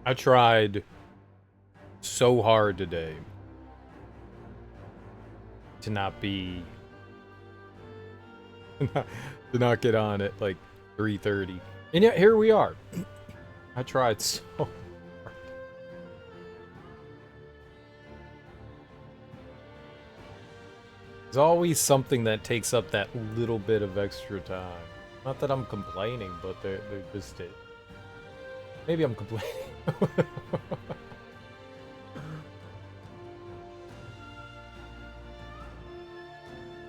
I tried so hard today to not be to not get on at like 3:30. And yet here we are. I tried so hard. There's always something that takes up that little bit of extra time. Not that I'm complaining, but they're just it. Maybe I'm complaining.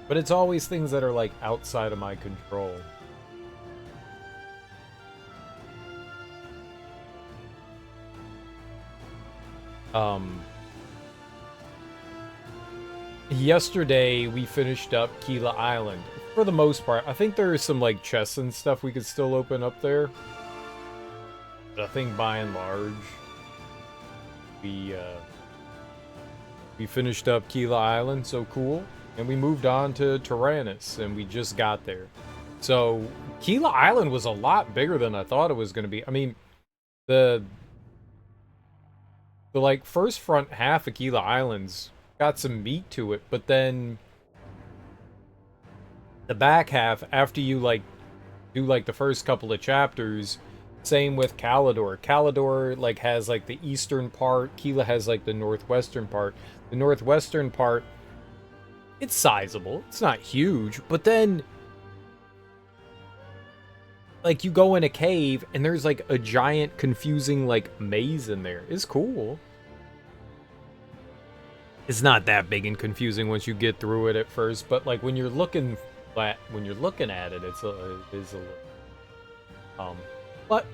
But it's always things that are like outside of my control. Yesterday we finished up Keela Island. For the most part, I think there is some like chests and stuff we could still open up there. But I think by and large, we finished up Keela Island, so cool. And we moved on to Tyrannus, and we just got there. So Keela Island was a lot bigger than I thought it was going to be. I mean, the like first front half of Keela Island's got some meat to it, but then the back half, after you like do like the first couple of chapters, same with Calidor. Calidor like has like the eastern part, Keela has like the northwestern part. The northwestern part, it's sizable. It's not huge, but then like you go in a cave and there's like a giant confusing like maze in there. It's cool. It's not that big and confusing once you get through it at first, but like when you're looking at it, it is a little but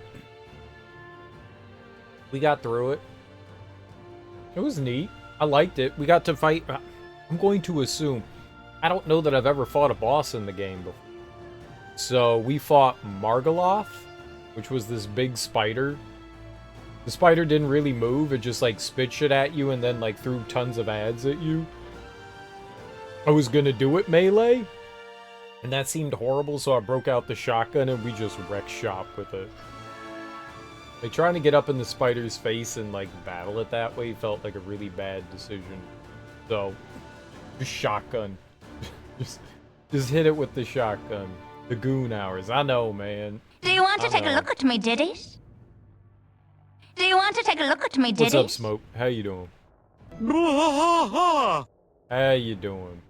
we got through it. It was neat. I liked it. We got to fight. I'm going to assume, I don't know that I've ever fought a boss in the game before. So we fought Margaloth, which was this big spider. The spider didn't really move. It just like spit shit at you and then like threw tons of ads at you. I was gonna do it melee, and that seemed horrible, so I broke out the shotgun and we just wrecked shop with it. Like trying to get up in the spider's face and like battle it that way felt like a really bad decision. So just shotgun. just hit it with the shotgun. The goon hours. I know, man. Do you want to take a look at me, Diddies? Do you want to take a look at me, Diddies? What's up, Smoke? How you doing? How you doing?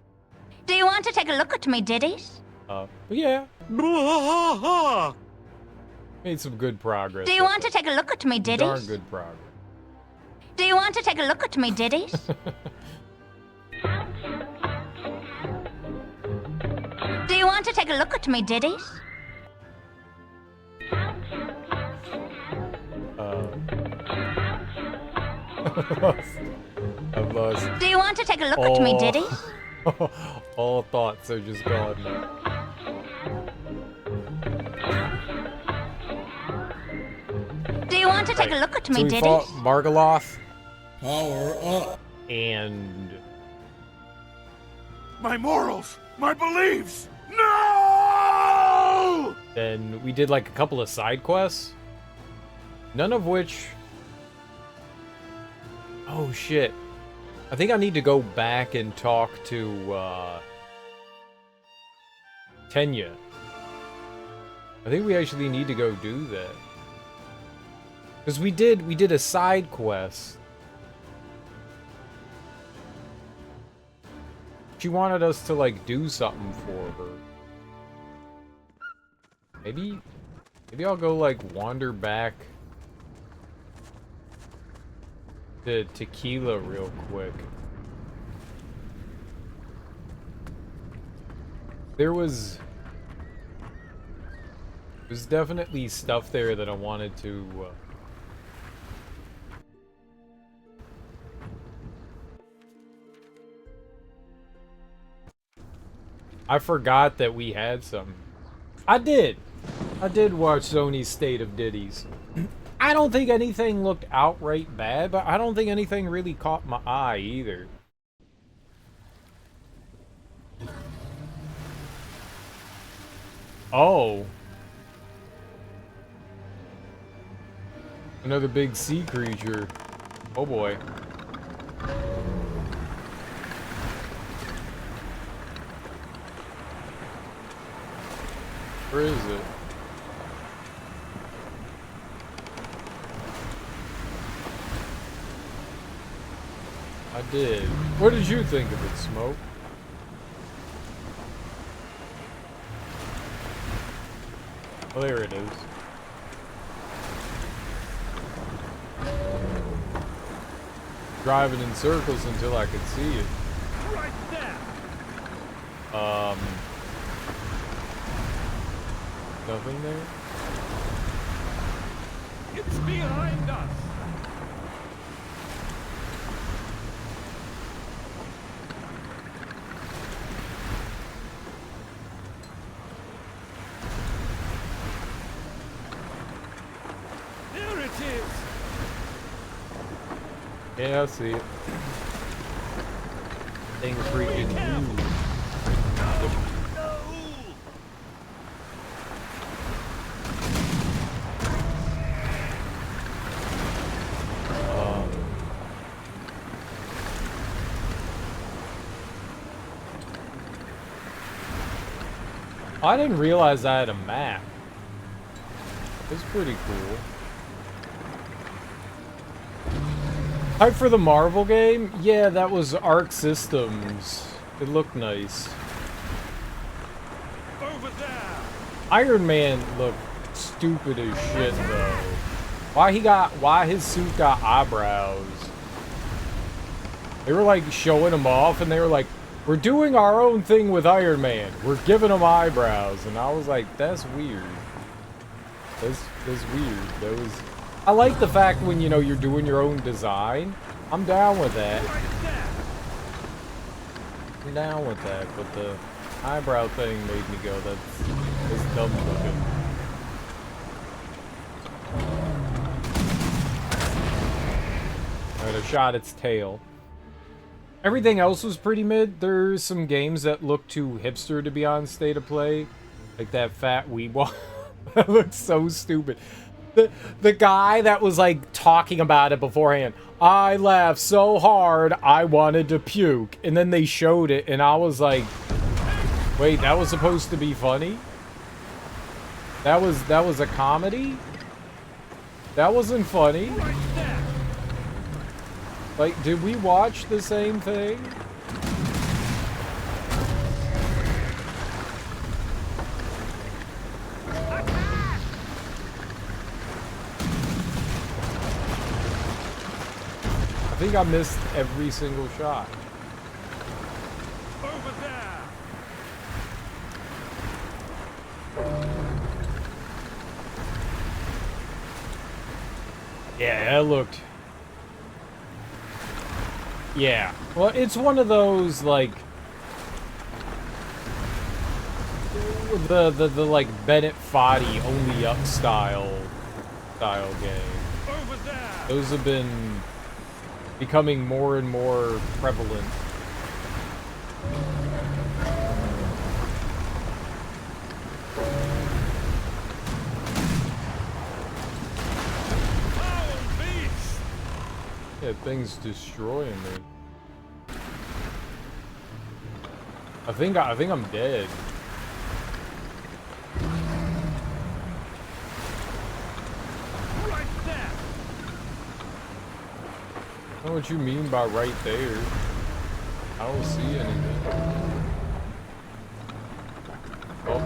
Do you want to take a look at me, Diddies? Yeah. Made some good progress. Do you want to take a look at me, Diddies? Darn good progress. Do you want to take a look at me, Diddies? Do you want to take a look at me, Diddies? I've lost. Do you want to take a look at me, Diddies? All thoughts are just gone now. Do you want to take a look at me, So we Diddies? fought Margaloth. Power up. And My morals, my beliefs. No! then we did like a couple of side quests. None of which... Oh shit. I think I need to go back and talk to Tenya. I think we actually need to go do that. Because we did a side quest. She wanted us to like do something for her. Maybe I'll go like wander back to Tequila real quick. There's definitely stuff there that I wanted to I forgot that we had some. I did watch Sony's State of Ditties. I don't think anything looked outright bad, but I don't think anything really caught my eye either. Oh. Another big sea creature. Oh boy. Where is it? I did. What did you think of it, Smoke? Oh, there it is. Driving in circles until I could see it. Right there. Nothing there? It's behind us. There it is. Yeah, I see it. Thing's freaking huge. I didn't realize I had a map. It's pretty cool. Hype for the Marvel game? Yeah, that was Arc Systems. It looked nice. Over there. Iron Man looked stupid as shit though. Why his suit got eyebrows? They were like showing him off and they were like, we're doing our own thing with Iron Man. We're giving him eyebrows. And I was like, that's weird. That's weird. I like the fact when, you know, you're doing your own design. I'm down with that. I'm down with that, but the eyebrow thing made me go, that's dumb looking. Alright, I shot its tail. Everything else was pretty mid. There's some games that look too hipster to be on State of Play. Like that fat weebwall. That looks so stupid. The guy that was like talking about it beforehand. I laughed so hard I wanted to puke. And then they showed it and I was like, wait, that was supposed to be funny? That was a comedy? That wasn't funny. Like, did we watch the same thing? I think I missed every single shot. Over there. Yeah, that looked... Yeah. Well, it's one of those, like... The like, Bennett Foddy only up style game. Over there. Those have been becoming more and more prevalent. Yeah, thing's destroying me. I think I'm dead. Right there. I don't know what you mean by right there. I don't see anything. Oh.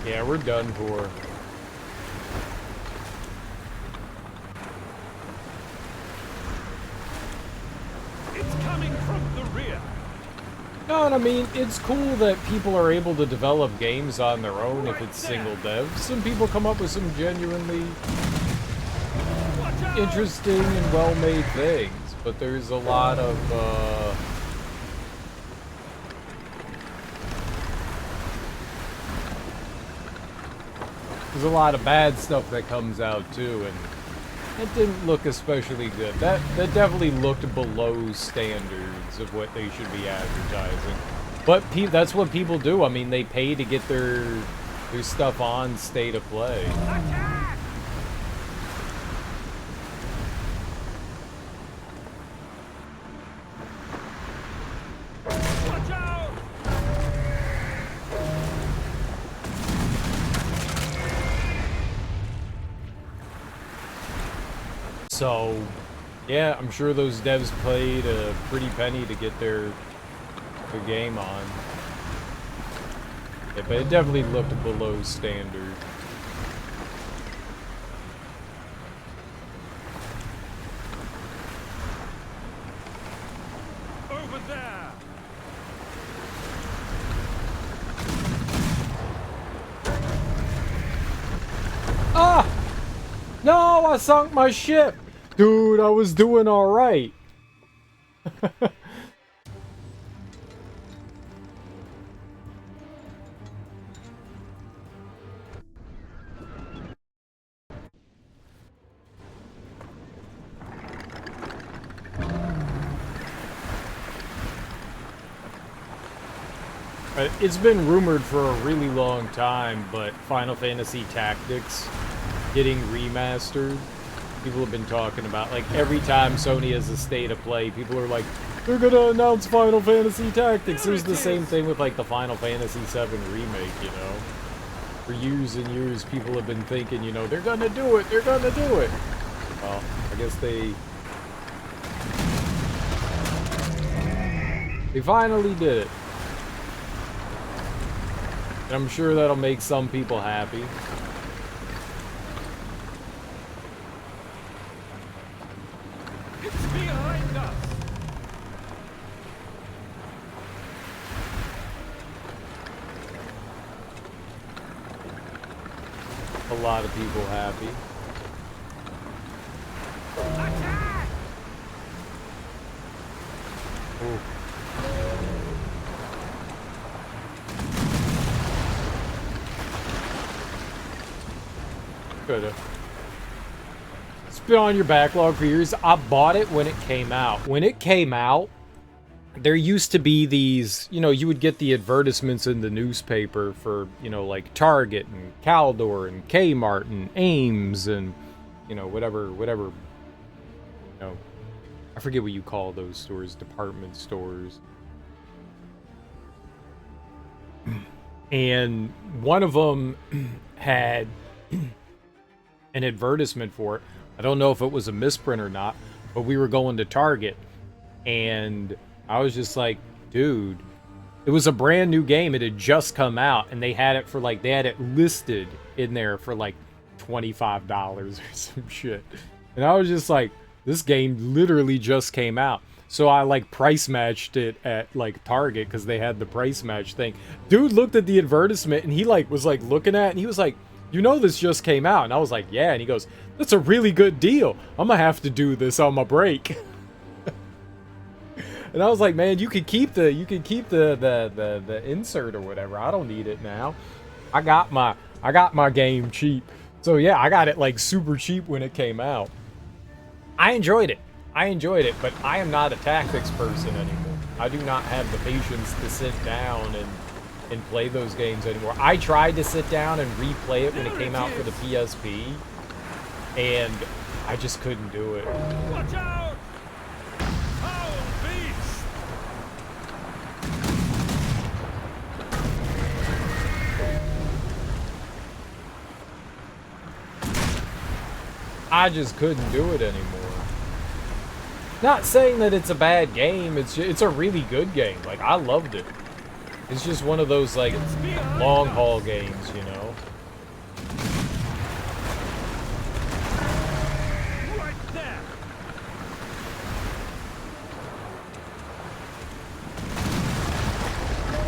Yeah, we're done for. It's coming from the rear. No, and I mean, it's cool that people are able to develop games on their own if it's single dev. Some people come up with some genuinely interesting and well-made things, but there's a lot of, there's a lot of bad stuff that comes out too, and it didn't look especially good. That definitely looked below standards of what they should be advertising. But that's what people do. I mean, they pay to get their stuff on State of Play. Attack! Watch out! So, yeah, I'm sure those devs paid a pretty penny to get their game on. Yeah, but it definitely looked below standard. Over there! Ah! No, I sunk my ship! Dude, I was doing alright. It's been rumored for a really long time, but Final Fantasy Tactics getting remastered. People have been talking about, like, every time Sony has a State of Play, people are like, they're gonna announce Final Fantasy Tactics. It was the same thing with, like, the Final Fantasy VII Remake, you know? For years and years, people have been thinking, you know, they're gonna do it, they're gonna do it. Well, I guess they finally did it. And I'm sure that'll make some people happy. It's behind us! A lot of people happy. Attack! Ooh. Coulda. It's been on your backlog for years. I bought it when it came out. When it came out, there used to be these, you know, you would get the advertisements in the newspaper for, you know, like Target and Caldor and Kmart and Ames and, you know, whatever, you know, I forget what you call those stores, department stores. And one of them had an advertisement for it. I don't know if it was a misprint or not, but we were going to Target and I was just like, dude, it was a brand new game. It had just come out and they had it for like, they had it listed in there for like $25 or some shit. And I was just like, this game literally just came out. So I like price matched it at like Target because they had the price match thing. Dude looked at the advertisement and he like was like looking at it and he was like, you know this just came out. And I was like, yeah. And he goes, that's a really good deal. I'm gonna have to do this on my break. And I was like, man, you could keep the insert or whatever. I don't need it now. I got my game cheap. So yeah, I got it like super cheap when it came out. I enjoyed it, but I am not a tactics person anymore. I do not have the patience to sit down and play those games anymore. I tried to sit down and replay it when it came out for the PSP, and I just couldn't do it. Watch out! Foul beast! I just couldn't do it anymore. Not saying that it's a bad game, it's a really good game. Like, I loved it. It's just one of those, like, long haul games, you know? Right there!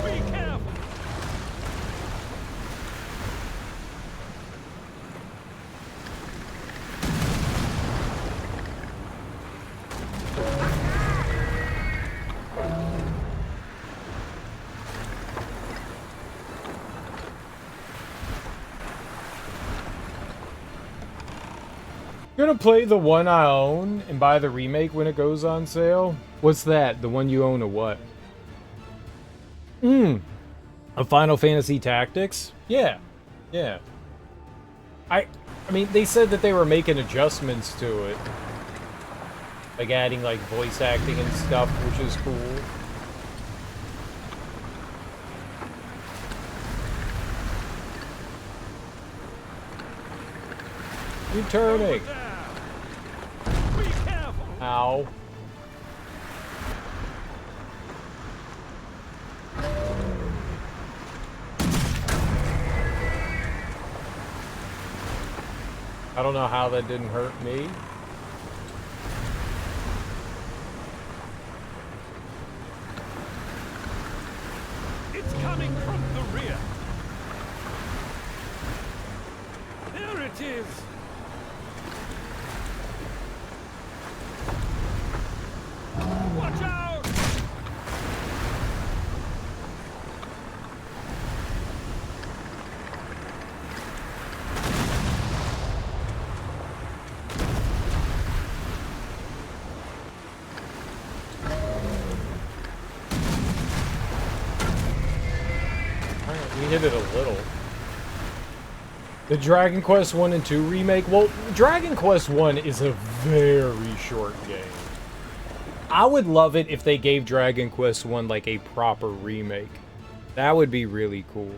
Be careful! Gonna play the one I own and buy the remake when it goes on sale? What's that? The one you own or what? A Final Fantasy Tactics? Yeah. Yeah. I mean, they said that they were making adjustments to it. Like adding, like, voice acting and stuff, which is cool. You're turning. Be careful. Ow. I don't know how that didn't hurt me. It's coming from the rear. There it is. Watch out! We hit it a little. The Dragon Quest 1 and 2 remake? Well, Dragon Quest 1 is a very short game. I would love it if they gave Dragon Quest 1 like a proper remake. That would be really cool.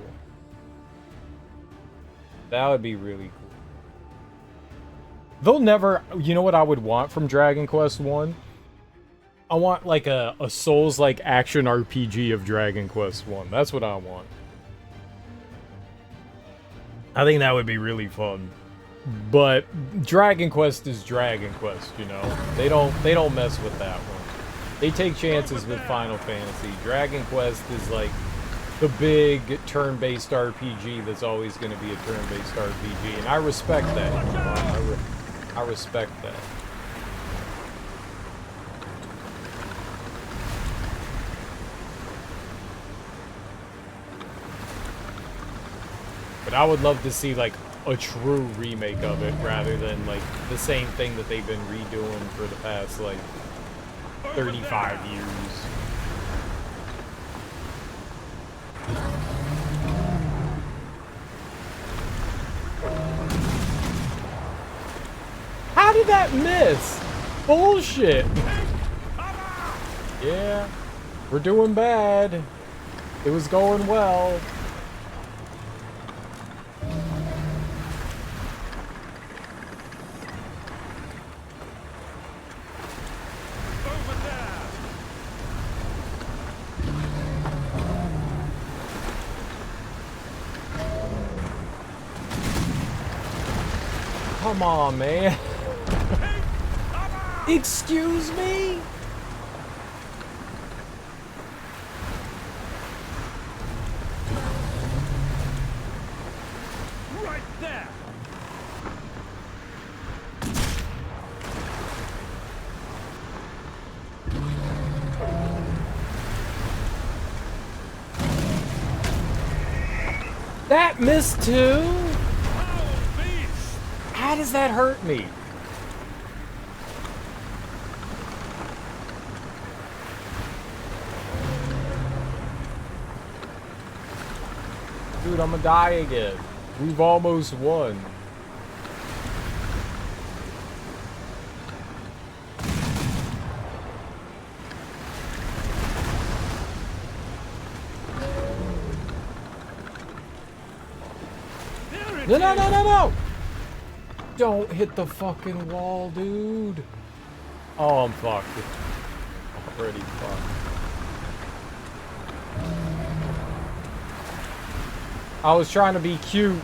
That would be really cool. They'll never... You know what I would want from Dragon Quest 1? I want like a Souls-like action RPG of Dragon Quest 1. That's what I want. I think that would be really fun. But Dragon Quest is Dragon Quest, you know. They don't mess with that one. They take chances with Final Fantasy. Dragon Quest is like the big turn-based RPG that's always going to be a turn-based RPG, and I respect that. You know? I respect that. But I would love to see, like, a true remake of it, rather than, like, the same thing that they've been redoing for the past, like, 35 years. How did that miss? Bullshit! Yeah, we're doing bad. It was going well. Come on, man. Excuse me? Right there. That missed too? Foul beast. How does that hurt me? Dude, I'm gonna die again. We've almost won. There it No, no, is. no, no, no! Don't hit the fucking wall, dude. Oh, I'm fucked. Already fucked. I was trying to be cute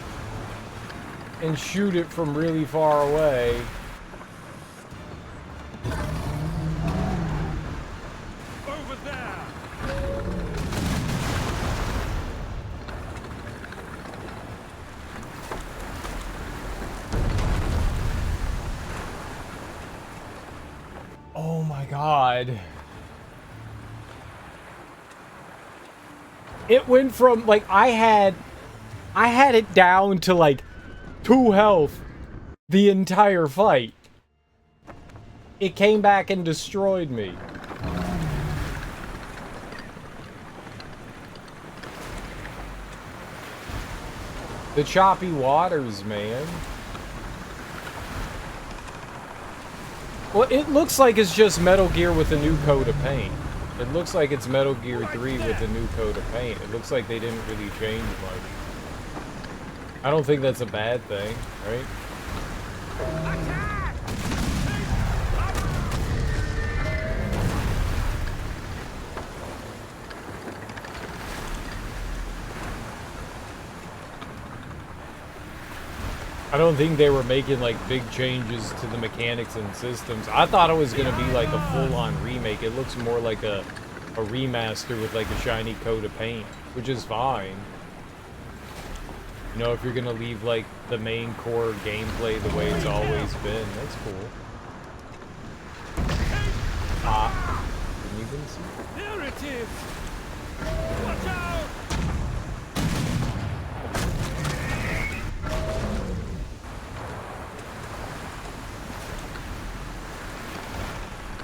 and shoot it from really far away. Over there. Oh my god. It went from, like, I had it down to, like, 2 health the entire fight. It came back and destroyed me. The choppy waters, man. Well, it looks like it's just Metal Gear with a new coat of paint. It looks like it's Metal Gear 3 with a new coat of paint. It looks like they didn't really change much. I don't think that's a bad thing, right? I don't think they were making like big changes to the mechanics and systems. I thought it was going to be like a full-on remake. It looks more like a remaster with like a shiny coat of paint, which is fine. You know, if you're going to leave like the main core gameplay the way it's always been, that's cool. Ah, didn't even see. There it is! Watch out!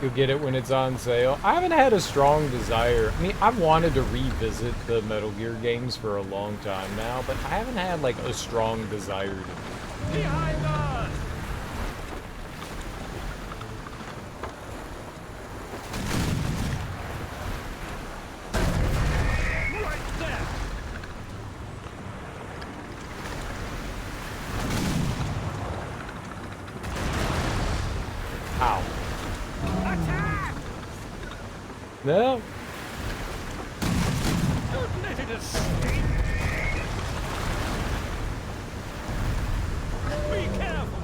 You'll get it when it's on sale. I haven't had a strong desire. I mean, I've wanted to revisit the Metal Gear games for a long time now, but I haven't had like a strong desire to. Behind us! Right there! Ow. Attack! No. Don't let it escape! Be careful!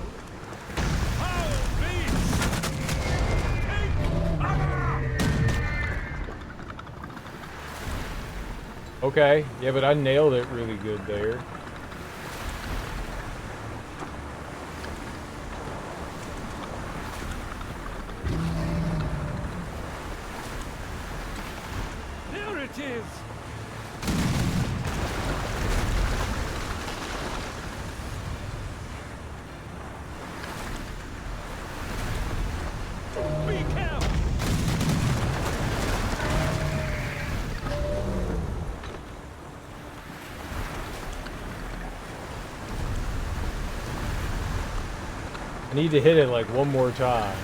Foul beast! Take cover! Okay. Yeah, but I nailed it really good there. There it is! Be careful! I need to hit it like one more time.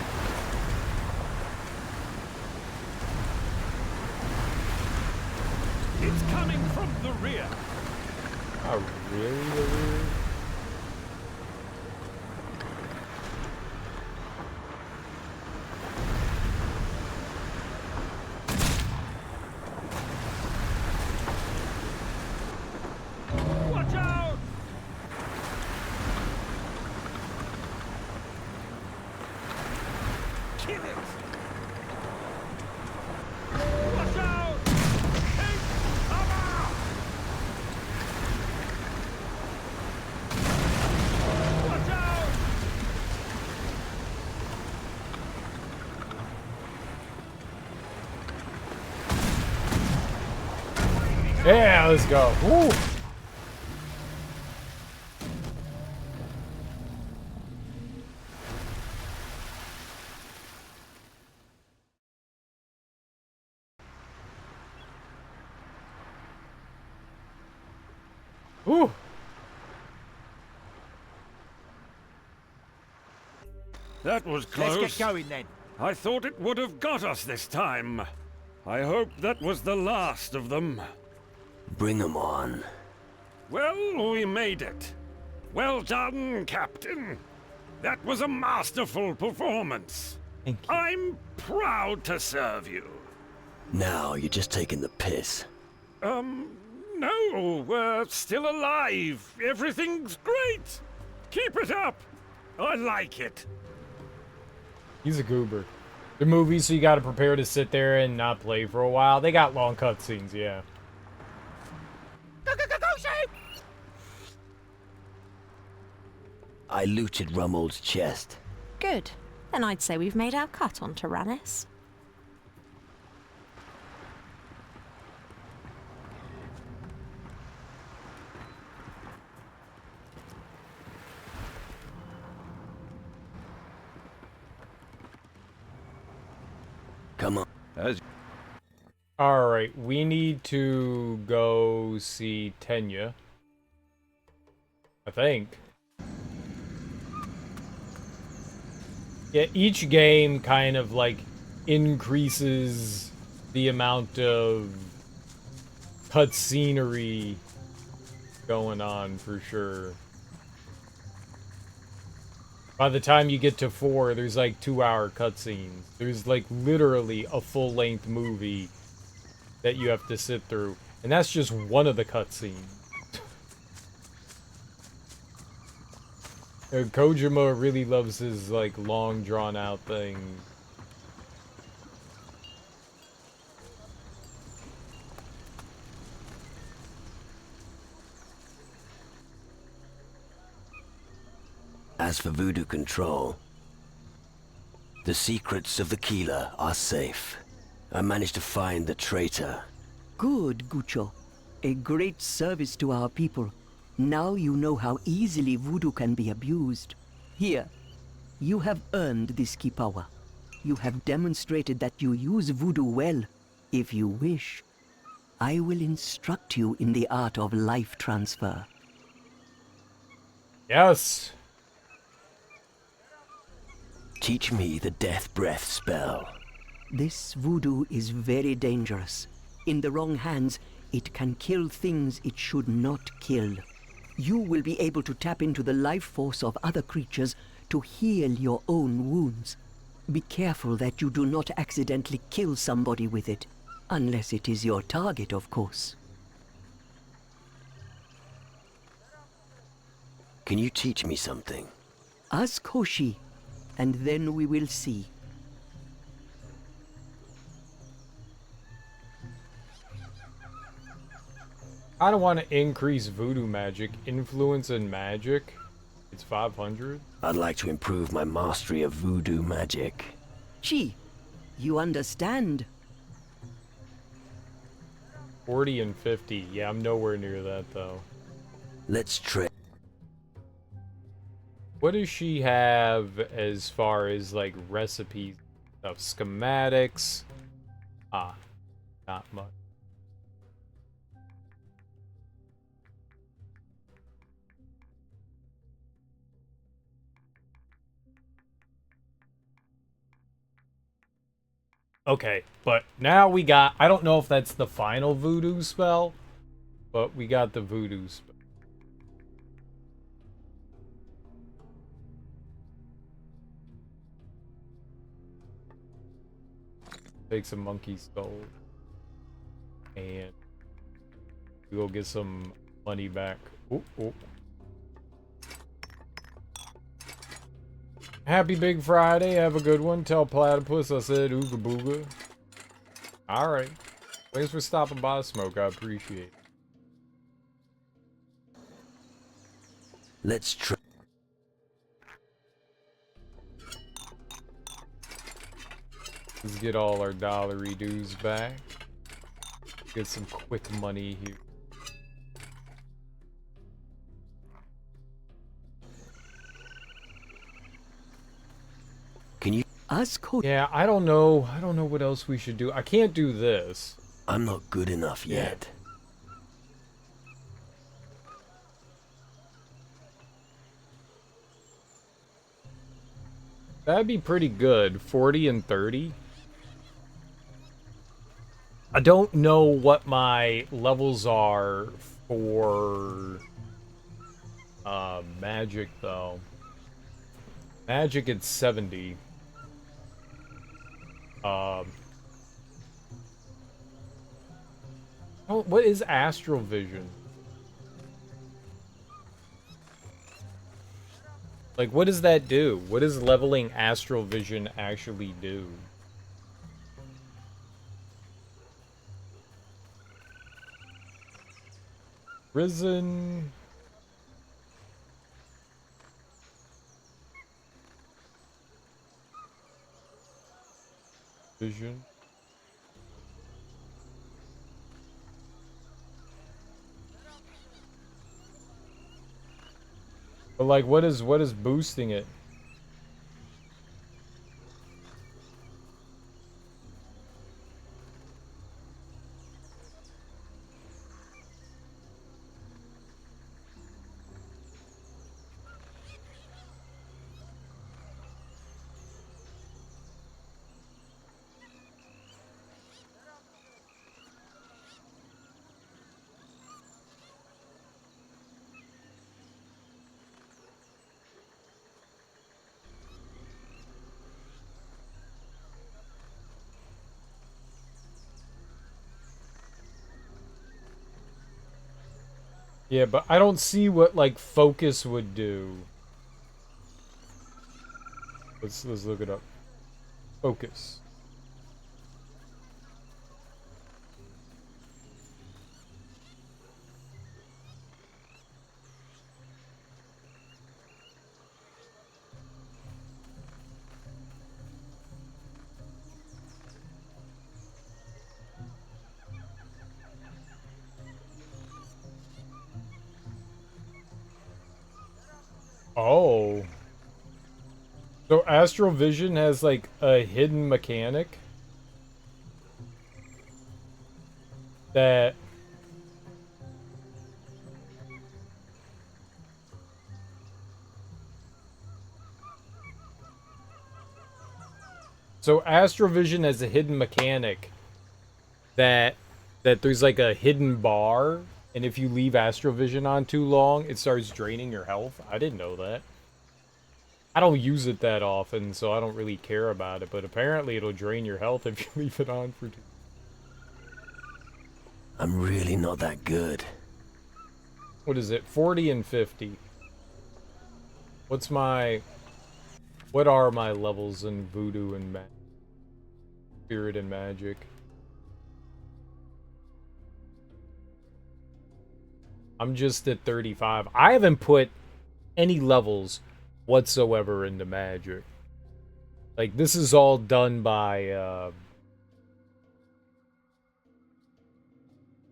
It's coming from the rear! Oh, really? The rear? Watch out! Kill it! Watch out! Take cover! Watch out! Yeah, let's go. Woo! Woo! That was close. Let's get going then. I thought it would have got us this time. I hope that was the last of them. Bring them on. Well, we made it. Well done, Captain. That was a masterful performance. Thank you. I'm proud to serve you. Now you're just taking the piss. No, we're still alive. Everything's great. Keep it up. I like it. He's a goober. The movies, so you got to prepare to sit there and not play for a while. They got long cutscenes, yeah. I looted Rummold's chest. Good. Then I'd say we've made our cut on Tyrannus. Come on. Alright, we need to go see Tenya. I think. Yeah, each game kind of like increases the amount of cutscenery going on for sure. By the time you get to 4, there's like 2-hour cutscenes. There's like literally a full-length movie that you have to sit through. And that's just one of the cutscenes. Kojima really loves his like long drawn out thing. As for voodoo control, the secrets of the Keeler are safe. I managed to find the traitor. Good, Gucho. A great service to our people. Now you know how easily voodoo can be abused. Here, you have earned this key power. You have demonstrated that you use voodoo well. If you wish, I will instruct you in the art of life transfer. Yes. Teach me the death breath spell. This voodoo is very dangerous. In the wrong hands, it can kill things it should not kill. You will be able to tap into the life force of other creatures to heal your own wounds. Be careful that you do not accidentally kill somebody with it, unless it is your target, of course. Can you teach me something? Ask Hoshi, and then we will see. I don't want to increase voodoo magic. Influence and magic. It's 500. I'd like to improve my mastery of voodoo magic. Chi, you understand? 40 and 50. Yeah, I'm nowhere near that though. Let's try. What does she have as far as like recipes stuff? Schematics? Ah, not much. Okay, but now we got, I don't know if that's the final voodoo spell, but we got the voodoo spell. Take some monkey skull. And we go get some money back. Ooh, ooh. Happy Big Friday. Have a good one. Tell Platypus I said ooga booga. Alright. Thanks for stopping by, Smoke. I appreciate it. Let's try. Let's get all our dollary dues back. Get some quick money here. Can you? Ask Hoshi. Yeah, I don't know. I don't know what else we should do. I can't do this. I'm not good enough yet. That'd be pretty good. 40 and 30. I don't know what my levels are for magic though. Magic it's 70. Oh, what is Astral Vision? Like, what does that do? What does leveling Astral Vision actually do? Risen. Vision. But like, what is boosting it? Yeah, but I don't see what, like, focus would do. Let's look it up. Focus. Oh. So Astrovision has like a hidden mechanic that Astrovision has a hidden mechanic that there's like a hidden bar, and if you leave Astrovision on too long, it starts draining your health. I didn't know that. I don't use it that often, so I don't really care about it, but apparently it'll drain your health if you leave it on for too long. I'm really not that good. What is it? 40 and 50. What are my levels in Voodoo and Spirit and Magic? I'm just at 35. I haven't put any levels whatsoever into Magic. Like, this is all done by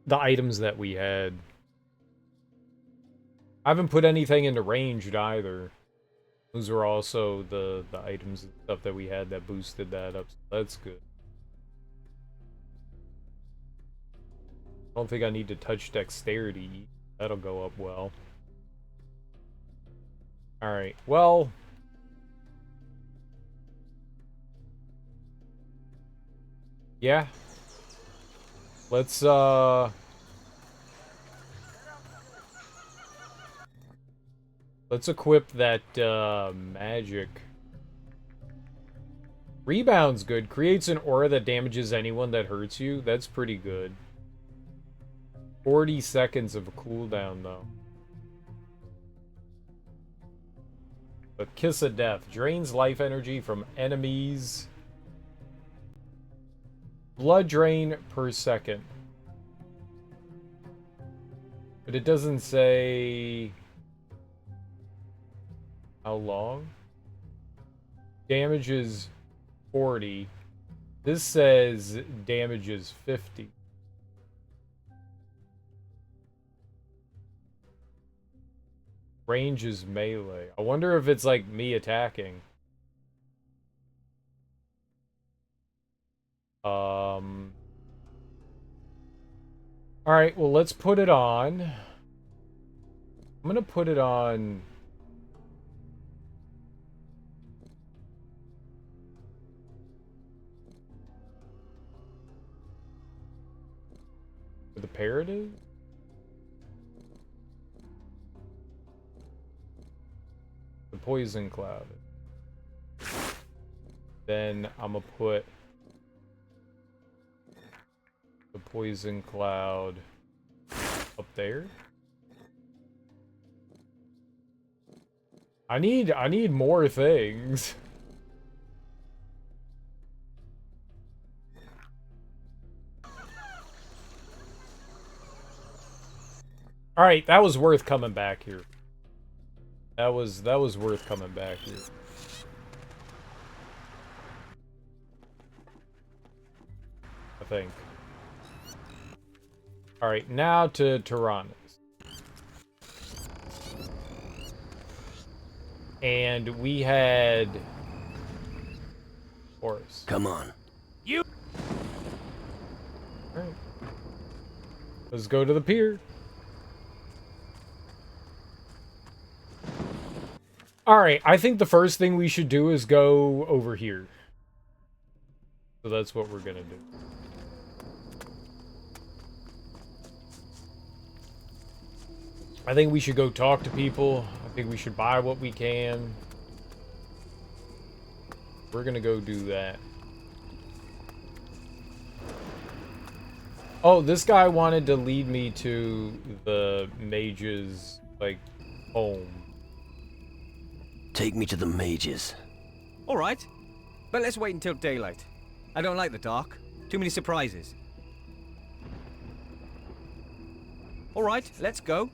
the items that we had. I haven't put anything into Ranged either. Those were also the items and stuff that we had that boosted that up, so that's good. I don't think I need to touch Dexterity. That'll go up well. Alright, well... yeah. Let's equip that, magic. Rebound's good. Creates an aura that damages anyone that hurts you. That's pretty good. 40 seconds of a cooldown, though. But Kiss of Death. Drains life energy from enemies. Blood drain per second. But it doesn't say... how long? Damage is 40. This says damage is 50. Range is melee. I wonder if it's like me attacking. Alright, well, let's put it on. I'm gonna put it on... the parrot is? The Poison Cloud. Then I'm gonna put the Poison Cloud up there. I need more things. All right, that was worth coming back here. That was worth coming back here. I think. All right, now to Tyrannus. And we had Horus. Come on. You. All right. Let's go to the pier. Alright, I think the first thing we should do is go over here. So that's what we're gonna do. I think we should go talk to people. I think we should buy what we can. We're gonna go do that. Oh, this guy wanted to lead me to the mage's, like, home. Take me to the mages. All right, but let's wait until daylight. I don't like the dark. Too many surprises. All right, let's go.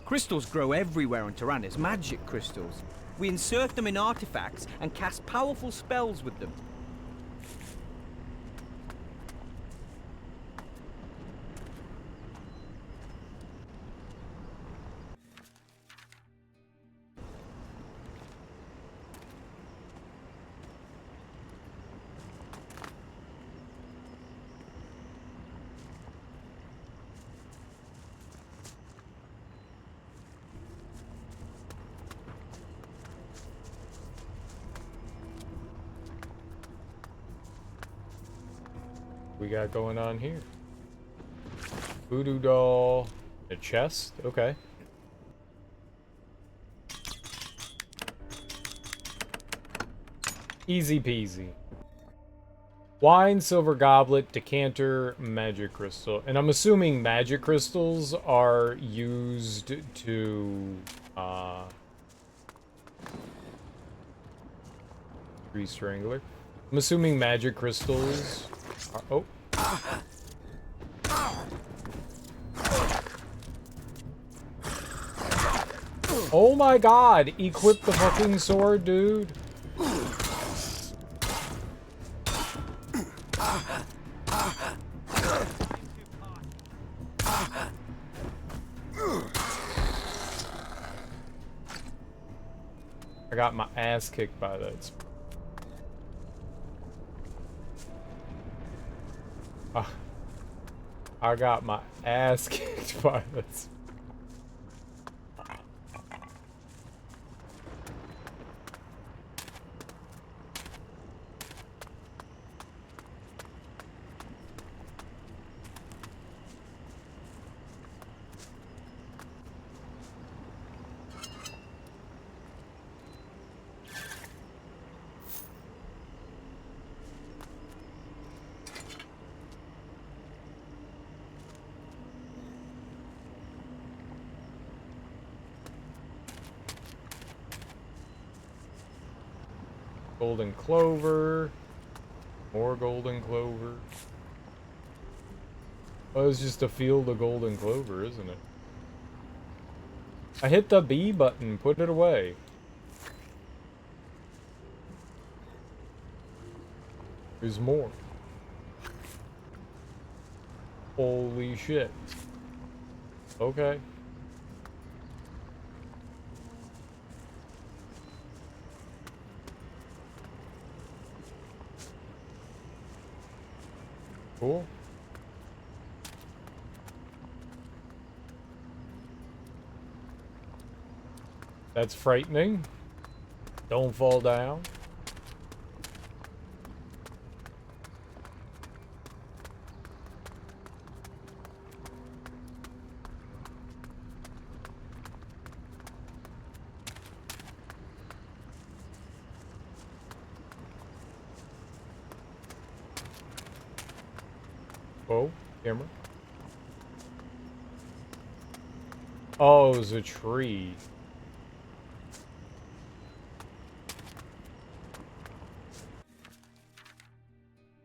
Crystals grow everywhere on Tyrannus, magic crystals. We insert them in artifacts and cast powerful spells with them. We got going on here? Voodoo doll. A chest? Okay. Easy peasy. Wine, silver goblet, decanter, magic crystal. And I'm assuming magic crystals are used to, Tree strangler. I'm assuming magic crystals are, oh. Oh my god! Equip the fucking sword, dude! I got my ass kicked by that. I got my ass kicked by this. Golden clover. More golden clover. Oh, it's just a field of golden clover, isn't it? I hit the B button, put it away. There's more. Holy shit. Okay. Cool. That's frightening. Don't fall down. Oh, camera. Oh, it was a tree.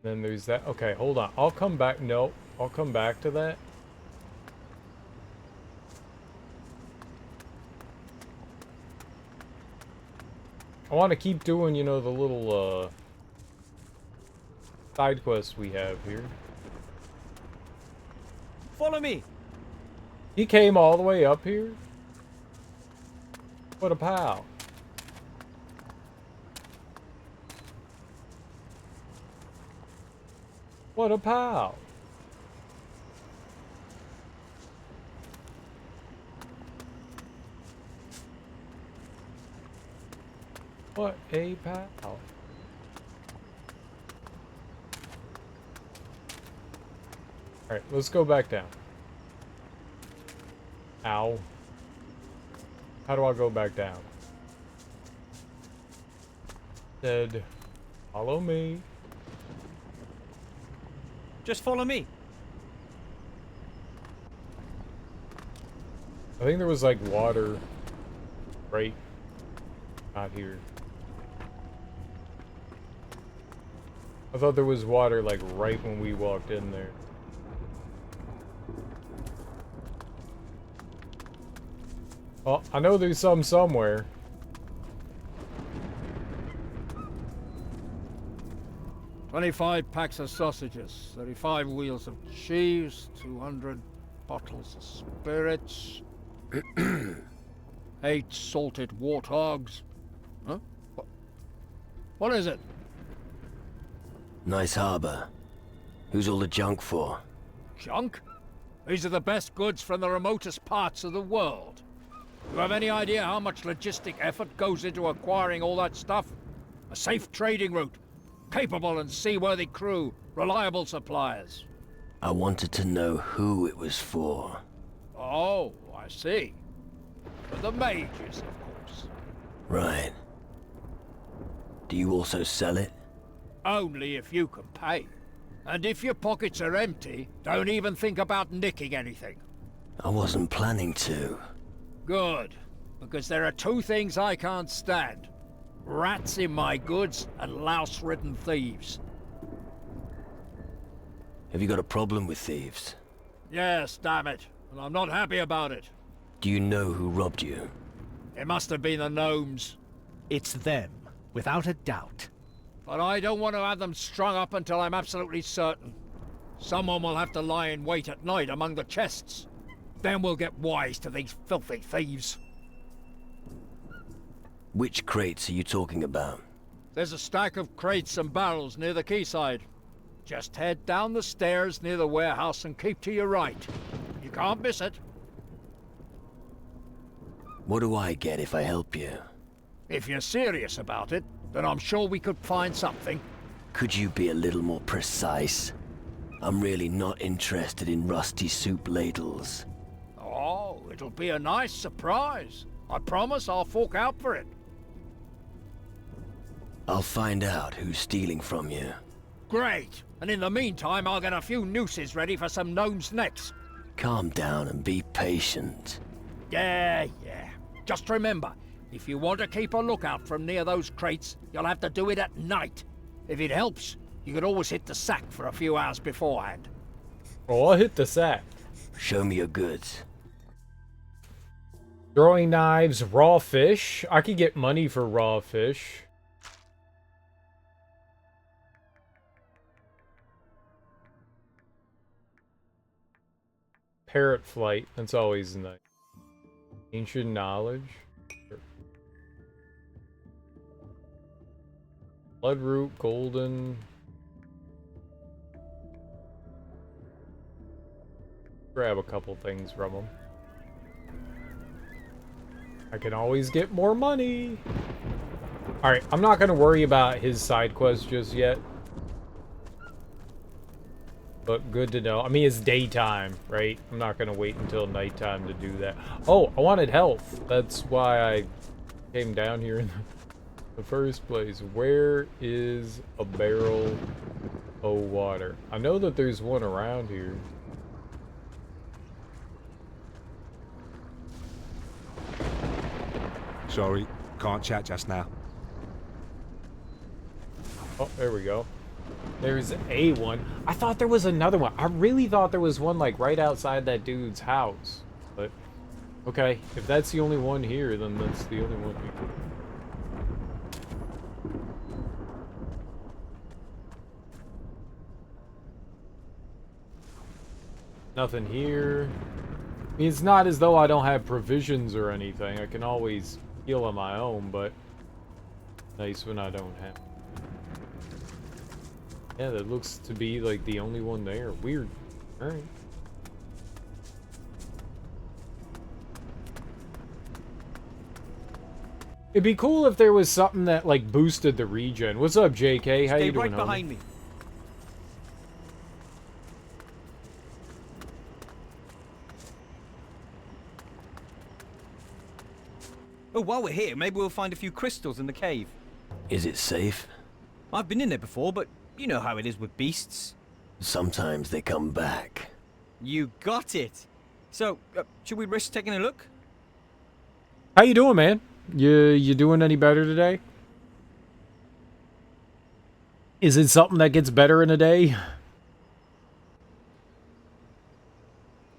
Then there's that. Okay, hold on. I'll come back. No, I'll come back to that. I want to keep doing, you know, the little, side quests we have here. Follow me. He came all the way up here? What a pal. What a pal. What a pal. Alright, let's go back down. Ow. How do I go back down? Dead. Follow me. Just follow me. I think there was like water right out here. I thought there was water like right when we walked in there. Well, I know there's some somewhere. "25 packs of sausages, 35 wheels of cheese, 200 bottles of spirits, 8 salted warthogs." Huh? What is it? Nice harbor. Who's all the junk for? Junk? These are the best goods from the remotest parts of the world. You have any idea how much logistic effort goes into acquiring all that stuff? A safe trading route, capable and seaworthy crew, reliable suppliers. I wanted to know who it was for. Oh, I see. For the mages, of course. Right. Do you also sell it? Only if you can pay. And if your pockets are empty, don't even think about nicking anything. I wasn't planning to. Good. Because there are 2 things I can't stand. Rats in my goods and louse-ridden thieves. Have you got a problem with thieves? Yes, damn it. And I'm not happy about it. Do you know who robbed you? It must have been the gnomes. It's them, without a doubt. But I don't want to have them strung up until I'm absolutely certain. Someone will have to lie in wait at night among the chests. Then we'll get wise to these filthy thieves. Which crates are you talking about? There's a stack of crates and barrels near the quayside. Just head down the stairs near the warehouse and keep to your right. You can't miss it. What do I get if I help you? If you're serious about it, then I'm sure we could find something. Could you be a little more precise? I'm really not interested in rusty soup ladles. Oh, it'll be a nice surprise. I promise I'll fork out for it. I'll find out who's stealing from you. Great. And in the meantime, I'll get a few nooses ready for some gnomes' necks. Calm down and be patient. Yeah. Just remember, if you want to keep a lookout from near those crates, you'll have to do it at night. If it helps, you could always hit the sack for a few hours beforehand. Oh, I'll hit the sack. Show me your goods. Throwing knives, raw fish. I could get money for raw fish. Parrot flight. That's always nice. Ancient knowledge. Bloodroot, golden. Grab a couple things from them. I can always get more money. Alright, I'm not going to worry about his side quest just yet. But good to know. I mean, it's daytime, right? I'm not going to wait until nighttime to do that. Oh, I wanted health. That's why I came down here in the first place. Where is a barrel of water? I know that there's one around here. Sorry, can't chat just now. Oh, there we go. There's a one. I thought there was another one. I really thought there was one like right outside that dude's house. But okay, if that's the only one here, then that's the only one here. Nothing here. I mean, it's not as though I don't have provisions or anything. I can always heal on my own, but nice when I don't have. Yeah, that looks to be like the only one there. Weird. Alright. It'd be cool if there was something that like boosted the regen. What's up, JK? How you doing, Stay right behind me. Oh, while we're here, maybe we'll find a few crystals in the cave. Is it safe? I've been in there before, but you know how it is with beasts. Sometimes they come back. You got it. So, should we risk taking a look? How you doing, man? You doing any better today? Is it something that gets better in a day?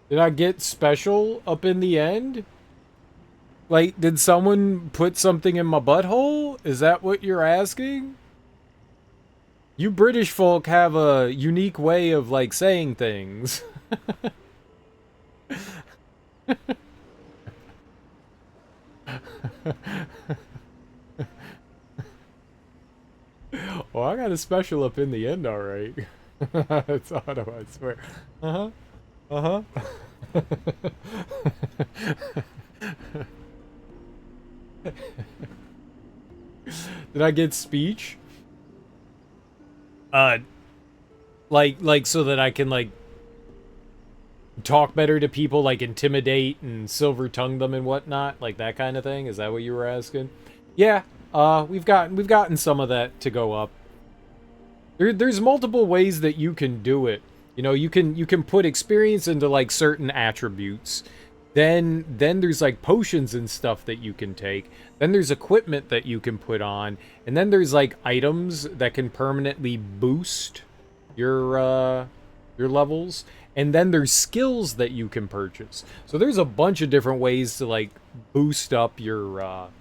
Did I get special up in the end? Like, did someone put something in my butthole? Is that what you're asking? You British folk have a unique way of, like, saying things. Well, I got a special up in the end, alright. It's auto, I swear. Uh-huh. Uh-huh. Did I get speech? Like so that I can, like, talk better to people, like intimidate and silver tongue them and whatnot, like that kind of thing? Is that what you were asking? Yeah, we've gotten some of that to go up. There's multiple ways that you can do it. You know, you can put experience into, like, certain attributes. Then there's, like, potions and stuff that you can take. Then there's equipment that you can put on. And then there's, like, items that can permanently boost your levels. And then there's skills that you can purchase. So there's a bunch of different ways to, like, boost up your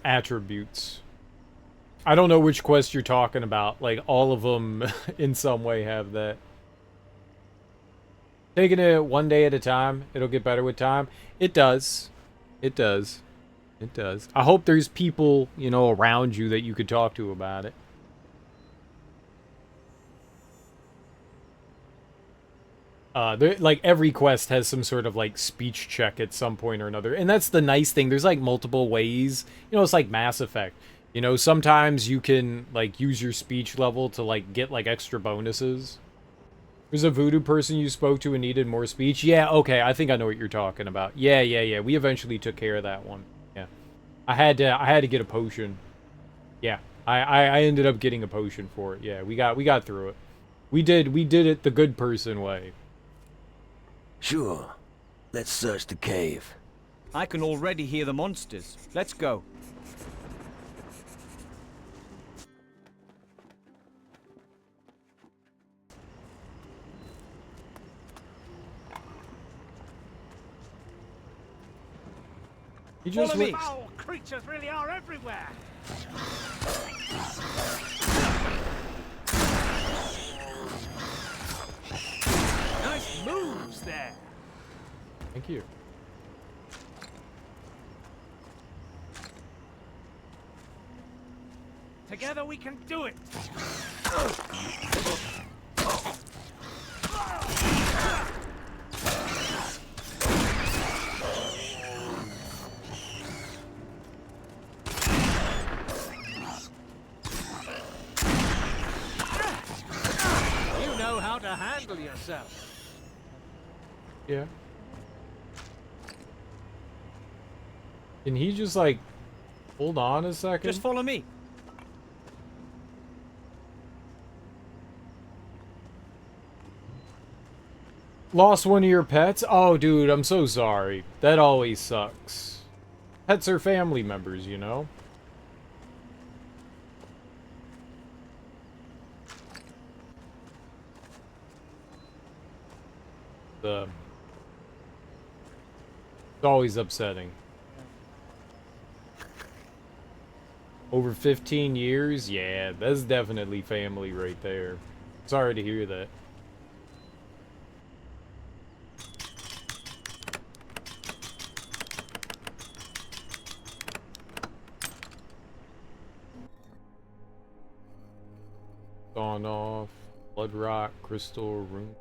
attributes. I don't know which quest you're talking about. Like, all of them in some way have that. Taking it one day at a time, it'll get better with time. It does. It does. It does. I hope there's people, you know, around you that you could talk to about it. Like, every quest has some sort of, like, speech check at some point or another. And that's the nice thing. There's, like, multiple ways. You know, it's like Mass Effect. You know, sometimes you can, like, use your speech level to, like, get, like, extra bonuses. There's a voodoo person you spoke to and needed more speech. Yeah, okay, I think I know what you're talking about. Yeah. We eventually took care of that one. Yeah. I had to get a potion. Yeah. I ended up getting a potion for it. Yeah, we got through it. We did it the good person way. Sure. Let's search the cave. I can already hear the monsters. Let's go. You just Follow me. Foul creatures really are everywhere. Nice moves there. Thank you. Together we can do it. You know how to handle yourself. Yeah. Can he just, like, hold on a second? Just follow me. Lost one of your pets? Oh, dude, I'm so sorry. That always sucks. Pets are family members, you know? It's always upsetting. Over 15 years? Yeah, that's definitely family right there. Sorry to hear that. Gone off. Blood rock, crystal, rune.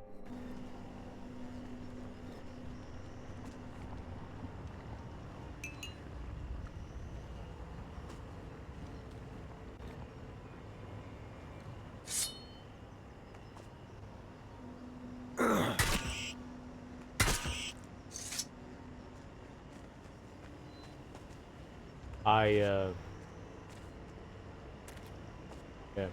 Yeah.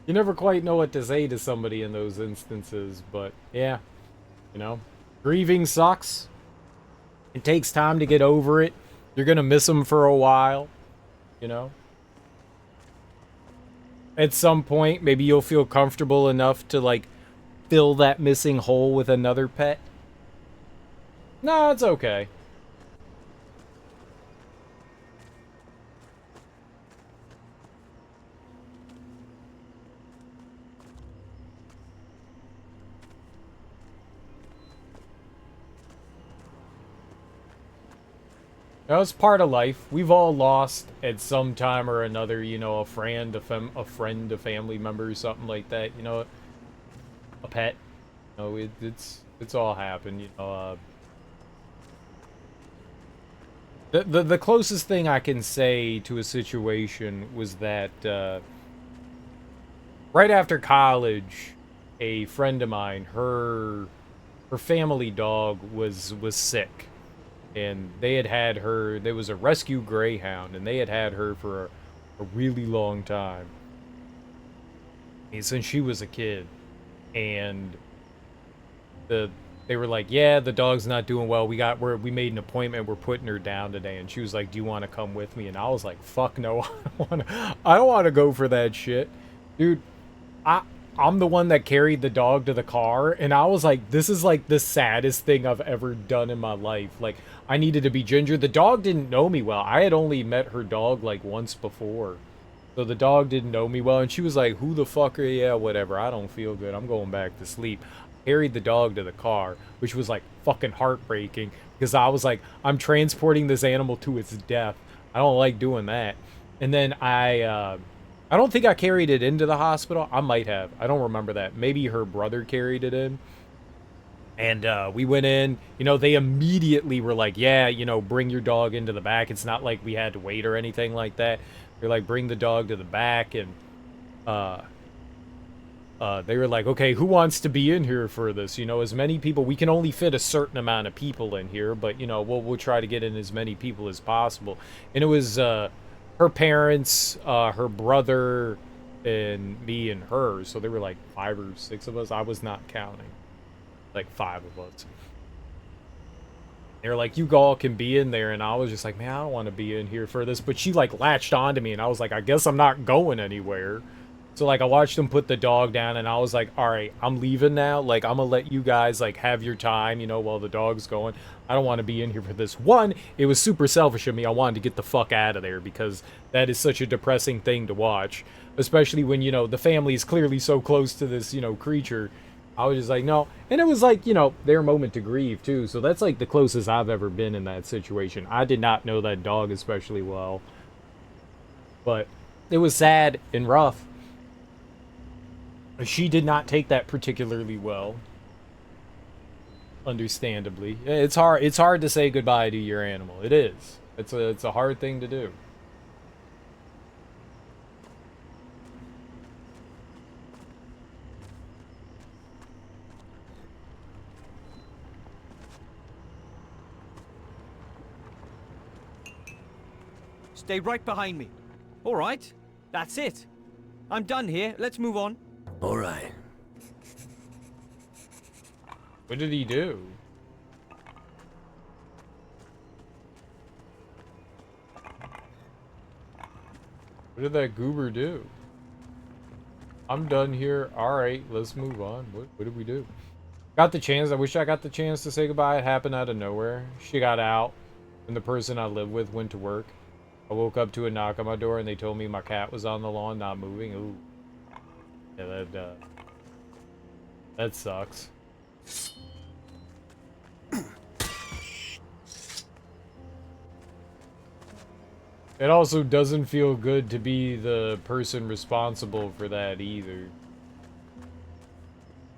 You never quite know what to say to somebody in those instances, but yeah, you know, grieving sucks. It takes time to get over it. You're gonna miss them for a while, you know. At some point, maybe you'll feel comfortable enough to, like, fill that missing hole with another pet. No, it's okay. That was part of life. We've all lost at some time or another, you know, a friend, a family member, or something like that. You know, a pet. You know, it's all happened. You know, the closest thing I can say to a situation was that right after college, a friend of mine, her family dog was sick. And they had her, there was a rescue greyhound, and they had her for a really long time. And since she was a kid. And they were like, yeah, the dog's not doing well. We made an appointment, we're putting her down today. And she was like, do you want to come with me? And I was like, fuck no, I don't want to go for that shit. Dude, I'm the one that carried the dog to the car, and I was like, this is like the saddest thing I've ever done in my life. Like, I needed to be Ginger. The dog didn't know me well. I had only met her dog like once before. So the dog didn't know me well, and she was like, who the fuck are you? Yeah, whatever, I don't feel good, I'm going back to sleep. Carried the dog to the car, which was like fucking heartbreaking, because I was like, I'm transporting this animal to its death. I don't like doing that. And then I don't think I carried it into the hospital. I might have. I don't remember that. Maybe her brother carried it in. And we went in. You know, they immediately were like, yeah, you know, bring your dog into the back. It's not like we had to wait or anything like that. They're like, bring the dog to the back. And they were like, okay, who wants to be in here for this? You know, as many people. We can only fit a certain amount of people in here. But, you know, we'll try to get in as many people as possible. And it was her parents, her brother, and me and her. So there were like 5 or 6 of us. I was not counting. Like 5 of us. They were like, you all can be in there. And I was just like, man, I don't want to be in here for this. But she like latched onto me, and I was like, I guess I'm not going anywhere. So like I watched them put the dog down, and I was like, all right, I'm leaving now. Like, I'm gonna let you guys like have your time, you know, while the dog's going. I don't want to be in here for this. One, it was super selfish of me. I wanted to get the fuck out of there, because that is such a depressing thing to watch, especially when, you know, the family is clearly so close to this, you know, creature. I was just like, no. And it was like, you know, their moment to grieve too. So that's like the closest I've ever been in that situation. I did not know that dog especially well, but it was sad and rough. She did not take that particularly well. Understandably. It's hard to say goodbye to your animal. It is. It's a hard thing to do. Stay right behind me. All right, that's it. I'm done here. Let's move on. All right. What did he do? What did that goober do? I'm done here. Alright, let's move on. What did we do? Got the chance. I wish I got the chance to say goodbye. It happened out of nowhere. She got out, and the person I live with went to work. I woke up to a knock on my door, and they told me my cat was on the lawn, not moving. Ooh. Yeah, that sucks. It also doesn't feel good to be the person responsible for that either.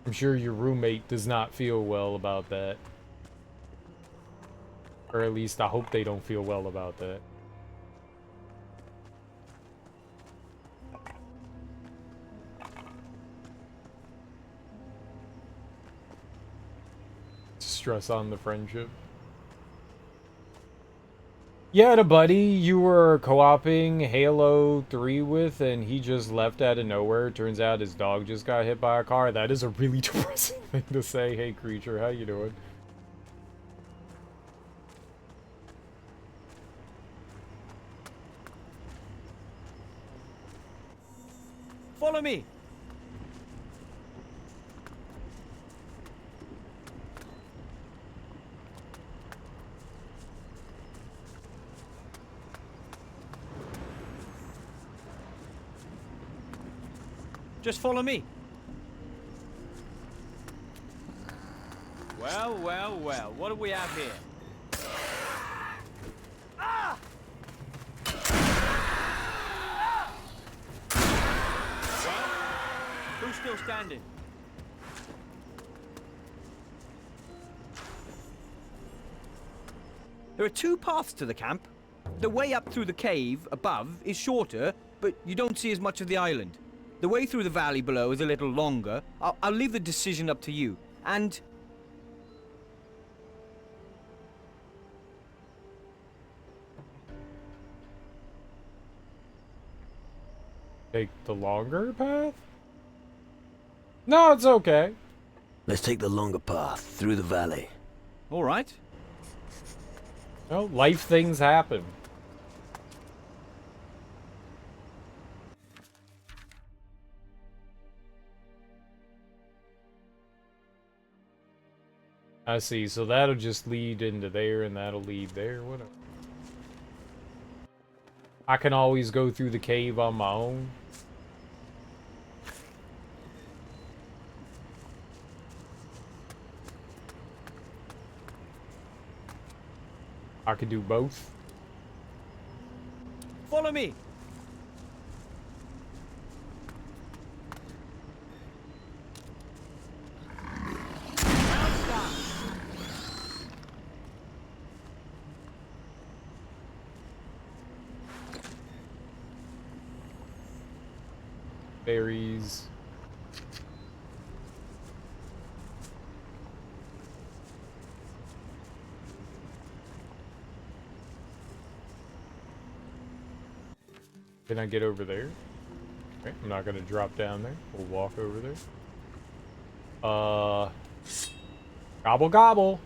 I'm sure your roommate does not feel well about that. Or at least I hope they don't feel well about that. Stress on the friendship. You had a buddy you were co-oping Halo 3 with, and he just left out of nowhere. Turns out his dog just got hit by a car. That is a really depressing thing to say. Hey, creature, how you doing? Follow me. Just follow me. Well, well, well. What do we have here? Ah! Well, who's still standing? There are two paths to the camp. The way up through the cave above is shorter, but you don't see as much of the island. The way through the valley below is a little longer. I'll leave the decision up to you. And... Take the longer path? No, it's okay. Let's take the longer path through the valley. all right. Well, life things happen. I see, so that'll just lead into there, and that'll lead there, whatever. I can always go through the cave on my own. I could do both. Follow me. Berries. Can I get over there? Okay, I'm not gonna drop down there. We'll walk over there. Gobble gobble.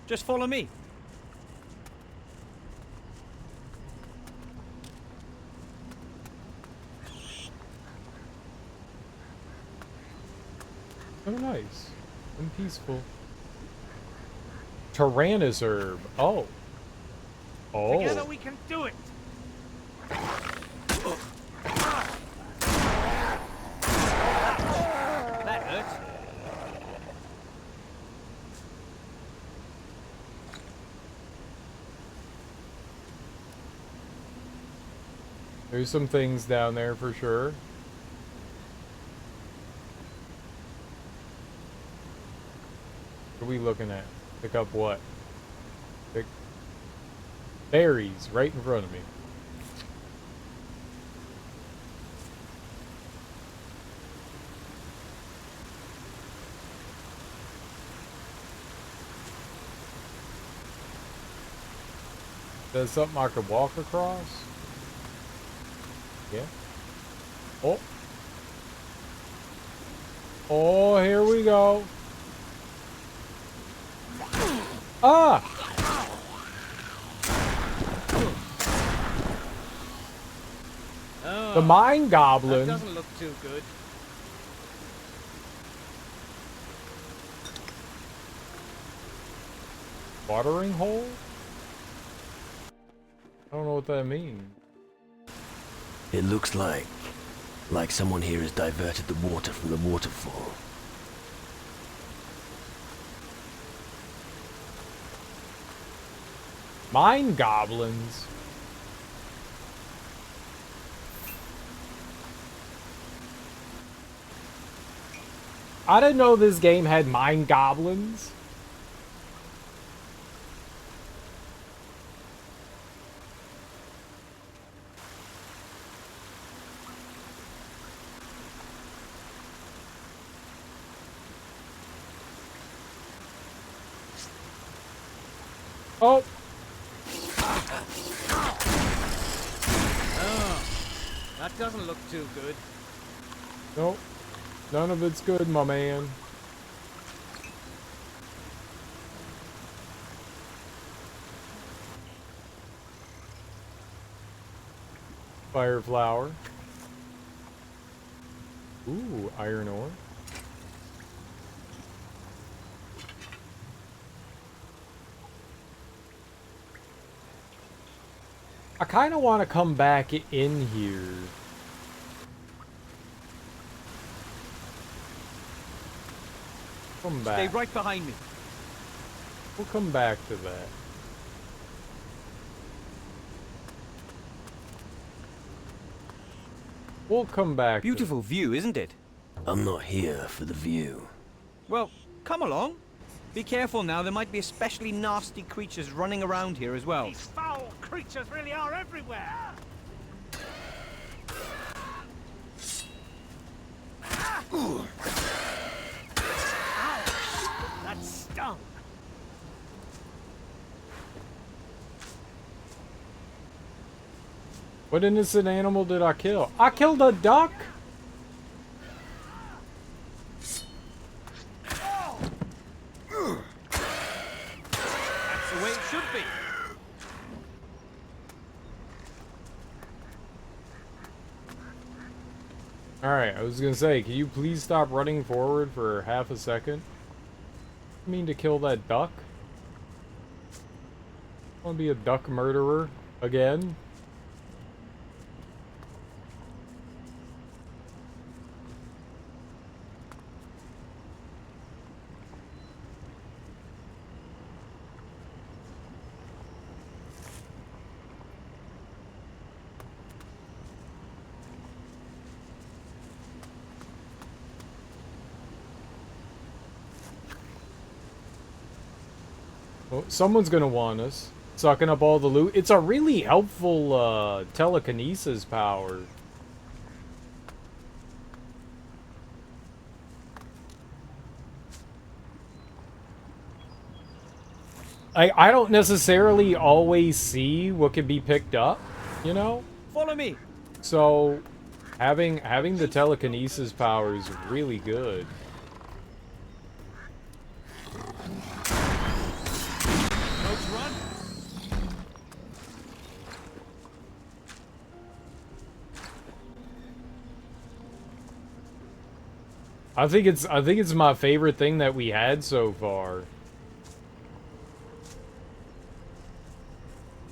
Just follow me. Oh, nice. And peaceful. Tyrannus herb. Oh. Oh. Together we can do it. That hurts. There's some things down there for sure. What are we looking at? Pick up what? Pick berries right in front of me. Is that something I could walk across? Yeah. Oh. Oh, here we go. Ah! Oh, The mine that goblin. doesn't look too good. Watering hole? I don't know what that means. It looks like someone here has diverted the water from the waterfall. Mine goblins. I didn't know this game had mine goblins. Oh! Oh, that doesn't look too good. Nope. None of it's good, my man. Fire flower. Ooh, iron ore. I kind of want to come back in here. Come back. Stay right behind me. We'll come back to that. We'll come back. Beautiful view, isn't it? I'm not here for the view. Well, come along. Be careful now, there might be especially nasty creatures running around here as well. These foul creatures really are everywhere. Ouch! That stung. What innocent animal did I kill? I killed a duck? That's the way it should be. Alright, I was gonna say, can you please stop running forward for half a second? I mean to kill that duck? I wanna be a duck murderer again? Well, someone's gonna want us. Sucking up all the loot. It's a really helpful telekinesis power. I don't necessarily always see what can be picked up, you know? Follow me. So having the telekinesis power is really good. Run. I think it's my favorite thing that we had so far.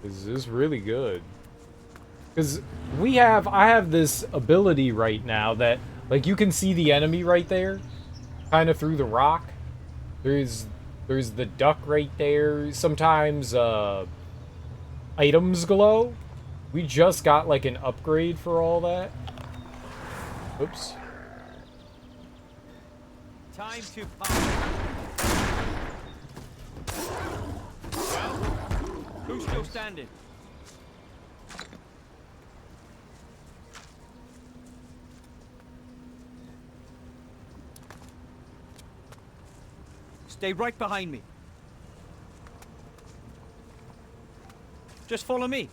This is really good. Cuz I have this ability right now that like you can see the enemy right there kind of through the rock. There's the duck right there. Sometimes items glow. We just got like an upgrade for all that. Oops. Time to pump. Well, who's still standing? Stay right behind me. Just follow me.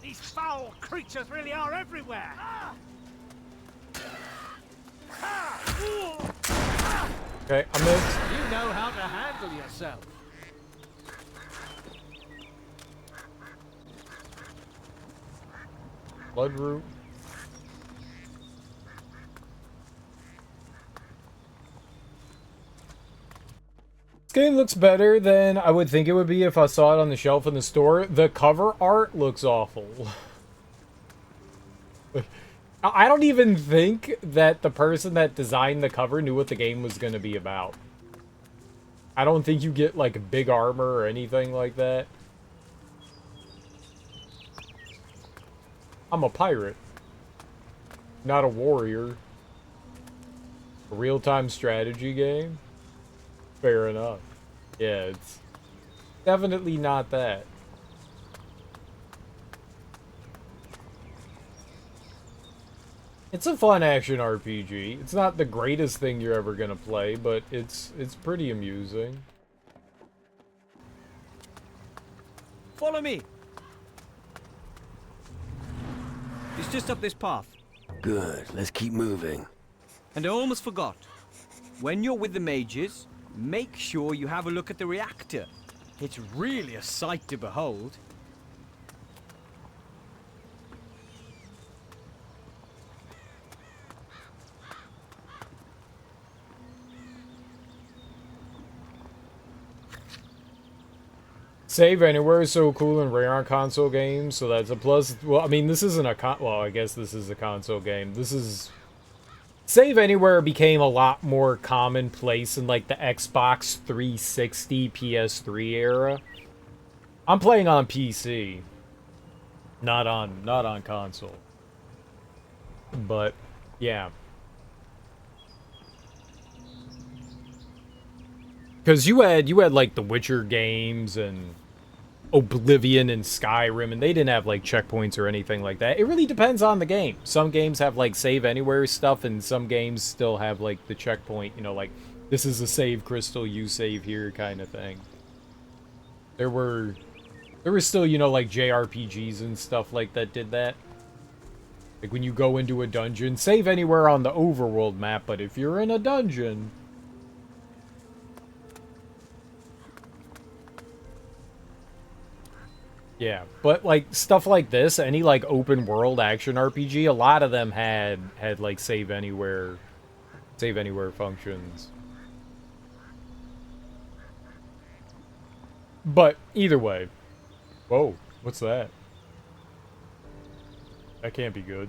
These foul creatures really are everywhere. Okay, I missed. You know how to handle yourself. Bloodroot. This game looks better than I would think it would be if I saw it on the shelf in the store. The cover art looks awful. I don't even think that the person that designed the cover knew what the game was going to be about. I don't think you get, like, big armor or anything like that. I'm a pirate. Not a warrior. A real-time strategy game? Fair enough. Yeah, it's definitely not that. It's a fun action RPG. It's not the greatest thing you're ever gonna play, but it's pretty amusing. Follow me. It's just up this path. Good, let's keep moving. And I almost forgot. When you're with the mages, make sure you have a look at the reactor. It's really a sight to behold. Save anywhere is so cool and rare on console games, so that's a plus. Well, I mean, this isn't a well, I guess this is a console game. This is... Save anywhere became a lot more commonplace in, like, the Xbox 360, PS3 era. I'm playing on PC. Not on console. But, yeah. Because you had, like, the Witcher games and Oblivion and Skyrim, and they didn't have, like, checkpoints or anything like that. It really depends on the game. Some games have, like, save anywhere stuff, and some games still have, like, the checkpoint, you know, like, this is a save crystal, you save here kind of thing. There were still, you know, like, JRPGs and stuff like that did that. Like, when you go into a dungeon, save anywhere on the overworld map, but if you're in a dungeon... Yeah, but, like, stuff like this, any, like, open world action RPG, a lot of them had like, save anywhere functions. But, either way. Whoa, what's that? That can't be good.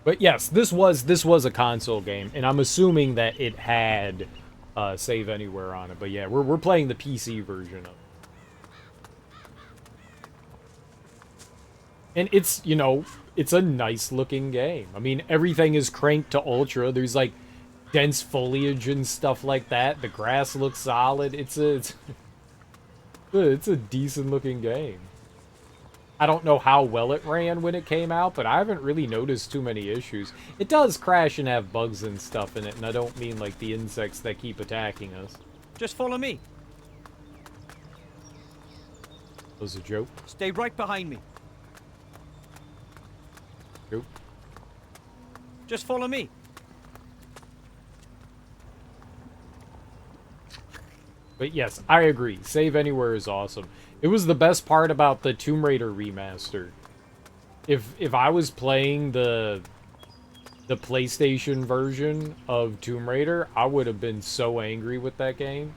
But yes, this was a console game, and I'm assuming that it had... save anywhere on it, but yeah, we're playing the PC version of it. And it's, you know, it's a nice looking game. I mean, everything is cranked to ultra. There's like dense foliage and stuff like that. The grass looks solid. It's a decent looking game. I don't know how well it ran when it came out, but I haven't really noticed too many issues. It does crash and have bugs and stuff in it, and I don't mean like the insects that keep attacking us. Just follow me. That was a joke. Stay right behind me. Joke. Just follow me. But yes, I agree. Save anywhere is awesome. It was the best part about the Tomb Raider remaster. If I was playing the PlayStation version of Tomb Raider, I would have been so angry with that game.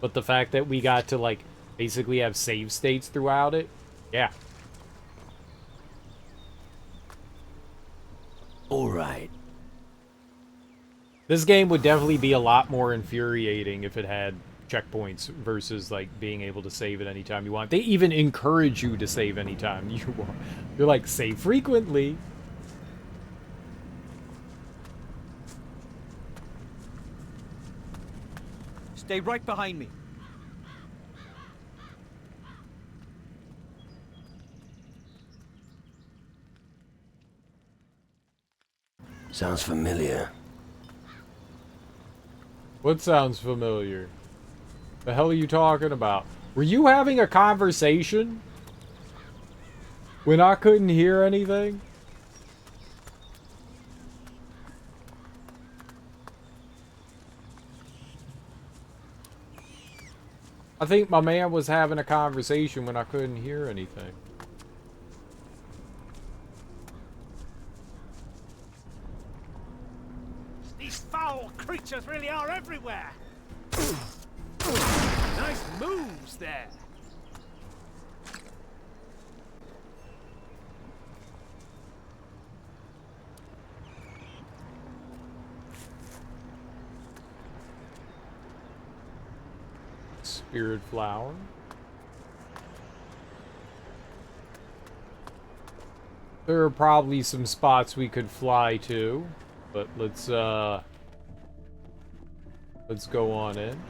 But the fact that we got to, like, basically have save states throughout it, yeah. All right. This game would definitely be a lot more infuriating if it had checkpoints versus like being able to save at any time you want. They even encourage you to save anytime you want. You're like, save frequently. Stay right behind me. Sounds familiar. What sounds familiar? The hell are you talking about? Were you having a conversation when I couldn't hear anything? I think my man was having a conversation when I couldn't hear anything. These foul creatures really are everywhere. Nice moves there. Spirit flower. There are probably some spots we could fly to, but let's go on in.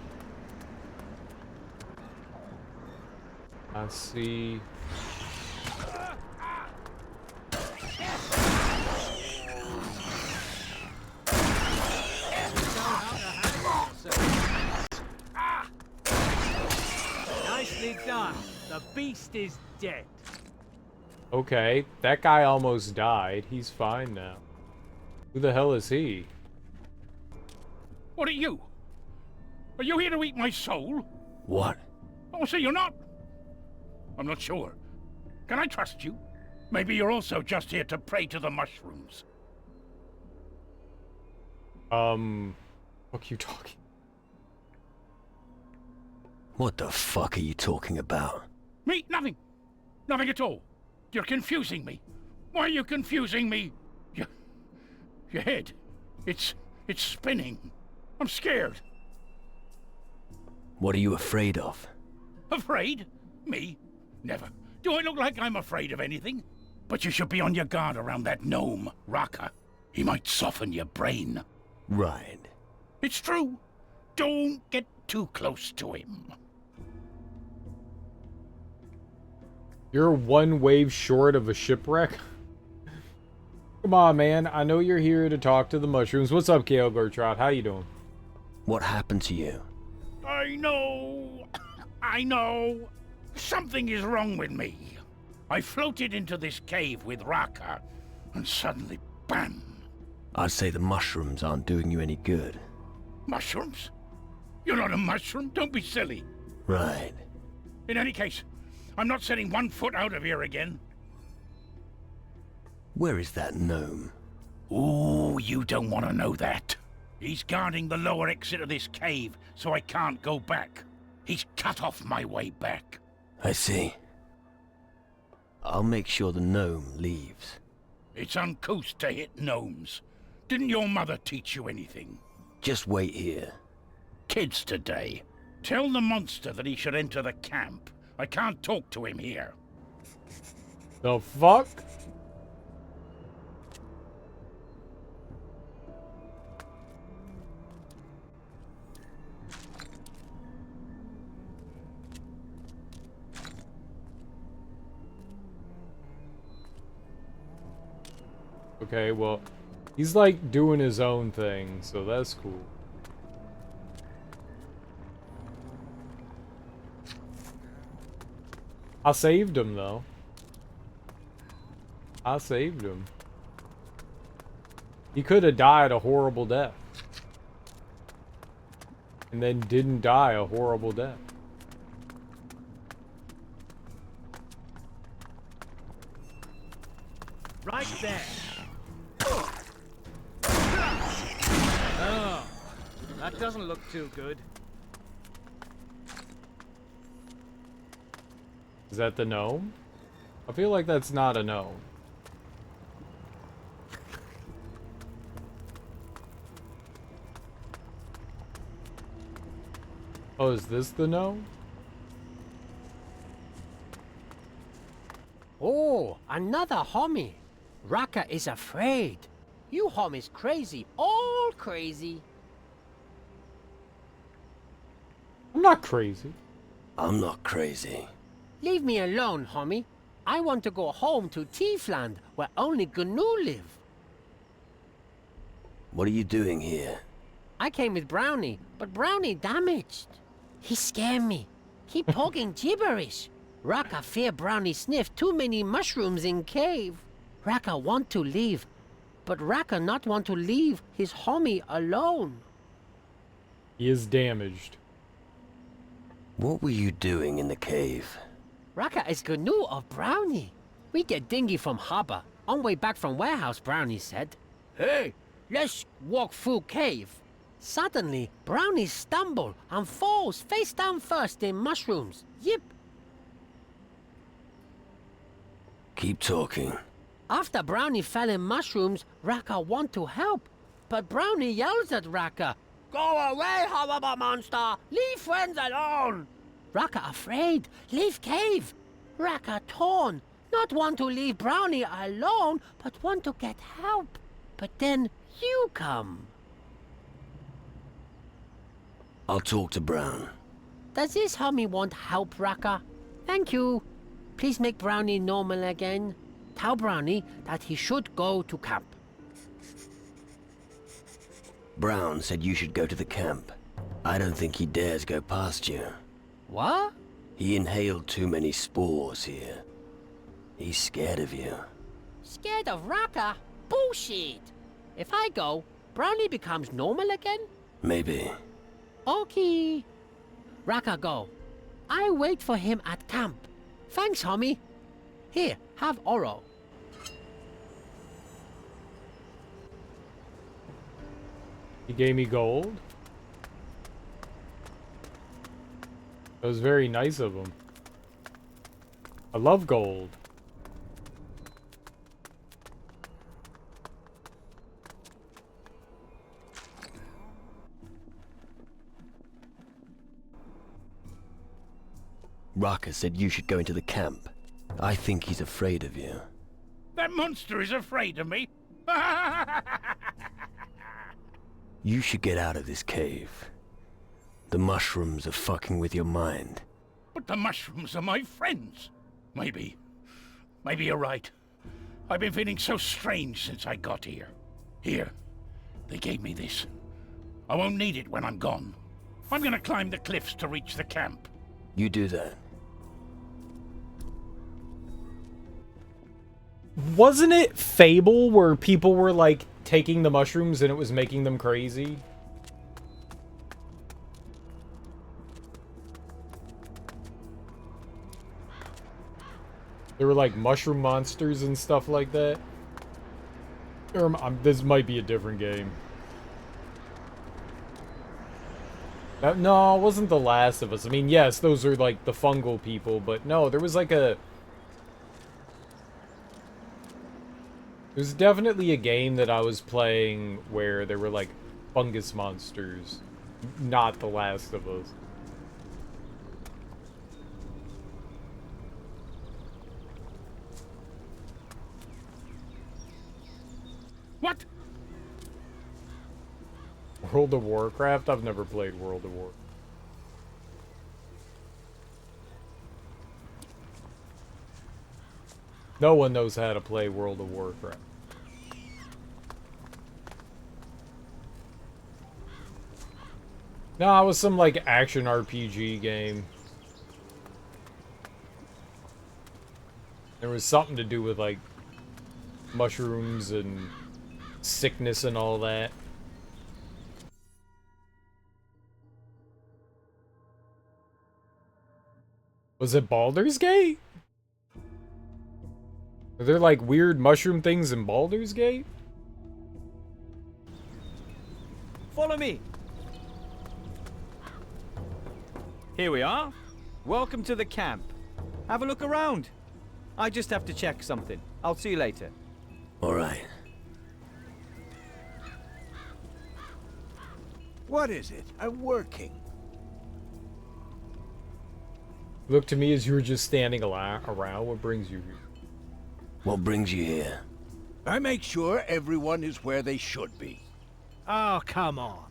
I see. Nicely done. The beast is dead. Okay, that guy almost died. He's fine now. Who the hell is he? What are you? Are you here to eat my soul? What? Oh, so you're not? I'm not sure. Can I trust you? Maybe you're also just here to pray to the mushrooms. Fuck you talking? What the fuck are you talking about? Me? Nothing. Nothing at all. You're confusing me. Why are you confusing me? Your head. It's spinning. I'm scared. What are you afraid of? Afraid? Me? Never. Do I look like I'm afraid of anything? But you should be on your guard around that gnome, Raka. He might soften your brain. Right. It's true. Don't get too close to him. You're one wave short of a shipwreck? Come on, man. I know you're here to talk to the mushrooms. What's up, Kale Gertrude? How you doing? What happened to you? I know. I know. Something is wrong with me. I floated into this cave with Raka, and suddenly, bam! I'd say the mushrooms aren't doing you any good. Mushrooms? You're not a mushroom. Don't be silly. Right. In any case, I'm not setting 1 foot out of here again. Where is that gnome? Ooh, you don't want to know that. He's guarding the lower exit of this cave, so I can't go back. He's cut off my way back. I see. I'll make sure the gnome leaves. It's uncouth to hit gnomes. Didn't your mother teach you anything? Just wait here. Kids today. Tell the monster that he should enter the camp. I can't talk to him here. The fuck? Okay, well, he's like doing his own thing, so that's cool. I saved him, though. I saved him. He could have died a horrible death. And then didn't die a horrible death. Right there. Oh, that doesn't look too good. Is that the gnome? I feel like that's not a gnome. Oh, is this the gnome? Oh, another homie. Raka is afraid. You homies crazy, all crazy. I'm not crazy. I'm not crazy. Leave me alone, homie. I want to go home to Tiefland, where only Gnu live. What are you doing here? I came with Brownie, but Brownie damaged. He scared me. He talking gibberish. Raka fear Brownie sniff too many mushrooms in cave. Raka want to leave, but Raka not want to leave his homie alone. He is damaged. What were you doing in the cave? Raka is Gnu of Brownie. We get dinghy from harbor. On way back from warehouse, Brownie said. Hey, let's walk through cave. Suddenly, Brownie stumble and falls face down first in mushrooms. Yip. Keep talking. After Brownie fell in mushrooms, Raka want to help. But Brownie yells at Raka, "Go away, horrible monster! Leave friends alone!" Raka afraid, leave cave. Raka torn, not want to leave Brownie alone, but want to get help. But then you come. I'll talk to Brown. Does this homie want help, Raka? Thank you. Please make Brownie normal again. Tell Brownie that he should go to camp. Brown said you should go to the camp. I don't think he dares go past you. What? He inhaled too many spores here. He's scared of you. Scared of Raka? Bullshit! If I go, Brownie becomes normal again? Maybe. Okay. Raka go. I wait for him at camp. Thanks, homie. Here, have Oro. He gave me gold. That was very nice of him. I love gold. Raka said you should go into the camp. I think he's afraid of you. That monster is afraid of me. You should get out of this cave. The mushrooms are fucking with your mind. But the mushrooms are my friends. Maybe you're right. I've been feeling so strange since I got here. Here, they gave me this. I won't need it when I'm gone. I'm gonna climb the cliffs to reach the camp. You do that. Wasn't it Fable where people were like taking the mushrooms and it was making them crazy? There were like mushroom monsters and stuff like that. Or this might be a different game. No, it wasn't The Last of Us. I mean, yes, those are like the fungal people, but no, there was like a... There's definitely a game that I was playing where there were like fungus monsters. Not The Last of Us. What? World of Warcraft? I've never played World of Warcraft. No one knows how to play World of Warcraft. No, it was some like action RPG game. There was something to do with like mushrooms and sickness and all that. Was it Baldur's Gate? Are there like weird mushroom things in Baldur's Gate? Follow me. Here we are. Welcome to the camp. Have a look around. I just have to check something. I'll see you later. All right. What is it? I'm working. Look to me as you were just standing around. What brings you here? What brings you here? I make sure everyone is where they should be. Oh, come on.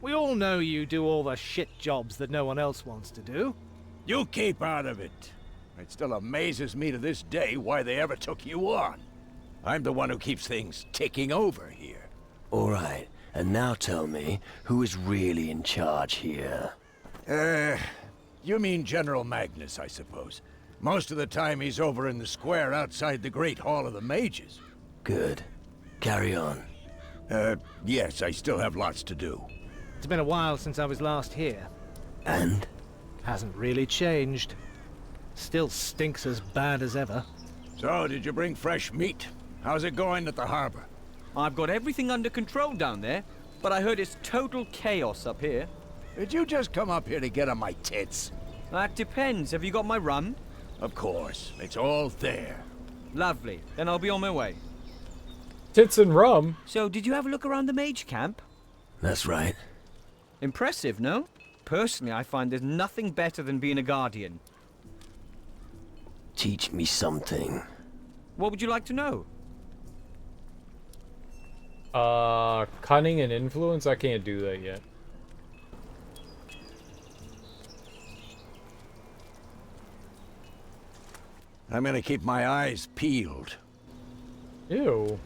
We all know you do all the shit jobs that no one else wants to do. You keep out of it. It still amazes me to this day why they ever took you on. I'm the one who keeps things ticking over here. All right. And now tell me, who is really in charge here? You mean General Magnus, I suppose. Most of the time he's over in the square outside the Great Hall of the Mages. Good. Carry on. Yes, I still have lots to do. It's been a while since I was last here. And? Hasn't really changed. Still stinks as bad as ever. So, did you bring fresh meat? How's it going at the harbor? I've got everything under control down there, but I heard it's total chaos up here. Did you just come up here to get on my tits? That depends. Have you got my rum? Of course. It's all there. Lovely. Then I'll be on my way. Tits and rum? So, did you have a look around the mage camp? That's right. Impressive, no? Personally, I find there's nothing better than being a guardian. Teach me something. What would you like to know? Cunning and influence? I can't do that yet. I'm gonna keep my eyes peeled. Ew.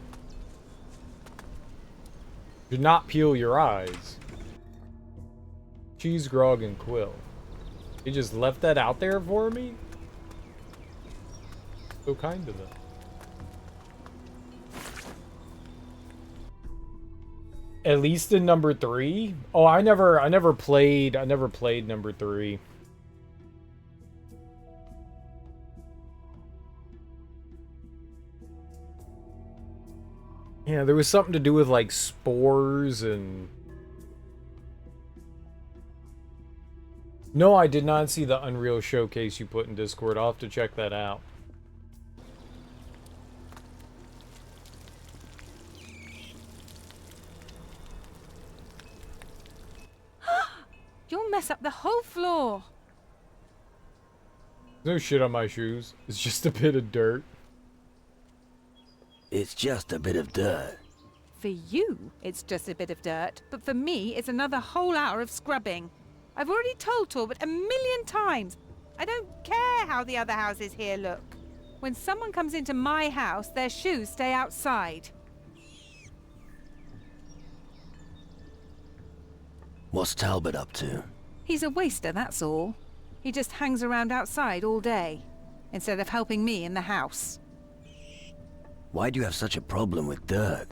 Do not peel your eyes. Cheese, grog, and quill. You just left that out there for me? So kind of them. At least in number 3? Oh, I never played number 3. Yeah, there was something to do with like spores and... No, I did not see the Unreal Showcase you put in Discord. I'll have to check that out. You'll mess up the whole floor. No shit on my shoes. It's just a bit of dirt. It's just a bit of dirt. For you, it's just a bit of dirt, but for me, it's another whole hour of scrubbing. I've already told Talbot 1,000,000 times. I don't care how the other houses here look. When someone comes into my house, their shoes stay outside. What's Talbot up to? He's a waster, that's all. He just hangs around outside all day, instead of helping me in the house. Why do you have such a problem with dirt?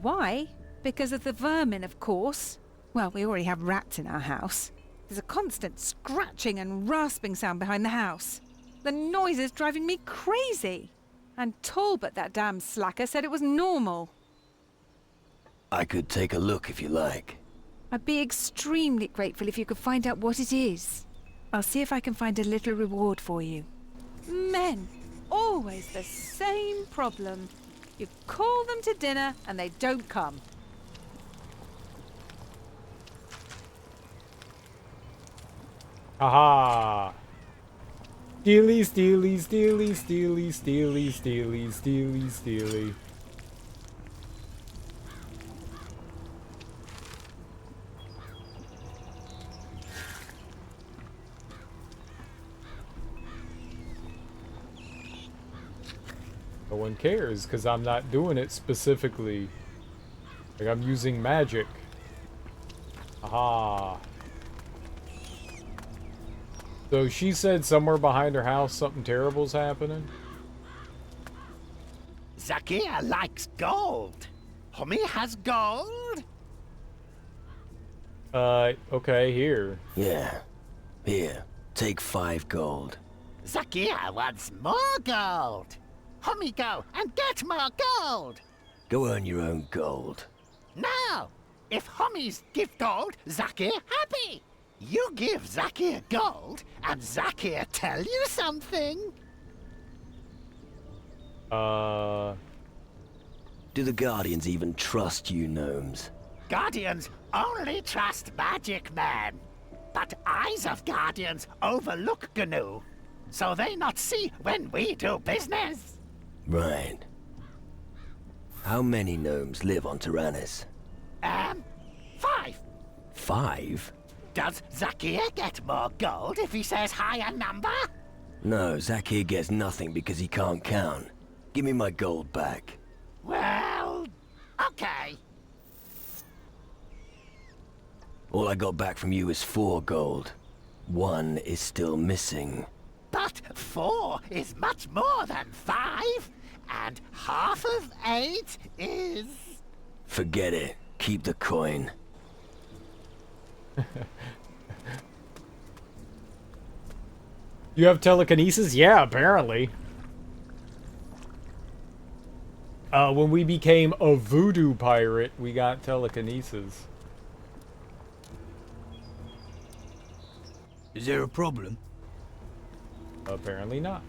Why? Because of the vermin, of course. Well, we already have rats in our house. There's a constant scratching and rasping sound behind the house. The noise is driving me crazy. And Talbot, that damn slacker, said it was normal. I could take a look if you like. I'd be extremely grateful if you could find out what it is. I'll see if I can find a little reward for you. Men, always the same problem. You call them to dinner and they don't come. Haha. Steely, steely, steely, steely, steely, steely, steely, steely. No one cares because I'm not doing it specifically. Like I'm using magic. Aha. So she said somewhere behind her house something terrible's happening? Zakia likes gold. Hummy has gold? Okay, here. Yeah. Here, take 5 gold. Zakia wants more gold. Hummy, go and get more gold. Go earn your own gold. No! If Hummies give gold, Zakia happy. You give Zakia gold, and Zakia tell you something. Do the Guardians even trust you, gnomes? Guardians only trust Magic Man. But eyes of Guardians overlook GNU, so they not see when we do business. Right. How many gnomes live on Tyrannus? 5. 5? Does Zakia get more gold if he says higher number? No, Zakir gets nothing because he can't count. Give me my gold back. Well, okay. All I got back from you is 4 gold. 1 is still missing. But 4 is much more than 5, and half of 8 is... Forget it. Keep the coin. You have telekinesis? Yeah, apparently. When we became a voodoo pirate, we got telekinesis. Is there a problem? Apparently not.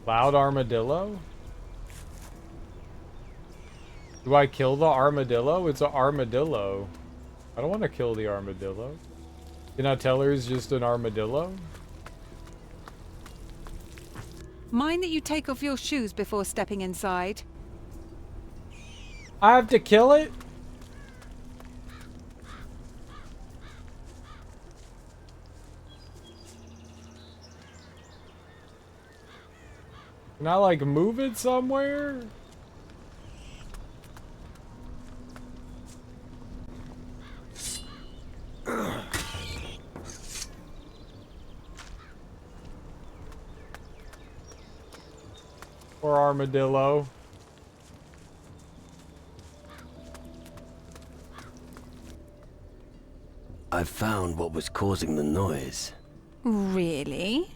Loud armadillo? Do I kill the armadillo? It's an armadillo. I don't want to kill the armadillo. Can I tell her it's just an armadillo? Mind that you take off your shoes before stepping inside. I have to kill it? Can I, like, move it somewhere? Poor armadillo. I've found what was causing the noise. Really?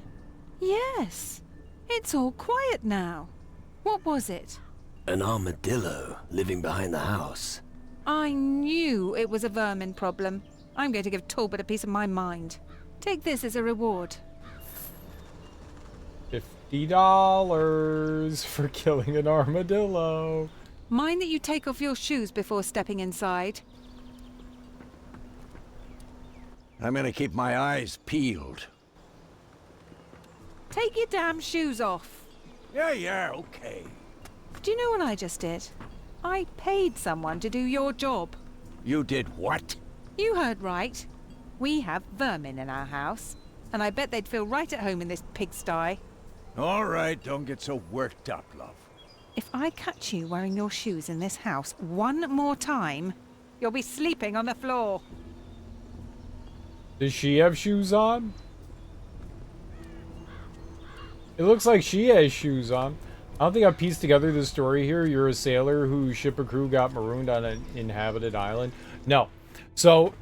Yes. It's all quiet now. What was it? An armadillo living behind the house. I knew it was a vermin problem. I'm going to give Talbot a piece of my mind. Take this as a reward. $50 for killing an armadillo. Mind that you take off your shoes before stepping inside. I'm gonna keep my eyes peeled. Take your damn shoes off. Yeah, okay. Do you know what I just did? I paid someone to do your job. You did what? You heard right. We have vermin in our house, and I bet they'd feel right at home in this pigsty. All right, don't get so worked up, love. If I catch you wearing your shoes in this house one more time, you'll be sleeping on the floor. Does she have shoes on? It looks like she has shoes on. I don't think I pieced together the story here. You're a sailor whose ship or crew got marooned on an inhabited island. No. So,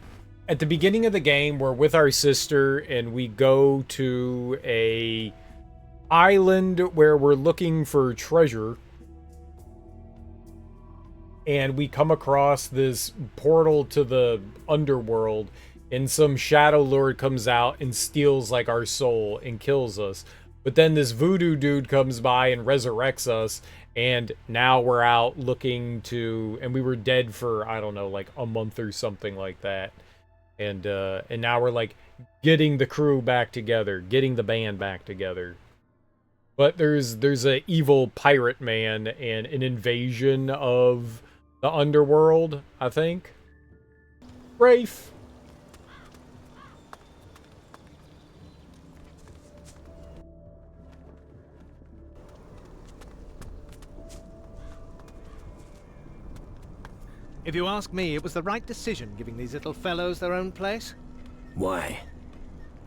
at the beginning of the game, we're with our sister, and we go to a island where we're looking for treasure. And we come across this portal to the underworld, and some shadow lord comes out and steals like our soul and kills us. But then this voodoo dude comes by and resurrects us, and now we're out looking to, and we were dead for, I don't know, like a month or something like that. And now we're like getting the crew back together, getting the band back together. But there's a evil pirate man and an invasion of the underworld, I think. Rafe. If you ask me, it was the right decision giving these little fellows their own place. Why?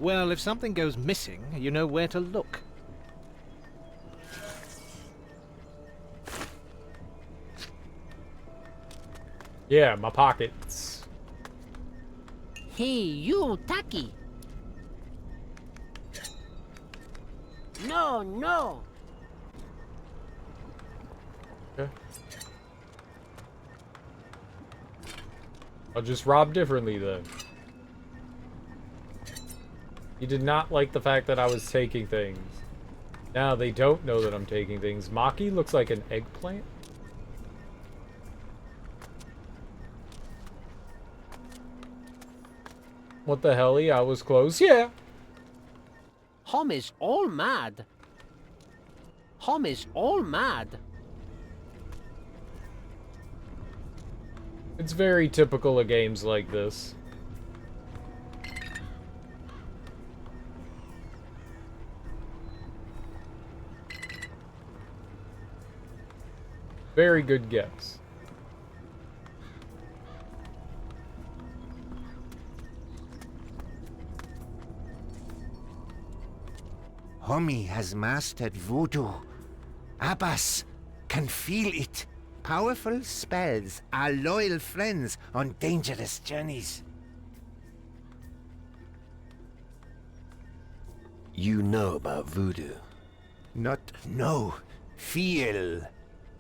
Well, if something goes missing, you know where to look. Yeah, my pockets. Hey, you, Taki. No, no. Okay. I'll just rob differently then. You did not like the fact that I was taking things. Now they don't know that I'm taking things. Maki looks like an eggplant. What the hell? I was close. Yeah. Hom is all mad. Hom is all mad. It's very typical of games like this. Very good guess. Homie has mastered voodoo. Abbas can feel it. Powerful spells are loyal friends on dangerous journeys. You know about voodoo? Not know, feel.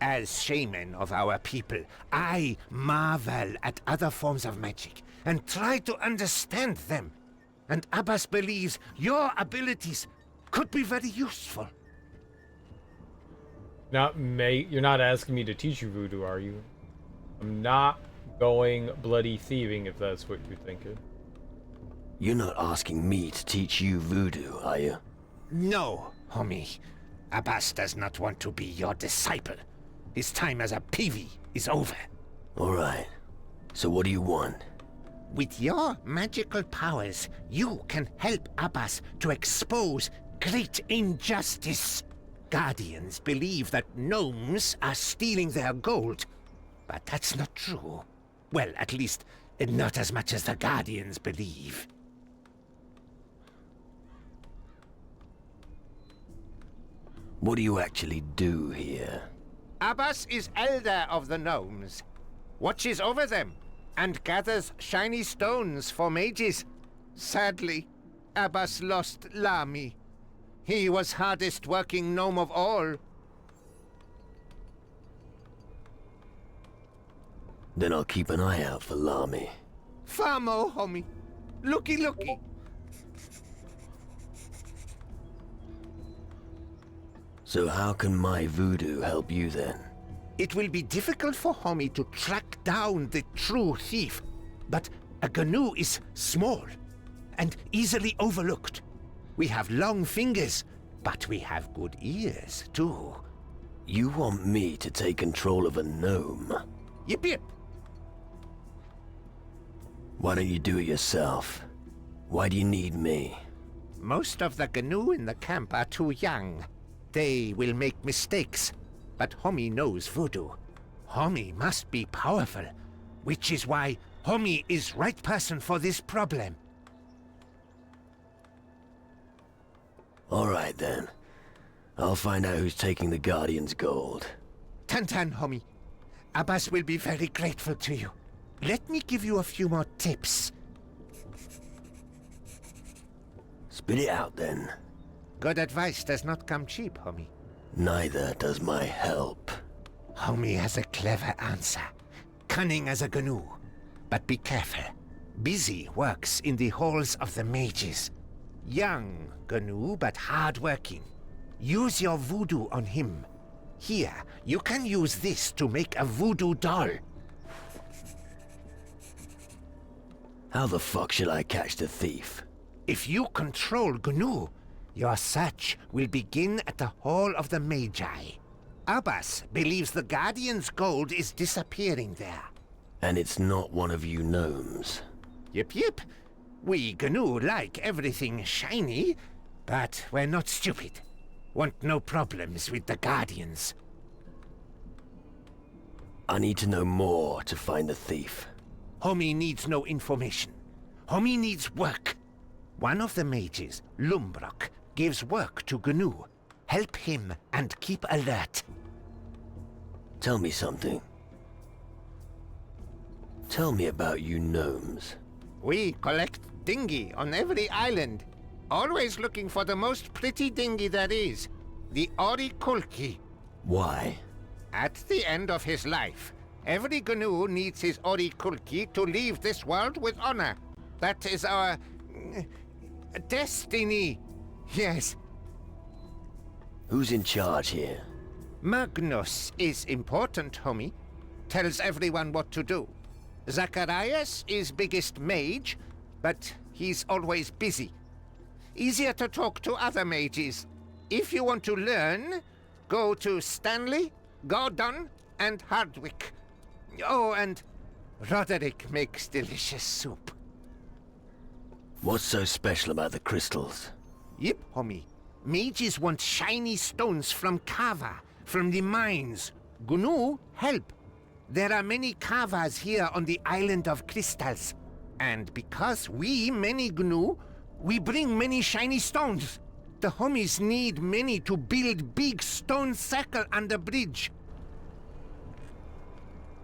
As shaman of our people, I marvel at other forms of magic and try to understand them. And Abbas believes your abilities could be very useful. You're not asking me to teach you voodoo, are you? I'm not going bloody thieving if that's what you're thinking. You're not asking me to teach you voodoo, are you? No, homie. Abbas does not want to be your disciple. His time as a peavy is over. All right. So what do you want? With your magical powers, you can help Abbas to expose great injustice. Guardians believe that gnomes are stealing their gold, but that's not true. Well, at least, not as much as the Guardians believe. What do you actually do here? Abbas is elder of the gnomes, watches over them, and gathers shiny stones for mages. Sadly, Abbas lost Lami. He was hardest working gnome of all. Then I'll keep an eye out for Lami. Famo, homie. Looky, looky. So how can my voodoo help you then? It will be difficult for homie to track down the true thief, but a gnu is small and easily overlooked. We have long fingers, but we have good ears too. You want me to take control of a gnome? Yip yip. Why don't you do it yourself? Why do you need me? Most of the gnu in the camp are too young. They will make mistakes, but homie knows voodoo. Homie must be powerful, which is why homie is right person for this problem. All right then. I'll find out who's taking the Guardian's gold. Tantan, homie. Abbas will be very grateful to you. Let me give you a few more tips. Spit it out then. Good advice does not come cheap, homie. Neither does my help. Homie has a clever answer. Cunning as a gnu. But be careful. Busy works in the halls of the mages. Young gnu, but hard-working. Use your voodoo on him. Here, you can use this to make a voodoo doll. How the fuck should I catch the thief? If you control gnu, your search will begin at the Hall of the Magi. Abbas believes the Guardian's gold is disappearing there. And it's not one of you gnomes. Yip yip. We gnu like everything shiny, but we're not stupid. Want no problems with the Guardians. I need to know more to find the thief. Homie needs no information. Homie needs work. One of the mages, Lumbrock, gives work to gnu. Help him and keep alert. Tell me something. Tell me about you gnomes. We collect dinghy on every island. Always looking for the most pretty dinghy there is. The Orikulki. Why? At the end of his life, every gnu needs his Orikulki to leave this world with honor. That is our... destiny. Yes. Who's in charge here? Magnus is important, homie. Tells everyone what to do. Zacharias is biggest mage, but he's always busy. Easier to talk to other mages. If you want to learn, go to Stanley, Gordon, and Hardwick. Oh, and Roderick makes delicious soup. What's so special about the crystals? Yep, homie. Mages want shiny stones from Kava, from the mines. Gnu help. There are many Kavas here on the island of crystals. And because we many Gnu, we bring many shiny stones. The homies need many to build big stone circle on the bridge.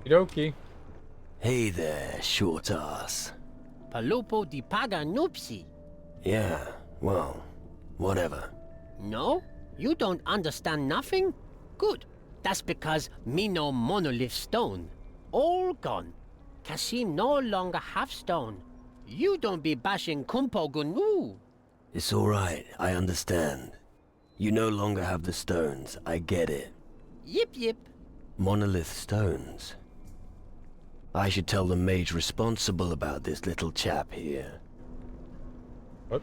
Okie. Hey there, short ass. Palupo di paga nupsi. Yeah, well, whatever. No? You don't understand nothing? Good. That's because me no monolith stone. All gone. Kasim no longer have stone. You don't be bashing Kumpo Gnu. It's alright, I understand. You no longer have the stones, I get it. Yip yip. Monolith stones. I should tell the mage responsible about this little chap here. What?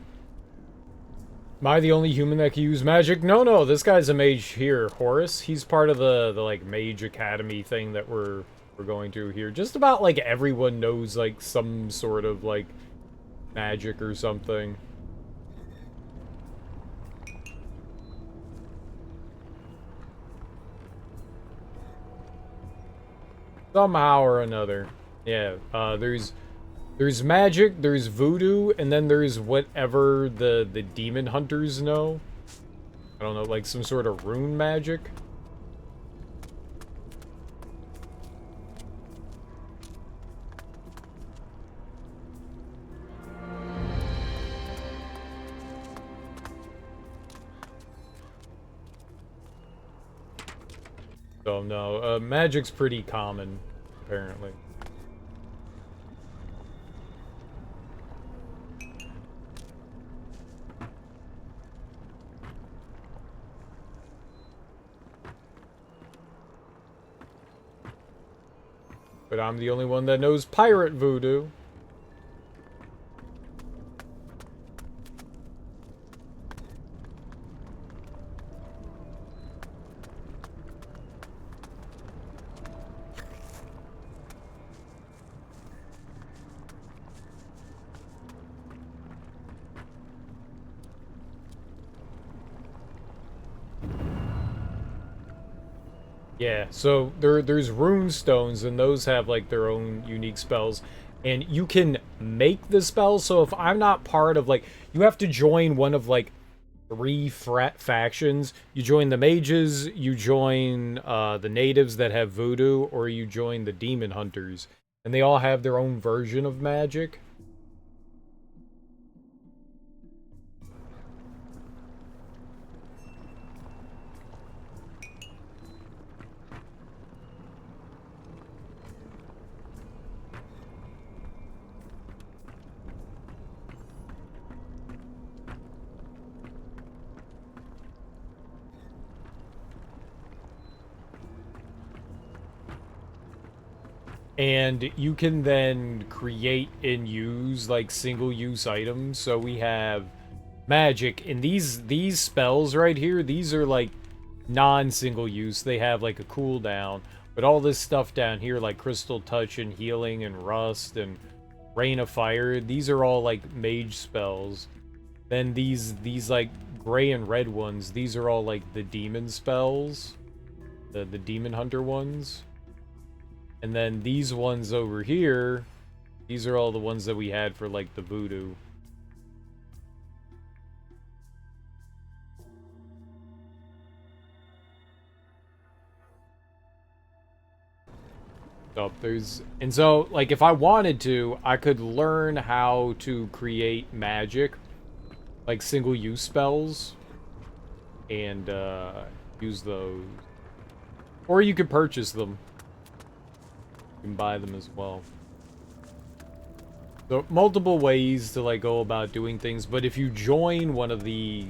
Am I the only human that can use magic? No, this guy's a mage here, Horace. He's part of the like mage academy thing that we're going to here. Just about like everyone knows like some sort of like magic or something. Somehow or another. Yeah, there's magic, there's voodoo, and then there's whatever the demon hunters know. I don't know, like some sort of rune magic. So no, magic's pretty common, apparently. But I'm the only one that knows pirate voodoo. Yeah, so there's rune stones, and those have like their own unique spells, and you can make the spells. So if I'm not part of, like, you have to join one of like 3 factions. You join the mages, you join the natives that have voodoo, or you join the demon hunters, and they all have their own version of magic. And you can then create and use like single-use items. So we have magic, and these spells right here, these are like non-single use. They have like a cooldown. But all this stuff down here, like Crystal Touch and Healing and Rust and Rain of Fire, these are all like mage spells. Then these like gray and red ones, these are all like the demon spells. The demon hunter ones. And then these ones over here, these are all the ones that we had for, like, the voodoo. So and so, like, if I wanted to, I could learn how to create magic, like single-use spells, and use those. Or you could purchase them. You can buy them as well. So multiple ways to like go about doing things, but if you join one of the,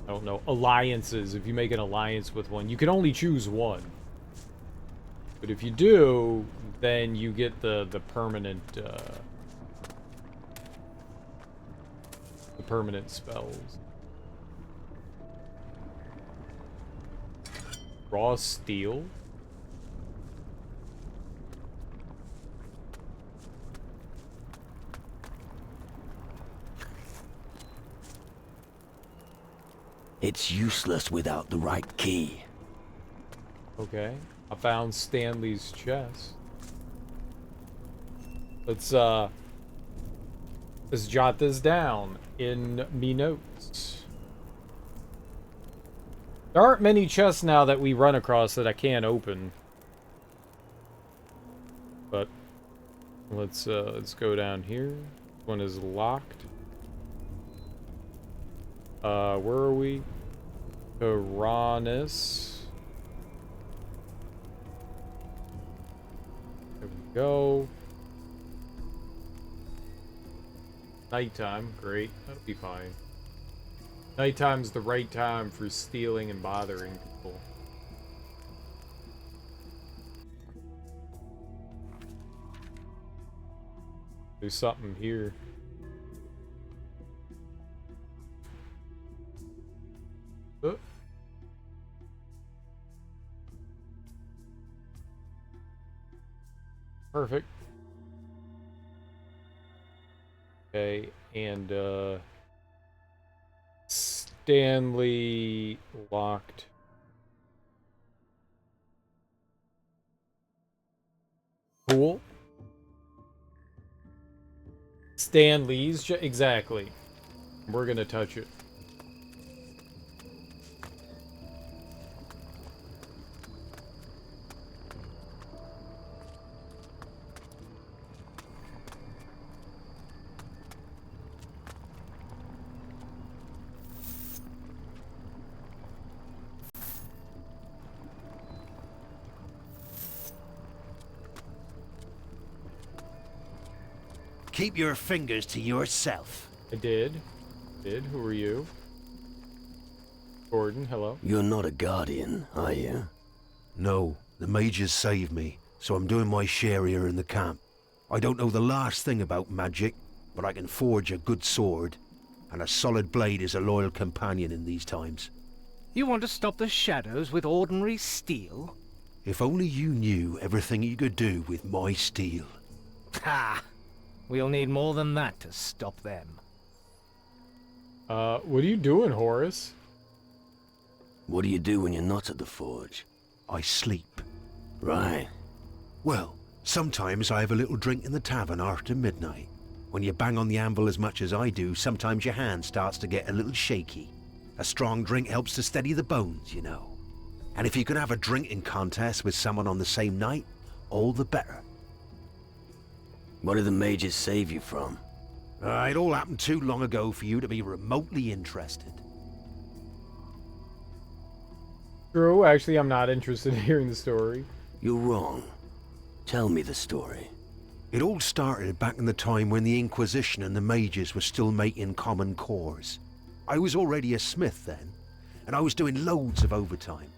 I don't know, alliances, if you make an alliance with one, you can only choose one. But if you do, then you get the permanent spells. Raw steel. It's useless without the right key. Okay. I found Stanley's chest. Let's jot this down in me notes. There aren't many chests now that we run across that I can't open. But let's go down here. This one is locked. Where are we? Tyrannus. There we go. Nighttime, great. That'll be fine. Nighttime's the right time for stealing and bothering people. There's something here. Oh. Perfect. Okay, and Stanley locked. Cool. Stanley's exactly. We're gonna touch it. Keep your fingers to yourself. I did. Who are you? Gordon, hello. You're not a guardian, are you? No, the mages saved me, so I'm doing my share here in the camp. I don't know the last thing about magic, but I can forge a good sword, and a solid blade is a loyal companion in these times. You want to stop the shadows with ordinary steel? If only you knew everything you could do with my steel. Ha! We'll need more than that to stop them. What are you doing, Horace? What do you do when you're not at the forge? I sleep. Right. Well, sometimes I have a little drink in the tavern after midnight. When you bang on the anvil as much as I do, sometimes your hand starts to get a little shaky. A strong drink helps to steady the bones, you know. And if you can have a drinking contest with someone on the same night, all the better. What did the mages save you from? It all happened too long ago for you to be remotely interested. True, actually, I'm not interested in hearing the story. You're wrong. Tell me the story. It all started back in the time when the Inquisition and the mages were still making common cores. I was already a smith then, and I was doing loads of overtime.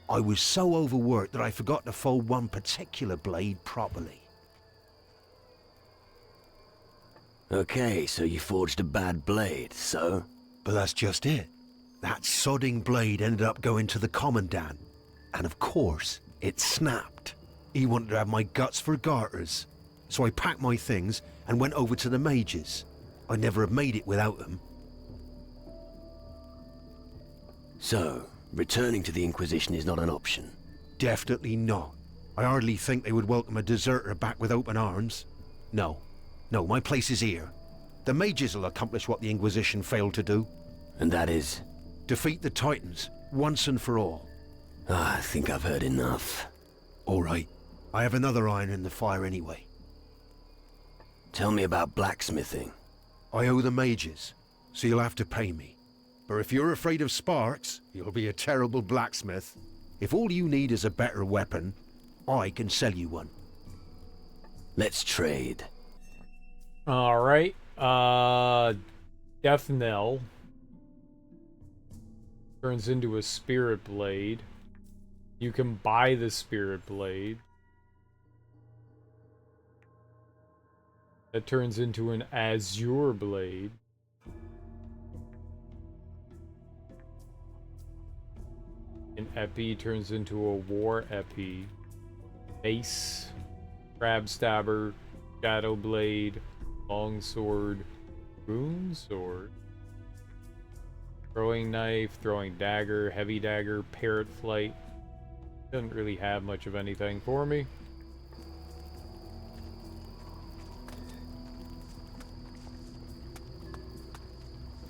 I was so overworked that I forgot to fold one particular blade properly. Okay, so you forged a bad blade, so? But that's just it. That sodding blade ended up going to the Commandant. And of course, it snapped. He wanted to have my guts for garters. So I packed my things and went over to the mages. I'd never have made it without them. So, returning to the Inquisition is not an option? Definitely not. I hardly think they would welcome a deserter back with open arms. No, my place is here. The mages will accomplish what the Inquisition failed to do. And that is? Defeat the Titans, once and for all. I think I've heard enough. All right. I have another iron in the fire anyway. Tell me about blacksmithing. I owe the mages, so you'll have to pay me. But if you're afraid of sparks, you'll be a terrible blacksmith. If all you need is a better weapon, I can sell you one. Let's trade. Alright, Death Knell turns into a Spirit Blade. You can buy the Spirit Blade. That turns into an Azure Blade. An Epi turns into a War Epi. Mace, Crab Stabber, Shadow Blade, Longsword, Rune Sword, Throwing Knife, Throwing Dagger, Heavy Dagger, Parrot Flight. Doesn't really have much of anything for me.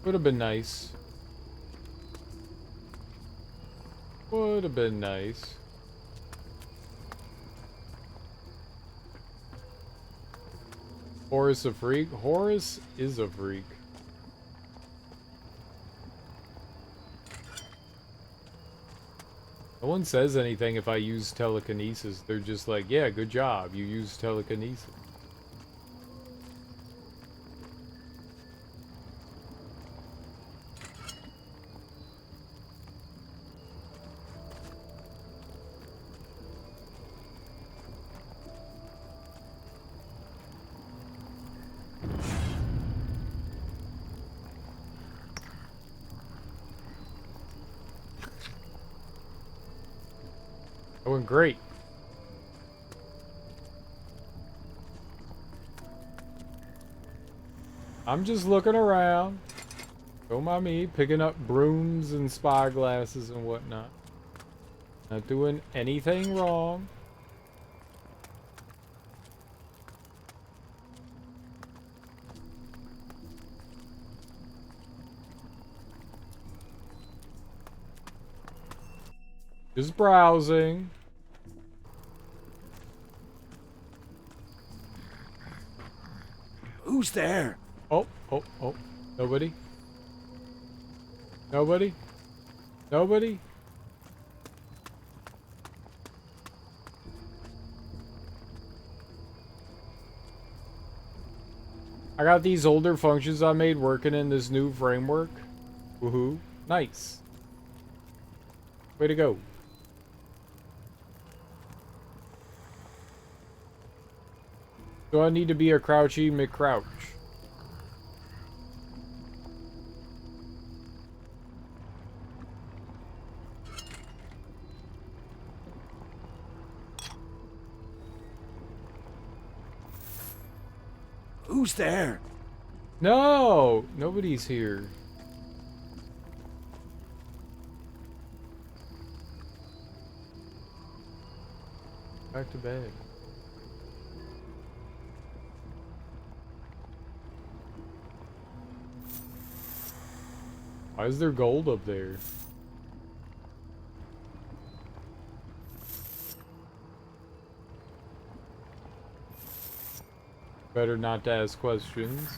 Would have been nice. Would have been nice. Horus a freak? Horus is a freak. No one says anything if I use telekinesis. They're just like, yeah, good job. You used telekinesis. That went great. I'm just looking around. Don't mind me, picking up brooms and spyglasses and whatnot. Not doing anything wrong. Just browsing. Who's there? Oh. Nobody? Nobody? Nobody? I got these older functions I made working in this new framework. Woohoo. Nice. Way to go. Do I need to be a Crouchy McCrouch? Who's there? No! Nobody's here. Back to bed. Why is there gold up there? Better not to ask questions.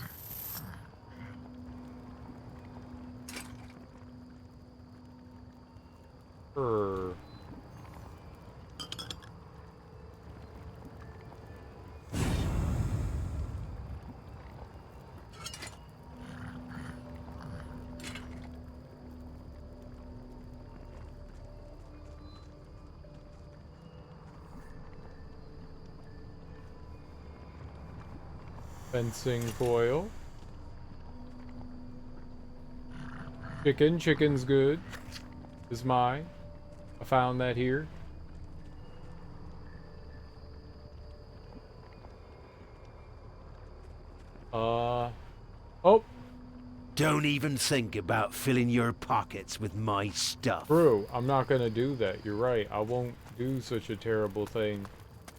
Fencing foil. Chicken's good. Is mine. I found that here. Oh. Don't even think about filling your pockets with my stuff. True, I'm not gonna do that. You're right. I won't do such a terrible thing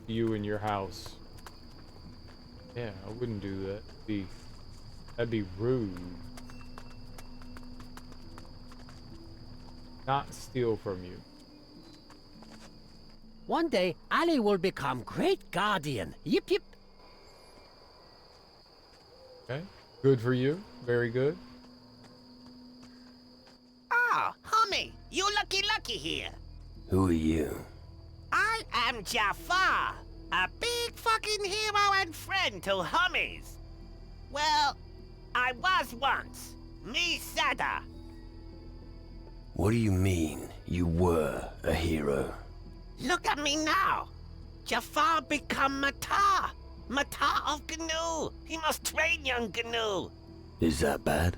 to you and your house. Yeah, I wouldn't do that. That'd be rude. Not steal from you. One day, Ali will become great guardian. Yip yip. Okay. Good for you. Very good. Ah, homie, you lucky here. Who are you? I am Jafar, a big fucking hero and friend to homies. Well, I was once. Me Sada. What do you mean, you were a hero? Look at me now. Jafar become Matar. Matar of Gnu. He must train young Gnu. Is that bad?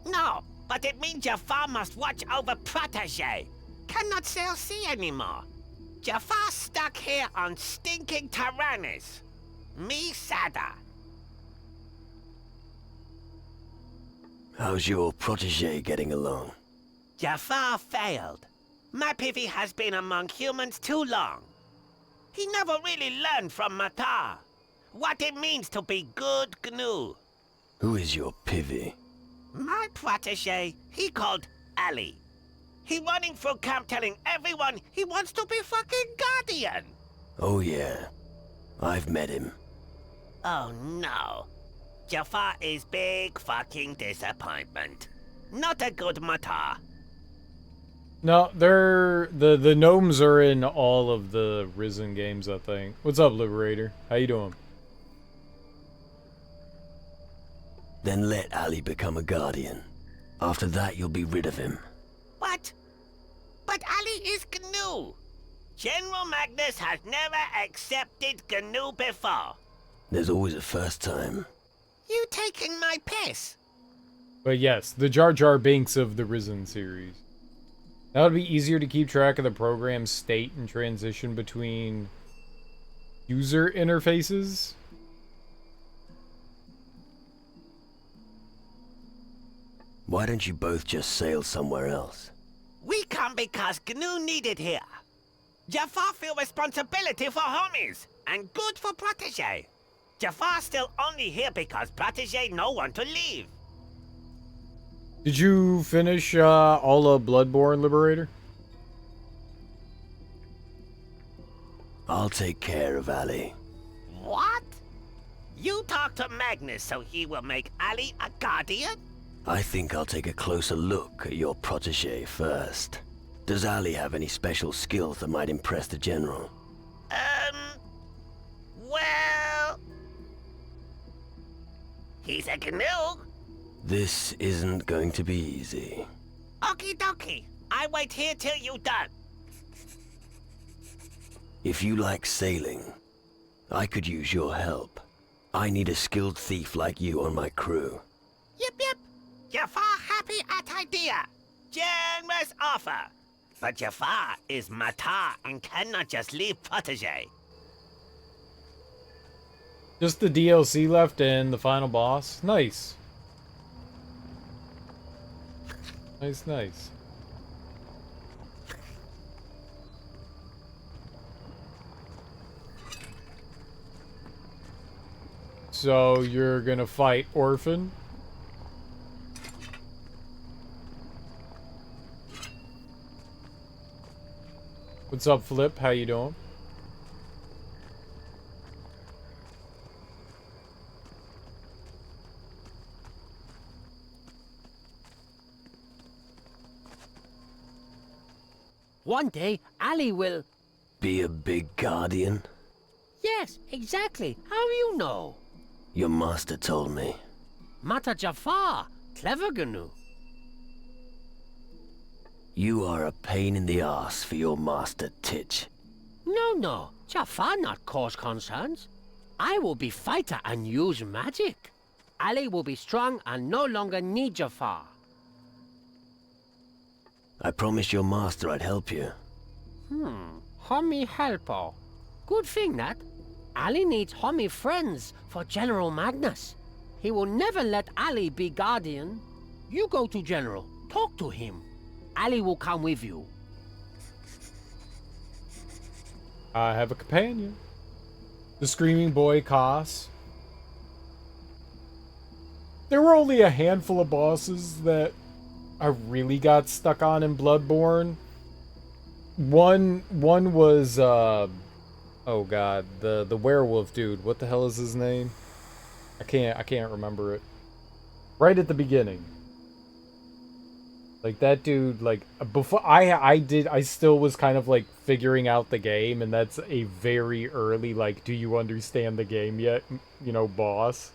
No, but it means Jafar must watch over Protege. Cannot sail sea anymore. Jafar stuck here on stinking Tyrannus. Me Sada. How's your protege getting along? Jafar failed. My Pivy has been among humans too long. He never really learned from Matar what it means to be good Gnu. Who is your Pivy? My protege, he called Ali. He running through camp telling everyone he wants to be fucking guardian. Oh yeah, I've met him. Oh no. Jafar is big fucking disappointment. Not a good Matar. No, the gnomes are in all of the Risen games, I think. What's up, Liberator? How you doing? Then let Ali become a guardian. After that, you'll be rid of him. What? But Ali is Gnu. General Magnus has never accepted Gnu before. There's always a first time. You taking my piss? But yes, the Jar Jar Binks of the Risen series. That would be easier to keep track of the program's state and transition between user interfaces. Why don't you both just sail somewhere else? We come because Gnu needed here. Jafar feel responsibility for homies, and good for Protege. Jafar still only here because Protege no want to leave. Did you finish all of Bloodborne, Liberator? I'll take care of Ali. What? You talk to Magnus so he will make Ali a guardian? I think I'll take a closer look at your protege first. Does Ali have any special skills that might impress the general? Well... He's a canoe. This isn't going to be easy. Okie dokie. I wait here till you done. If you like sailing, I could use your help. I need a skilled thief like you on my crew. Yep. Jafar happy at idea. Generous offer. But Jafar is Matar and cannot just leave protege. Just the DLC left and the final boss. Nice. Nice. So you're gonna fight Orphan? What's up, Flip? How you doing? One day, Ali will... Be a big guardian? Yes, exactly. How you know? Your master told me. Mata Jafar. Clever Gnu. You are a pain in the ass for your master, Titch. No. Jafar not cause concerns. I will be fighter and use magic. Ali will be strong and no longer need Jafar. I promised your master I'd help you. Homie helper. Good thing that. Ali needs homie friends for General Magnus. He will never let Ali be guardian. You go to General. Talk to him. Ali will come with you. I have a companion. The Screaming Boy Koss. There were only a handful of bosses that I really got stuck on in Bloodborne. One was oh god, the werewolf dude. What the hell is his name? I can't remember it. Right at the beginning. Like that dude, like before I still was kind of like figuring out the game, and that's a very early like, do you understand the game yet, you know, boss.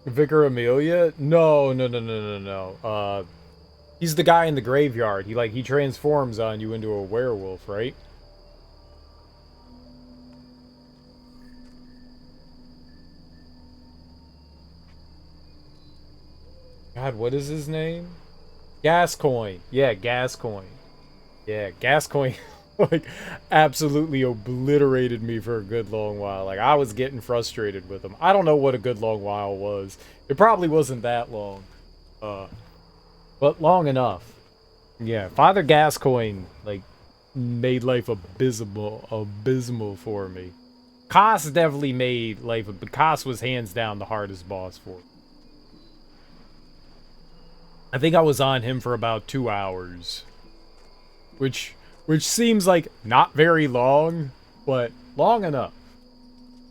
Vicar Amelia? No. He's the guy in the graveyard. He transforms on you into a werewolf, right? God, what is his name? Gascoigne. Yeah, Gascoigne. Yeah, Gascoigne like absolutely obliterated me for a good long while. Like I was getting frustrated with him. I don't know what a good long while was. It probably wasn't that long. But long enough. Yeah, Father Gascoigne like made life abysmal for me. Koss definitely made life, but Koss was hands down the hardest boss for me. I think I was on him for about 2 hours. Which seems like not very long, but long enough.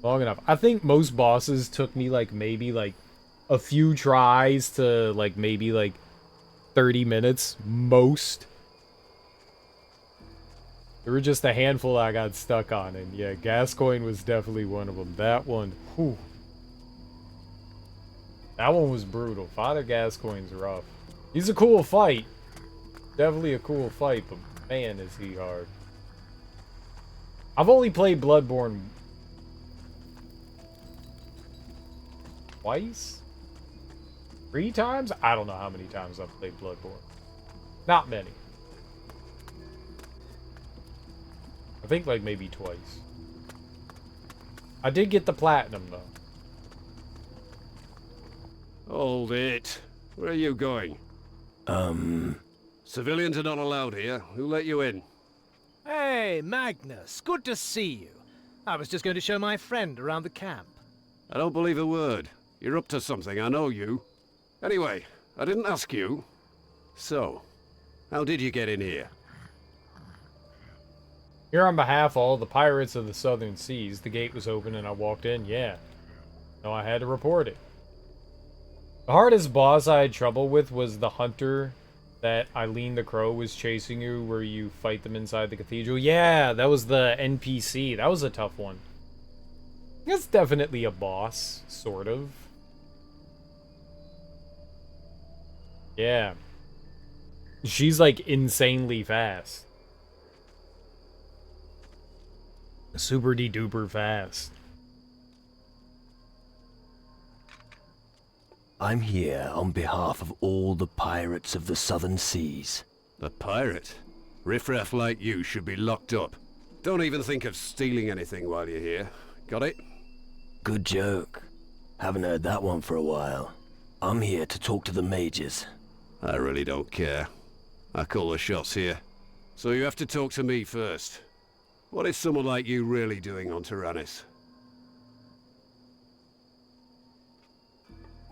Long enough. I think most bosses took me like maybe like a few tries to like maybe like 30 minutes most. There were just a handful I got stuck on, and yeah, Gascoigne was definitely one of them. That one, whew. That one was brutal. Father Gascoigne's rough. He's a cool fight. Definitely a cool fight, but man, is he hard. I've only played Bloodborne twice? 3 times? I don't know how many times I've played Bloodborne. Not many. I think like maybe twice. I did get the platinum though. Hold it. Where are you going? Civilians are not allowed here. Who let you in? Hey, Magnus. Good to see you. I was just going to show my friend around the camp. I don't believe a word. You're up to something, I know you. Anyway, I didn't ask you. So, how did you get in here? Here on behalf of all the pirates of the Southern Seas, the gate was open and I walked in, yeah. No, I had to report it. The hardest boss I had trouble with was the hunter that Eileen the Crow was chasing you, where you fight them inside the cathedral? Yeah, that was the NPC. That was a tough one. That's definitely a boss, sort of. Yeah. She's like insanely fast. Super de-duper fast. I'm here on behalf of all the pirates of the Southern Seas. A pirate? Riffraff like you should be locked up. Don't even think of stealing anything while you're here. Got it? Good joke. Haven't heard that one for a while. I'm here to talk to the mages. I really don't care. I call the shots here. So you have to talk to me first. What is someone like you really doing on Tyrannus?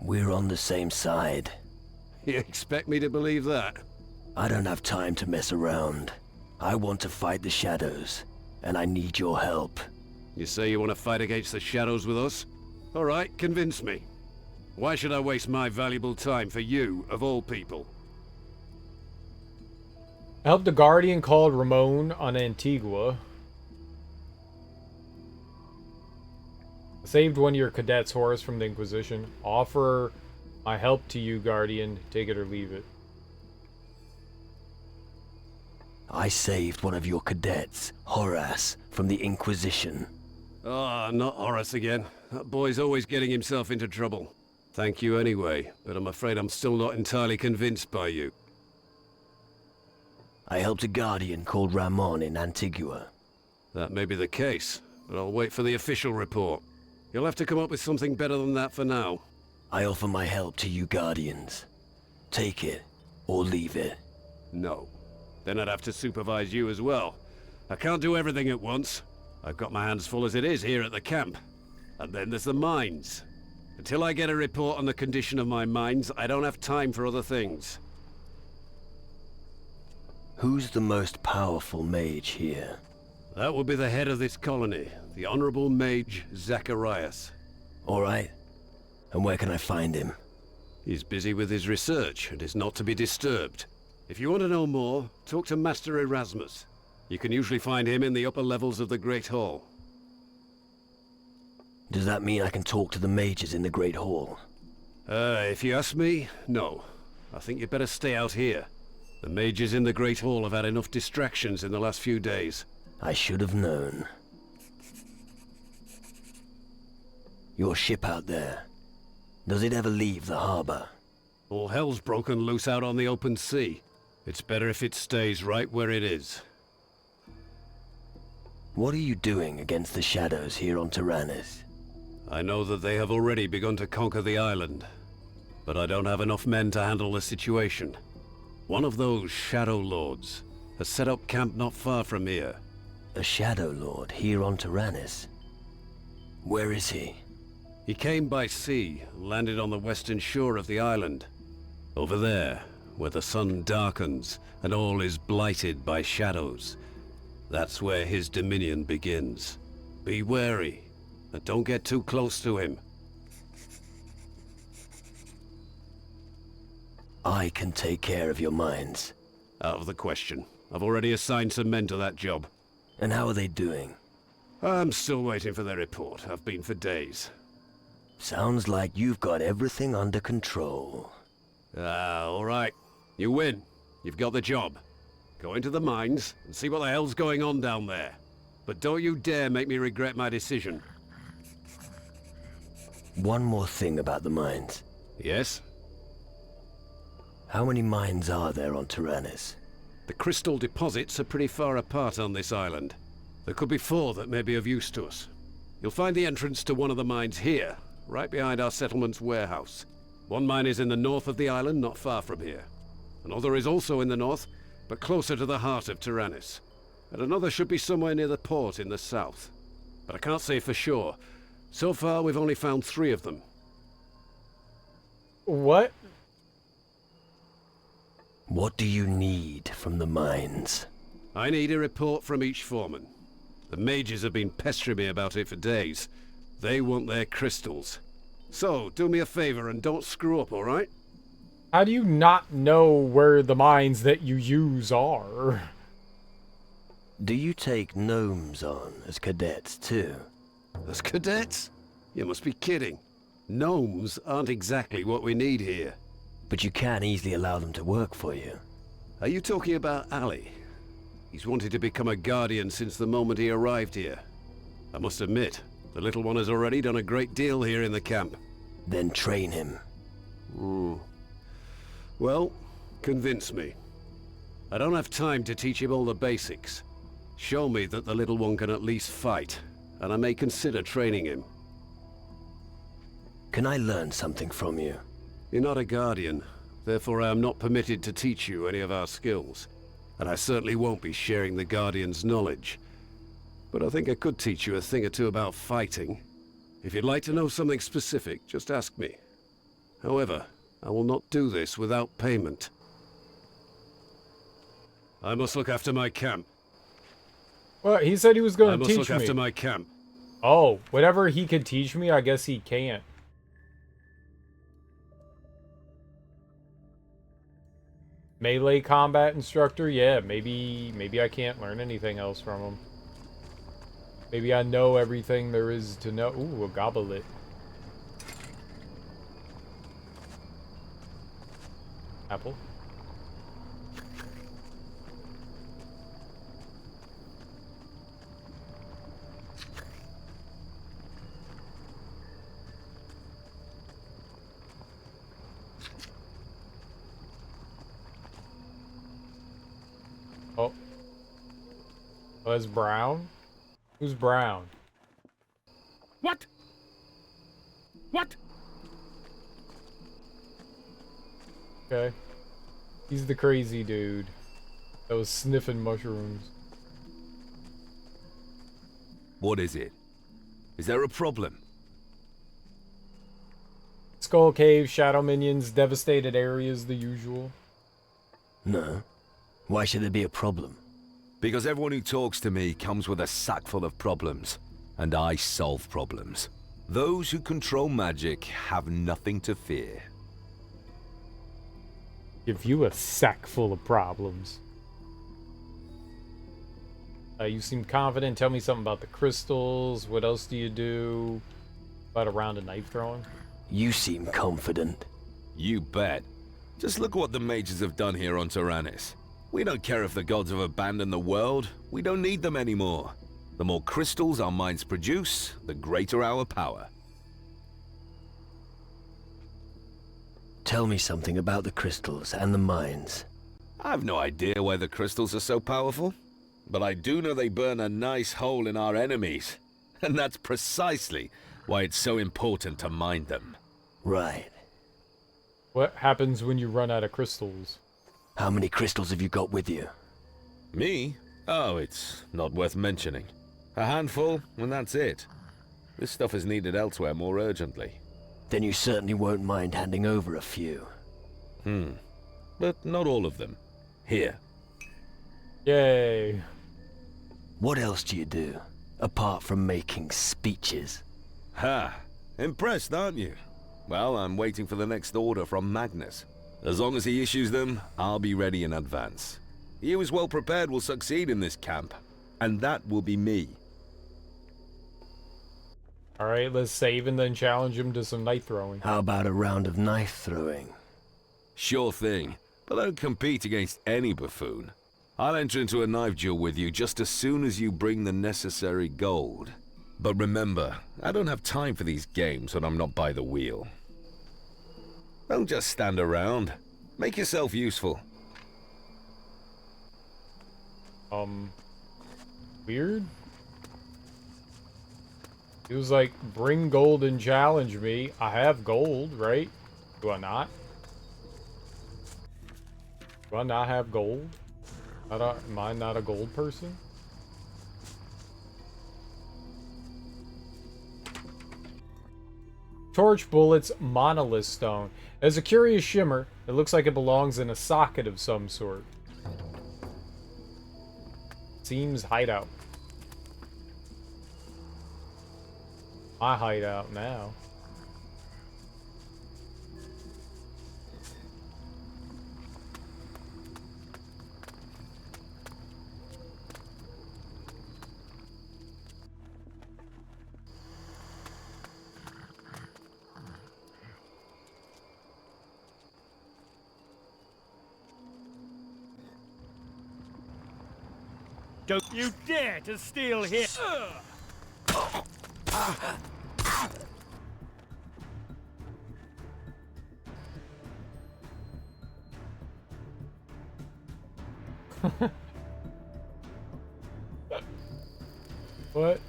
We're on the same side. You expect me to believe that? I don't have time to mess around. I want to fight the shadows, and I need your help. You say you want to fight against the shadows with us? All right, convince me. Why should I waste my valuable time for you, of all people? I helped a guardian called Ramon on Antigua. Saved one of your cadets' horse from the Inquisition. Offer my help to you, guardian. Take it or leave it. I saved one of your cadets, Horace, from the Inquisition. Ah, not Horace again. That boy's always getting himself into trouble. Thank you anyway, but I'm afraid I'm still not entirely convinced by you. I helped a guardian called Ramon in Antigua. That may be the case, but I'll wait for the official report. You'll have to come up with something better than that for now. I offer my help to you guardians. Take it, or leave it. No. Then I'd have to supervise you as well. I can't do everything at once. I've got my hands full as it is here at the camp. And then there's the mines. Until I get a report on the condition of my mines, I don't have time for other things. Who's the most powerful mage here? That would be the head of this colony, the Honorable Mage Zacharias. All right. And where can I find him? He's busy with his research and is not to be disturbed. If you want to know more, talk to Master Erasmus. You can usually find him in the upper levels of the Great Hall. Does that mean I can talk to the mages in the Great Hall? If you ask me, no. I think you'd better stay out here. The mages in the Great Hall have had enough distractions in the last few days. I should have known. Your ship out there, does it ever leave the harbor? All hell's broken loose out on the open sea. It's better if it stays right where it is. What are you doing against the shadows here on Tyrannus? I know that they have already begun to conquer the island, but I don't have enough men to handle the situation. One of those Shadow Lords has set up camp not far from here. A Shadow Lord here on Tyrannus? Where is he? He came by sea, landed on the western shore of the island. Over there, where the sun darkens and all is blighted by shadows. That's where his dominion begins. Be wary, and don't get too close to him. I can take care of your mines. Out of the question. I've already assigned some men to that job. And how are they doing? I'm still waiting for their report. I've been for days. Sounds like you've got everything under control. All right. You win. You've got the job. Go into the mines and see what the hell's going on down there. But don't you dare make me regret my decision. One more thing about the mines. Yes? How many mines are there on Tyrannus? The crystal deposits are pretty far apart on this island. There could be 4 that may be of use to us. You'll find the entrance to one of the mines here, right behind our settlement's warehouse. One mine is in the north of the island, not far from here. Another is also in the north, but closer to the heart of Tyrannus. And another should be somewhere near the port in the south. But I can't say for sure. So far, we've only found 3 of them. What? What do you need from the mines? I need a report from each foreman. The mages have been pestering me about it for days. They want their crystals. So, do me a favor and don't screw up, all right? How do you not know where the mines that you use are? Do you take gnomes on as cadets too? As cadets? You must be kidding. Gnomes aren't exactly what we need here. But you can easily allow them to work for you. Are you talking about Ali? He's wanted to become a guardian since the moment he arrived here. I must admit, the little one has already done a great deal here in the camp. Then train him. Well, convince me. I don't have time to teach him all the basics. Show me that the little one can at least fight, and I may consider training him. Can I learn something from you? You're not a guardian, therefore I am not permitted to teach you any of our skills. And I certainly won't be sharing the Guardian's knowledge. But I think I could teach you a thing or two about fighting. If you'd like to know something specific, just ask me. However, I will not do this without payment. I must look after my camp. Well, he said he was going to teach me. I must look after my camp. Oh, whatever he could teach me, I guess he can't. Melee combat instructor? Yeah, maybe I can't learn anything else from him. Maybe I know everything there is to know. Ooh, a goblet. Apple. Oh. Oh, that's Brown? Who's Brown? What? What? Okay. He's the crazy dude that was sniffing mushrooms. What is it? Is there a problem? Skull Cave, shadow minions, devastated areas, the usual. No. Why should there be a problem? Because everyone who talks to me comes with a sack full of problems, and I solve problems. Those who control magic have nothing to fear. Give you a sack full of problems. You seem confident. Tell me something about the crystals. What else do you do? About a round of knife throwing? You seem confident. You bet. Just look what the mages have done here on Tyrannus. We don't care if the gods have abandoned the world. We don't need them anymore. The more crystals our minds produce, the greater our power. Tell me something about the crystals and the mines. I've no idea why the crystals are so powerful, but I do know they burn a nice hole in our enemies. And that's precisely why it's so important to mine them. Right. What happens when you run out of crystals? How many crystals have you got with you? Me? Oh, it's not worth mentioning. A handful, and that's it. This stuff is needed elsewhere more urgently. Then you certainly won't mind handing over a few. But not all of them. Here. Yay. What else do you do, apart from making speeches? Ha! Impressed, aren't you? Well, I'm waiting for the next order from Magnus. As long as he issues them, I'll be ready in advance. He who is well prepared will succeed in this camp, and that will be me. Alright, let's save and then challenge him to some knife throwing. How about a round of knife throwing? Sure thing, but I don't compete against any buffoon. I'll enter into a knife duel with you just as soon as you bring the necessary gold. But remember, I don't have time for these games when I'm not by the wheel. Don't just stand around. Make yourself useful. Weird? He was like, bring gold and challenge me. I have gold, right? Do I not? Do I not have gold? Am I not a gold person? Torch bullets, monolith stone. There's a curious shimmer. It looks like it belongs in a socket of some sort. Seems hideout. My hideout now. Don't you dare to steal here! What?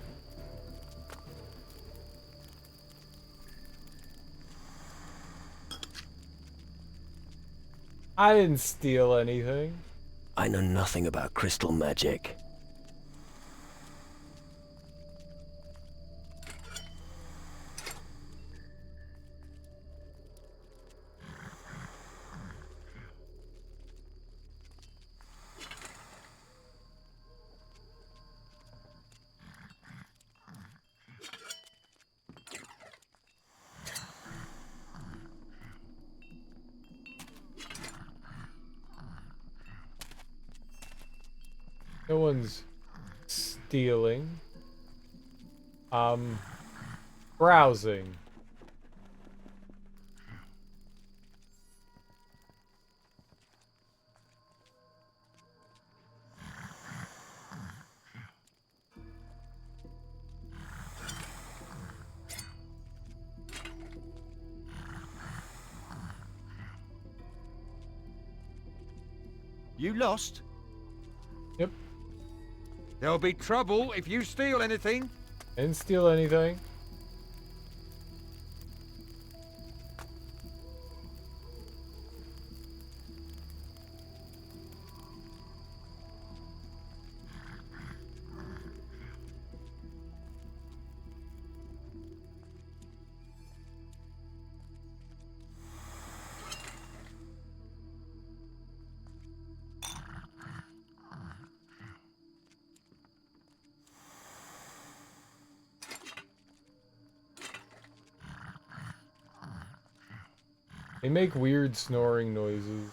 I didn't steal anything. I know nothing about crystal magic. No one's stealing. Browsing. You lost? Yep. There'll be trouble if you steal anything. Didn't steal anything. They make weird snoring noises.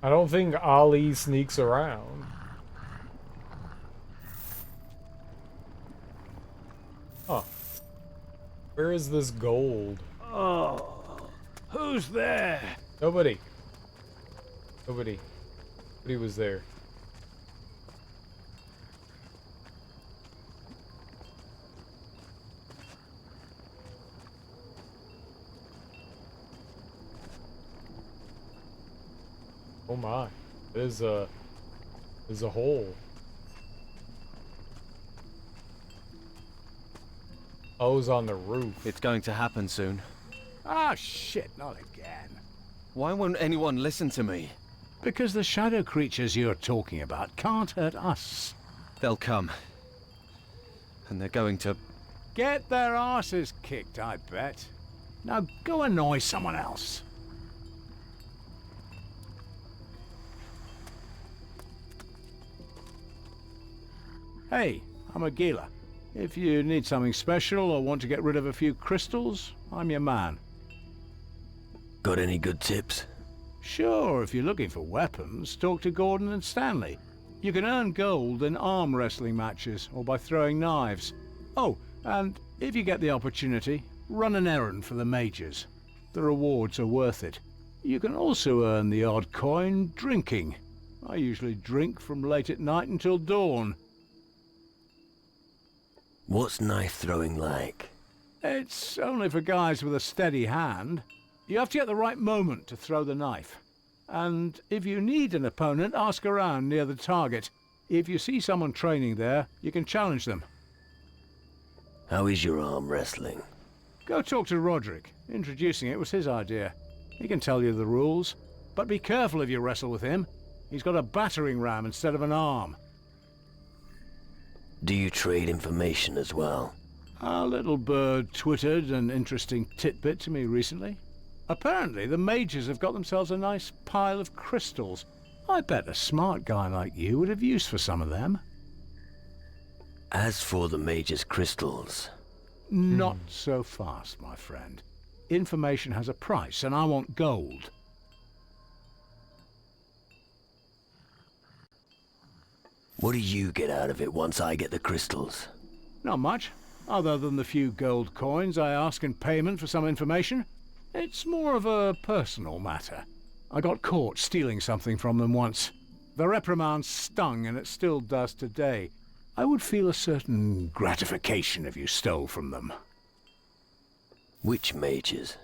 I don't think Ali sneaks around. Huh. Where is this gold? Oh, who's there? Nobody. Nobody. Nobody was there. Oh my. There's a hole. O's on the roof. It's going to happen soon. Ah, shit, not again. Why won't anyone listen to me? Because the shadow creatures you're talking about can't hurt us. They'll come. And they're going to... Get their asses kicked, I bet. Now go annoy someone else. Hey, I'm Aguila. If you need something special or want to get rid of a few crystals, I'm your man. Got any good tips? Sure, if you're looking for weapons, talk to Gordon and Stanley. You can earn gold in arm wrestling matches or by throwing knives. Oh, and if you get the opportunity, run an errand for the mages. The rewards are worth it. You can also earn the odd coin drinking. I usually drink from late at night until dawn. What's knife throwing like? It's only for guys with a steady hand. You have to get the right moment to throw the knife. And if you need an opponent, ask around near the target. If you see someone training there, you can challenge them. How is your arm wrestling? Go talk to Roderick. Introducing it was his idea. He can tell you the rules. But be careful if you wrestle with him. He's got a battering ram instead of an arm. Do you trade information as well? Our little bird twittered an interesting tidbit to me recently. Apparently, the mages have got themselves a nice pile of crystals. I bet a smart guy like you would have use for some of them. As for the mage's crystals... Not so fast, my friend. Information has a price, and I want gold. What do you get out of it once I get the crystals? Not much, other than the few gold coins I ask in payment for some information. It's more of a personal matter. I got caught stealing something from them once. The reprimand stung, and it still does today. I would feel a certain gratification if you stole from them. Which mages?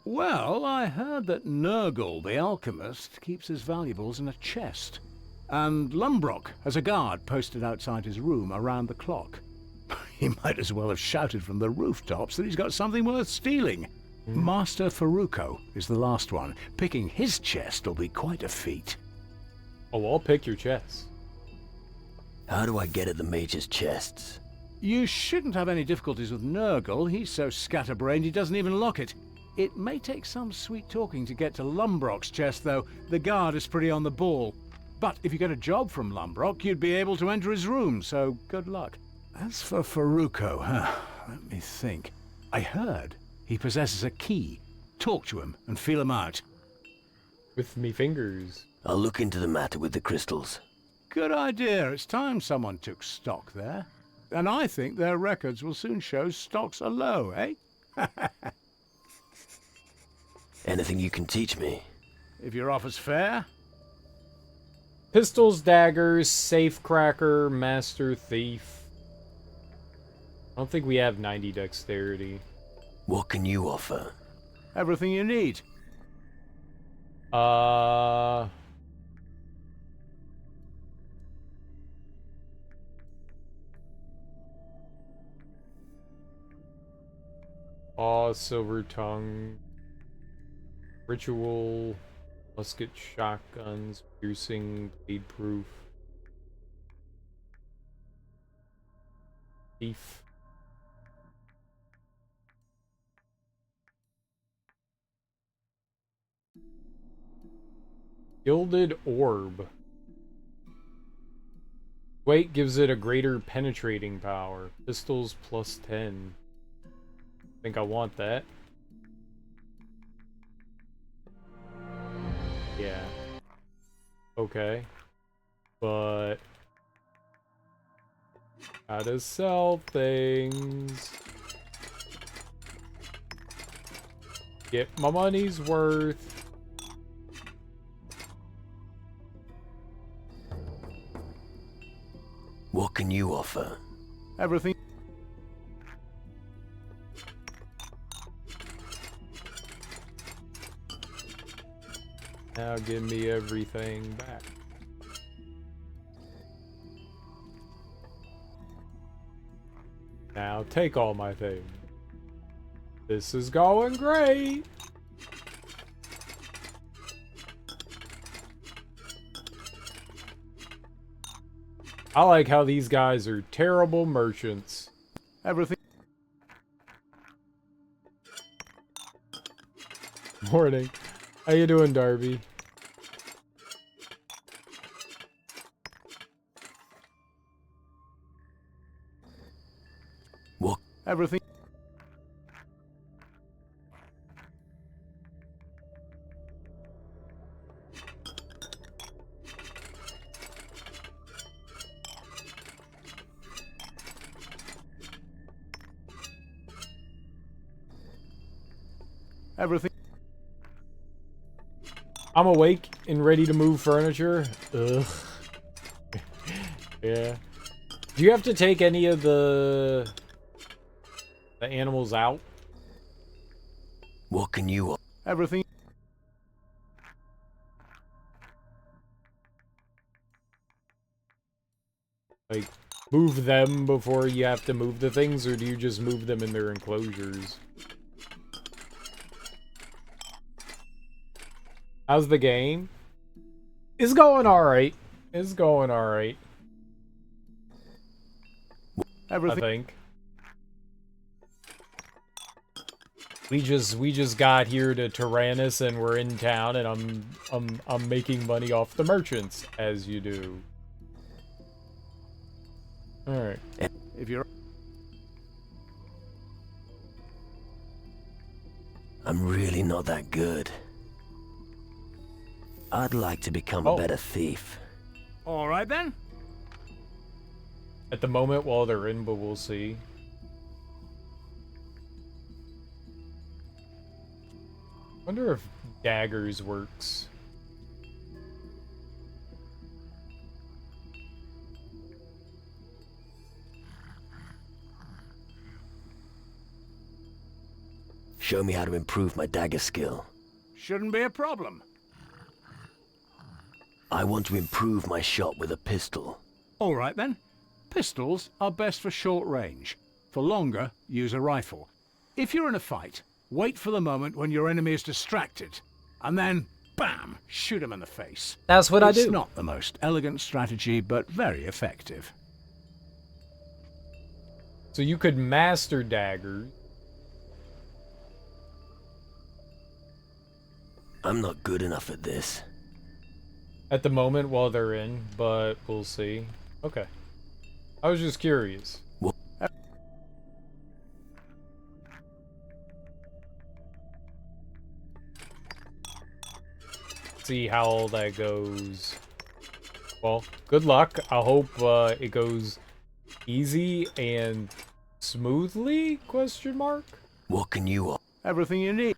Well, I heard that Nurgle, the alchemist, keeps his valuables in a chest. And Lumbrock has a guard posted outside his room around the clock. He might as well have shouted from the rooftops that he's got something worth stealing. Master Faruko is the last one. Picking his chest will be quite a feat. Oh, I'll pick your chest. How do I get at the mage's chests? You shouldn't have any difficulties with Nurgle. He's so scatterbrained he doesn't even lock it. It may take some sweet talking to get to Lumbrock's chest, though. The guard is pretty on the ball. But if you get a job from Lumbrock, you'd be able to enter his room, so good luck. As for Faruko, let me think. I heard he possesses a key. Talk to him and feel him out. With me fingers. I'll look into the matter with the crystals. Good idea. It's time someone took stock there. And I think their records will soon show stocks are low, eh? Anything you can teach me? If your offer's fair. Pistols, daggers, safecracker, master thief. I don't think we have 90 dexterity. What can you offer? Everything you need. Silver tongue, ritual, musket, shotguns, piercing, blade proof, thief. Gilded orb. Weight gives it a greater penetrating power. Pistols plus 10. I think I want that. Yeah. Okay. But gotta sell things. Get my money's worth. What can you offer? Everything. Now give me everything back. Now take all my things. This is going great. I like how these guys are terrible merchants. Everything. Morning. How you doing, Darby? What? Everything. Everything. I'm awake and ready to move furniture. Ugh. Yeah. Do you have to take any of the animals out? What can you... Everything. Like, move them before you have to move the things, or do you just move them in their enclosures? How's the game? It's going alright. It's going alright. Everything. I think. We just got here to Tyrannus and we're in town and I'm making money off the merchants, as you do. Alright. If you're... I'm really not that good. I'd like to become a better thief. All right then. At the moment, while they're in, but we'll see. Wonder if daggers works. Show me how to improve my dagger skill. Shouldn't be a problem. I want to improve my shot with a pistol. All right then. Pistols are best for short range. For longer, use a rifle. If you're in a fight, wait for the moment when your enemy is distracted, and then, bam, shoot him in the face. That's what I do. It's not the most elegant strategy, but very effective. So you could master daggers. I'm not good enough at this. At the moment while they're in, but we'll see. Okay. I was just curious. See how that goes. Well, good luck. I hope it goes easy and smoothly, question mark? What can you offer? Everything you need.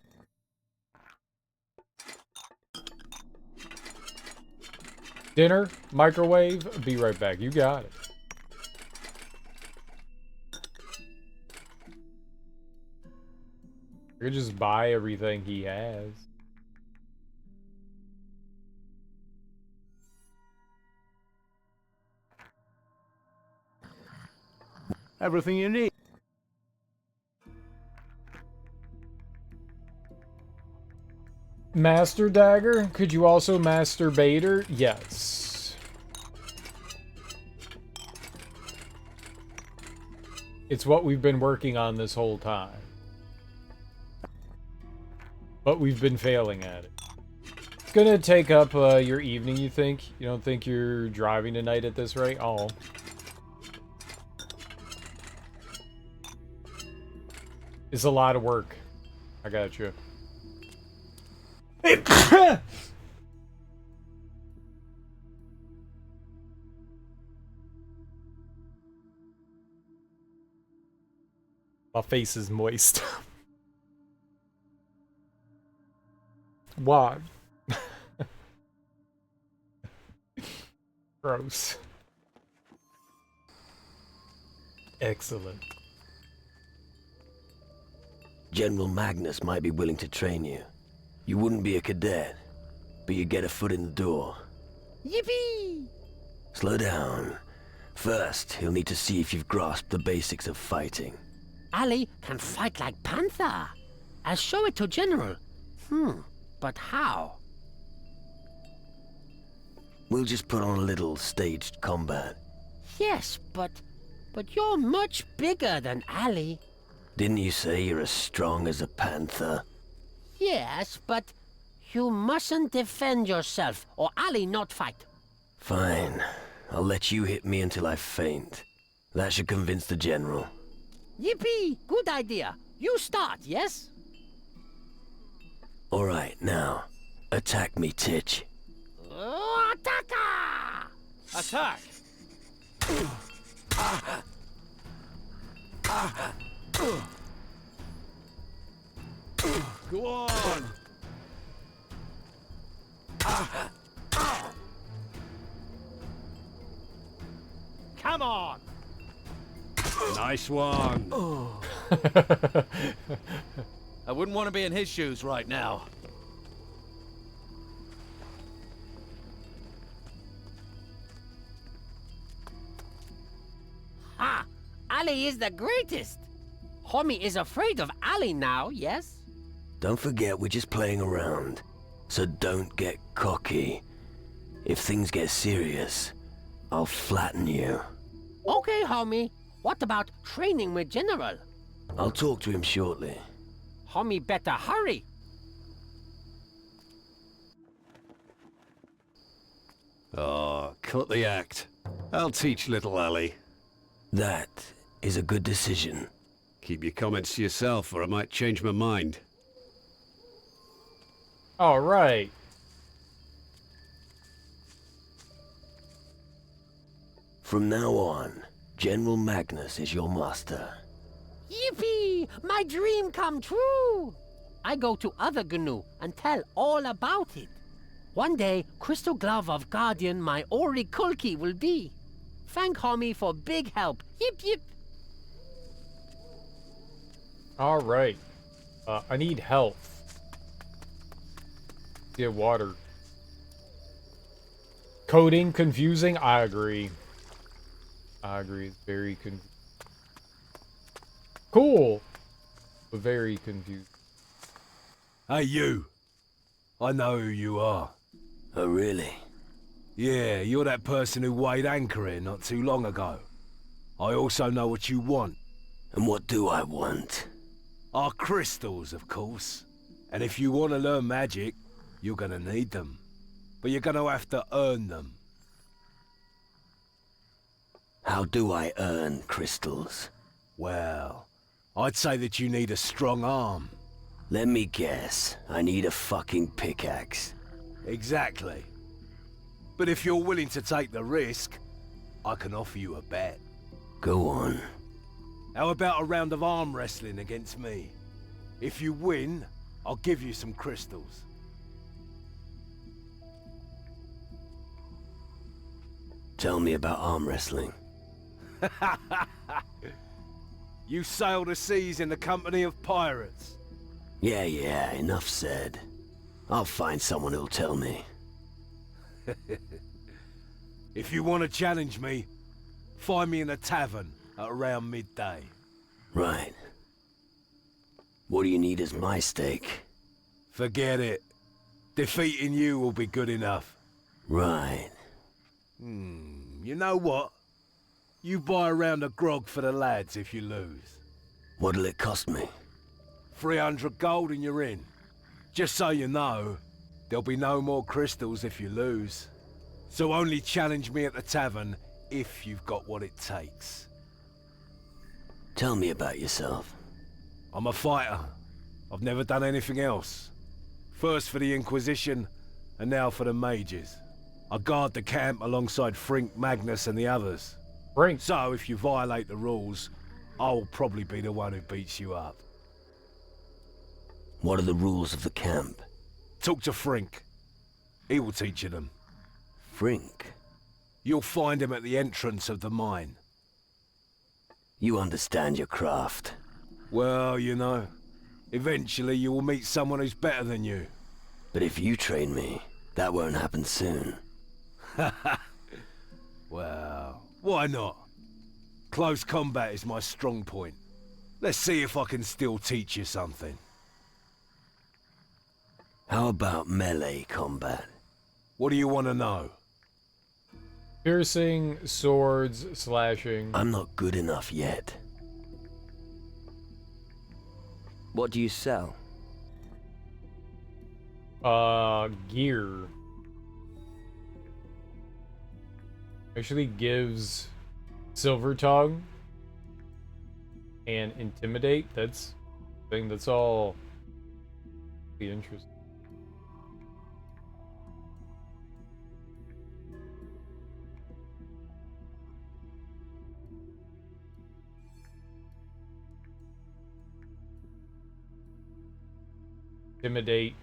Dinner, microwave, be right back. You got it. I could just buy everything he has. Everything you need. Master dagger? Could you also master baiter? Yes. It's what we've been working on this whole time. But we've been failing at it. It's gonna take up your evening, you think? You don't think you're driving tonight at this rate? Oh. It's a lot of work. I got you. My face is moist. Why? Gross. Excellent. General Magnus might be willing to train you. You wouldn't be a cadet, but you get a foot in the door. Yippee! Slow down. First, he'll need to see if you've grasped the basics of fighting. Ali can fight like Panther. I'll show it to General. But how? We'll just put on a little staged combat. Yes, but you're much bigger than Ali. Didn't you say you're as strong as a panther? Yes, but you mustn't defend yourself, or Ali not fight. Fine. I'll let you hit me until I faint. That should convince the general. Yippee! Good idea. You start, yes? All right, now, attack me, Titch. Attacka! Attack! Go on! Come on! Nice one. I wouldn't want to be in his shoes right now. Ha! Ali is the greatest. Homie is afraid of Ali now, yes? Don't forget we're just playing around, so don't get cocky. If things get serious, I'll flatten you. Okay, homie. What about training with General? I'll talk to him shortly. Homie better hurry. Oh, cut the act. I'll teach little Ali. That is a good decision. Keep your comments to yourself, or I might change my mind. All right. From now on, General Magnus is your master. Yippee! My dream come true! I go to other GNU and tell all about it. One day, Crystal Glove of Guardian my Ori Kulki will be. Thank homie for big help. Yip yip! All right. I need health. Get water. Coding confusing? I agree. I agree. It's very confusing. Cool, but very confused. Hey, you. I know who you are. Oh, really? Yeah, you're that person who weighed anchor here not too long ago. I also know what you want. And what do I want? Our crystals, of course. And if you want to learn magic, you're gonna need them. But you're gonna have to earn them. How do I earn crystals? Well, I'd say that you need a strong arm. Let me guess. I need a fucking pickaxe. Exactly. But if you're willing to take the risk, I can offer you a bet. Go on. How about a round of arm wrestling against me? If you win, I'll give you some crystals. Tell me about arm wrestling. You sail the seas in the company of pirates. Yeah, enough said. I'll find someone who'll tell me. If you want to challenge me, find me in a tavern at around midday. Right. What do you need as my stake? Forget it. Defeating you will be good enough. Right. You know what? You buy a round of grog for the lads if you lose. What'll it cost me? 300 gold and you're in. Just so you know, there'll be no more crystals if you lose. So only challenge me at the tavern if you've got what it takes. Tell me about yourself. I'm a fighter. I've never done anything else. First for the Inquisition, and now for the mages. I guard the camp alongside Frink, Magnus and the others. Frink. So if you violate the rules, I'll probably be the one who beats you up. What are the rules of the camp? Talk to Frink. He will teach you them. Frink? You'll find him at the entrance of the mine. You understand your craft. Well, you know, eventually you will meet someone who's better than you. But if you train me, that won't happen soon. Well, why not? Close combat is my strong point. Let's see if I can still teach you something. How about melee combat? What do you want to know? Piercing, swords, slashing. I'm not good enough yet. What do you sell? Gear. Actually gives Silver Tongue and Intimidate. That's I think that's all the interest. Intimidate.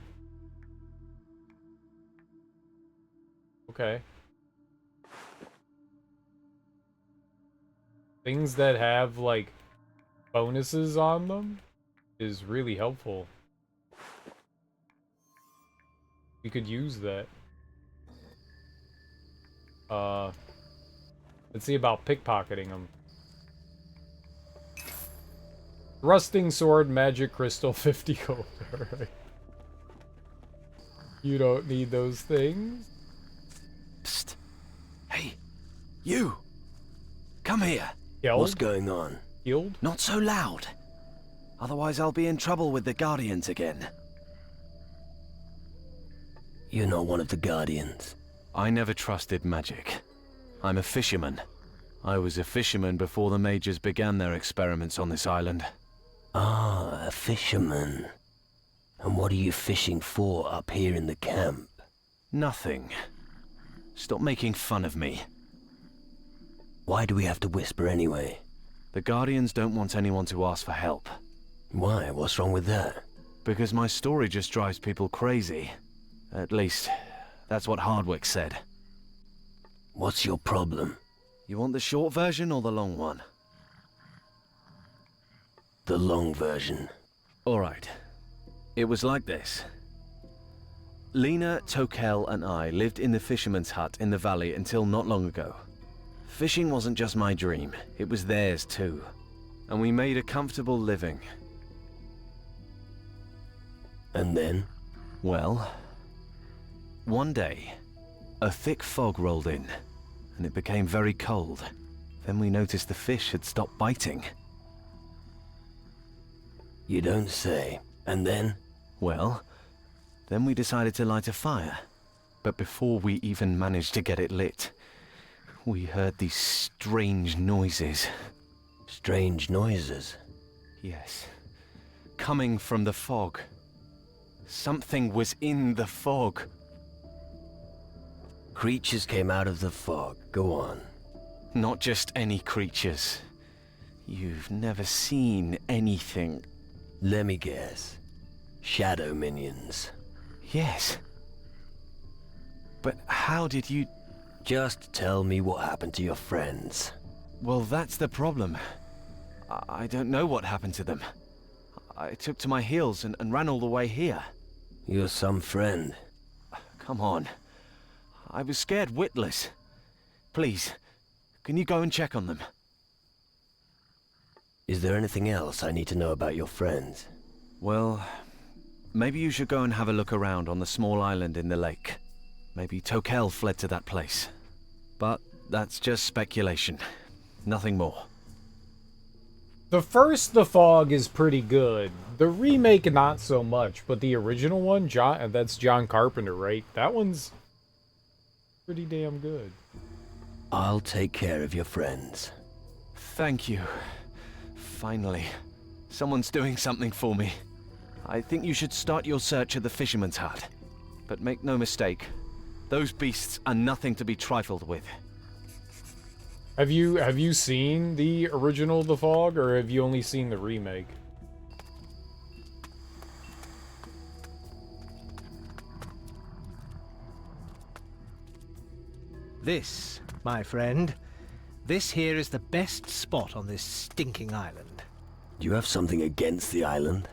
Okay. Things that have, like, bonuses on them is really helpful. We could use that. Let's see about pickpocketing them. Rusting sword, magic crystal, 50 gold. Alright. You don't need those things. Psst. Hey, you! Come here. Guild? What's going on? Guild? Not so loud. Otherwise I'll be in trouble with the Guardians again. You're not one of the Guardians. I never trusted magic. I'm a fisherman. I was a fisherman before the mages began their experiments on this island. Ah, a fisherman. And what are you fishing for up here in the camp? Nothing. Stop making fun of me. Why do we have to whisper anyway? The Guardians don't want anyone to ask for help. Why? What's wrong with that? Because my story just drives people crazy. At least, that's what Hardwick said. What's your problem? You want the short version or the long one? The long version. Alright. It was like this. Lena, Tokel, and I lived in the fisherman's hut in the valley until not long ago. Fishing wasn't just my dream, it was theirs too. And we made a comfortable living. And then? Well, one day, a thick fog rolled in, and it became very cold. Then we noticed the fish had stopped biting. You don't say. And then? Well, then we decided to light a fire. But before we even managed to get it lit, we heard these strange noises. Strange noises? Yes. Coming from the fog. Something was in the fog. Creatures came out of the fog. Go on. Not just any creatures. You've never seen anything. Let me guess. Shadow minions. Yes. But how did you... Just tell me what happened to your friends. Well, that's the problem. I don't know what happened to them. I took to my heels and ran all the way here. You're some friend. Come on. I was scared witless. Please, can you go and check on them? Is there anything else I need to know about your friends? Well, maybe you should go and have a look around on the small island in the lake. Maybe Tokel fled to that place. But that's just speculation. Nothing more. The first The Fog is pretty good. The remake, not so much, but the original one, that's John Carpenter, right? That one's pretty damn good. I'll take care of your friends. Thank you. Finally. Someone's doing something for me. I think you should start your search at the fisherman's hut. But make no mistake, those beasts are nothing to be trifled with. Have you seen the original The Fog, or have you only seen the remake? This, my friend, this here is the best spot on this stinking island. Do you have something against the island?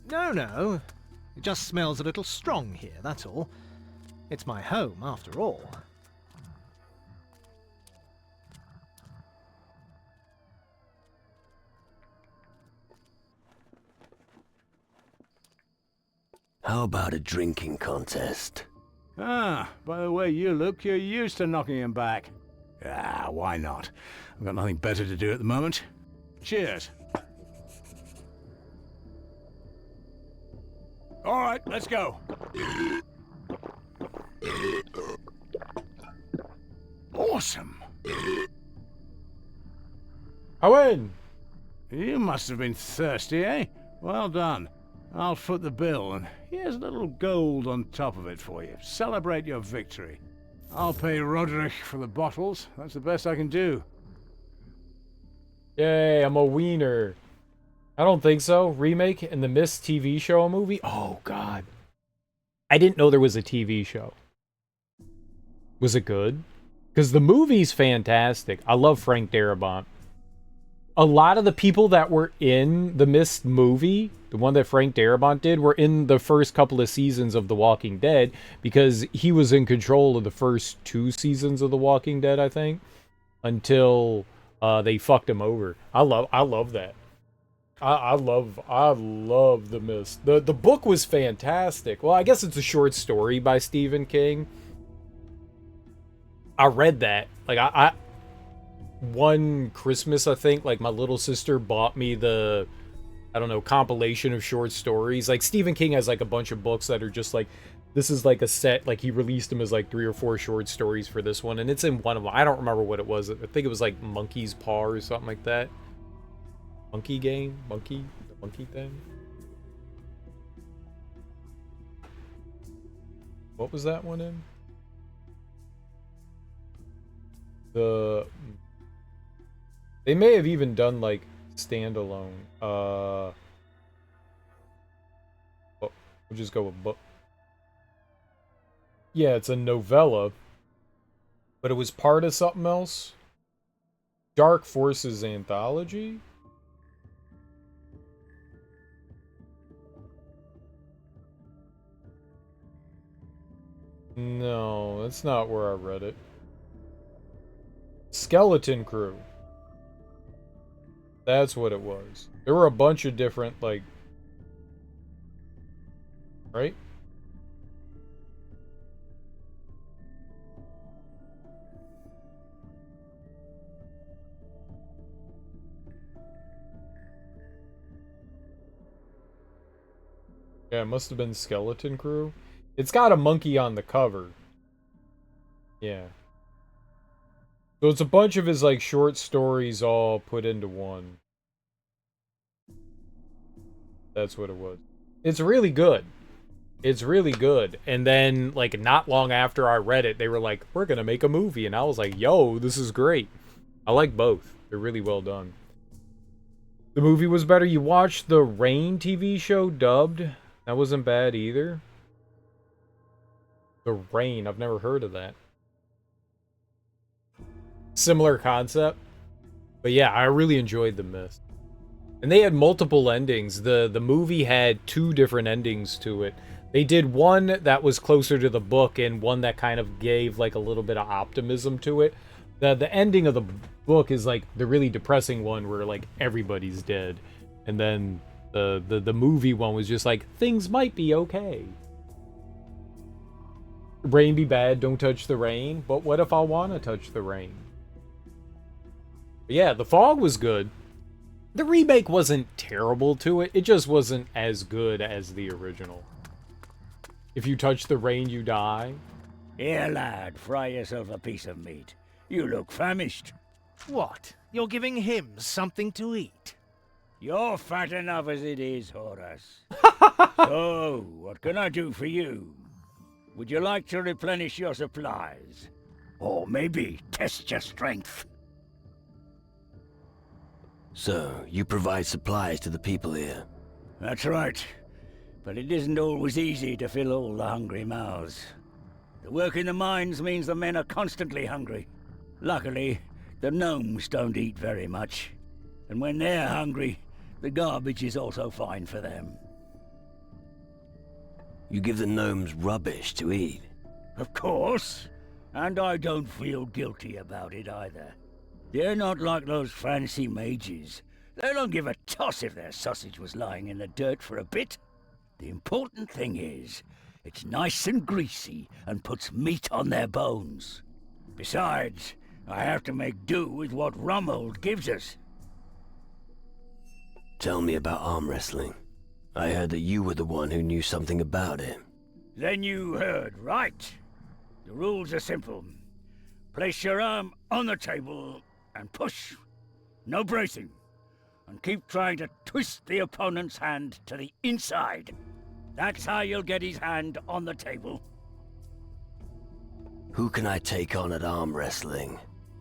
No. It just smells a little strong here, that's all. It's my home, after all. How about a drinking contest? Ah, by the way you look, you're used to knocking him back. Ah, why not? I've got nothing better to do at the moment. Cheers. All right, let's go. Awesome. I win. You must have been thirsty, eh? Well done. I'll foot the bill, and here's a little gold on top of it for you. Celebrate your victory. I'll pay Roderick for the bottles. That's the best I can do. Yay, I'm a wiener. I don't think so. Remake and the Mist TV show or movie? Oh, God. I didn't know there was a TV show. Was it good? Because the movie's fantastic. I love Frank Darabont. A lot of the people that were in the Mist movie, the one that Frank Darabont did, were in the first couple of seasons of The Walking Dead because he was in control of the first 2 seasons of The Walking Dead, I think, until they fucked him over. I love that. I love The Mist. The book was fantastic. Well, I guess it's a short story by Stephen King. I read that. Like I one Christmas, I think, like my little sister bought me the, I don't know, compilation of short stories. Like Stephen King has like a bunch of books that are just like, this is like a set, like he released them as like 3 or 4 short stories for this one, and it's in one of them. I don't remember what it was. I think it was like Monkey's Paw or something like that. Monkey game? The monkey thing? What was that one in? They may have even done like standalone. We'll just go with book. Yeah, it's a novella, but it was part of something else. Dark Forces Anthology? No, that's not where I read it. Skeleton Crew. That's what it was. There were a bunch of different, like... Right? Yeah, it must have been Skeleton Crew. It's got a monkey on the cover. Yeah. So it's a bunch of his, like, short stories all put into one. That's what it was. It's really good. It's really good. And then, like, not long after I read it, they were like, we're gonna make a movie. And I was like, yo, this is great. I like both. They're really well done. The movie was better. You watched the Rain TV show dubbed? That wasn't bad either. The Rain, I've never heard of that. Similar concept. But yeah, I really enjoyed The Mist. And they had multiple endings. The movie had 2 different endings to it. They did one that was closer to the book and one that kind of gave like a little bit of optimism to it. The ending of the book is like the really depressing one where like everybody's dead. And then the movie one was just like, things might be okay. Rain be bad, don't touch the rain. But what if I want to touch the rain? But yeah, The Fog was good. The remake wasn't terrible to it. It just wasn't as good as the original. If you touch the rain, you die. Here, lad, fry yourself a piece of meat. You look famished. What? You're giving him something to eat? You're fat enough as it is, Horace. So, what can I do for you? Would you like to replenish your supplies? Or maybe test your strength? So, you provide supplies to the people here? That's right. But it isn't always easy to fill all the hungry mouths. The work in the mines means the men are constantly hungry. Luckily, the gnomes don't eat very much. And when they're hungry, the garbage is also fine for them. You give the gnomes rubbish to eat? Of course. And I don't feel guilty about it either. They're not like those fancy mages. They don't give a toss if their sausage was lying in the dirt for a bit. The important thing is, it's nice and greasy and puts meat on their bones. Besides, I have to make do with what Rummold gives us. Tell me about arm wrestling. I heard that you were the one who knew something about it. Then you heard right. The rules are simple. Place your arm on the table and push. No bracing. And keep trying to twist the opponent's hand to the inside. That's how you'll get his hand on the table. Who can I take on at arm wrestling?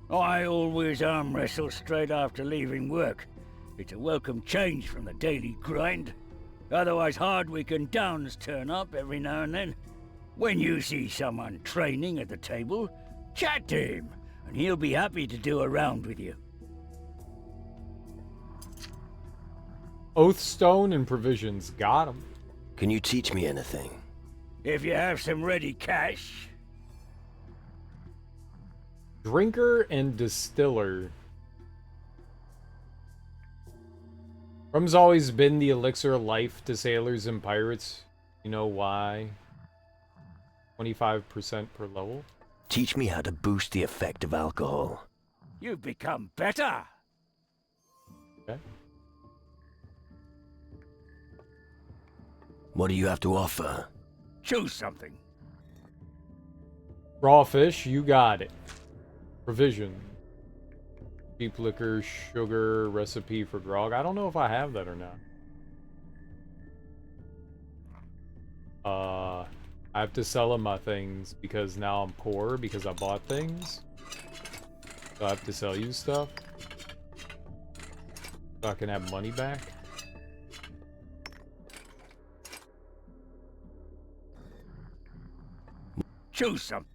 I always arm wrestle straight after leaving work. It's a welcome change from the daily grind. Otherwise Hardwick and Downs turn up every now and then. When you see someone training at the table, chat to him, and he'll be happy to do a round with you. Oathstone and provisions. Got 'em. Can you teach me anything? If you have some ready cash. Drinker and distiller. Rum's always been the elixir of life to sailors and pirates. You know why? 25% per level. Teach me how to boost the effect of alcohol. You've become better. Okay. What do you have to offer? Choose something. Raw fish, you got it. Provision. Cheap liquor, sugar, recipe for grog. I don't know if I have that or not. I have to sell him my things because now I'm poor because I bought things. So I have to sell you stuff. So I can have money back. Choose some.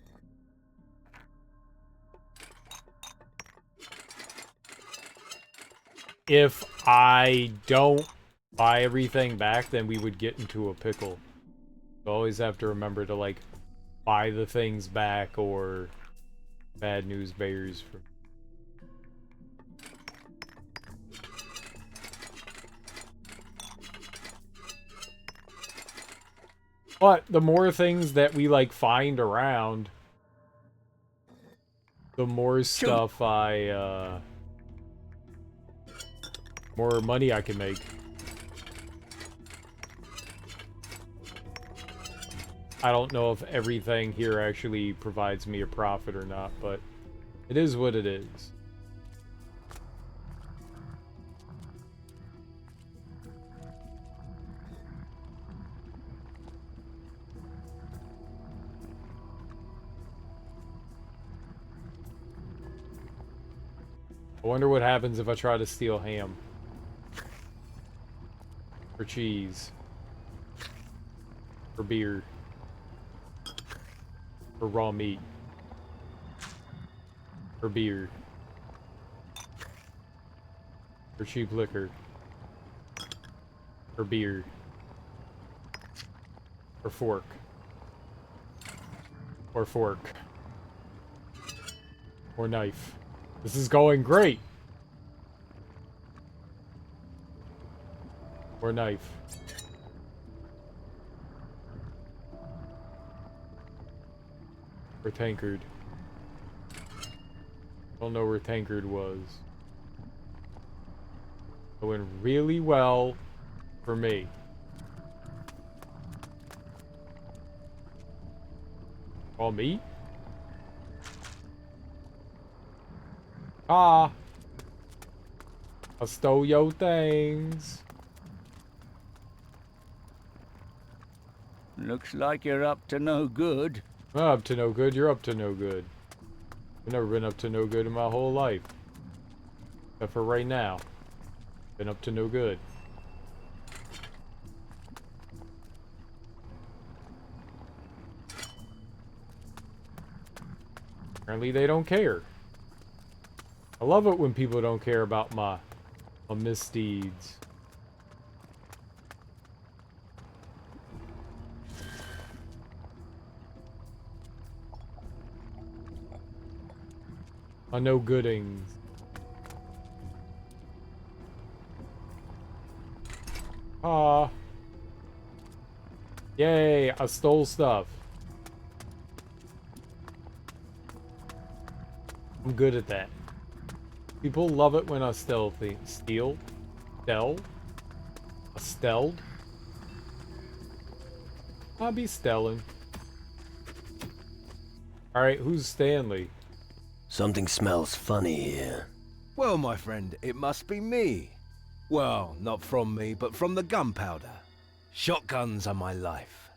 If I don't buy everything back, then we would get into a pickle. You always have to remember to, like, buy the things back or bad news bears from. But the more things that we, like, find around, the more stuff more money I can make. I don't know if everything here actually provides me a profit or not, but it is what it is. I wonder what happens if I try to steal ham. Or cheese. Or beer. Or raw meat. Or beer. Or cheap liquor. Or beer. Or fork. Or fork. Or knife. This is going great! Or knife. Or tankard. Don't know where tankard was. It went really well for me. All me? Ah! I stole your things. Looks like you're up to no good. I'm up to no good, you're up to no good. I've never been up to no good in my whole life. Except for right now. Been up to no good. Apparently they don't care. I love it when people don't care about my misdeeds. My no goodings. Ah. Yay, I stole stuff. I'm good at that. People love it when I steal things. Steal? Sell? I stelled? I'll be stelling. Alright, who's Stanley? Something smells funny here. Well, my friend, it must be me. Well, not from me, but from the gunpowder. Shotguns are my life.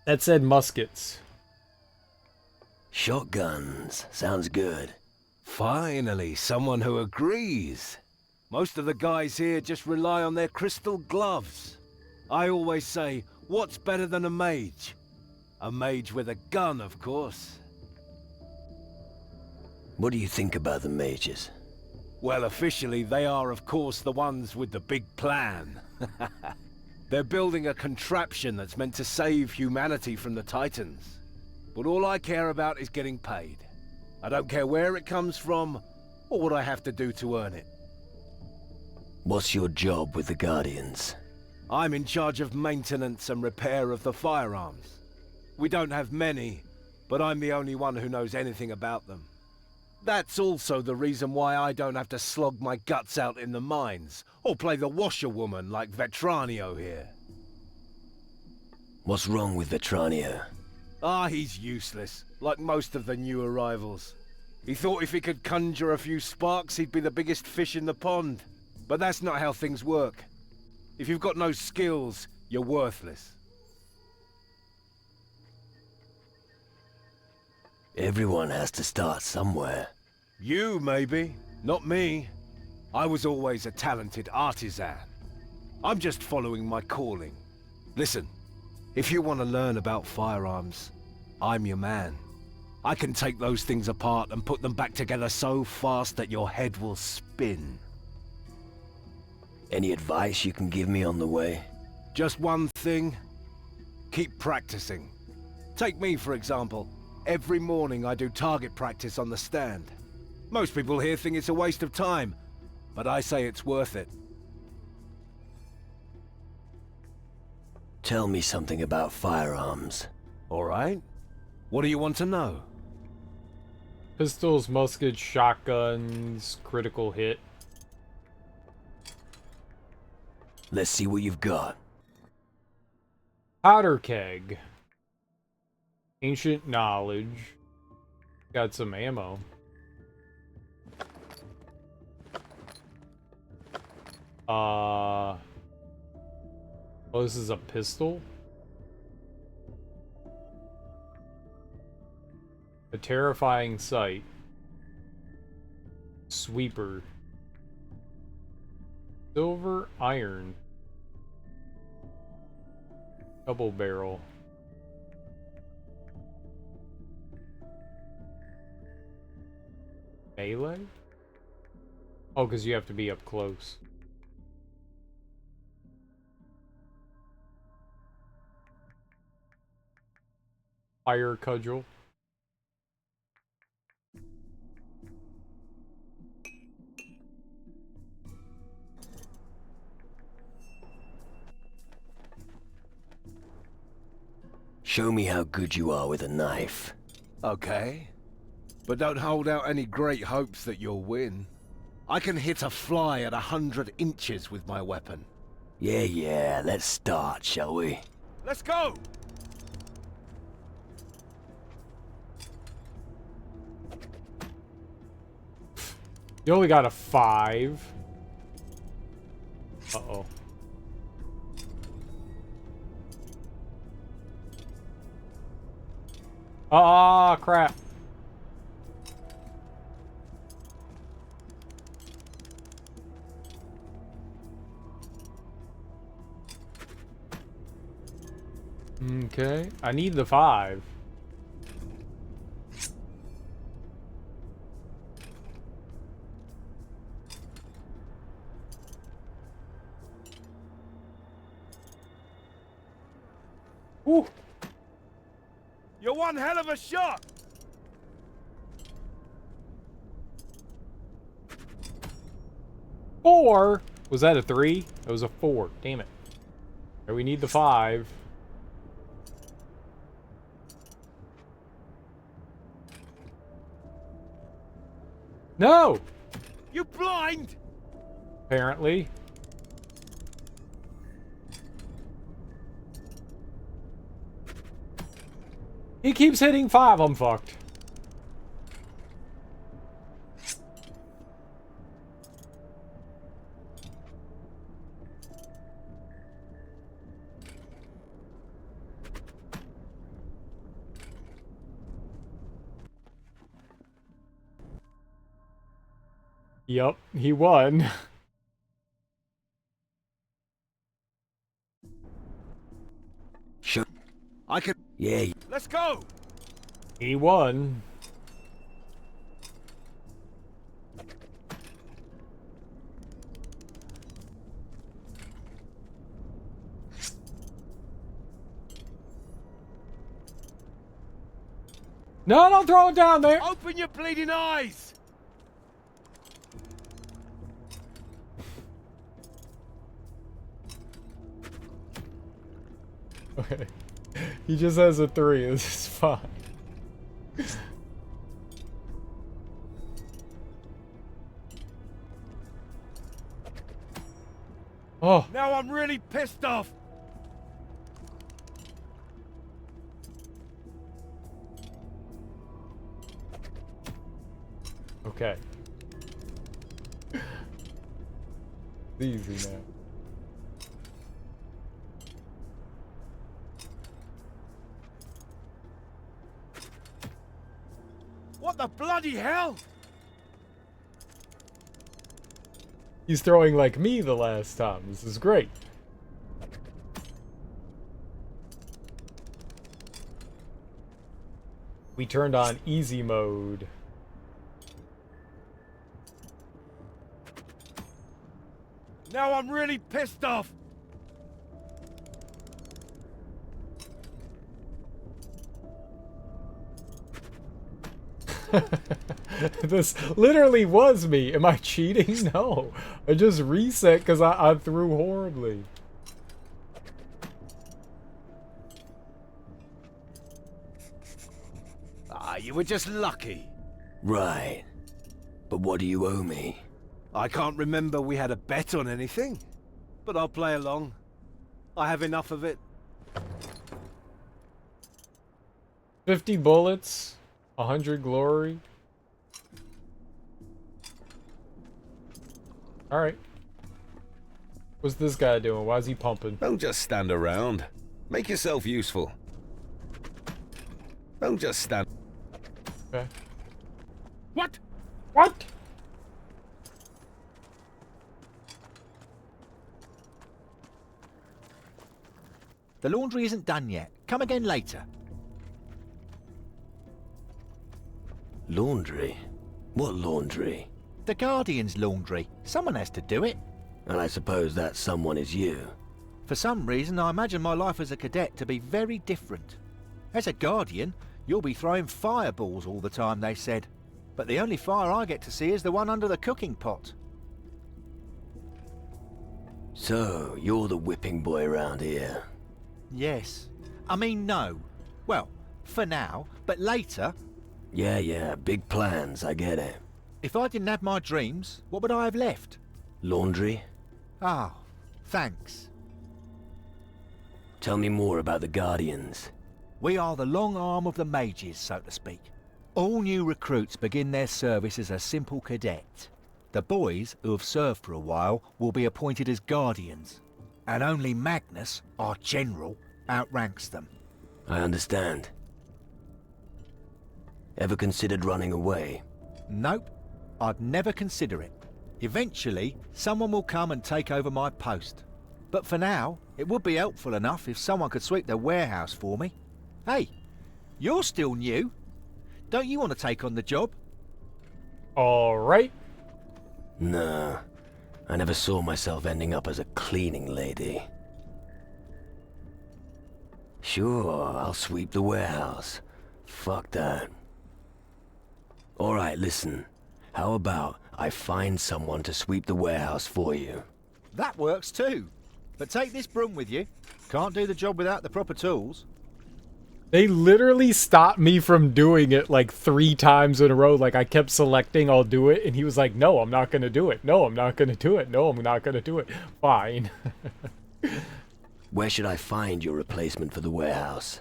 That said muskets. Shotguns. Sounds good. Finally, someone who agrees. Most of the guys here just rely on their crystal gloves. I always say, what's better than a mage? A mage with a gun, of course. What do you think about the mages? Well, officially, they are, of course, the ones with the big plan. They're building a contraption that's meant to save humanity from the Titans. But all I care about is getting paid. I don't care where it comes from, or what I have to do to earn it. What's your job with the Guardians? I'm in charge of maintenance and repair of the firearms. We don't have many, but I'm the only one who knows anything about them. That's also the reason why I don't have to slog my guts out in the mines, or play the washerwoman like Vetranio here. What's wrong with Vetranio? Ah, he's useless, like most of the new arrivals. He thought if he could conjure a few sparks, he'd be the biggest fish in the pond. But that's not how things work. If you've got no skills, you're worthless. Everyone has to start somewhere. You, maybe. Not me. I was always a talented artisan. I'm just following my calling. Listen, if you want to learn about firearms, I'm your man. I can take those things apart and put them back together so fast that your head will spin. Any advice you can give me on the way? Just one thing. Keep practicing. Take me, for example. Every morning I do target practice on the stand. Most people here think it's a waste of time, but I say it's worth it. Tell me something about firearms. All right. What do you want to know? Pistols, muskets, shotguns, critical hit. Let's see what you've got. Powder keg. Ancient knowledge. Got some ammo. Oh, this is a pistol? A terrifying sight. Sweeper. Silver iron. Double barrel. Melee? Oh, because you have to be up close. Fire cudgel. Show me how good you are with a knife. Okay. But don't hold out any great hopes that you'll win. I can hit a fly at 100 inches with my weapon. Yeah, let's start, shall we? Let's go! You only got a 5. Uh-oh. Ah, crap. Okay, I need the 5. Woo! You're one hell of a shot! Four? Was that a 3? It was a 4. Damn it. Okay, we need the 5. No! You blind! Apparently. He keeps hitting 5, I'm fucked. Yup, he won. Sure. I can... Yeah. Let's go! He won. No, don't throw it down there! Open your bleeding eyes! Okay. He just has a 3. This is fine. Oh. Now I'm really pissed off. Okay. Easy now. What the bloody hell? He's throwing like me the last time. This is great. We turned on easy mode. Now I'm really pissed off. This literally was me. Am I cheating? No. I just reset because I threw horribly. You were just lucky. Right. But what do you owe me? I can't remember we had a bet on anything. But I'll play along. I have enough of it. 50 bullets. 100 glory. Alright. What's this guy doing? Why is he pumping? Don't just stand around. Make yourself useful. Don't just stand. Okay. What? What? The laundry isn't done yet. Come again later. Laundry? What laundry? The Guardian's laundry. Someone has to do it. And I suppose that someone is you. For some reason, I imagine my life as a cadet to be very different. As a Guardian, you'll be throwing fireballs all the time, they said. But the only fire I get to see is the one under the cooking pot. So, you're the whipping boy around here. Yes. I mean, no. Well, for now, but later... Yeah, big plans, I get it. If I didn't have my dreams, what would I have left? Laundry? Oh, thanks. Tell me more about the Guardians. We are the long arm of the mages, so to speak. All new recruits begin their service as a simple cadet. The boys, who have served for a while, will be appointed as Guardians. And only Magnus, our general, outranks them. I understand. Ever considered running away? Nope. I'd never consider it. Eventually, someone will come and take over my post. But for now, it would be helpful enough if someone could sweep the warehouse for me. Hey, you're still new. Don't you want to take on the job? Alright. No. I never saw myself ending up as a cleaning lady. Sure, I'll sweep the warehouse. Fuck that. Alright, listen. How about I find someone to sweep the warehouse for you? That works too. But take this broom with you. Can't do the job without the proper tools. They literally stopped me from doing it like 3 times in a row. Like I kept selecting I'll do it and he was like, no, I'm not going to do it. No, I'm not going to do it. No, I'm not going to do it. Fine. Where should I find your replacement for the warehouse?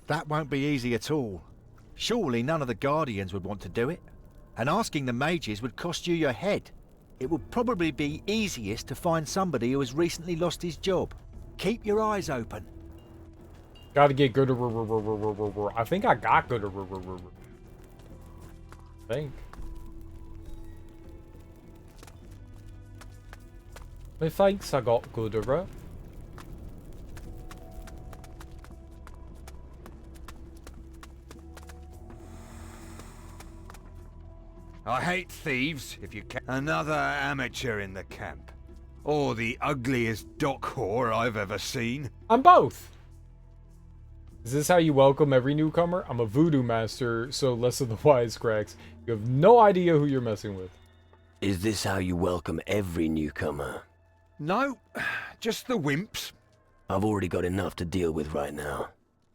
That won't be easy at all. Surely none of the Guardians would want to do it. And asking the mages would cost you your head. It would probably be easiest to find somebody who has recently lost his job. Keep your eyes open. Gotta get good. I think I got good. I think. Methinks I got good. I hate thieves, if you can. Another amateur in the camp. Or the ugliest dock whore I've ever seen. I'm both. Is this how you welcome every newcomer? I'm a voodoo master, so less of the wisecracks. You have no idea who you're messing with. Is this how you welcome every newcomer? No, just the wimps. I've already got enough to deal with right now.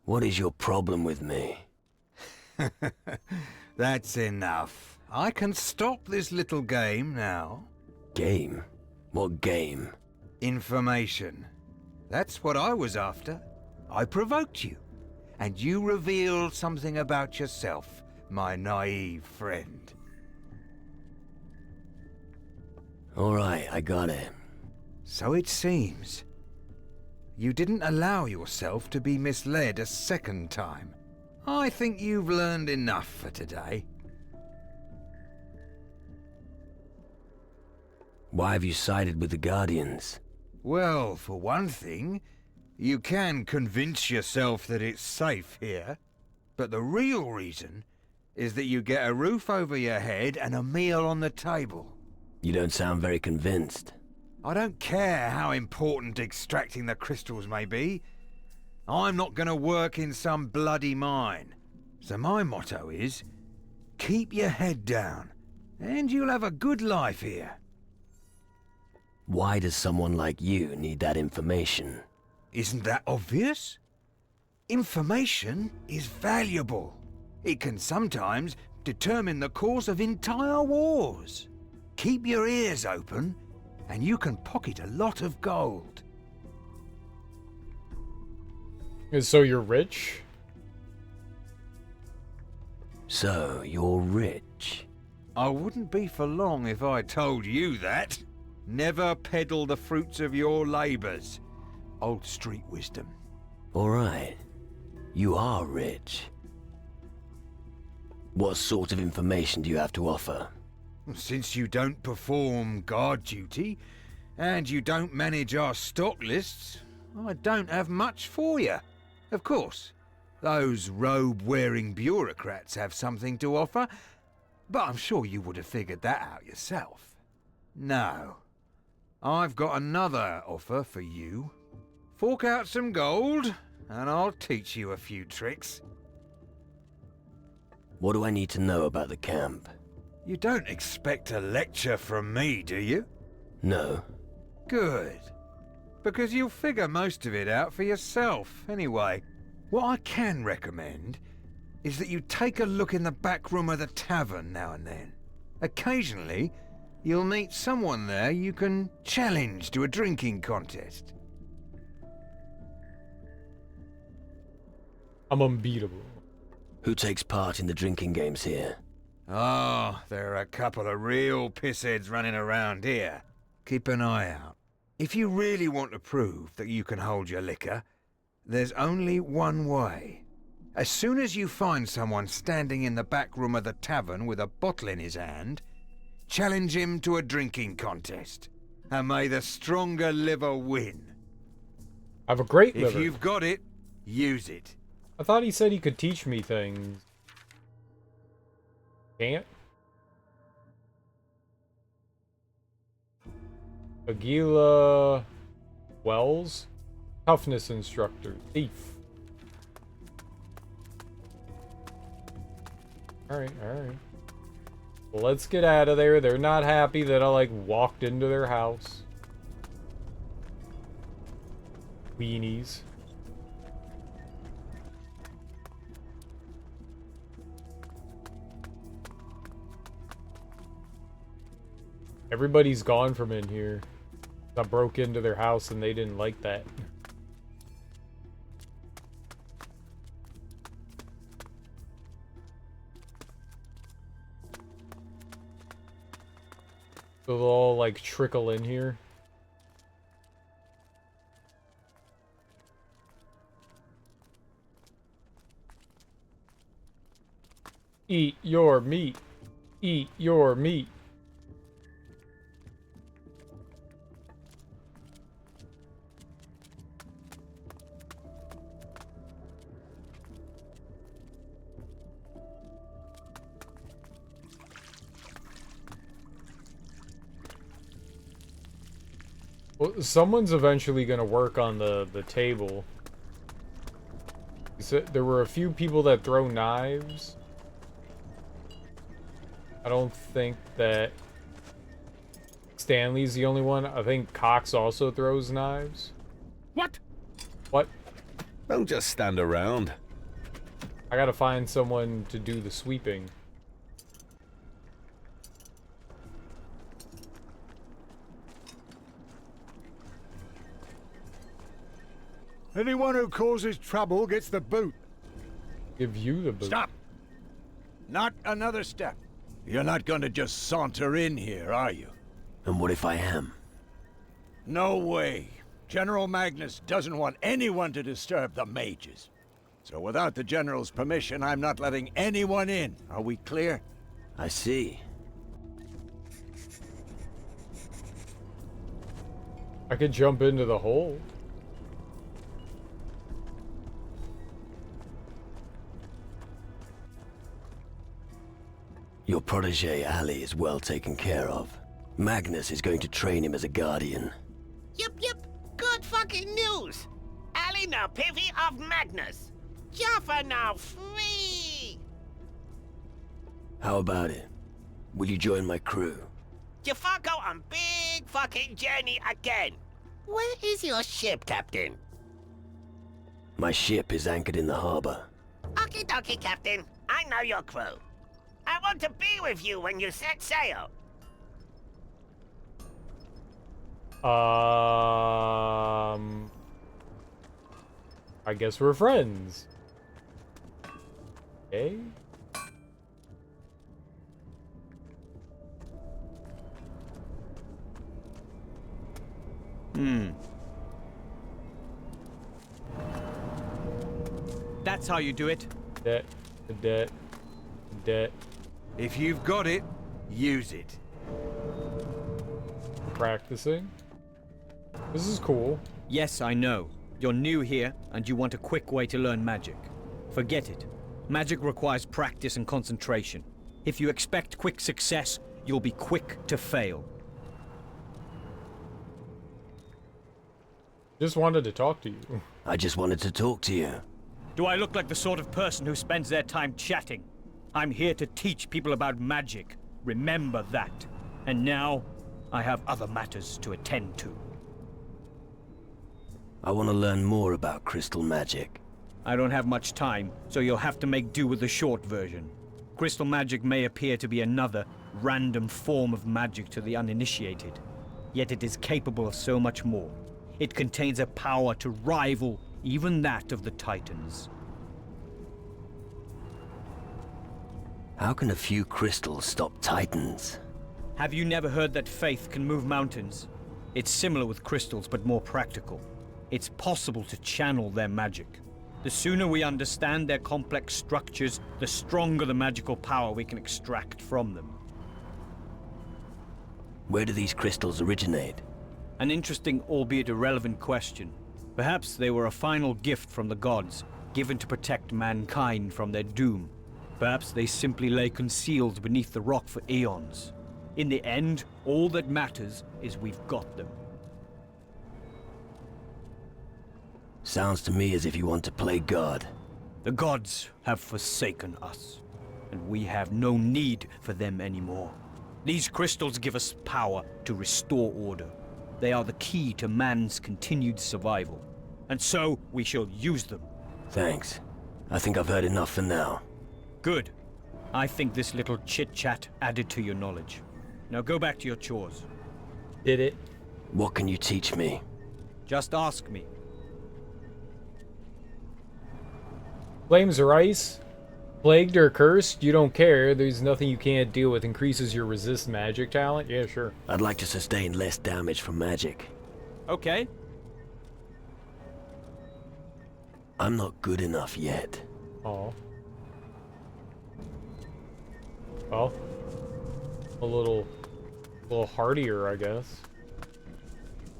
What is your problem with me? That's enough. I can stop this little game now. Game? What game? Information. That's what I was after. I provoked you. And you revealed something about yourself, my naive friend. Alright, I got it. So it seems. You didn't allow yourself to be misled a second time. I think you've learned enough for today. Why have you sided with the Guardians? Well, for one thing, you can convince yourself that it's safe here. But the real reason is that you get a roof over your head and a meal on the table. You don't sound very convinced. I don't care how important extracting the crystals may be. I'm not going to work in some bloody mine. So my motto is, keep your head down, and you'll have a good life here. Why does someone like you need that information? Isn't that obvious? Information is valuable. It can sometimes determine the course of entire wars. Keep your ears open, and you can pocket a lot of gold. So you're rich? So you're rich? I wouldn't be for long if I told you that. Never peddle the fruits of your labors. Old street wisdom. All right. You are rich. What sort of information do you have to offer? Since you don't perform guard duty, and you don't manage our stock lists, I don't have much for you. Of course, those robe-wearing bureaucrats have something to offer, but I'm sure you would have figured that out yourself. No. I've got another offer for you. Fork out some gold, and I'll teach you a few tricks. What do I need to know about the camp? You don't expect a lecture from me, do you? No. Good. Because you'll figure most of it out for yourself, anyway. What I can recommend is that you take a look in the back room of the tavern now and then. Occasionally, you'll meet someone there you can challenge to a drinking contest. I'm unbeatable. Who takes part in the drinking games here? Oh, there are a couple of real pissheads running around here. Keep an eye out. If you really want to prove that you can hold your liquor, there's only one way. As soon as you find someone standing in the back room of the tavern with a bottle in his hand, challenge him to a drinking contest. And may the stronger liver win. I have a great If liver. you've got it, use it. I thought he said he could teach me things. Can't? Aguila Wells? Toughness instructor. Thief. Alright, alright. Well, let's get out of there. They're not happy that I, like, walked into their house. Weenies. Everybody's gone from in here. I broke into their house and they didn't like that. So they'll all like trickle in here. Eat your meat. Eat your meat. Well, someone's eventually going to work on the table. So there were a few people that throw knives. I don't think that Stanley's the only one. I think Cox also throws knives. What? What? Don't just stand around. I gotta find someone to do the sweeping. Anyone who causes trouble gets the boot. Give you the boot. Stop! Not another step. You're not going to just saunter in here, are you? And what if I am? No way. General Magnus doesn't want anyone to disturb the mages. So without the General's permission, I'm not letting anyone in. Are we clear? I see. I could jump into the hole. Your protege, Ali, is well taken care of. Magnus is going to train him as a guardian. Yep. Good fucking news. Ali now Pivy of Magnus. Jaffa now free. How about it? Will you join my crew? Jaffa go on big fucking journey again. Where is your ship, Captain? My ship is anchored in the harbor. Okie dokie, Captain. I know your crew. I want to be with you when you set sail. I guess we're friends. Okay. That's how you do it. Debt. If you've got it, use it. Practicing. This is cool. Yes, I know. You're new here, and you want a quick way to learn magic. Forget it. Magic requires practice and concentration. If you expect quick success, you'll be quick to fail. Just wanted to talk to you. I just wanted to talk to you. Do I look like the sort of person who spends their time chatting? I'm here to teach people about magic. Remember that. And now, I have other matters to attend to. I want to learn more about crystal magic. I don't have much time, so you'll have to make do with the short version. Crystal magic may appear to be another, random form of magic to the uninitiated. Yet it is capable of so much more. It contains a power to rival even that of the Titans. How can a few crystals stop Titans? Have you never heard that faith can move mountains? It's similar with crystals, but more practical. It's possible to channel their magic. The sooner we understand their complex structures, the stronger the magical power we can extract from them. Where do these crystals originate? An interesting, albeit irrelevant question. Perhaps they were a final gift from the gods, given to protect mankind from their doom. Perhaps they simply lay concealed beneath the rock for eons. In the end, all that matters is we've got them. Sounds to me as if you want to play God. The gods have forsaken us, and we have no need for them anymore. These crystals give us power to restore order. They are the key to man's continued survival. And so, we shall use them. Thanks. I think I've heard enough for now. Good. I think this little chit-chat added to your knowledge. Now go back to your chores. Did it? What can you teach me? Just ask me. Flames or ice? Plagued or cursed? You don't care. There's nothing you can't deal with. Increases your resist magic talent? Yeah, sure. I'd like to sustain less damage from magic. Okay. I'm not good enough yet. Oh. Well, a little hardier, I guess.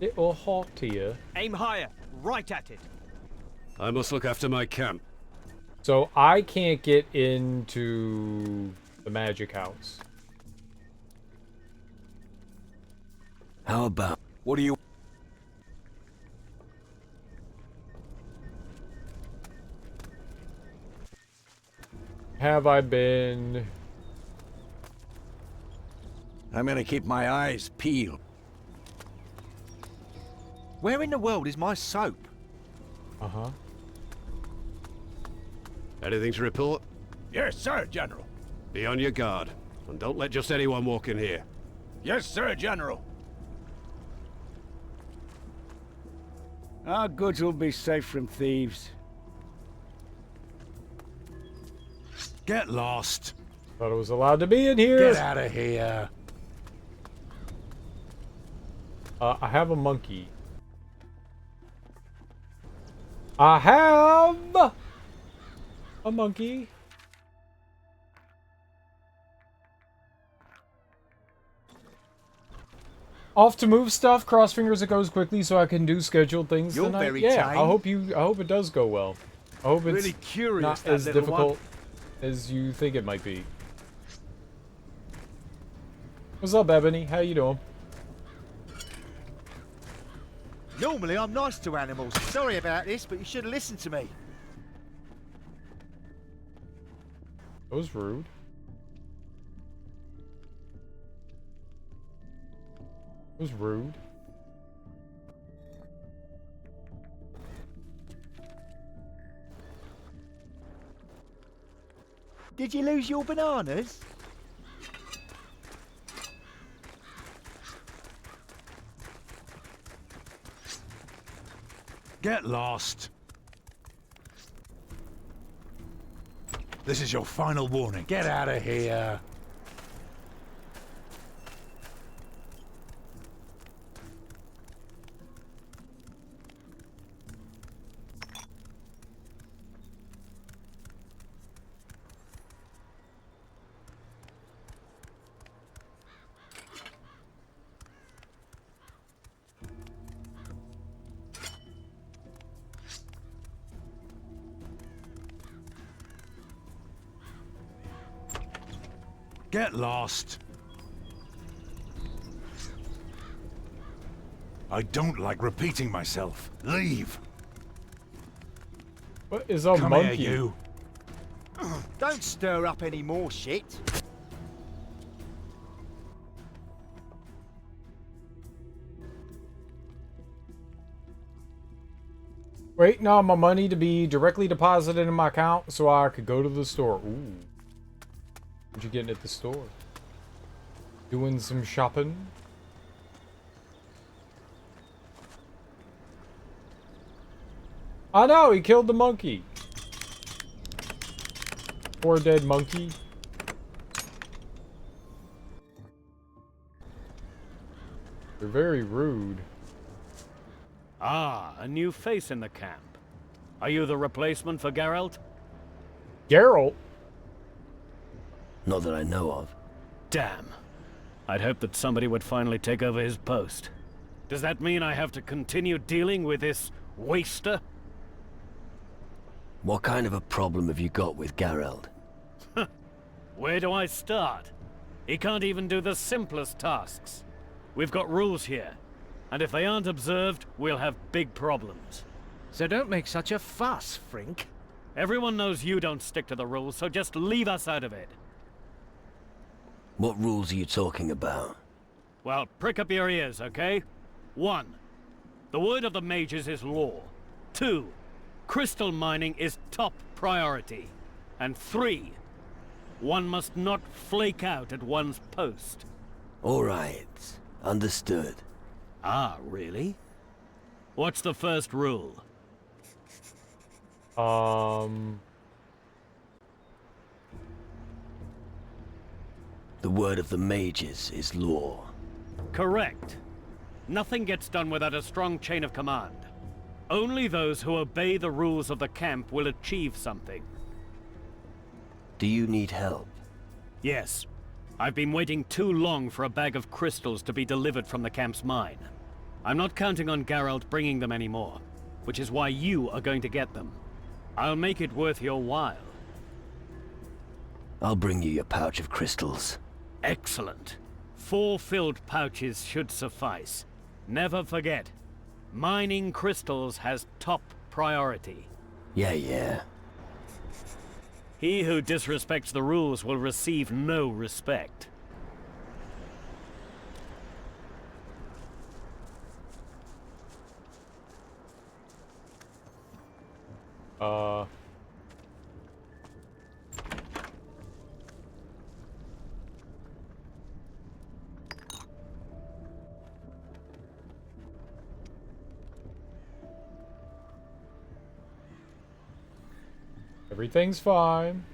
It will halt to you. Aim higher, right at it. I must look after my camp. So I can't get into the magic house. How about... What do you... Have I been... I'm gonna keep my eyes peeled. Where in the world is my soap? Uh-huh. Anything to report? Yes, sir, General. Be on your guard, and don't let just anyone walk in here. Yes, sir, General. Our goods will be safe from thieves. Get lost. Thought I was allowed to be in here. Get out of here. I have a monkey. I have a monkey. Off to move stuff. Cross fingers it goes quickly so I can do scheduled things You're tonight. very Yeah, tame. I hope it does go well. I hope it's Really curious, not that as little difficult as you think it might be. What's up, Ebony? How you doing? Normally I'm nice to animals. Sorry about this, but you should have listened to me. That was rude. It was rude. Did you lose your bananas? Get lost. This is your final warning. Get out of here. Get lost. I don't like repeating myself. Leave. What is a Come monkey? here, you. Don't stir up any more shit. Waiting on my money to be directly deposited in my account so I could go to the store. Ooh. What you getting at the store? Doing some shopping? I know, he killed the monkey. Poor dead monkey. They're very rude. Ah, a new face in the camp. Are you the replacement for Geralt? Geralt? Not that I know of. Damn. I'd hoped that somebody would finally take over his post. Does that mean I have to continue dealing with this waster? What kind of a problem have you got with Geralt? Where do I start? He can't even do the simplest tasks. We've got rules here, and if they aren't observed, we'll have big problems. So don't make such a fuss, Frink. Everyone knows you don't stick to the rules, so just leave us out of it. What rules are you talking about? Well, prick up your ears, okay? 1. The word of the mages is law. 2. Crystal mining is top priority. And 3. One must not flake out at one's post. All right. Understood. Ah, really? What's the first rule? The word of the mages is law. Correct. Nothing gets done without a strong chain of command. Only those who obey the rules of the camp will achieve something. Do you need help? Yes. I've been waiting too long for a bag of crystals to be delivered from the camp's mine. I'm not counting on Geralt bringing them anymore, which is why you are going to get them. I'll make it worth your while. I'll bring you your pouch of crystals. Excellent. 4 filled pouches should suffice. Never forget, mining crystals has top priority. Yeah. He who disrespects the rules will receive no respect. Everything's fine.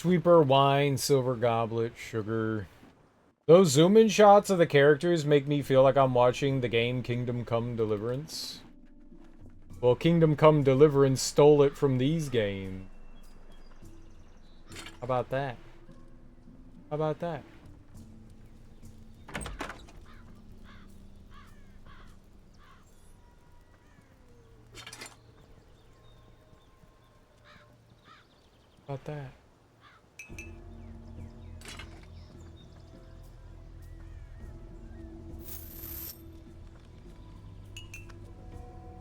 Sweeper, wine, silver goblet, sugar. Those zoom-in shots of the characters make me feel like I'm watching the game Kingdom Come Deliverance. Well, Kingdom Come Deliverance stole it from these games. How about that? How about that? How about that?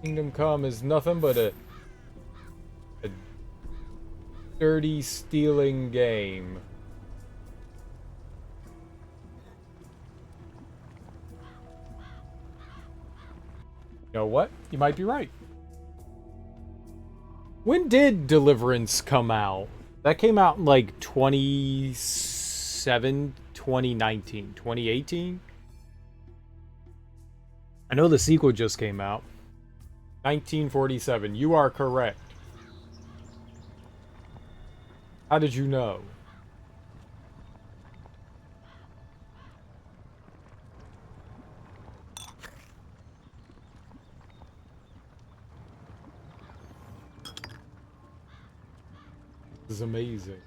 Kingdom Come is nothing but a dirty stealing game. You know what? You might be right. When did Deliverance come out? That came out in like 2019, 2018? I know the sequel just came out. 1947. You are correct. How did you know? This is amazing.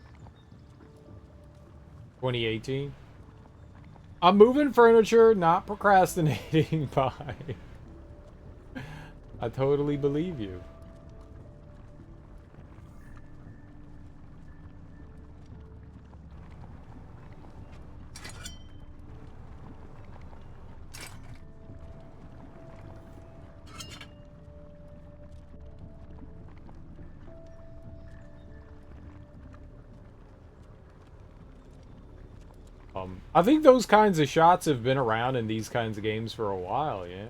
2018. I'm moving furniture, not procrastinating. Bye. I totally believe you. I think those kinds of shots have been around in these kinds of games for a while, yeah.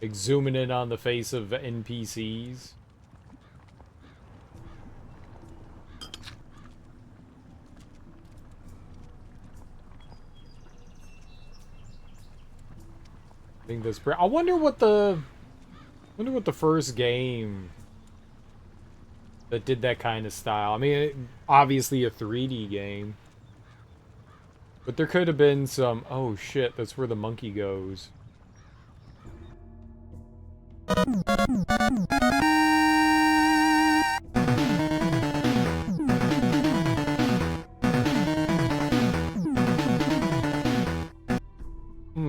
Like zooming in on the face of NPCs. I think that's pretty. I wonder what the first game that did that kind of style. I mean, obviously a 3D game. But there could have been some... Oh shit, that's where the monkey goes.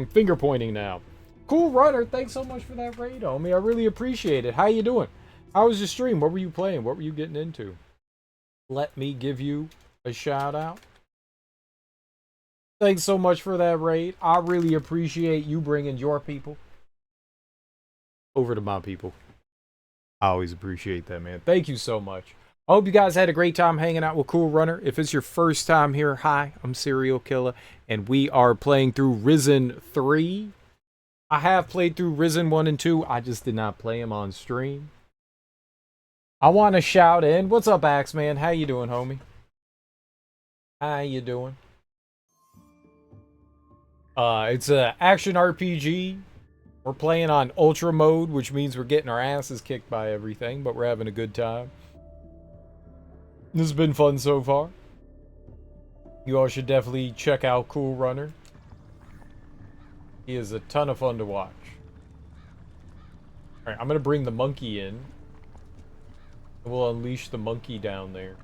Finger pointing now. Cool Runner, thanks so much for that raid, homie. I really appreciate it. How you doing? How was your stream? What were you playing? What were you getting into? Let me give you a shout out. Thanks so much for that raid. I really appreciate you bringing your people over to my people. I always appreciate that, man. Thank you so much. I hope you guys had a great time hanging out with Cool Runner. If it's your first time here, hi, I'm Serial Killer, and we are playing through Risen 3. I have played through Risen 1 and 2. I just did not play them on stream. I want to shout in. What's up, Axeman? How you doing, homie? How you doing? It's a action RPG. We're playing on Ultra mode, which means we're getting our asses kicked by everything, but we're having a good time. This has been fun so far. You all should definitely check out Cool Runner. He is a ton of fun to watch. Alright, I'm gonna bring the monkey in. And we'll unleash the monkey down there.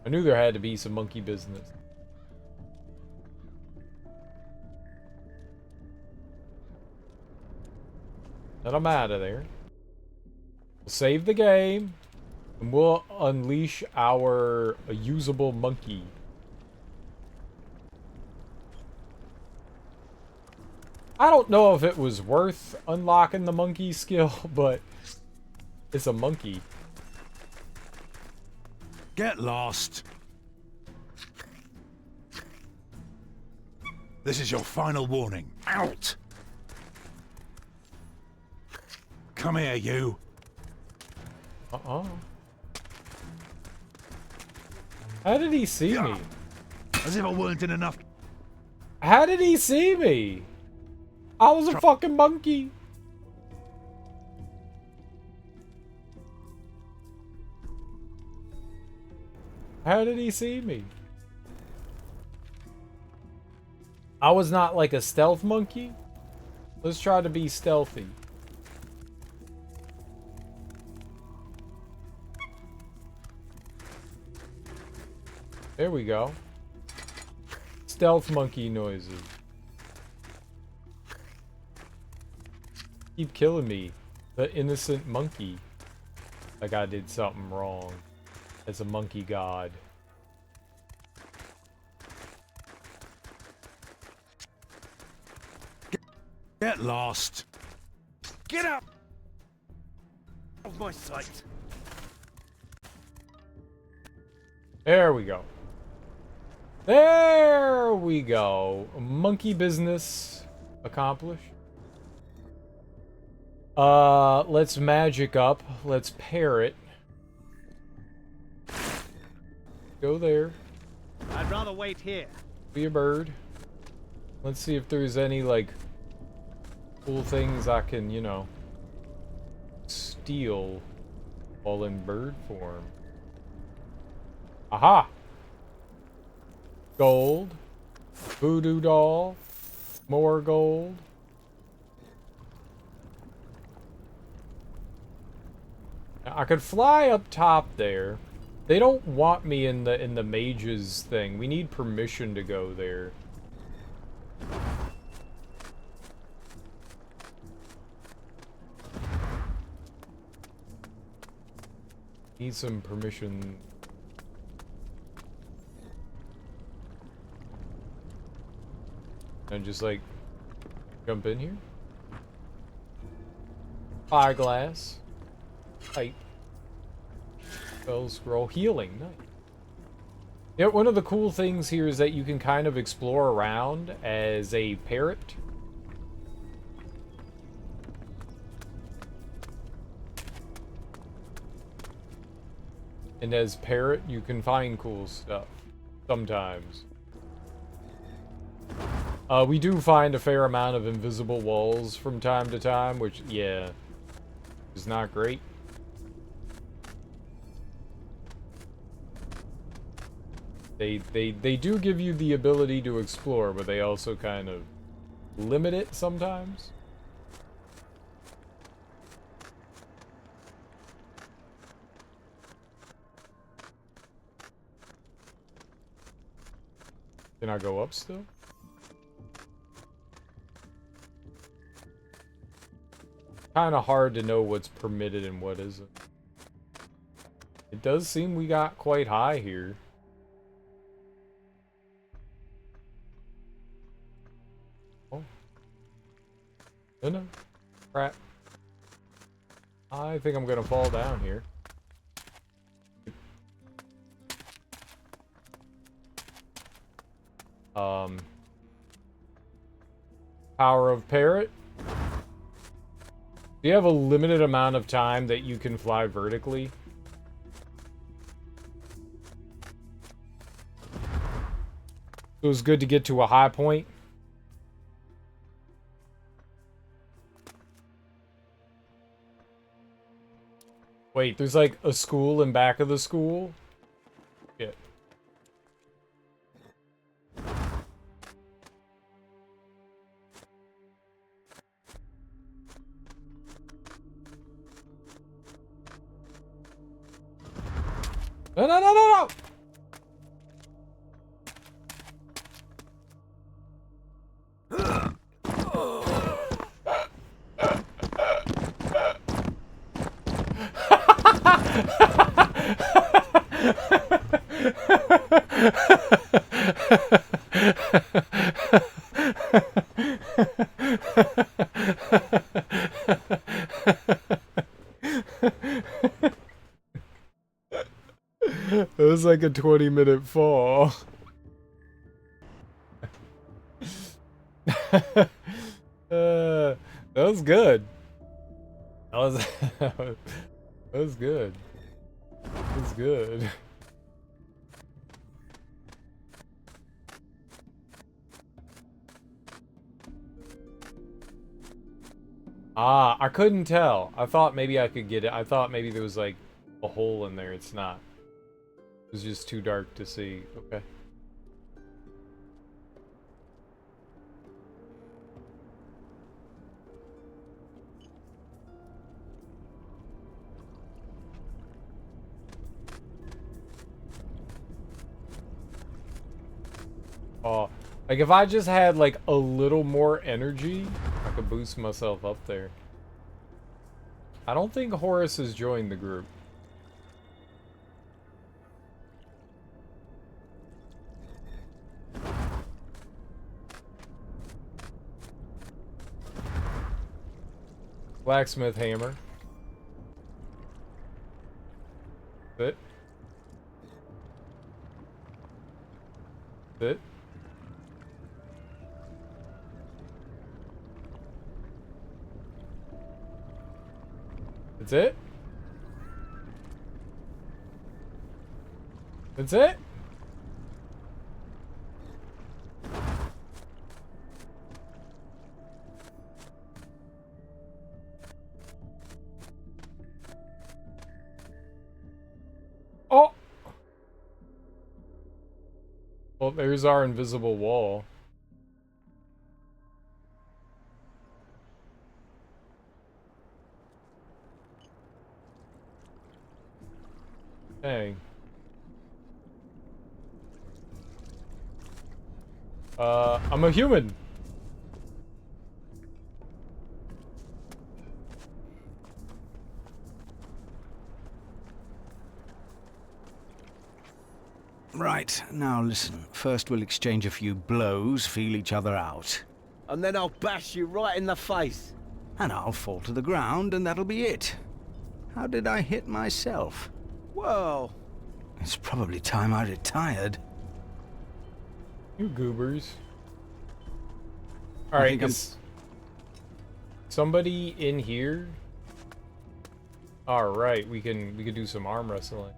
I knew there had to be some monkey business. And I'm out of there. We'll save the game. And we'll unleash our usable monkey. I don't know if it was worth unlocking the monkey skill, but it's a monkey. Get lost. This is your final warning. Out! Come here, you. Uh-oh. How did he see me? As if I weren't in enough. How did he see me? I was a fucking monkey. How did he see me? I was not like a stealth monkey. Let's try to be stealthy. There we go. Stealth monkey noises. Keep killing me. The innocent monkey. Like I did something wrong. As a monkey god. Get lost. Get out of my sight. There we go. There we go. Monkey business accomplished. Let's magic up. Let's pair it. Go there. I'd rather wait here. Be a bird. Let's see if there's any, like, cool things I can, you know, steal all in bird form. Aha! Gold. Voodoo doll. More gold. Now, I could fly up top there. They don't want me in the mages thing. We need permission to go there. Need some permission. And just like jump in here. Spyglass. Pipe. Spell scroll. Healing. Nice. Yeah, one of the cool things here is that you can kind of explore around as a parrot. And as parrot, you can find cool stuff. Sometimes. We do find a fair amount of invisible walls from time to time, which, yeah, is not great. They do give you the ability to explore, but they also kind of limit it sometimes. Can I go up still? Kind of hard to know what's permitted and what isn't. It does seem we got quite high here. Oh. No. Crap. I think I'm gonna fall down here. Power of Parrot. Do you have a limited amount of time that you can fly vertically? It was good to get to a high point. Wait, there's like a school in back of the school? Shit. No, no, no, no, no! It was like a 20-minute fall. That was good. That was that was good. That was good. Ah, I couldn't tell. I thought maybe I could get it. I thought maybe there was like a hole in there. It's not. was just too dark to see. Okay. Oh, like if I just had like a little more energy, I could boost myself up there. I don't think Horace has joined the group. Blacksmith hammer. Fit. Fit. That's it? That's it? Oh! Well, there's our invisible wall. Dang. I'm a human. Right, now listen. First we'll exchange a few blows, feel each other out. And then I'll bash you right in the face. And I'll fall to the ground, and that'll be it. How did I hit myself? Well... It's probably time I retired. You goobers. Alright, is somebody in here? Alright, we can do some arm wrestling.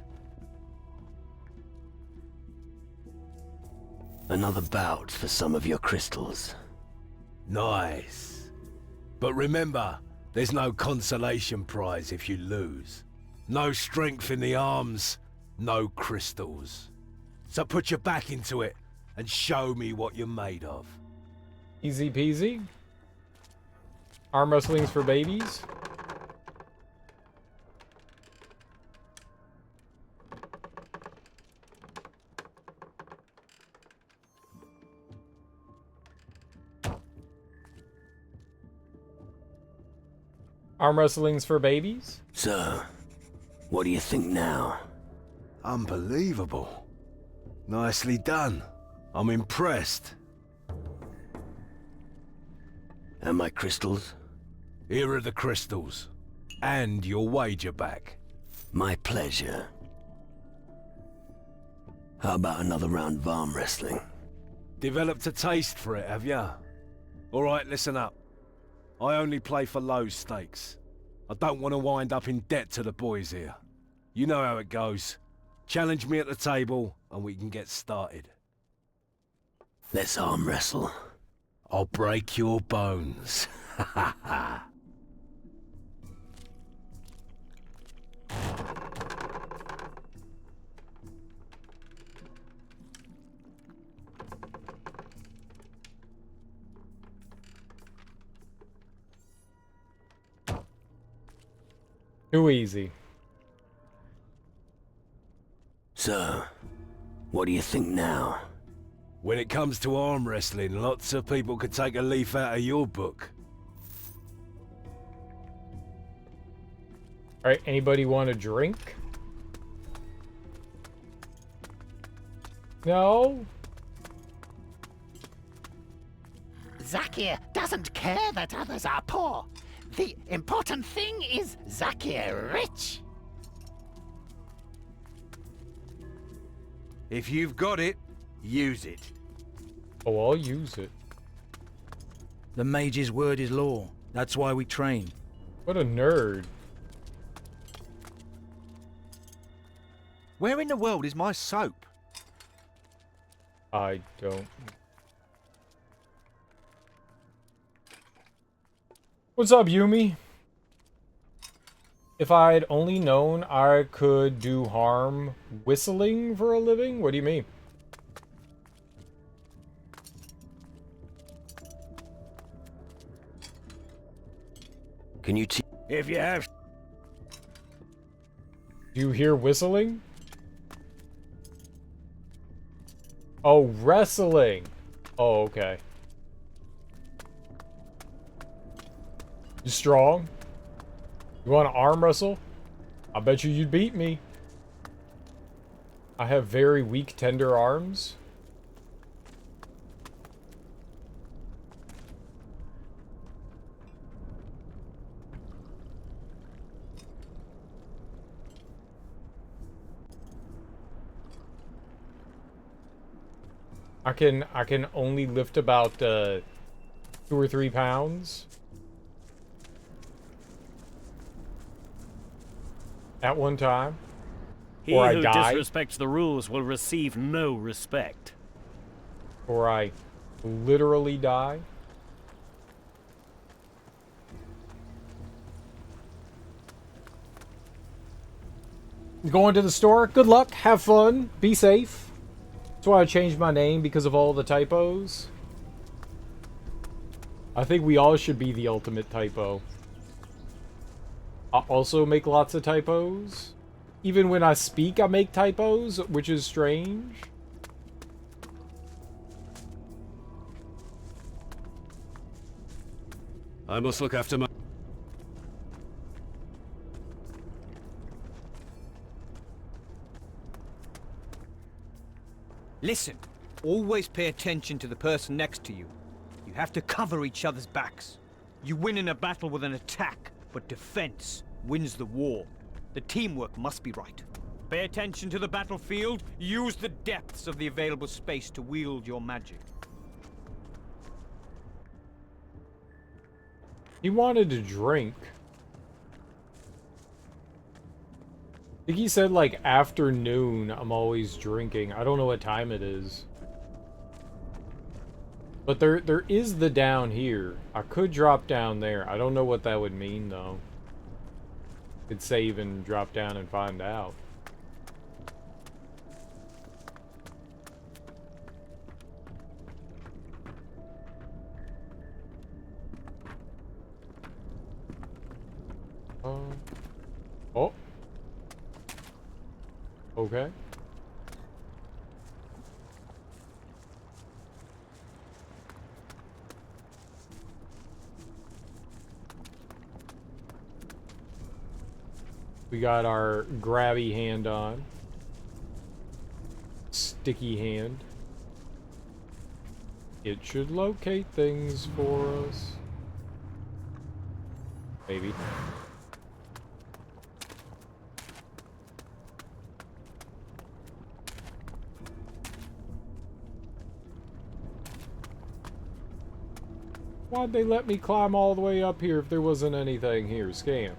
Another bout for some of your crystals. Nice. But remember, there's no consolation prize if you lose. No strength in the arms, no crystals. So put your back into it and show me what you're made of. Easy peasy. Arm wrestling's for babies. Arm wrestling's for babies? So, what do you think now? Unbelievable. Nicely done. I'm impressed. And my crystals? Here are the crystals. And your wager back. My pleasure. How about another round of arm wrestling? Developed a taste for it, have ya? Alright, listen up. I only play for low stakes. I don't want to wind up in debt to the boys here. You know how it goes. Challenge me at the table, and we can get started. Let's arm wrestle. I'll break your bones. Ha ha ha. Too easy. So, what do you think now? When it comes to arm wrestling, lots of people could take a leaf out of your book. Alright, anybody want a drink? No? Zakir doesn't care that others are poor. The important thing is Zakir rich. If you've got it, use it. Oh, I'll use it. The mage's word is law. That's why we train. What a nerd. Where in the world is my soap? I don't. What's up, Yumi? If I'd only known I could do harm whistling for a living? What do you mean? Can you If you have... Do you hear whistling? Oh, wrestling. Oh, okay. You strong? You want to arm wrestle? I bet you'd beat me. I have very weak, tender arms. I can only lift about 2 or 3 pounds at one time, He or I who die, disrespects the rules will receive no respect. or I literally die. Going to the store. Good luck. Have fun. Be safe. That's why I changed my name, because of all the typos. I think we all should be the ultimate typo. I also make lots of typos. Even when I speak, I make typos, which is strange. I must look after my... Listen, always pay attention to the person next to you. You have to cover each other's backs. You win in a battle with an attack, but defense wins the war. The teamwork must be right. Pay attention to the battlefield. Use the depths of the available space to wield your magic. He wanted to drink. I think he said, like, afternoon, I'm always drinking. I don't know what time it is. But there is the down here. I could drop down there. I don't know what that would mean, though. Could save and drop down and find out. Oh. Okay. We got our grabby hand on. Sticky hand. It should locate things for us. Maybe. Why'd they let me climb all the way up here if there wasn't anything here? Scam.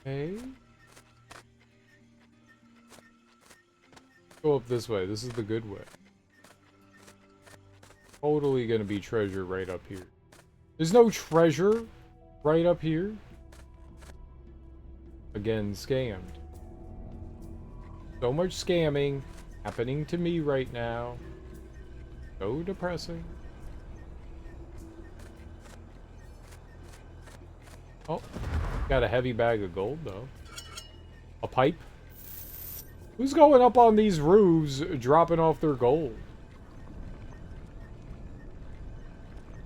Okay. Go up this way. This is the good way. Totally gonna be treasure right up here. There's no treasure right up here. Again, scammed. So much scamming happening to me right now. So depressing. Oh, got a heavy bag of gold though. A pipe. Who's going up on these roofs dropping off their gold?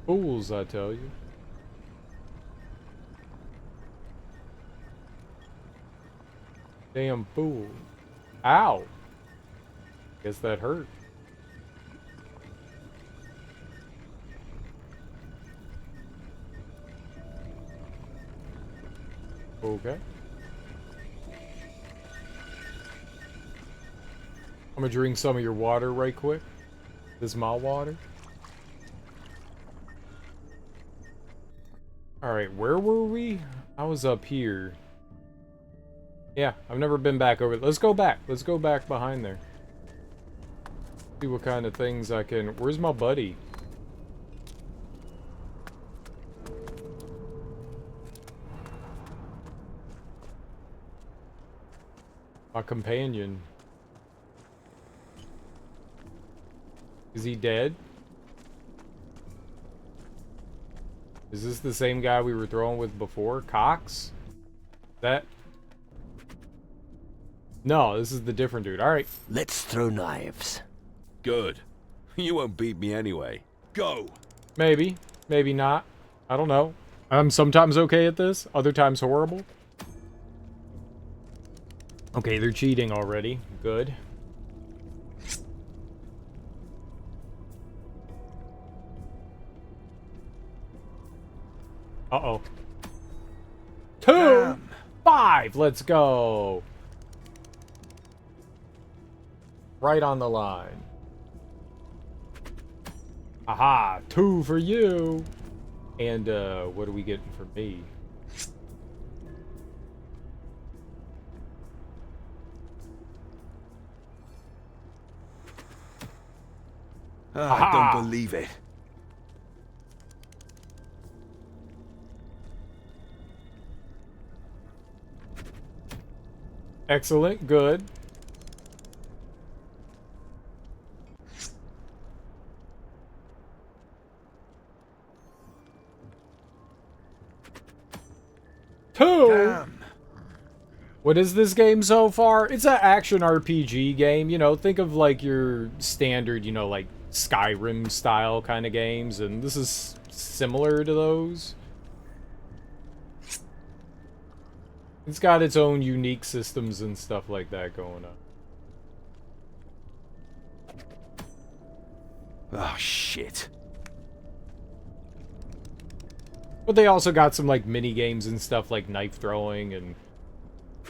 Fools, I tell you. Damn fool. Ow. Guess that hurt. Okay. I'm gonna drink some of your water right quick. This is my water. Alright, where were we? I was up here. Yeah, I've never been back over. Let's go back. Let's go back behind there. See what kind of things I can... Where's my buddy? My companion. Is he dead? Is this the same guy we were throwing with before? Cox? That... No, this is the different dude. Alright. Let's throw knives. Good. You won't beat me anyway. Go! Maybe. Maybe not. I don't know. I'm sometimes okay at this. Other times horrible. Okay, they're cheating already. Good. Uh-oh. 2! 5! Let's go! Right on the line. Aha! 2 for you! And, what are we getting for me? I don't believe it. Excellent, good. What is this game so far? It's an action RPG game. You know, think of like your standard, you know, like Skyrim style kind of games, and this is similar to those. It's got its own unique systems and stuff like that going on. Oh, shit. But they also got some like mini games and stuff like knife throwing, and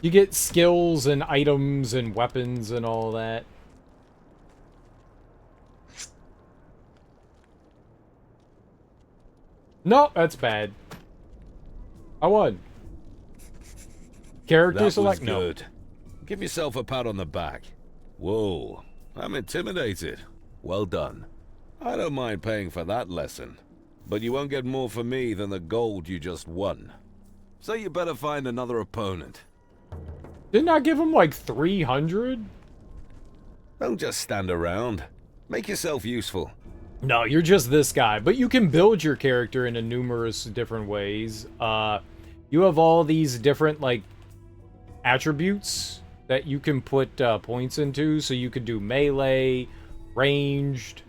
you get skills and items and weapons and all that. No, that's bad. I won. Character That select? was No. good. Give yourself a pat on the back. Whoa, I'm intimidated. Well done. I don't mind paying for that lesson, but you won't get more from me than the gold you just won. So you better find another opponent. Didn't I give him like 300? Don't just stand around. Make yourself useful. No, you're just this guy, but you can build your character in a numerous different ways. You have all these different like attributes that you can put points into, so you could do melee, ranged,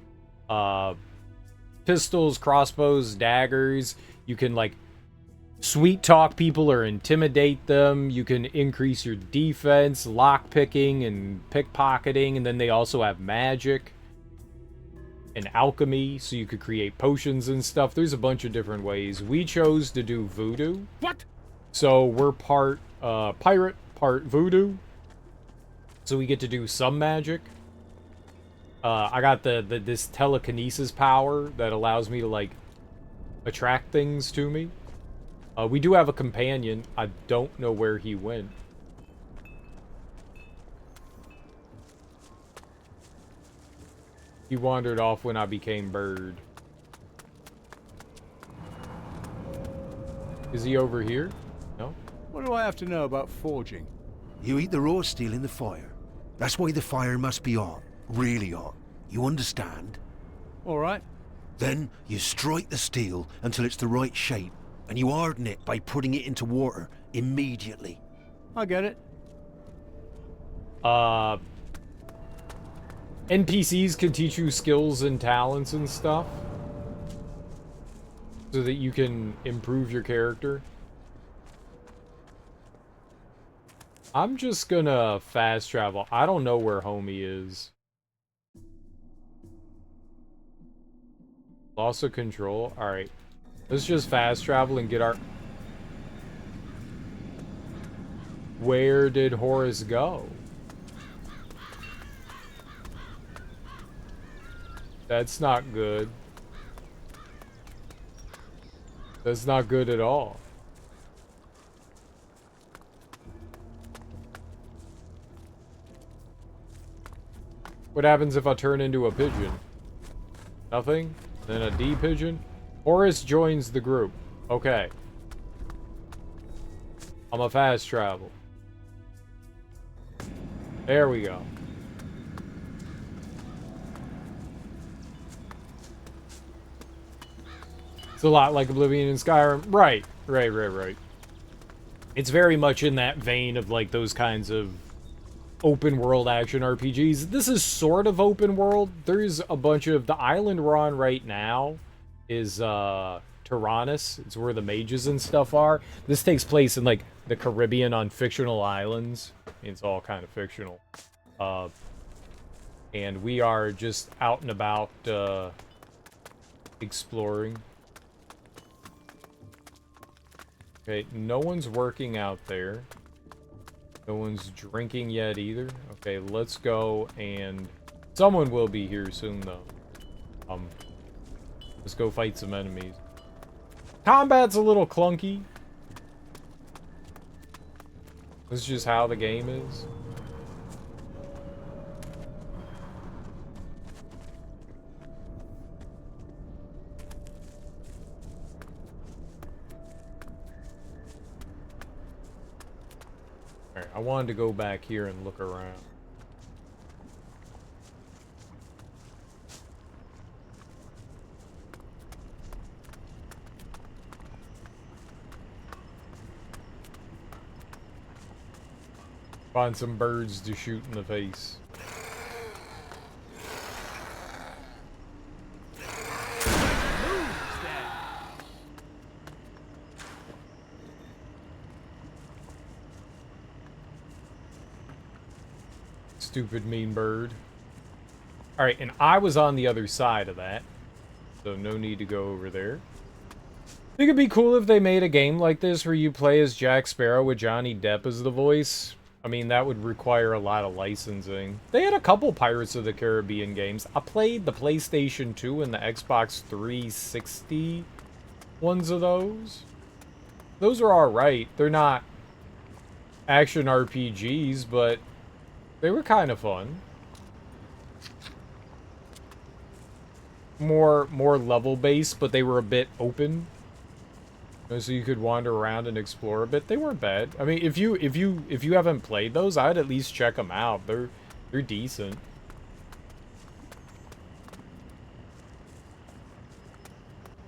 pistols, crossbows, daggers. You can like sweet talk people or intimidate them. You can increase your defense, lock picking and pickpocketing, and then they also have magic and alchemy, so you could create potions and stuff. There's a bunch of different ways. We chose to do voodoo. What? So we're part pirate, part voodoo. So we get to do some magic. I got this telekinesis power that allows me to like attract things to me. We do have a companion. I don't know where he went. He wandered off when I became bird. Is he over here? No? What do I have to know about forging? You eat the raw steel in the fire. That's why the fire must be on. Really on. You understand? All right. Then you strike the steel until it's the right shape, and you harden it by putting it into water immediately. I get it. NPCs can teach you skills and talents and stuff, so that you can improve your character. I'm just gonna fast travel. I don't know where homie is. Loss of control. Alright. Let's just fast travel and get our... Where did Horace go? That's not good. That's not good at all. What happens if I turn into a pigeon? Nothing? Then a D pigeon? Horace joins the group. Okay. I'm a fast travel. There we go. It's a lot like Oblivion and Skyrim. Right. It's very much in that vein of like those kinds of open world action RPGs. This is sort of open world. There's a bunch of... The island we're on right now is Tyrannus. It's where the mages and stuff are. This takes place in like the Caribbean on fictional islands. It's all kind of fictional. And we are just out and about exploring. Okay, no one's working out there. No one's drinking yet either. Okay, let's go and... Someone will be here soon, though. Let's go fight some enemies. Combat's a little clunky. This is just how the game is. Alright, I wanted to go back here and look around. Find some birds to shoot in the face. Stupid mean bird. Alright, and I was on the other side of that, so no need to go over there. I think it'd be cool if they made a game like this where you play as Jack Sparrow with Johnny Depp as the voice. I mean, that would require a lot of licensing. They had a couple Pirates of the Caribbean games. I played the PlayStation 2 and the Xbox 360 ones of those. Those are alright. They're not action RPGs, but they were kind of fun. More level-based, but they were a bit open. So you could wander around and explore a bit. They weren't bad. I mean, if you haven't played those, I'd at least check them out. They're decent.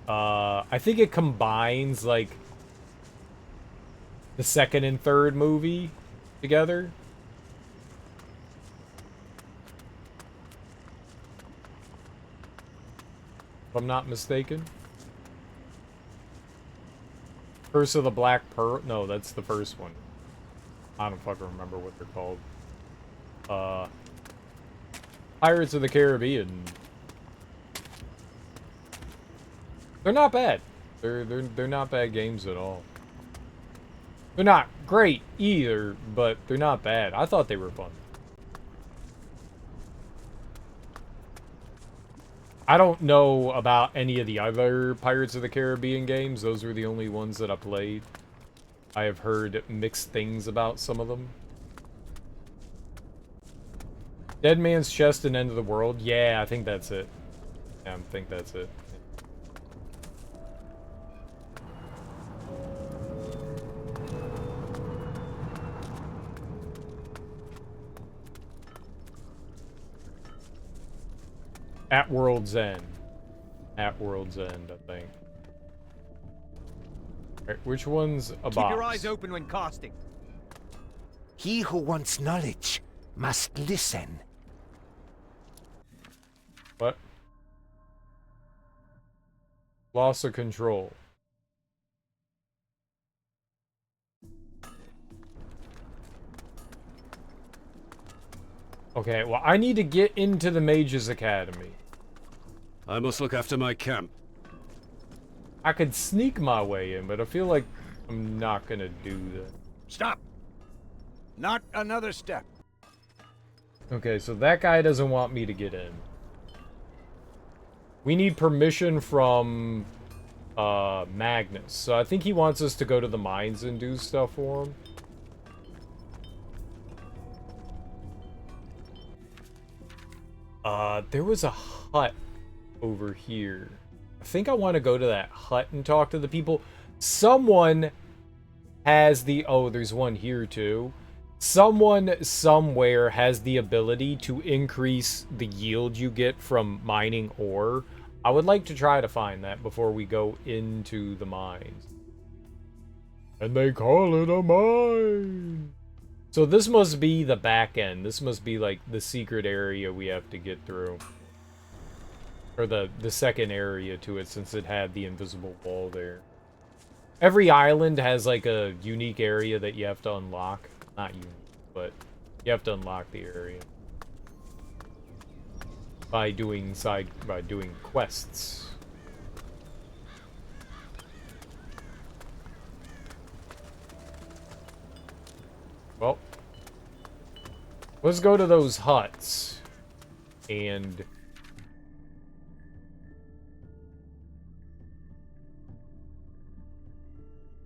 I think it combines like the second and third movie together. If I'm not mistaken. Curse of the Black Pearl? No, that's the first one. I don't fucking remember what they're called. Pirates of the Caribbean. They're not bad. They're not bad games at all. They're not great either, but they're not bad. I thought they were fun. I don't know about any of the other Pirates of the Caribbean games. Those were the only ones that I played. I have heard mixed things about some of them. Dead Man's Chest and End of the World? Yeah, I think that's it. Yeah, I think that's it. At World's End. At World's End, I think. Alright, which one's a box? Keep your eyes open when casting. He who wants knowledge must listen. What? Loss of control. Okay, well, I need to get into the Mages Academy. I must look after my camp. I could sneak my way in, but I feel like I'm not gonna do that. Stop! Not another step. Okay, so that guy doesn't want me to get in. We need permission from Magnus. So I think he wants us to go to the mines and do stuff for him. There was a hut over here. I think I want to go to that hut and talk to the people. Someone has the... Oh, there's one here too. Someone somewhere has the ability to increase the yield you get from mining ore. I would like to try to find that before we go into the mines. And they call it a mine. So this must be the back end. This must be like the secret area we have to get through. Or the second area to it, since it had the invisible wall there. Every island has like a unique area that you have to unlock. Not unique, but you have to unlock the area. By doing quests. Well, let's go to those huts and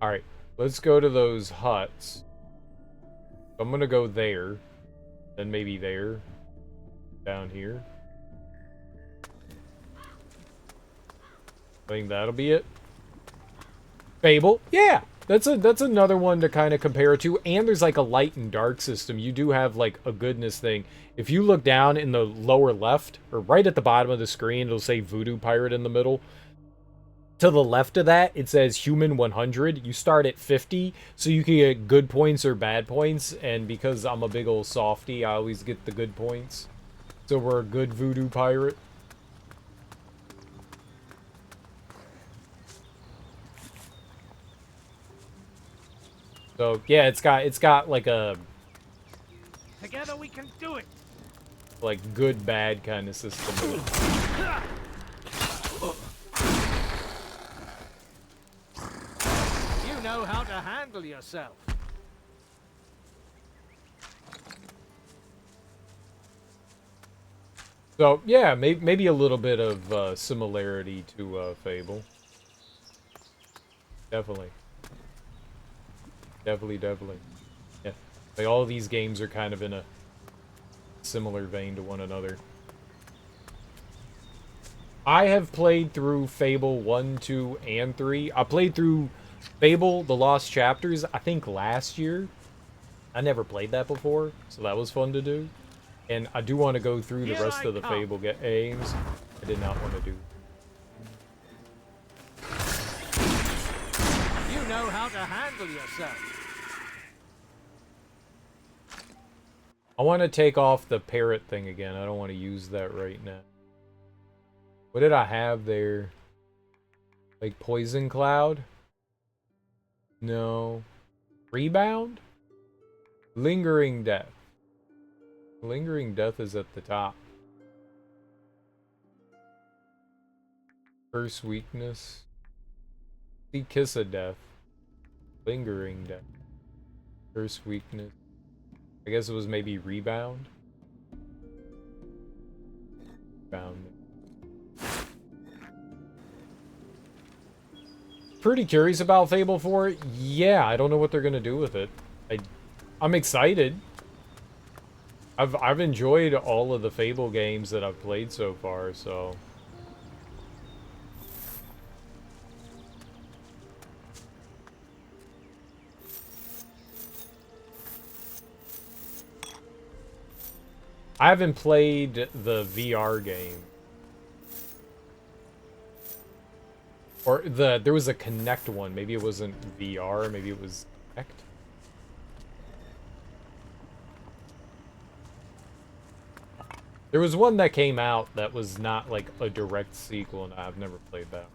alright, let's go to those huts. I'm gonna go there, then maybe there, down here. I think that'll be it. Fable, yeah! That's another one to kind of compare it to, and there's like a light and dark system. You do have like a goodness thing. If you look down in the lower left, or right at the bottom of the screen, it'll say Voodoo Pirate in the middle. To the left of that, it says Human 100. You start at 50, so you can get good points or bad points, and because I'm a big old softy, I always get the good points. So we're a good Voodoo Pirate. So yeah, it's got like a Together we can do it. like good bad kind of system. You know how to handle yourself. So yeah, maybe a little bit of similarity to Fable. Definitely. Definitely. Yeah. Like, all of these games are kind of in a similar vein to one another. I have played through Fable 1, 2, and 3. I played through Fable: The Lost Chapters, I think last year. I never played that before, so that was fun to do. And I do want to go through the rest of the Fable games. I did not want to do. You know how to handle yourself. I want to take off the parrot thing again. I don't want to use that right now. What did I have there? Like Poison Cloud? No. Rebound? Lingering Death. Lingering Death is at the top. Curse Weakness. See Kiss of Death. Lingering Death. Curse Weakness. I guess it was maybe Rebound. Rebound. Pretty curious about Fable 4. Yeah, I don't know what they're gonna do with it. I'm excited. I've enjoyed all of the Fable games that I've played so far, so. I haven't played the VR game. Or there was a Kinect one. Maybe it wasn't VR, maybe it was Kinect. There was one that came out that was not like a direct sequel, and I've never played that.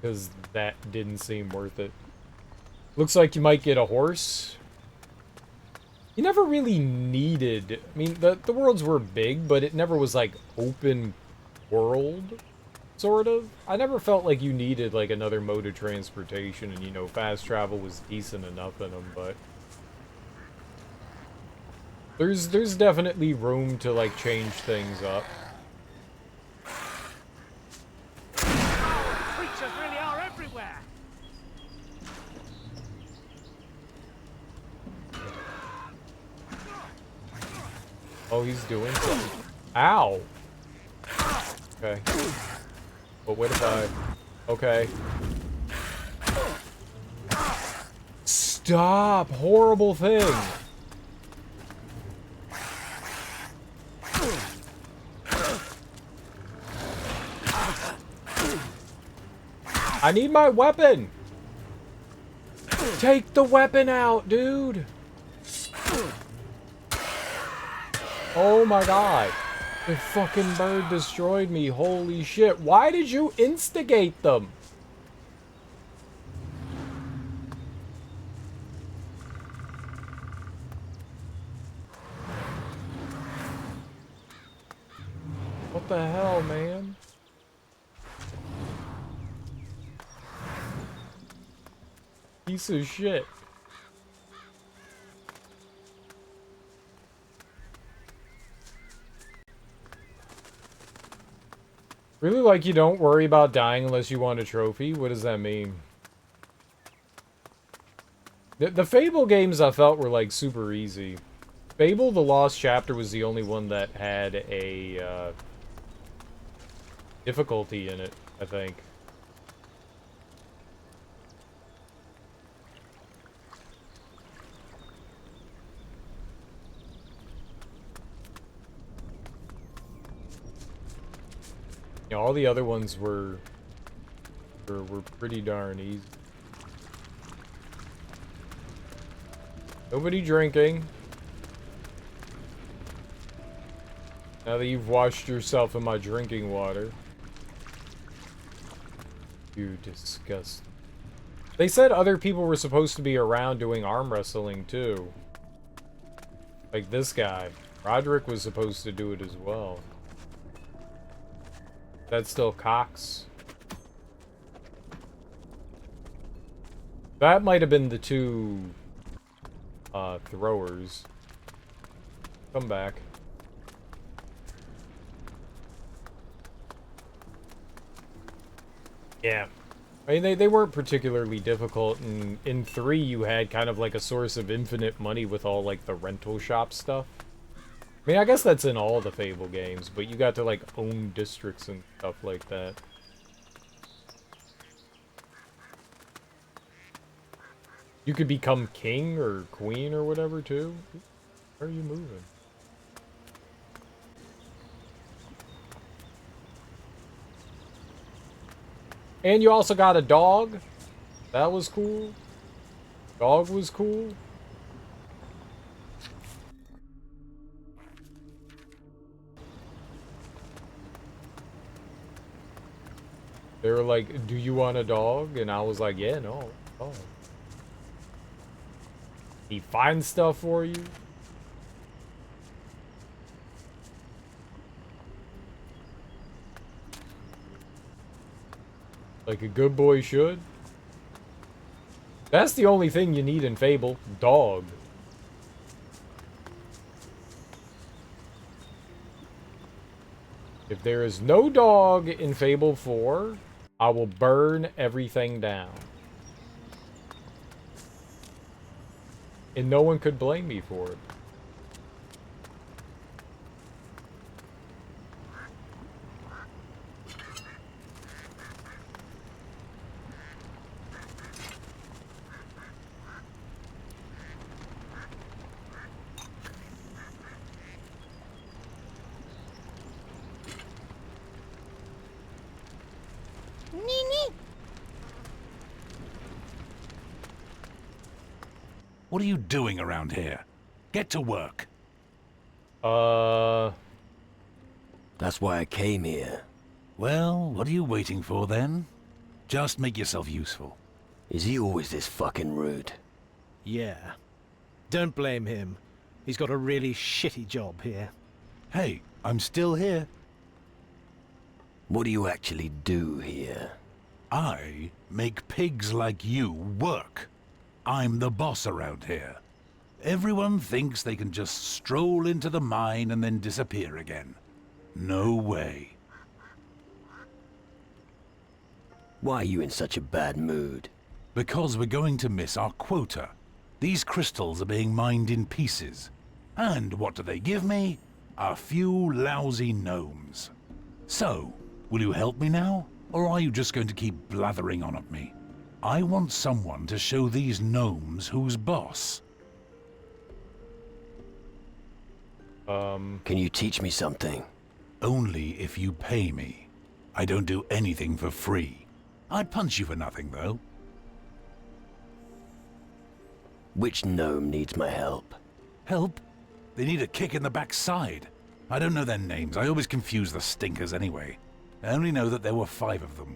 Because that didn't seem worth it. Looks like you might get a horse. You never really needed... I mean, the worlds were big, but it never was, like, open world, sort of. I never felt like you needed, like, another mode of transportation, and, you know, fast travel was decent enough in them, but... There's definitely room to, like, change things up. Creatures really are everywhere. Oh, he's doing something. Ow! Okay. But what if I... Okay. Stop! Horrible thing! I need my weapon! Take the weapon out, dude! Oh my god. The fucking bird destroyed me. Holy shit. Why did you instigate them? What the hell, man? Piece of shit. Really, like, you don't worry about dying unless you want a trophy? What does that mean? The Fable games I felt were, like, super easy. Fable The Lost Chapter was the only one that had a, difficulty in it, I think. Yeah, all the other ones were pretty darn easy. Nobody drinking. Now that you've washed yourself in my drinking water. You disgust. They said other people were supposed to be around doing arm wrestling too. Like this guy. Roderick was supposed to do it as well. That's still Cox. That might have been the two throwers. Come back. Yeah. I mean, they weren't particularly difficult, and in 3 you had kind of like a source of infinite money with all like the rental shop stuff. I mean, I guess that's in all the Fable games, but you got to, like, own districts and stuff like that. You could become king or queen or whatever, too. Where are you moving? And you also got a dog. That was cool. Dog was cool. They were like, do you want a dog? And I was like, yeah, no. Oh. He finds stuff for you. Like a good boy should. That's the only thing you need in Fable. Dog. If there is no dog in Fable 4, I will burn everything down. And no one could blame me for it. What are you doing around here? Get to work. That's why I came here. Well, what are you waiting for then? Just make yourself useful. Is he always this fucking rude? Yeah. Don't blame him. He's got a really shitty job here. Hey, I'm still here. What do you actually do here? I make pigs like you work. I'm the boss around here. Everyone thinks they can just stroll into the mine and then disappear again. No way. Why are you in such a bad mood? Because we're going to miss our quota. These crystals are being mined in pieces. And what do they give me? A few lousy gnomes. So, will you help me now? Or are you just going to keep blathering on at me? I want someone to show these gnomes who's boss. Can you teach me something? Only if you pay me. I don't do anything for free. I'd punch you for nothing, though. Which gnome needs my help? Help? They need a kick in the backside. I don't know their names. I always confuse the stinkers anyway. I only know that there were 5 of them.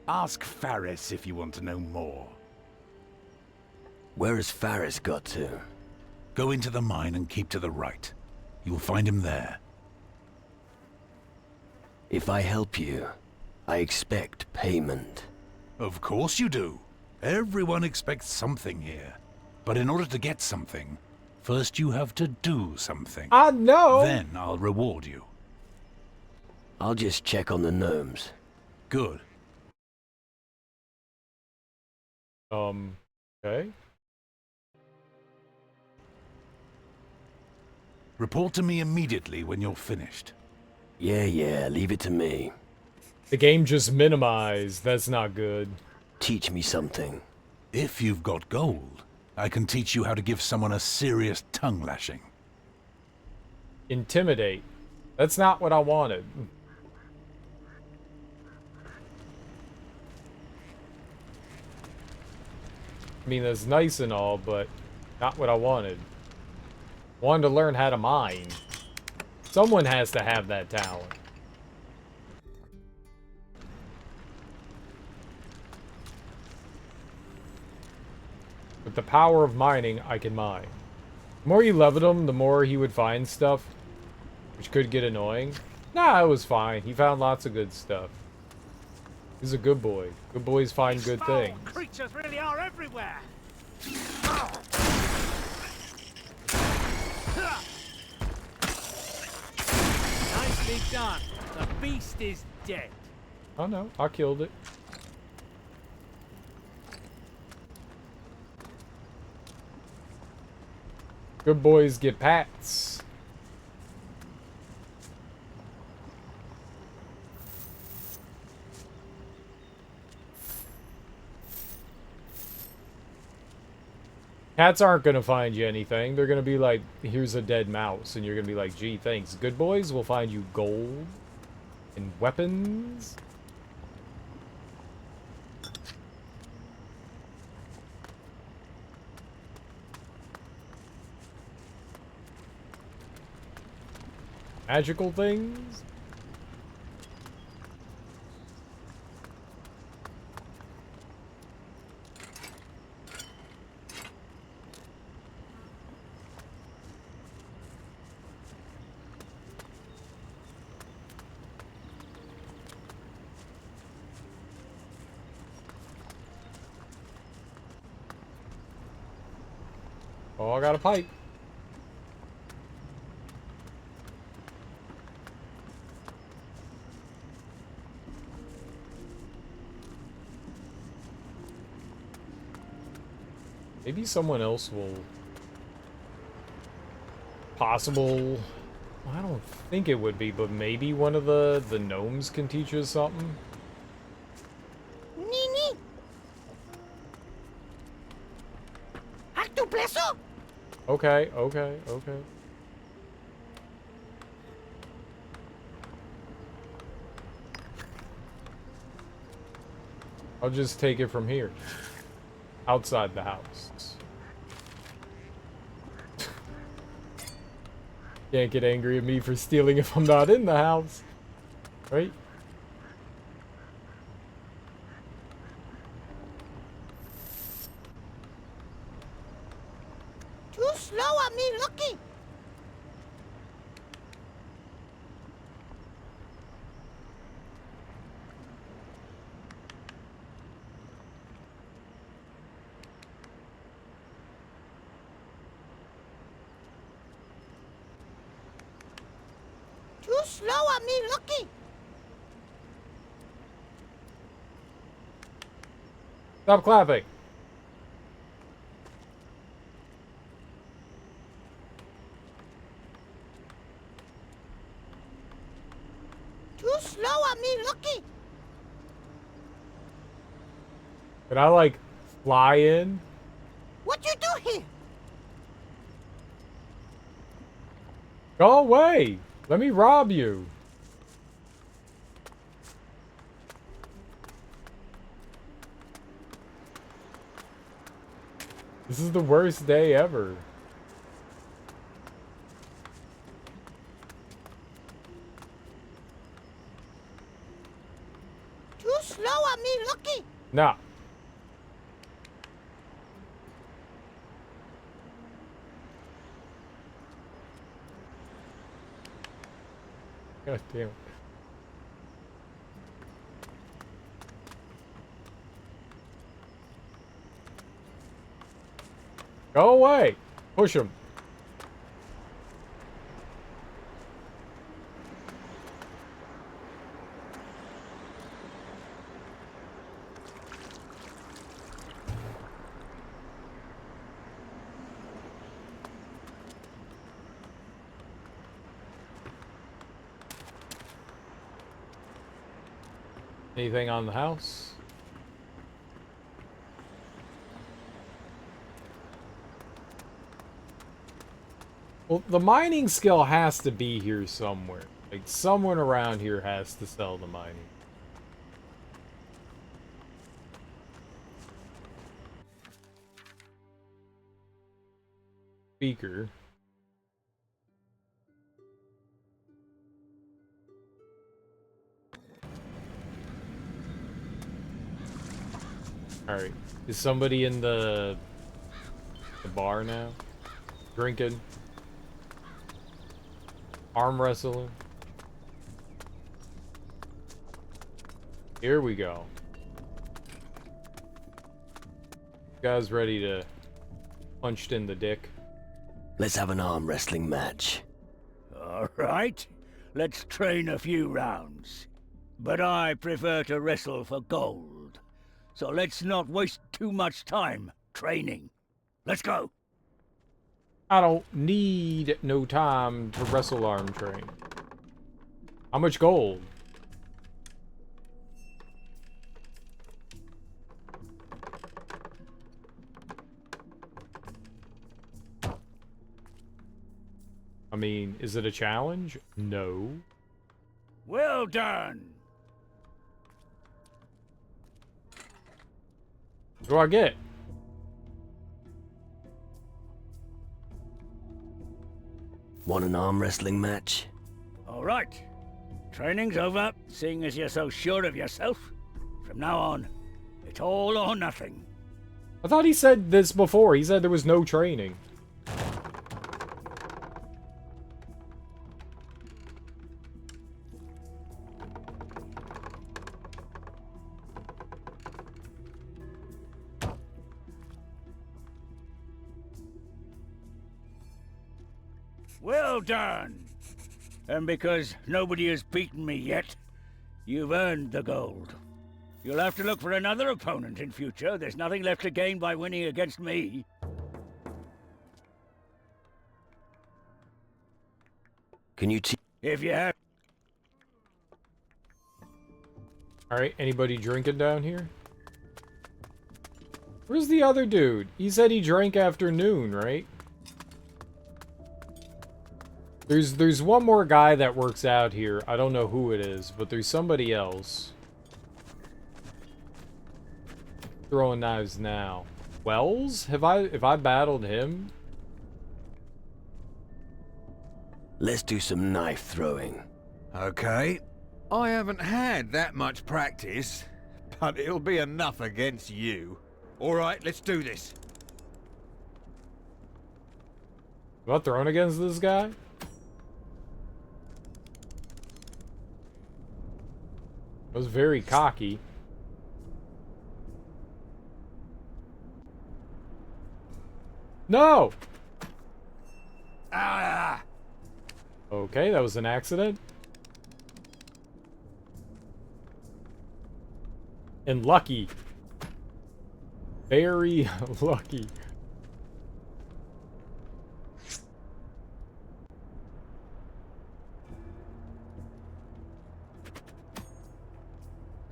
Ask Faris if you want to know more. Where has Faris got to? Go into the mine and keep to the right. You'll find him there. If I help you, I expect payment. Of course you do. Everyone expects something here. But in order to get something, first you have to do something. I know! Then I'll reward you. I'll just check on the gnomes. Good. Okay. Report to me immediately when you're finished. Yeah, leave it to me. The game just minimized. That's not good. Teach me something. If you've got gold, I can teach you how to give someone a serious tongue lashing. Intimidate. That's not what I wanted. I mean, that's nice and all, but not what I wanted. Wanted to learn how to mine. Someone has to have that talent. With the power of mining, I can mine. The more you leveled him, the more he would find stuff, which could get annoying. Nah, it was fine. He found lots of good stuff. He's a good boy. Good boys find good things. Creatures really are everywhere. Nicely done. The beast is dead. Oh no, I killed it. Good boys get pats. Cats aren't gonna find you anything. They're gonna be like, here's a dead mouse, and you're gonna be like, gee, thanks. Good boys will find you gold and weapons. Magical things. Oh, I got a pipe. Maybe someone else will... Possible... I don't think it would be, but maybe one of the gnomes can teach us something. Nini. Actu blesso. Okay. I'll just take it from here. Outside the house. Can't get angry at me for stealing if I'm not in the house. Right? Too slow at me looking. Too slow at me looking. Stop clapping. lucky. Could I, like, fly in? What you do here? Go away! Let me rob you. This is the worst day ever. Too slow on me lucky. Nah. God damn it. Go away! Push him. Anything on the house? Well, the mining skill has to be here somewhere. Like, someone around here has to sell the mining. Speaker. Alright. Is somebody in the bar now? Drinking? Arm wrestling? Here we go. Guys ready to punched in the dick? Let's have an arm wrestling match. All right. Let's train a few rounds. But I prefer to wrestle for gold. So let's not waste too much time training. Let's go. I don't need no time to wrestle arm train. How much gold? I mean, is it a challenge? No. Well done. What do I get? Want an arm wrestling match? All right. Training's over, seeing as you're so sure of yourself. From now on, it's all or nothing. I thought he said this before. He said there was no training. Well done. And because nobody has beaten me yet, you've earned the gold. You'll have to look for another opponent in future. There's nothing left to gain by winning against me. Can you If you have... Alright, anybody drinking down here? Where's the other dude? He said he drank after noon, right? There's one more guy that works out here. I don't know who it is, but there's somebody else. Throwing knives now. Wells? Have I battled him? Let's do some knife throwing. Okay. I haven't had that much practice, but it'll be enough against you. All right, let's do this. About throwing against this guy? I was very cocky. No! Ah! Okay, that was an accident. And lucky. Very lucky.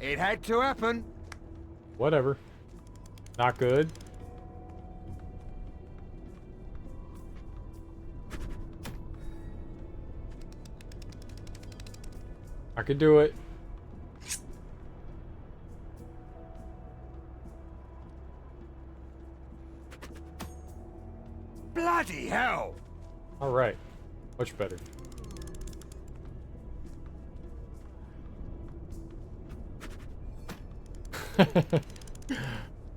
It had to happen. Whatever. Not good. I could do it. Bloody hell! Alright. Much better.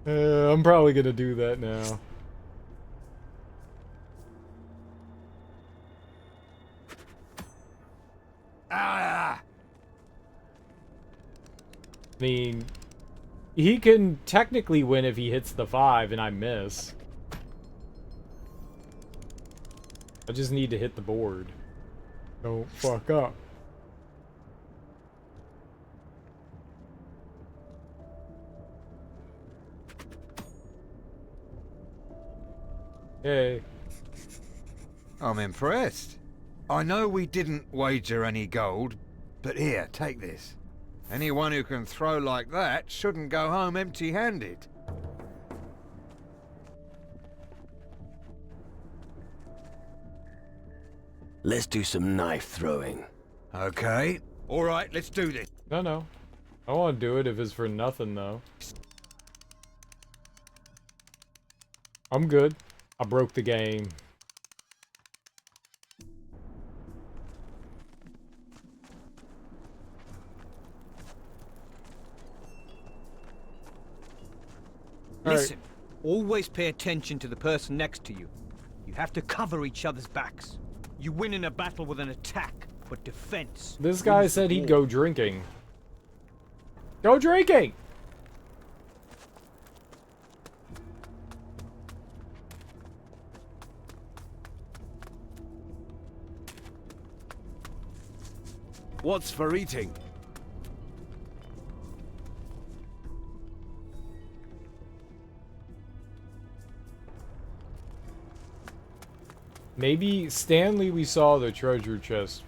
I'm probably gonna do that now. Ah! I mean, he can technically win if he hits the 5 and I miss. I just need to hit the board. Don't fuck up. Hey. I'm impressed. I know we didn't wager any gold, but here, take this. Anyone who can throw like that shouldn't go home empty-handed. Let's do some knife throwing. Okay. All right, let's do this. No. I won't do it if it's for nothing, though. I'm good. I broke the game. Listen, always pay attention to the person next to you. You have to cover each other's backs. You win in a battle with an attack, but defense. This guy said he'd go drinking. Go drinking! What's for eating? Maybe Stanley, we saw the treasure chest.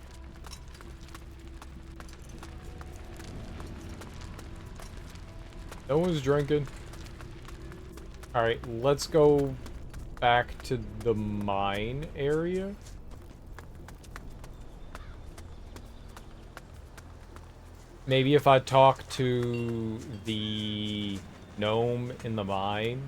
No one's drinking. Alright, let's go back to the mine area. Maybe if I talk to the gnome in the mine.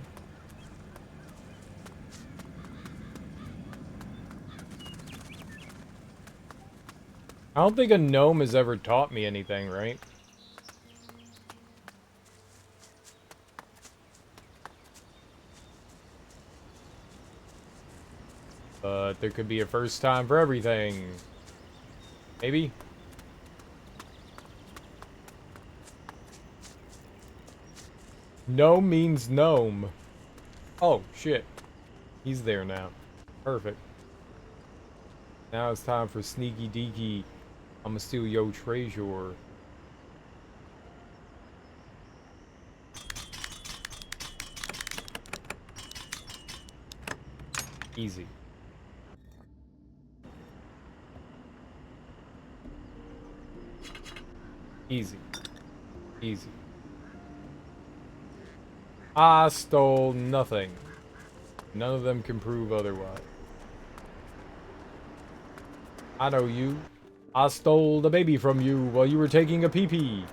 I don't think a gnome has ever taught me anything, right? But there could be a first time for everything. Maybe? Gnome means gnome. Oh, shit. He's there now. Perfect. Now it's time for Sneaky Deaky. I'ma steal yo treasure. Easy. Easy. Easy. I stole nothing. None of them can prove otherwise. I know you. I stole the baby from you while you were taking a pee-pee.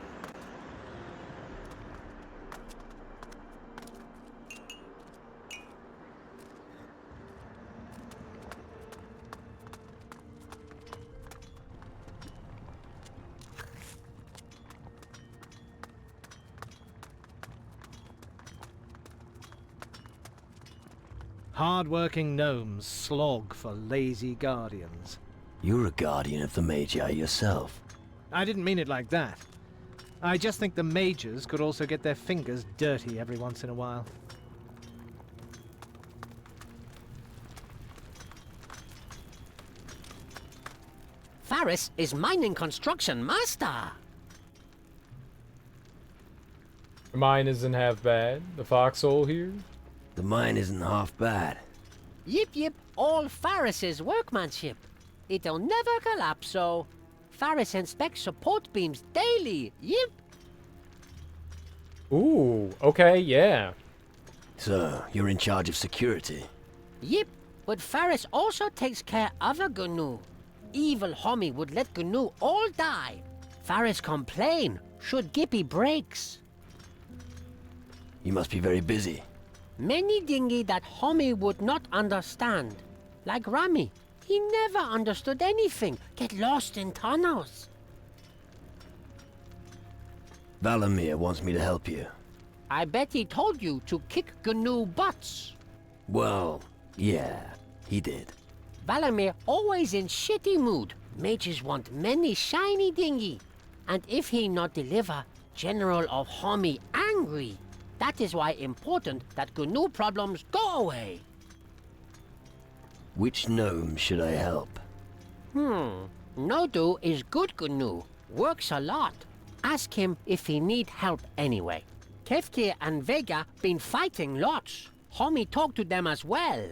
Hard-working gnomes slog for lazy guardians. You're a guardian of the Magi yourself. I didn't mean it like that. I just think the mages could also get their fingers dirty every once in a while. Faris is mining construction master. Mine isn't half bad. The foxhole here. The mine isn't half bad. Yip yip, all Faris's workmanship. It'll never collapse, so Faris inspects support beams daily. Yip. Ooh, okay, yeah. So, you're in charge of security? Yep, but Faris also takes care of a Gnu. Evil homie would let Gnu all die. Faris complain should Gippy breaks. You must be very busy. Many dingy that homie would not understand. Like Rami, he never understood anything. Get lost in tunnels. Valamir wants me to help you. I bet he told you to kick Gnu butts. Well, yeah, he did. Valamir always in shitty mood. Mages want many shiny dingy. And if he not deliver, General of Homie angry. That is why important that Gnu problems go away. Which gnome should I help? Nodu is good Gnu. Works a lot. Ask him if he need help anyway. Keftir and Vega been fighting lots. Homie talk to them as well.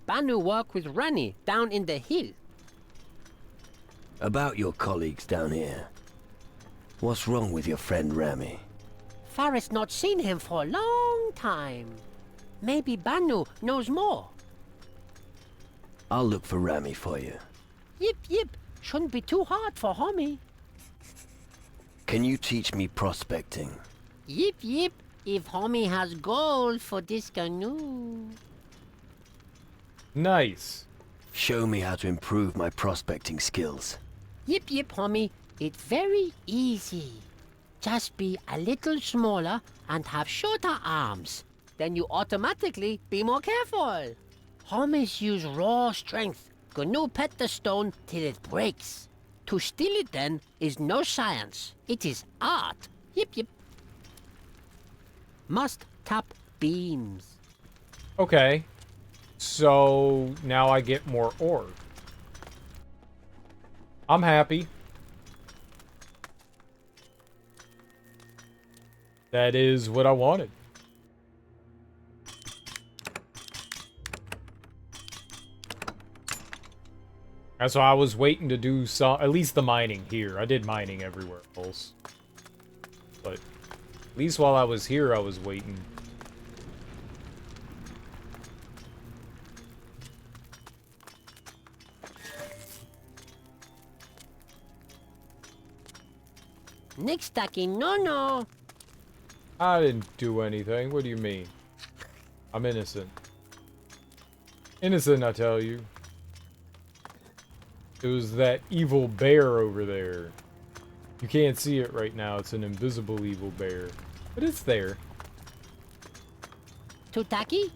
Banu work with Rani down in the hill. About your colleagues down here. What's wrong with your friend Rami? Faris not seen him for a long time. Maybe Banu knows more. I'll look for Rami for you. Yip. Shouldn't be too hard for homie. Can you teach me prospecting? Yip. If homie has gold for this canoe. Nice. Show me how to improve my prospecting skills. Yip, homie. It's very easy. Just be a little smaller and have shorter arms. Then you automatically be more careful. Homies use raw strength. Gnu pet the stone till it breaks. To steal it then is no science. It is art. Yip. Must tap beams. Okay. So now I get more ore. I'm happy. That is what I wanted. That's why I was waiting to do some, at least the mining here. I did mining everywhere else. But at least while I was here, I was waiting. Nixtaki, no. I didn't do anything. What do you mean? I'm innocent. Innocent, I tell you. It was that evil bear over there. You can't see it right now. It's an invisible evil bear. But it's there. Tutaki?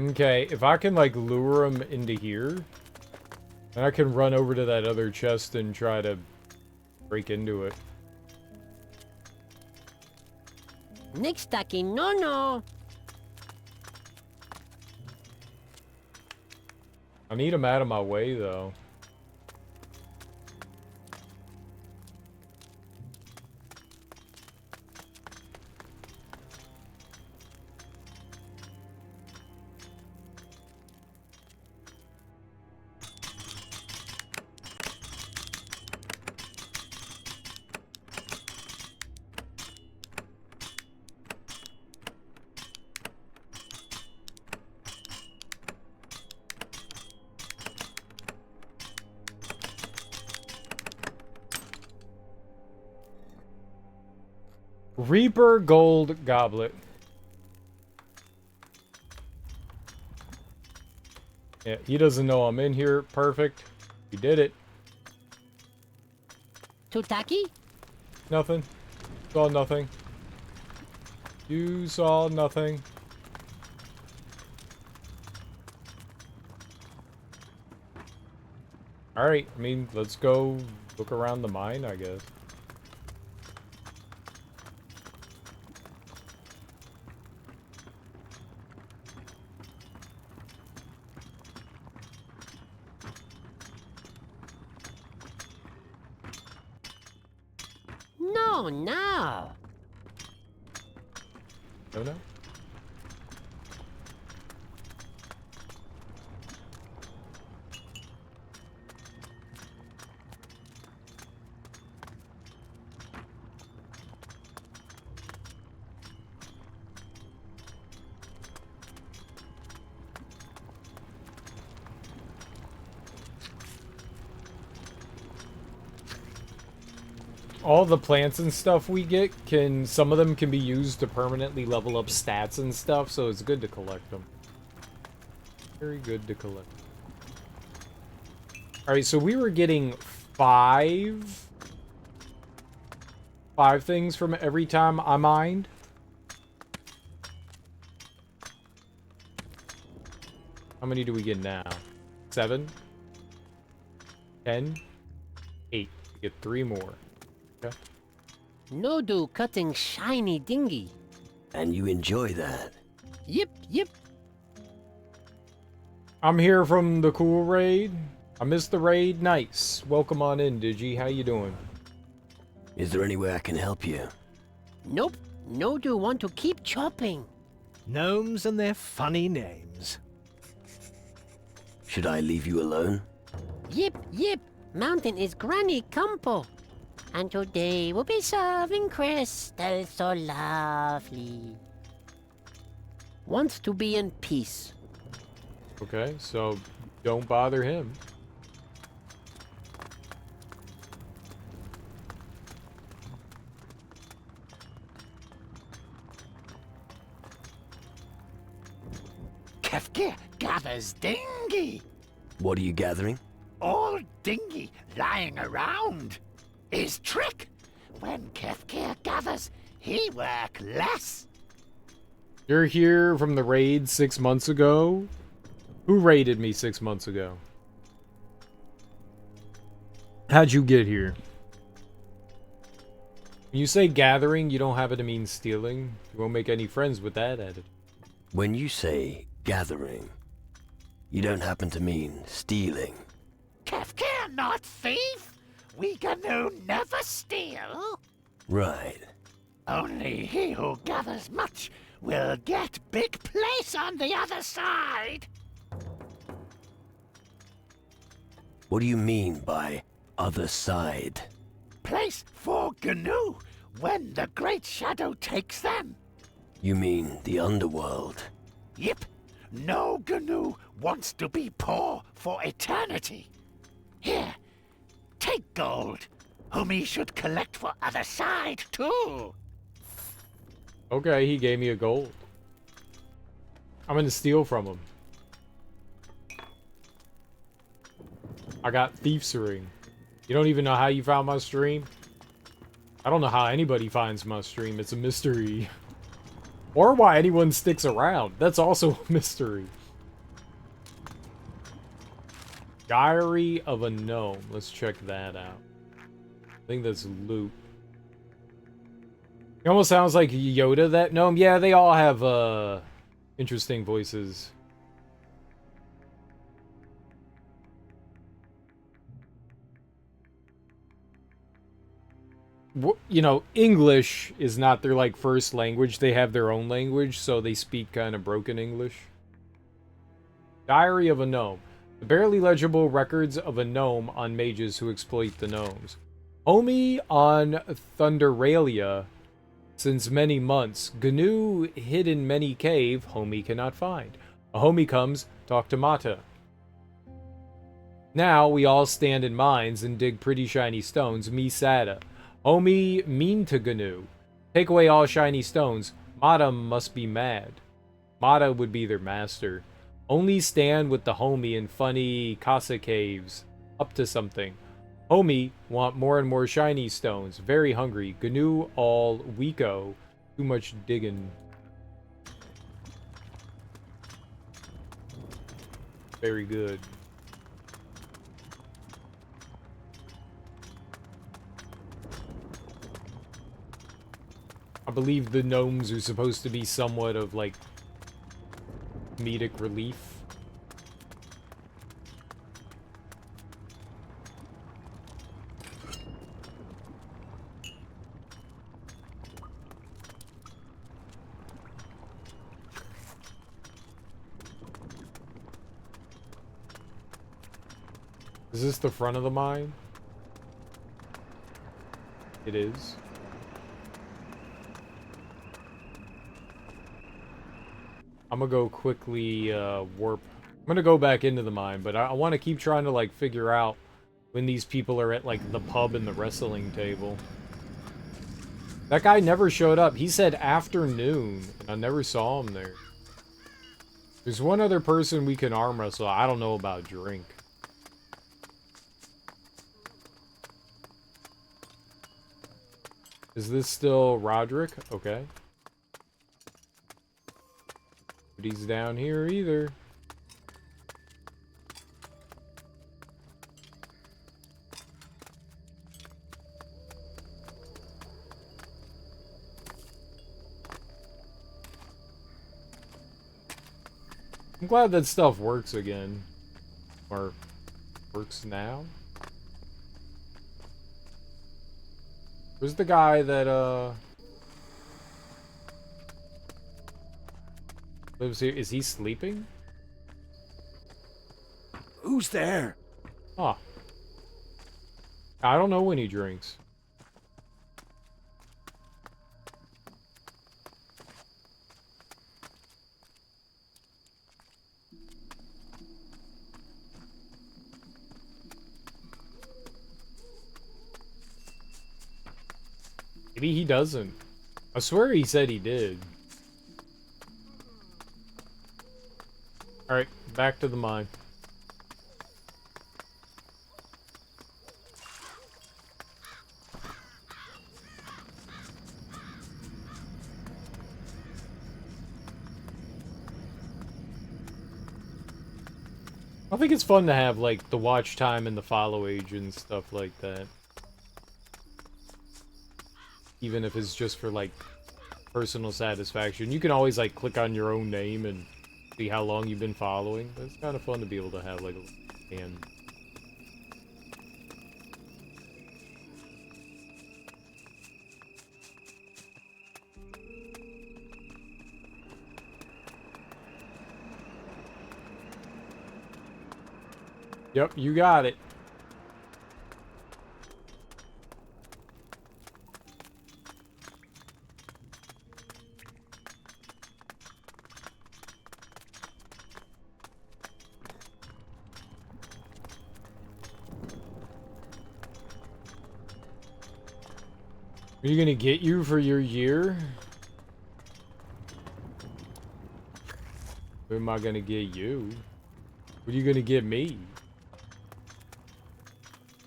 Okay, if I can, like, lure him into here, then I can run over to that other chest and try to break into it. Nixtaki, no. I need him out of my way, though. Reaper Gold Goblet. Yeah, he doesn't know I'm in here. Perfect. He did it. Tutaki? Nothing. Saw nothing. You saw nothing. Alright, I mean, let's go look around the mine, I guess. Oh no! No, no. All the plants and stuff we get some of them can be used to permanently level up stats and stuff, so it's good to collect them. Very good to collect. Alright, so we were getting five things from every time I mined. How many do we get now? 7? 10? 8. We get 3 more. Okay. No do cutting shiny dinghy. And you enjoy that? Yep, yep. I'm here from the cool raid. I missed the raid. Nice. Welcome on in, Digi. How you doing? Is there any way I can help you? Nope. No do want to keep chopping. Gnomes and their funny names. Should I leave you alone? Yep, yep. Mountain is Granny Campo. And today we'll be serving crystals so lovely. Wants to be in peace. Okay, so don't bother him. Kefkir gathers dinghy. What are you gathering? All dinghy lying around. His trick. When Kefkir gathers, he work less. You're here from the raid 6 months ago? Who raided me 6 months ago? How'd you get here? When you say gathering, you don't have it to mean stealing. You won't make any friends with that attitude. When you say gathering, you don't happen to mean stealing. Kefkir not thief. We Gnu never steal. Right. Only he who gathers much will get big place on the other side. What do you mean by other side? Place for Gnu when the Great Shadow takes them. You mean the underworld? Yep. No Gnu wants to be poor for eternity. Here, take gold, whom he should collect for other side too. Okay, he gave me a gold. I'm gonna steal from him. I got Thief's Ring. You don't even know how you found my stream? I don't know how anybody finds my stream. It's a mystery. Or why anyone sticks around. That's also a mystery. Diary of a Gnome. Let's check that out. I think that's loot. It almost sounds like Yoda, that gnome. Yeah, they all have interesting voices. You know, English is not their like first language. They have their own language, so they speak kind of broken English. Diary of a Gnome. The barely legible records of a gnome on mages who exploit the gnomes. Homie on Thunderalia. Since many months, Gnu hid in many cave, homie cannot find. A homie comes, talk to Mata. Now we all stand in mines and dig pretty shiny stones, me Sada. Homie mean to Gnu. Take away all shiny stones, Mata must be mad. Mata would be their master. Only stand with the homie in funny Casa caves. Up to something. Homie want more and more shiny stones. Very hungry. Gnu all weako. Too much digging. Very good. I believe the gnomes are supposed to be somewhat of like comedic relief. Is this the front of the mine? It is. I'm gonna go quickly warp. I'm gonna go back into the mine, but I want to keep trying to like figure out when these people are at like the pub and the wrestling table. That guy never showed up. He said afternoon, and I never saw him there. There's one other person we can arm wrestle. I don't know about drink. Is this still Roderick? Okay. But he's down here either. I'm glad that stuff works again. Or works now. Where's the guy that lives here? Is he sleeping? Who's there? Huh. I don't know when he drinks. Maybe he doesn't. I swear he said he did. Alright, back to the mine. I think it's fun to have, like, the watch time and the follow age and stuff like that. Even if it's just for, like, personal satisfaction. You can always, like, click on your own name and see how long you've been following. But it's kind of fun to be able to have, like, a hand. Yep, you got it. Are you gonna get you for your year? Where am I gonna get you? What are you gonna get me?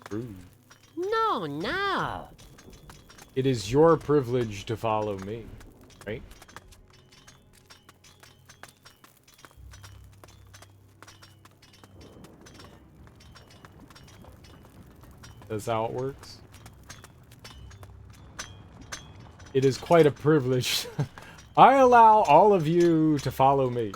Rude. No, no. It is your privilege to follow me, right? That's how it works. It is quite a privilege. I allow all of you to follow me.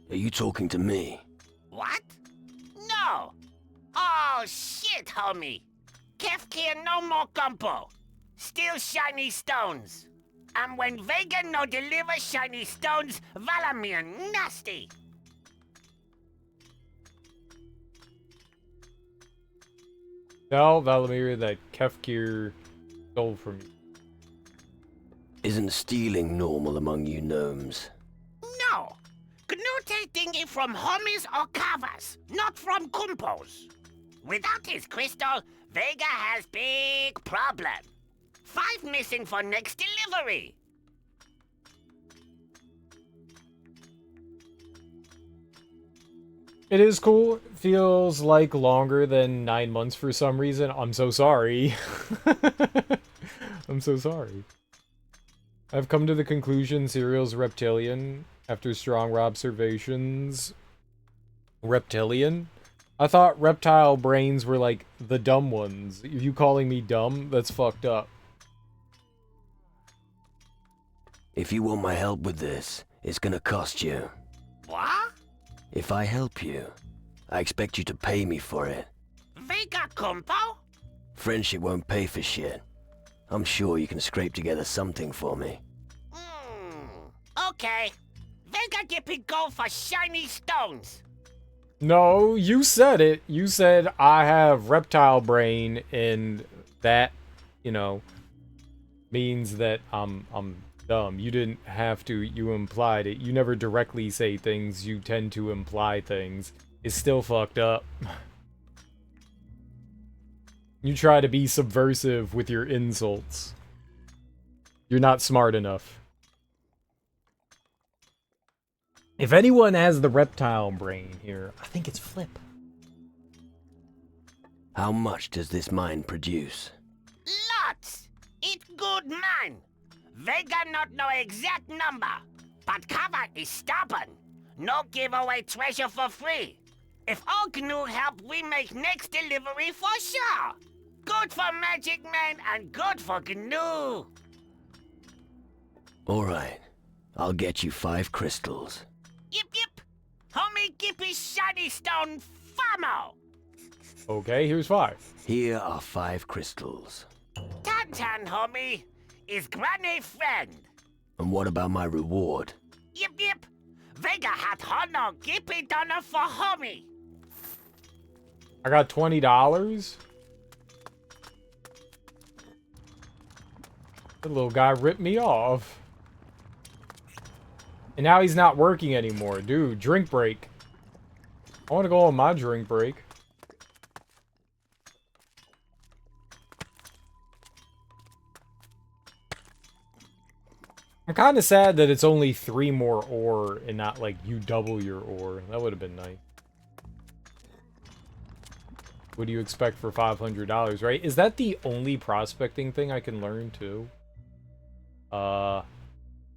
Are you talking to me? What? No! Oh, shit, homie! Kefkir no more gumpo. Still shiny stones. And when Vega no deliver shiny stones, Valamir nasty. Tell Valamir that Kefkir stole from you. Isn't stealing normal among you gnomes? No! Knute dingy from homies or cavas, not from kumpos. Without his crystal, Vega has big problem. 5 missing for next delivery. It is cool. Feels like longer than 9 months for some reason. I'm so sorry. I'm so sorry. I've come to the conclusion Serial's reptilian after stronger observations. Reptilian? I thought reptile brains were like the dumb ones. Are you calling me dumb? That's fucked up. If you want my help with this, it's gonna cost you. What? If I help you, I expect you to pay me for it. Vega kumpo? Friendship won't pay for shit. I'm sure you can scrape together something for me. Okay. Vega Gippy go for shiny stones. No, you said it. You said I have reptile brain, and that, you know, means that I'm dumb. You didn't have to. You implied it. You never directly say things. You tend to imply things. It's still fucked up. You try to be subversive with your insults. You're not smart enough. If anyone has the reptile brain here, I think it's Flip. How much does this mine produce? Lots. It good man. Vega not know exact number, but Cover is stubborn. No give away treasure for free. If all GNU help, we make next delivery for sure. Good for Magic Man and good for GNU. Alright, I'll get you 5 crystals. Yip yip. Homie Gippy shiny stone famo. Okay, here's 5. Here are 5 crystals. Tantan, homie, is granny friend. And what about my reward? Yip yip. Vega hat honor Gippy donor for homie. I got $20. The little guy ripped me off. And now he's not working anymore. Dude, drink break. I want to go on my drink break. I'm kind of sad that it's only 3 more ore and not like you double your ore. That would have been nice. What do you expect for $500, right? Is that the only prospecting thing I can learn too? I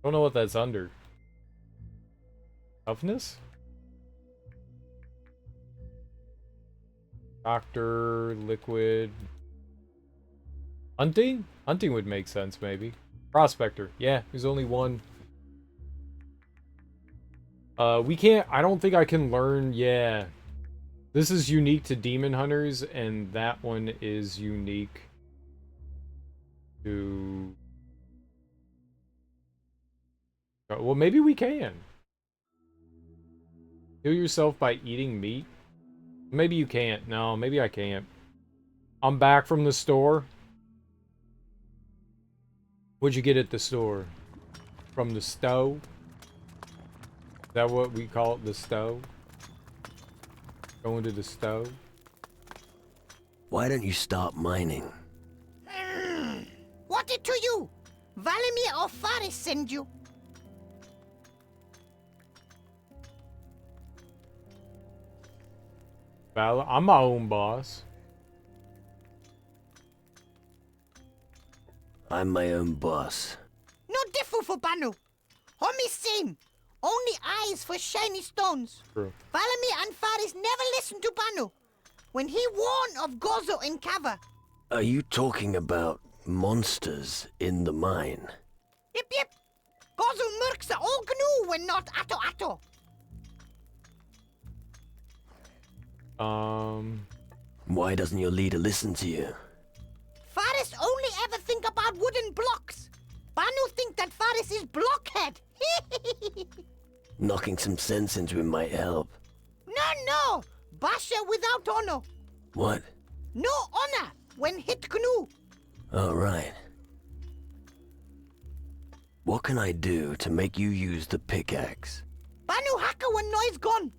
don't know what that's under. Toughness? Doctor, liquid. Hunting? Hunting would make sense, maybe. Prospector. Yeah, there's only one. We can't... I don't think I can learn... Yeah. This is unique to Demon Hunters, and that one is unique to... Well, maybe we can. Heal yourself by eating meat? Maybe you can't. No, maybe I can't. I'm back from the store. What'd you get at the store? From the stove? Is that what we call it, the stove? Going to the stove? Why don't you start mining? What it to you? Valimir or Faris send you? Well, I'm my own boss. I'm my own boss. No differ for Banu. Homie same. Only eyes for shiny stones. True. Valimir and Faris never listen to Banu. When he warned of Gozo and Kava. Are you talking about monsters in the mine? Yip yip. Gozo murks are all GNU when not Atto Atto. Why doesn't your leader listen to you? Faris only ever think about wooden blocks. Banu think that Faris is blockhead. Knocking some sense into him might help. No. Basha without honor. What? No honor when hit GNU. All right. What can I do to make you use the pickaxe? Banu haka when noise gone.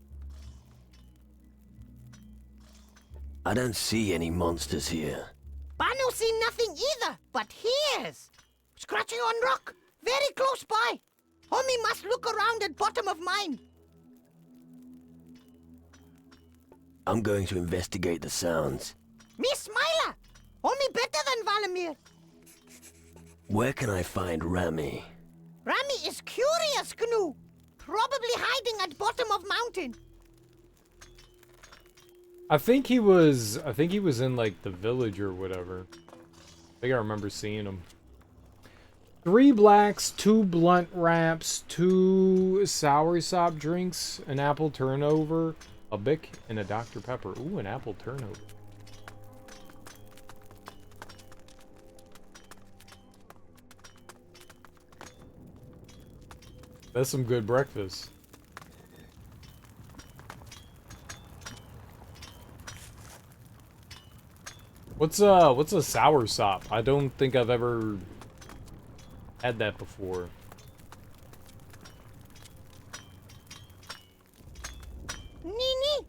I don't see any monsters here. Banu see nothing either, but hears. Scratching on rock, very close by. Homie must look around at bottom of mine. I'm going to investigate the sounds. Me Smiler. Homie better than Valimir. Where can I find Rami? Rami is curious, GNU. Probably hiding at bottom of mountain. I think he was in like the village or whatever. I think I remember seeing him. 3 blacks, 2 blunt wraps, 2 soursop drinks, an apple turnover, a Bic, and a Dr. Pepper. Ooh, an apple turnover. That's some good breakfast. What's a sour sop? I don't think I've ever had that before. Nini.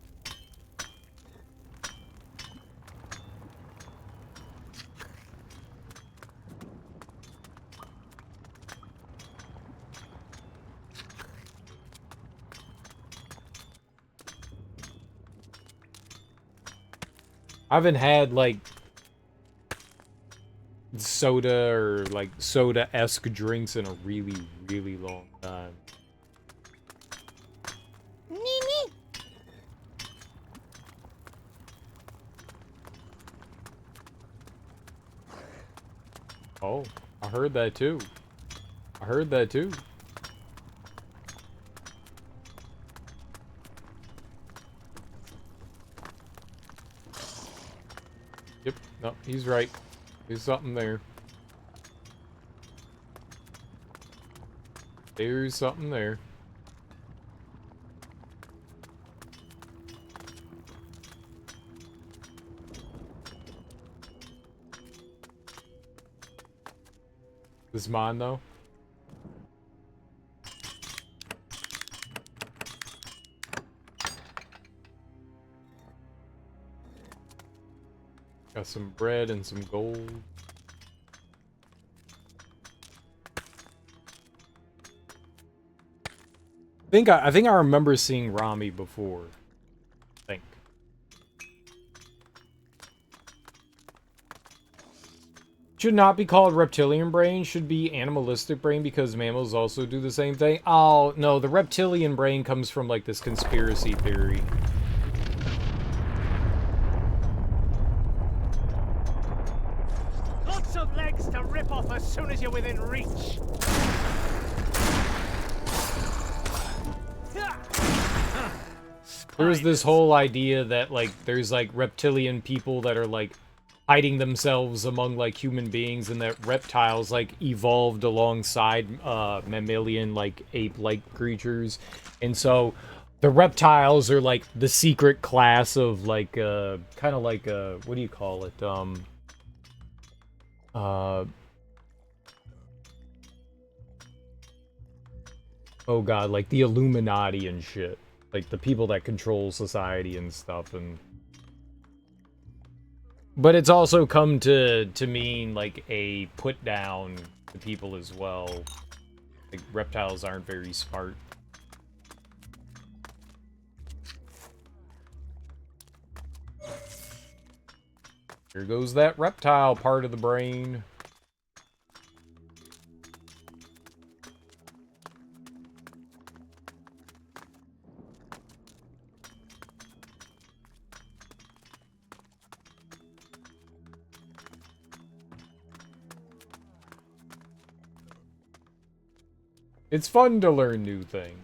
I haven't had like soda or like soda-esque drinks in a really, really long time. Nini. Oh, I heard that too. I heard that too. Yep, no, he's right. There's something there. There's something there. This is mine, though. Got some bread and some gold. I think I remember seeing Rami before. I think. Should not be called reptilian brain, should be animalistic brain because mammals also do the same thing. Oh, no, the reptilian brain comes from like this conspiracy theory. Lots of legs to rip off as soon as you're within reach. There's this whole idea that like there's like reptilian people that are like hiding themselves among like human beings, and that reptiles like evolved alongside mammalian like ape-like creatures, and so the reptiles are like the secret class of like kind of like what do you call it, oh god, like the Illuminati and shit, like the people that control society and stuff. And but it's also come to mean like a put down to people as well. Like reptiles aren't very smart. Here goes that reptile part of the brain. It's fun to learn new things.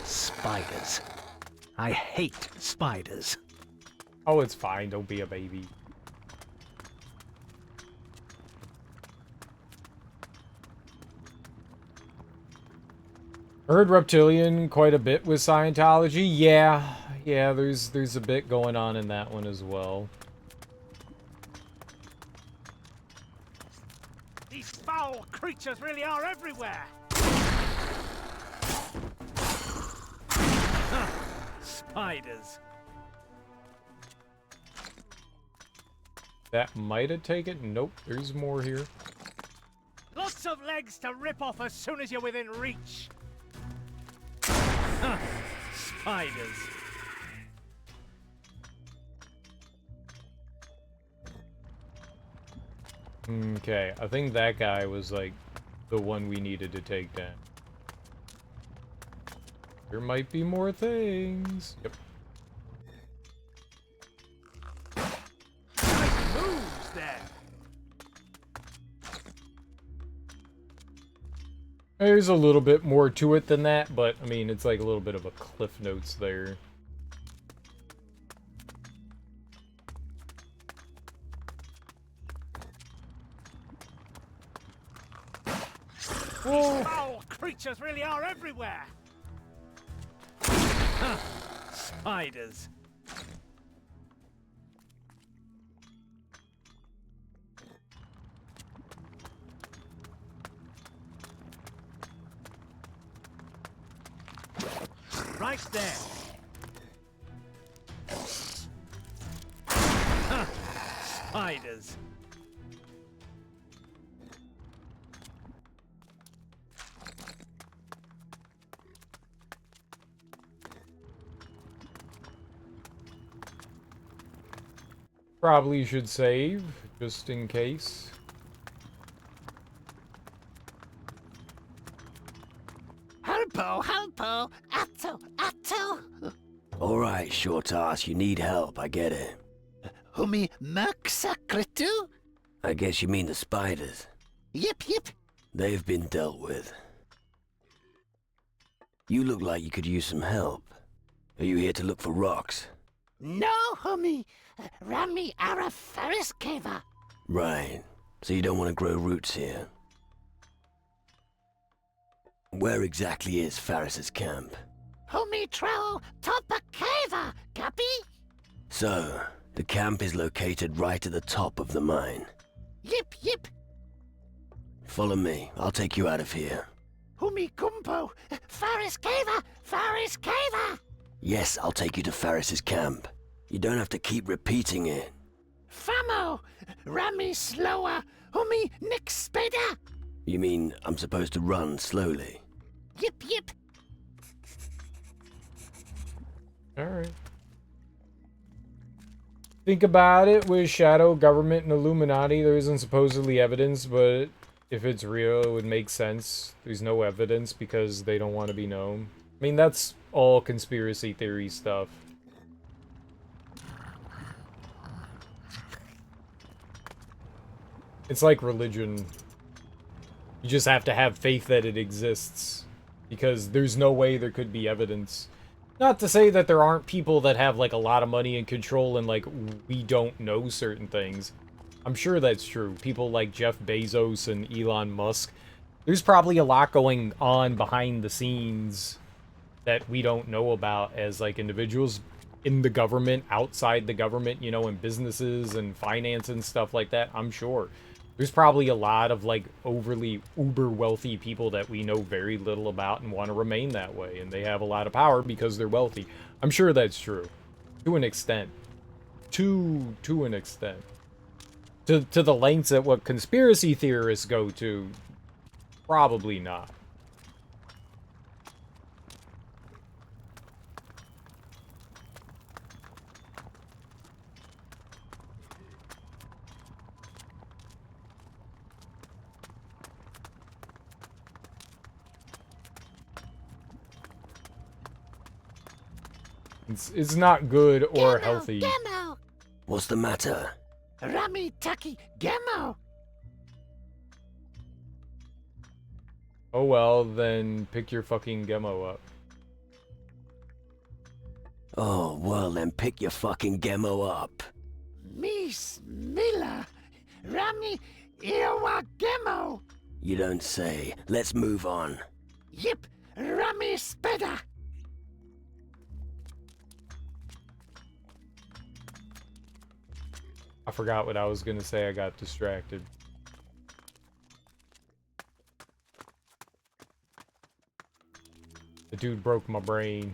Spiders. I hate spiders. Oh, it's fine. Don't be a baby. I heard reptilian quite a bit with Scientology. Yeah, there's a bit going on in that one as well. These foul creatures really are everywhere. Spiders. That might have taken. Nope, there's more here. Lots of legs to rip off as soon as you're within reach. Spiders. Okay, I think that guy was like the one we needed to take down. There might be more things. Yep. Nice moves there. There's a little bit more to it than that, but I mean, it's like a little bit of a cliff notes there. Foul creatures really are everywhere! Huh. Spiders. Right there. Huh. Spiders. Probably should save, just in case. Helpo, helpo, atto, atto. Alright, short ass, you need help, I get it. Humi merk sakritu? I guess you mean the spiders. Yip, yip. They've been dealt with. You look like you could use some help. Are you here to look for rocks? No, Humi. Rami ara Ferris Cava. Right. So you don't want to grow roots here. Where exactly is Faris's camp? Humi trao topa cava, copy? So, the camp is located right at the top of the mine. Yip, yip. Follow me. I'll take you out of here. Humi kumpo. Faris Cava, Faris Cava. Yes, I'll take you to Faris's camp. You don't have to keep repeating it. Famo. Rami slower. Humi nick speda. You mean I'm supposed to run slowly? Yip, yip. Alright. Think about it, with Shadow, Government, and Illuminati, there isn't supposedly evidence, but if it's real, it would make sense. There's no evidence because they don't want to be known. I mean, that's all conspiracy theory stuff. It's like religion. You just have to have faith that it exists, because there's no way there could be evidence. Not to say that there aren't people that have, like, a lot of money and control and, like, we don't know certain things. I'm sure that's true. People like Jeff Bezos and Elon Musk. There's probably a lot going on behind the scenes that we don't know about as, like, individuals in the government, outside the government, you know, in businesses and finance and stuff like that. I'm sure. There's probably a lot of, like, overly uber wealthy people that we know very little about and want to remain that way. And they have a lot of power because they're wealthy. I'm sure that's true. To an extent. To an extent. To the lengths that what conspiracy theorists go to, probably not. It's not good or healthy. Gemo. What's the matter? Rami taki gemo. Oh well, then pick your fucking Gemo up. Oh, well then pick your fucking Gemo up. Miss Mila. Rami Iwa gemo. You don't say. Let's move on. Yip. Rami speda. I forgot what I was gonna say, I got distracted. The dude broke my brain.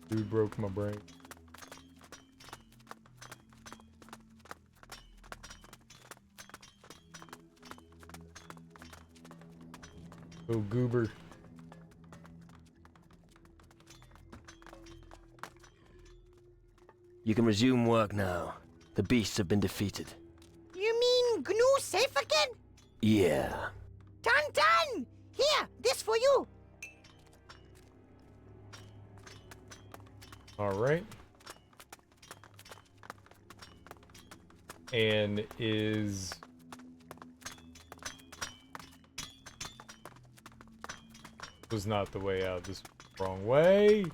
Dude broke my brain. Oh, goober. You can resume work now. The beasts have been defeated. You mean GNU safe again? Yeah. Done! Here, this for you. Alright. And is... was not the way out. This was the wrong way.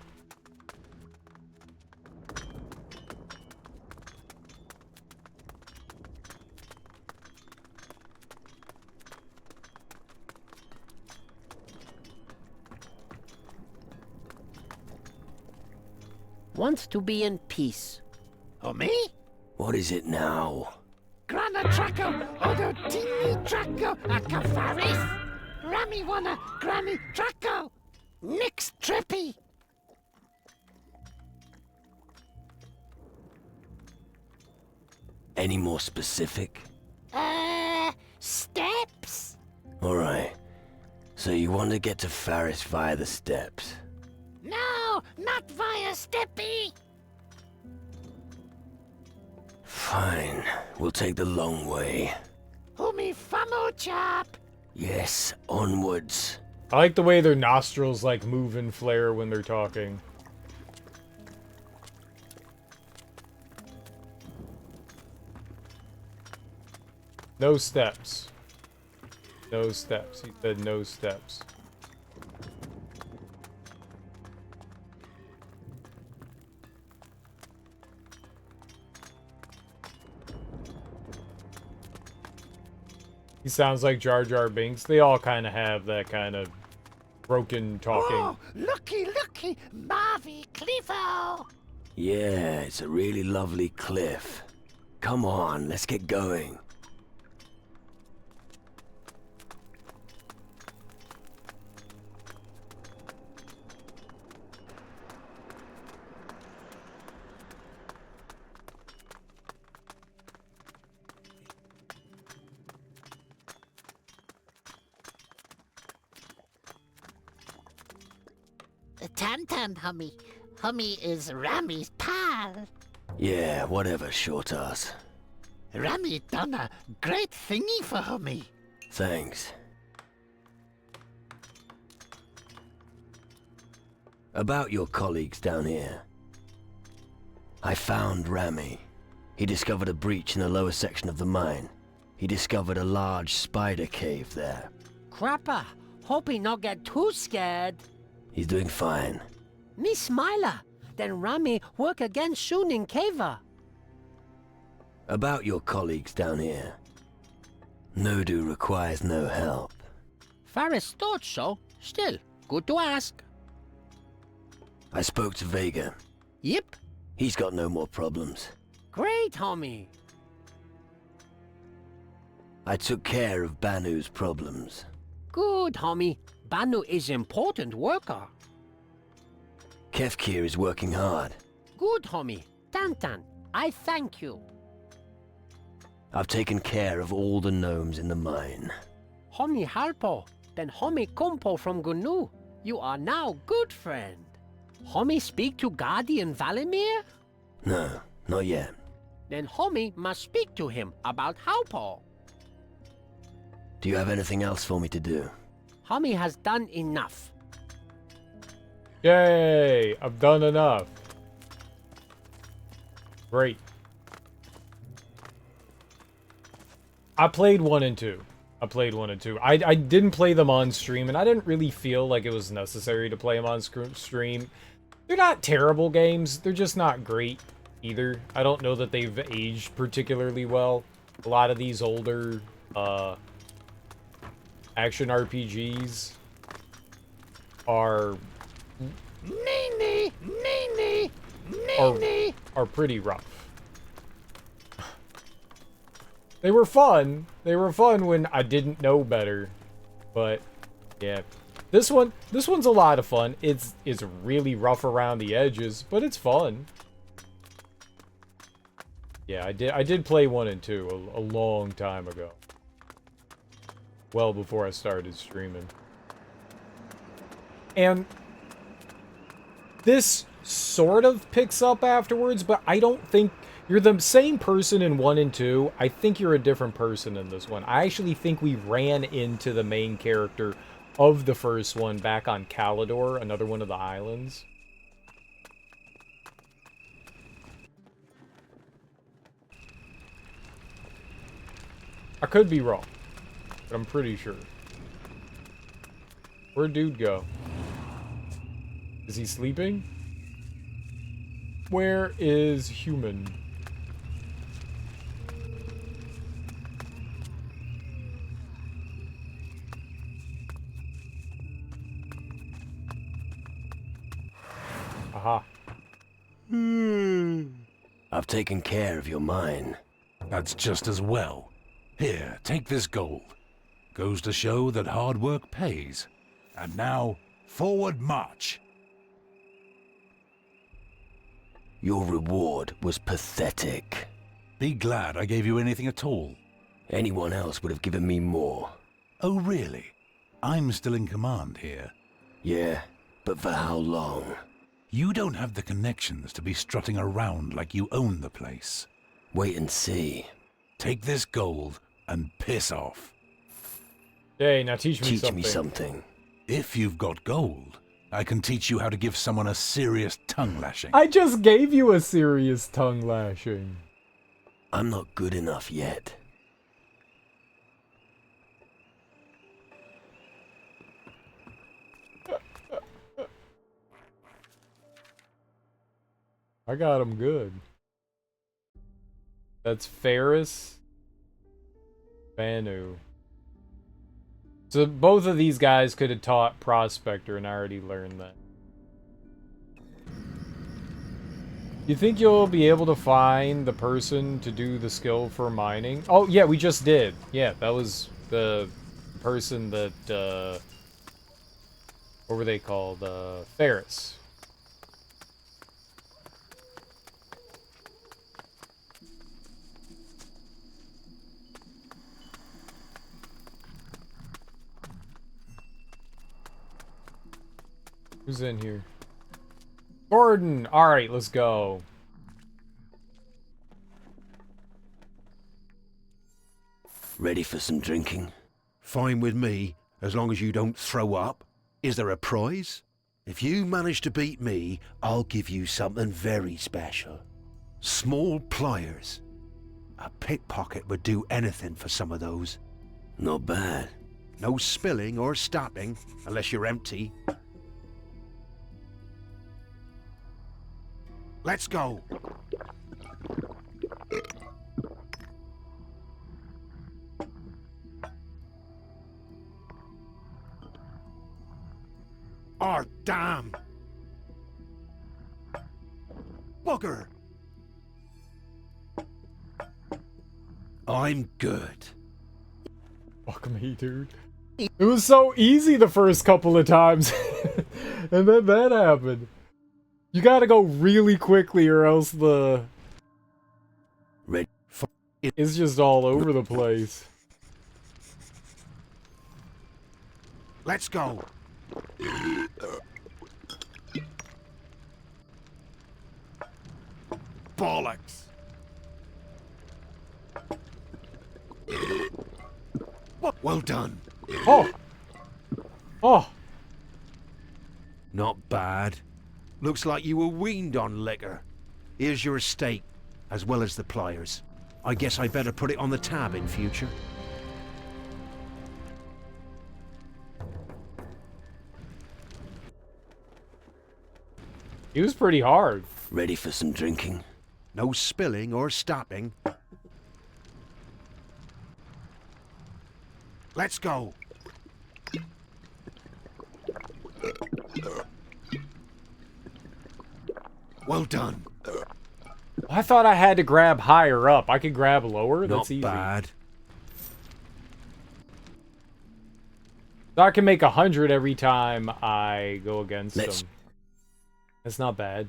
wants to be in peace. Oh, me? What is it now? Grana Traco, Odo Tini Traco, Akafaris. Rami wanna Granny Traco. Nix Trippy. Any more specific? Steps? Alright. So you want to get to Faris via the steps? No, not via Steppy. Fine. We'll take the long way. Humi famo chap. Yes, onwards. I like the way their nostrils like move and flare when they're talking. No steps. No steps. He said no steps. He sounds like Jar Jar Binks. They all kind of have that kind of broken talking. Oh, looky, Marvy Cliffo. Yeah, it's a really lovely cliff. Come on, let's get going. Tantan, Hummy. Hummy is Rami's pal. Yeah, whatever, short ass. Rami done a great thingy for Hummy. Thanks. About your colleagues down here. I found Rami. He discovered a breach in the lower section of the mine. He discovered a large spider cave there. Crapper, hope he not get too scared. He's doing fine. Me smiler. Then Rami work again soon in Cava. About your colleagues down here. Nodu requires no help. Faris thought so. Still, good to ask. I spoke to Vega. Yep. He's got no more problems. Great, homie. I took care of Banu's problems. Good, homie. Banu is important worker. Kefkir is working hard. Good, homie. Tantan, I thank you. I've taken care of all the gnomes in the mine. Homie Harpo, then homie Kumpo from Gunu. You are now good friend. Homie speak to Guardian Valimir? No, not yet. Then homie must speak to him about Harpo. Do you have anything else for me to do? Homie has done enough. Yay! I've done enough. Great. I played 1 and 2. I didn't play them on stream, and I didn't really feel like it was necessary to play them on stream. They're not terrible games. They're just not great either. I don't know that they've aged particularly well. A lot of these older action RPGs are are pretty rough. They were fun. They were fun when I didn't know better. But yeah. This one's a lot of fun. It's really rough around the edges, but it's fun. Yeah, I did play 1 and 2 a long time ago. Well before I started streaming. And this sort of picks up afterwards, but I don't think you're the same person in 1 and 2. I think you're a different person in this one. I actually think we ran into the main character of the first one back on Calidor, another one of the islands. I could be wrong, but I'm pretty sure. Where'd dude go? Is he sleeping? Where is human? Aha. I've taken care of your mine. That's just as well. Here, take this gold. Goes to show that hard work pays. And now, forward march. Your reward was pathetic. Be glad I gave you anything at all. Anyone else would have given me more. Oh, really? I'm still in command here. Yeah, but for how long? You don't have the connections to be strutting around like you own the place. Wait and see. Take this gold and piss off. Hey, now teach me something. Teach me something. If you've got gold, I can teach you how to give someone a serious tongue lashing. I just gave you a serious tongue lashing. I'm not good enough yet. I got him good. That's Ferris. Banu. So both of these guys could have taught Prospector, and I already learned that. You think you'll be able to find the person to do the skill for mining? Oh, yeah, we just did. Yeah, that was the person that, what were they called? Ferris. Who's in here? Gordon! Alright, let's go. Ready for some drinking? Fine with me, as long as you don't throw up. Is there a prize? If you manage to beat me, I'll give you something very special. Small pliers. A pickpocket would do anything for some of those. Not bad. No spilling or stopping, unless you're empty. Let's go. Oh, damn. Bugger. I'm good. Fuck me, dude. It was so easy the first couple of times. And then that happened. You gotta go really quickly or else the... It's just all over the place. Let's go. Bollocks. Well done. Oh. Oh. Not bad. Looks like you were weaned on liquor. Here's your estate, as well as the pliers. I guess I better put it on the tab in future. He was pretty hard. Ready for some drinking? No spilling or stopping. Let's go. Well done. I thought I had to grab higher up. I could grab lower? That's easy. Not bad. So I can make 100 every time I go against them. That's not bad.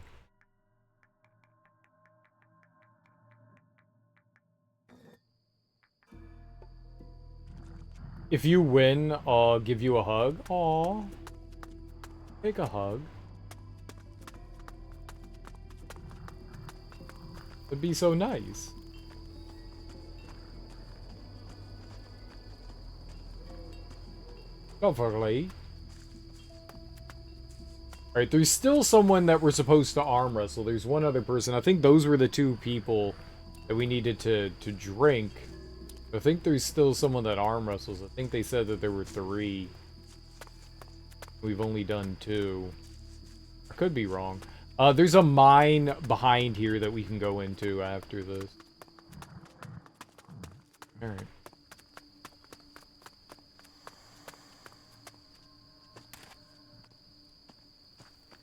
If you win, I'll give you a hug. Aw. Take a hug. It'd be so nice. Hopefully. Alright, there's still someone that we're supposed to arm wrestle. There's one other person. I think those were the two people that we needed to drink. I think there's still someone that arm wrestles. I think they said that there were 3. We've only done 2. I could be wrong. There's a mine behind here that we can go into after this. Alright.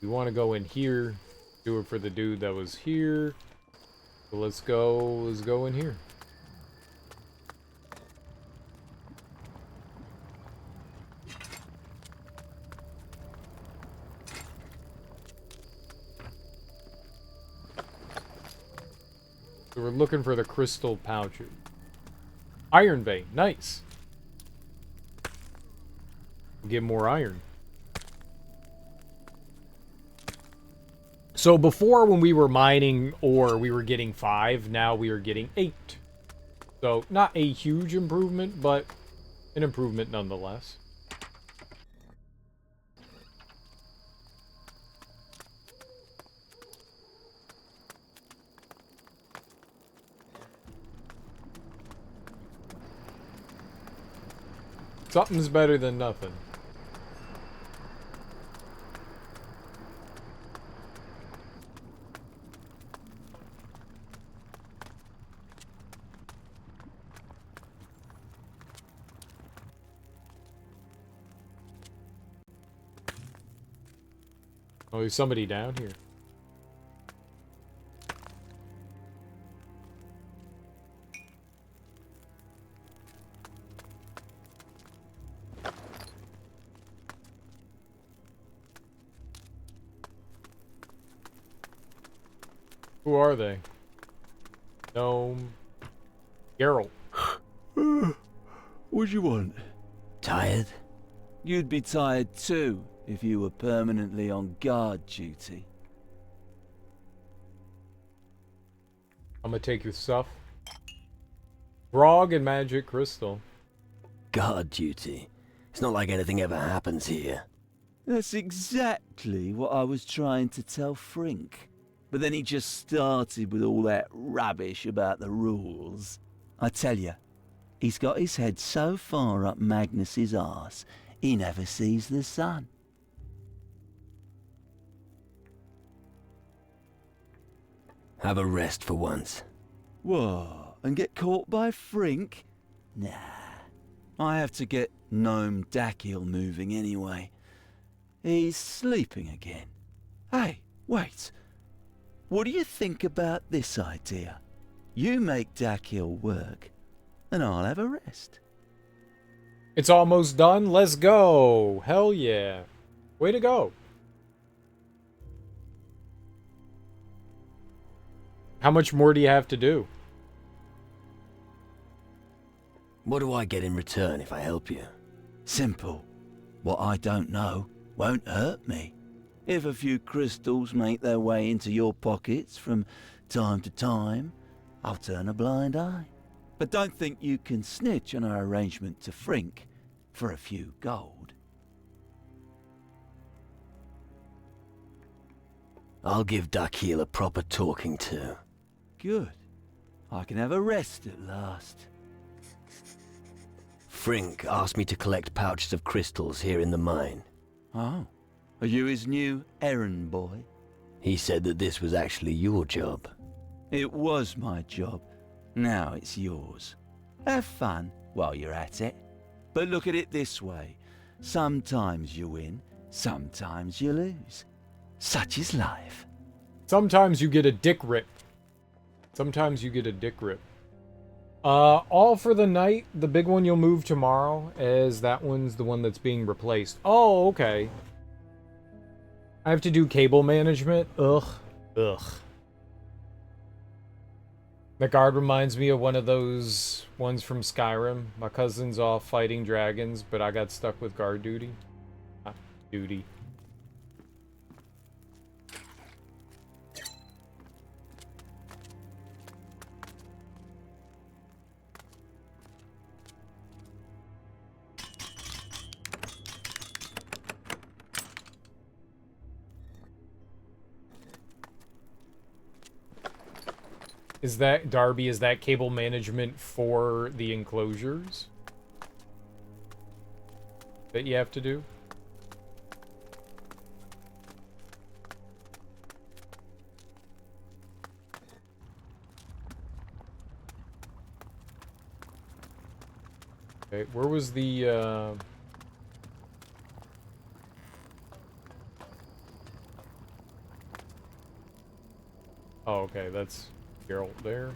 We want to go in here. Do it for the dude that was here. So let's go in here. So we're looking for the crystal pouches. Iron vein, nice. Get more iron. So before, when we were mining ore, we were getting 5. Now we are getting 8. So not a huge improvement, but an improvement nonetheless. Something's better than nothing. Oh, there's somebody down here. Who are they? Gnome. Geralt. What do you want? Tired? You'd be tired too if you were permanently on guard duty. I'm gonna take your stuff. Grog and magic crystal. Guard duty? It's not like anything ever happens here. That's exactly what I was trying to tell Frink. But then he just started with all that rubbish about the rules. I tell you, he's got his head so far up Magnus's arse, he never sees the sun. Have a rest for once. What? And get caught by Frink? Nah. I have to get Gnome Dakhil moving anyway. He's sleeping again. Hey, wait. What do you think about this idea? You make Dakhil work, and I'll have a rest. It's almost done. Let's go. Hell yeah. Way to go. How much more do you have to do? What do I get in return if I help you? Simple. What I don't know won't hurt me. If a few crystals make their way into your pockets from time to time, I'll turn a blind eye. But don't think you can snitch on our arrangement to Frink for a few gold. I'll give Dakhil a proper talking to. Good. I can have a rest at last. Frink asked me to collect pouches of crystals here in the mine. Oh. Are you his new errand boy? He said that this was actually your job. It was my job. Now it's yours. Have fun while you're at it. But look at it this way. Sometimes you win, sometimes you lose. Such is life. Sometimes you get a dick rip. Sometimes you get a dick rip. All for the night. The big one you'll move tomorrow, as that one's the one that's being replaced. Oh, okay. I have to do cable management. Ugh. Ugh. The guard reminds me of one of those ones from Skyrim. My cousin's off fighting dragons, but I got stuck with guard duty. Duty. Is that, Darby, is that cable management for the enclosures that you have to do? Okay, where was the, Oh, okay, that's Geralt there.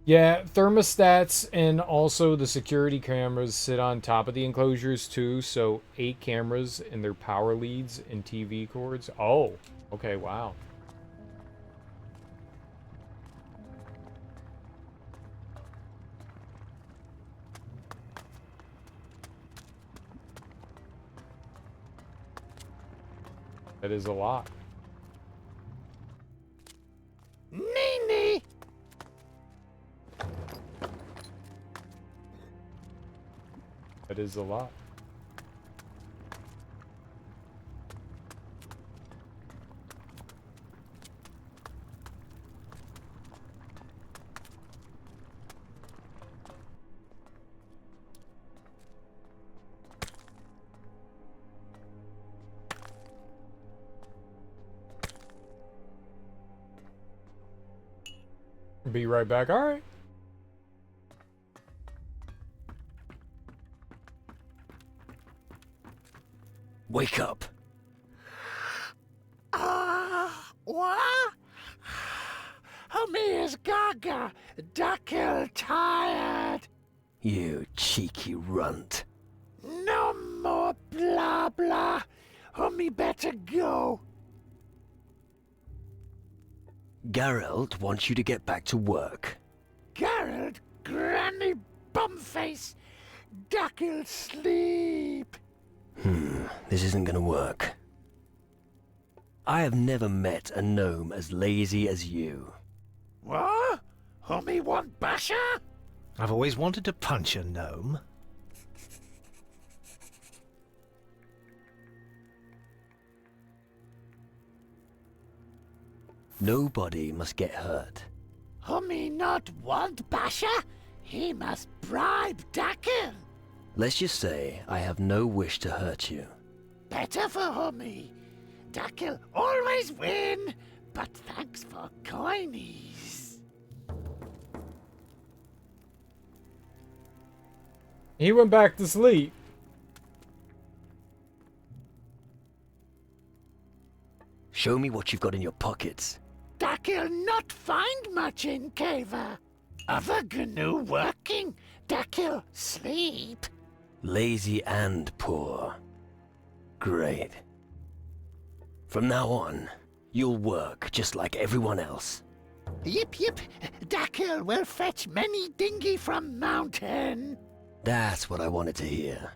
Yeah, thermostats and also the security cameras sit on top of the enclosures too, so 8 cameras and their power leads and TV cords. Oh, okay, wow. That is a lot. Nee. That is a lot. Be right back. All right. Wake up. What? Me is gaga. Duckle tired. You cheeky runt. No more blah blah. Me better go. Geralt wants you to get back to work. Geralt, granny bumface. Duckle sleep. This isn't gonna work. I have never met a gnome as lazy as you. What? Me want basher? I've always wanted to punch a gnome. Nobody must get hurt. Me not want basher? He must bribe Duckle. Let's just say I have no wish to hurt you. Better for me. Duckle always win, but thanks for coinies. He went back to sleep. Show me what you've got in your pockets. Duckle not find much in caver. Other gnu working. Duckle sleep. Lazy and poor. Great. From now on, you'll work just like everyone else. Yip. Duckle will fetch many dinghy from mountain. That's what I wanted to hear.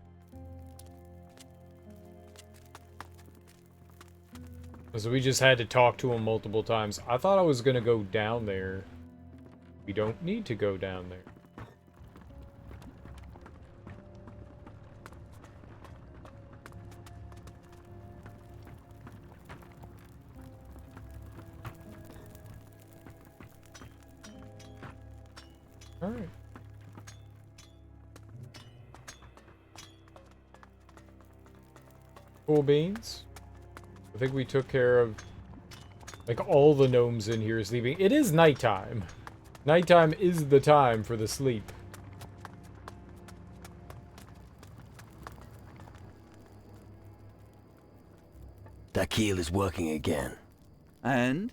So we just had to talk to him multiple times. I thought I was gonna go down there. We don't need to go down there. Alright. Cool beans. I think we took care of, like, all the gnomes in here sleeping. It is nighttime. Nighttime is the time for the sleep. That keel is working again. And?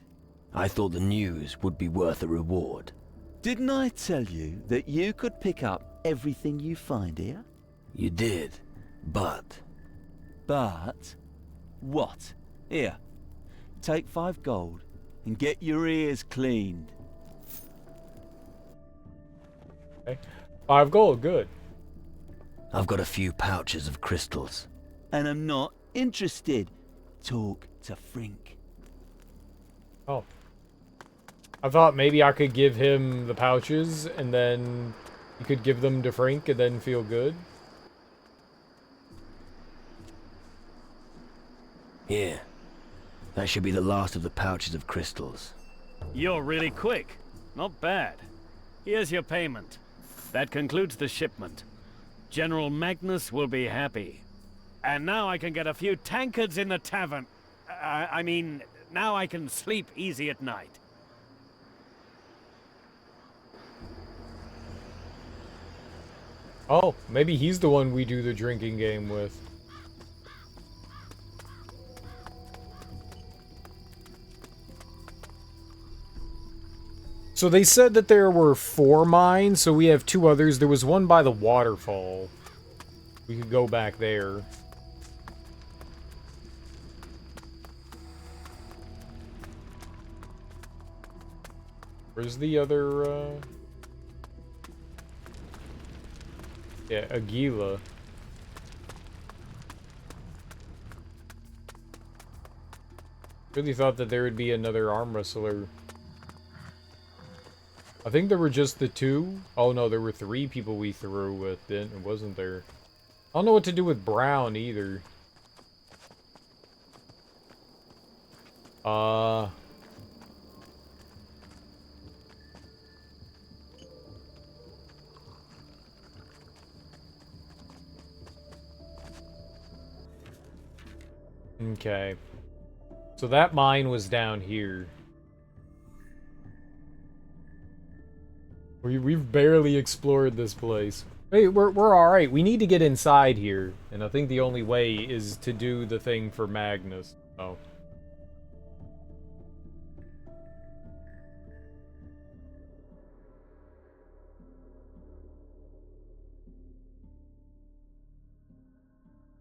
I thought the news would be worth a reward. Didn't I tell you that you could pick up everything you find here? You did, but... But? What? Here, take 5 gold and get your ears cleaned. Okay. 5 gold, good. I've got a few pouches of crystals. And I'm not interested. Talk to Frink. Oh. I thought maybe I could give him the pouches and then you could give them to Frink and then feel good. Here. That should be the last of the pouches of crystals. You're really quick. Not bad. Here's your payment. That concludes the shipment. General Magnus will be happy. And now I can get a few tankards in the tavern. I mean, now I can sleep easy at night. Oh, maybe he's the one we do the drinking game with. So they said that there were 4 mines, so we have 2 others. There was one by the waterfall. We could go back there. Where's the other, yeah, Aguila. Really thought that there would be another arm wrestler. I think there were just the 2. Oh no, there were 3 people we threw with, didn't it? Wasn't there? I don't know what to do with Brown either. Okay. So that mine was down here. We've barely explored this place. Hey, we're alright. We need to get inside here. And I think the only way is to do the thing for Magnus. Oh.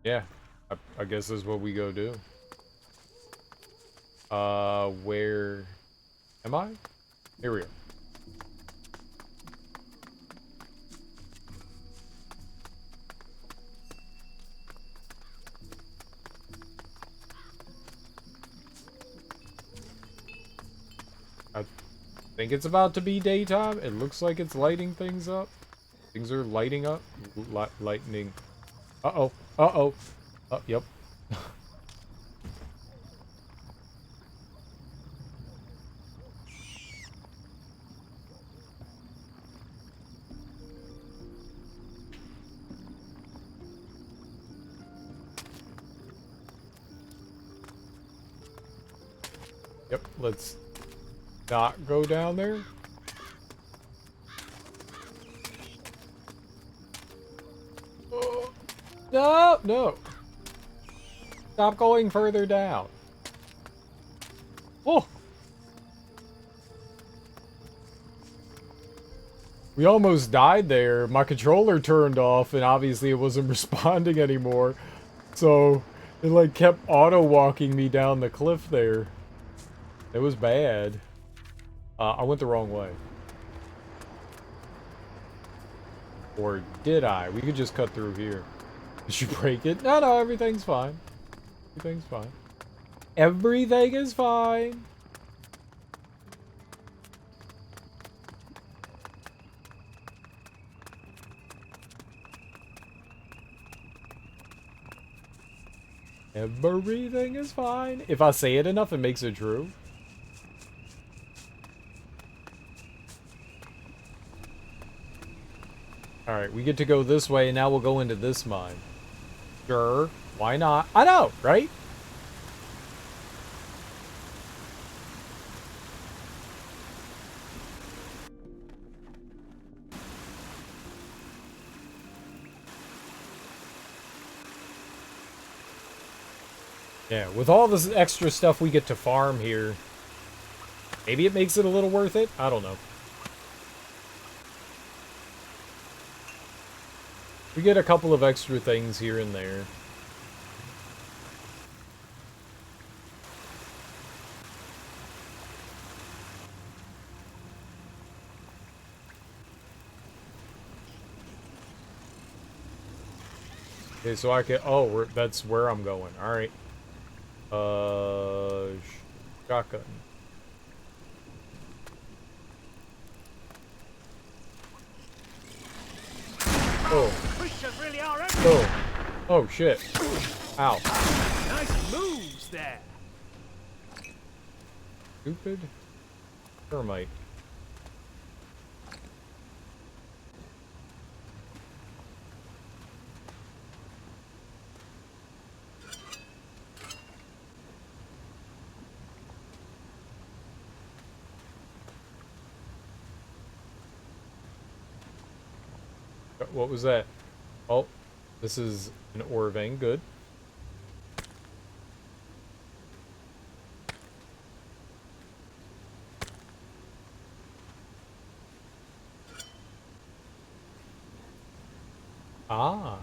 Yeah. I guess that's what we go do. Where am I? Here we are. I think it's about to be daytime. It looks like it's lighting things up. Things are lighting up. Lightning. Uh-oh. Uh-oh. Yep. Yep, let's not go down there. Oh, no, no. Stop going further down. Oh! We almost died there. My controller turned off and obviously it wasn't responding anymore. So it like kept auto-walking me down the cliff there. It was bad. I went the wrong way. Or did I? We could just cut through here. Did you break it? No, no, everything's fine. Everything's fine. Everything is fine. Everything is fine. If I say it enough, it makes it true. Alright, we get to go this way, and now we'll go into this mine. Sure. Why not? I know, right? Yeah, with all this extra stuff we get to farm here, maybe it makes it a little worth it? I don't know. We get a couple of extra things here and there. Okay, so I can... Oh, that's where I'm going. Alright. Shotgun. Oh. Oh. Oh, shit. Ow. Nice moves there. Stupid termite. What was that? Oh, this is an ore vein. Good. Ah.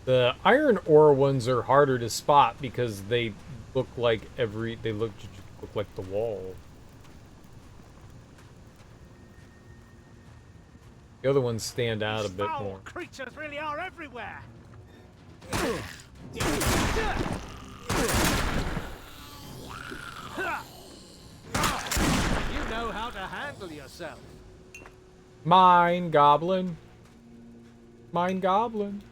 The iron ore ones are harder to spot because they look like they look like the wall. The other ones stand out a bit more. Creatures really are everywhere. You know how to handle yourself. Mine, goblin. Mine, goblin.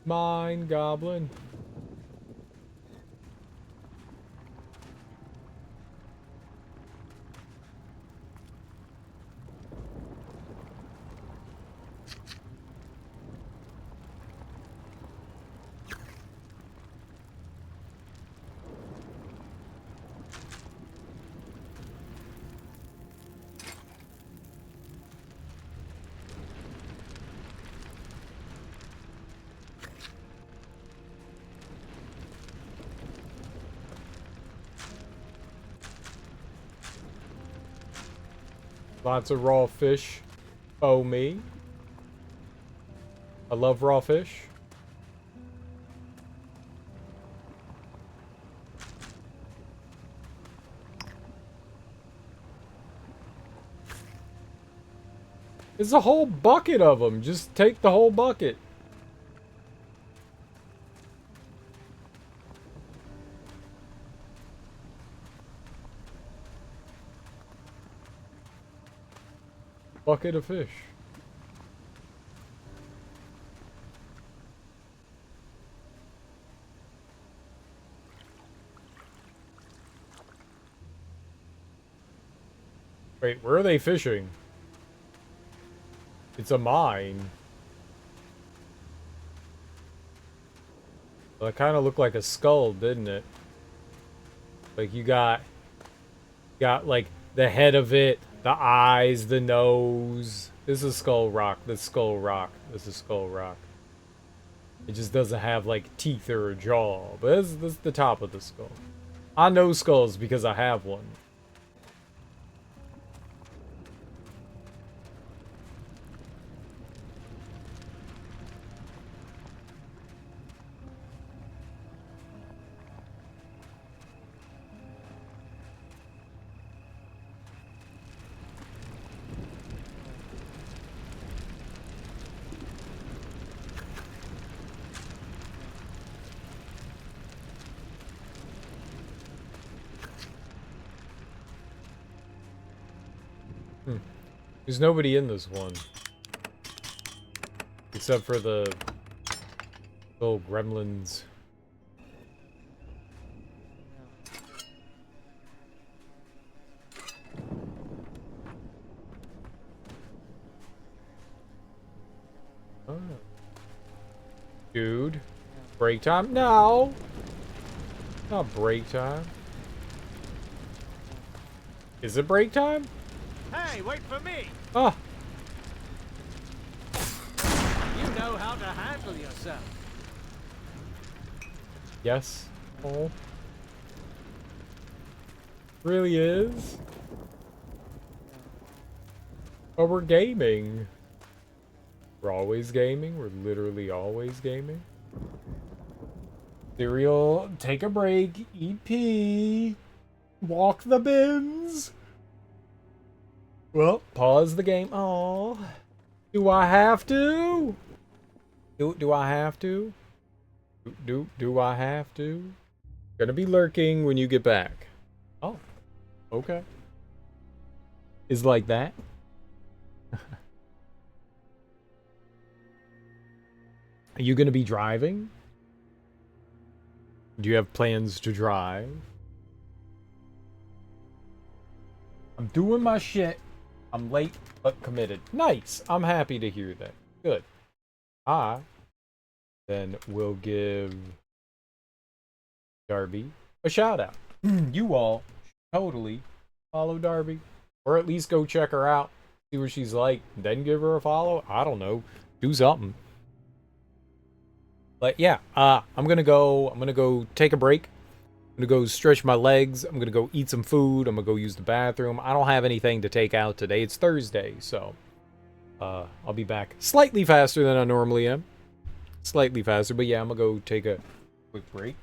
Mine, goblin. Lots of raw fish. Oh, me. I love raw fish. There's a whole bucket of them. Just take the whole bucket. Bucket of fish. Wait, where are they fishing? It's a mine. Well, it kind of looked like a skull, didn't it? Like you got like the head of it, the eyes, the nose. This is Skull Rock. This is Skull Rock. This is Skull Rock. It just doesn't have like teeth or a jaw, but this is the top of the skull. I know skulls because I have one. There's nobody in this one. Except for the little gremlins. Oh. Dude. Break time? No! Not break time. Is it break time? Hey, wait for me! Oh. You know how to handle yourself. Yes. Oh. Really is. But we're gaming. We're always gaming. We're literally always gaming. Cereal, take a break, eat pee, walk the bins. Well, pause the game. Oh, do I have to? Do I have to? Do I have to? Gonna be lurking when you get back. Oh, okay. Is like that? Are you gonna be driving? Do you have plans to drive? I'm doing my shit. I'm late, but committed. Nice. I'm happy to hear that. Good. Then we'll give Darby a shout out. You all totally follow Darby. Or at least go check her out. See what she's like. Then give her a follow. I don't know. Do something. But yeah, I'm gonna go take a break. I'm gonna go stretch my legs. I'm gonna go eat some food. I'm gonna go use the bathroom. I don't have anything to take out today. It's Thursday, so I'll be back slightly faster than I normally am. Slightly faster, but yeah, I'm gonna go take a quick break.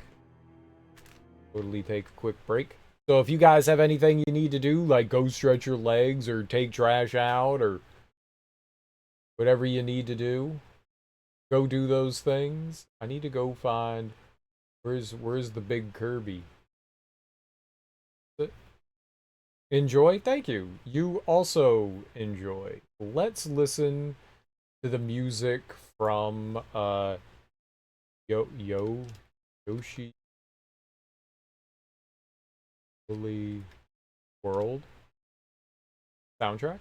Totally take a quick break. So if you guys have anything you need to do, like go stretch your legs or take trash out or whatever you need to do, go do those things. I need to go find where's the big Kirby. Enjoy? Thank you. You also enjoy. Let's listen to the music from Yoshi Woolly World soundtrack.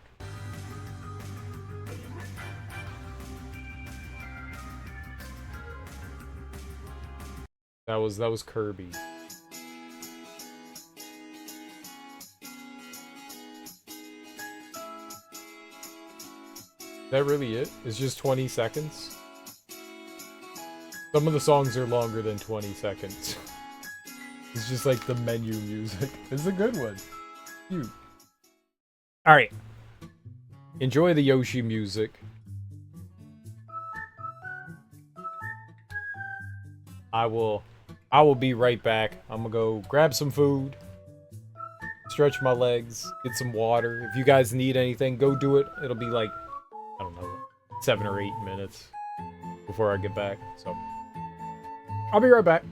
That was Kirby. Is that really it? It's just 20 seconds? Some of the songs are longer than 20 seconds. It's just like the menu music. It's a good one. Cute. Alright. Enjoy the Yoshi music. I will be right back. I'm gonna go grab some food, stretch my legs, get some water. If you guys need anything, go do it. It'll be like, I don't know, 7 or 8 minutes before I get back. So, I'll be right back.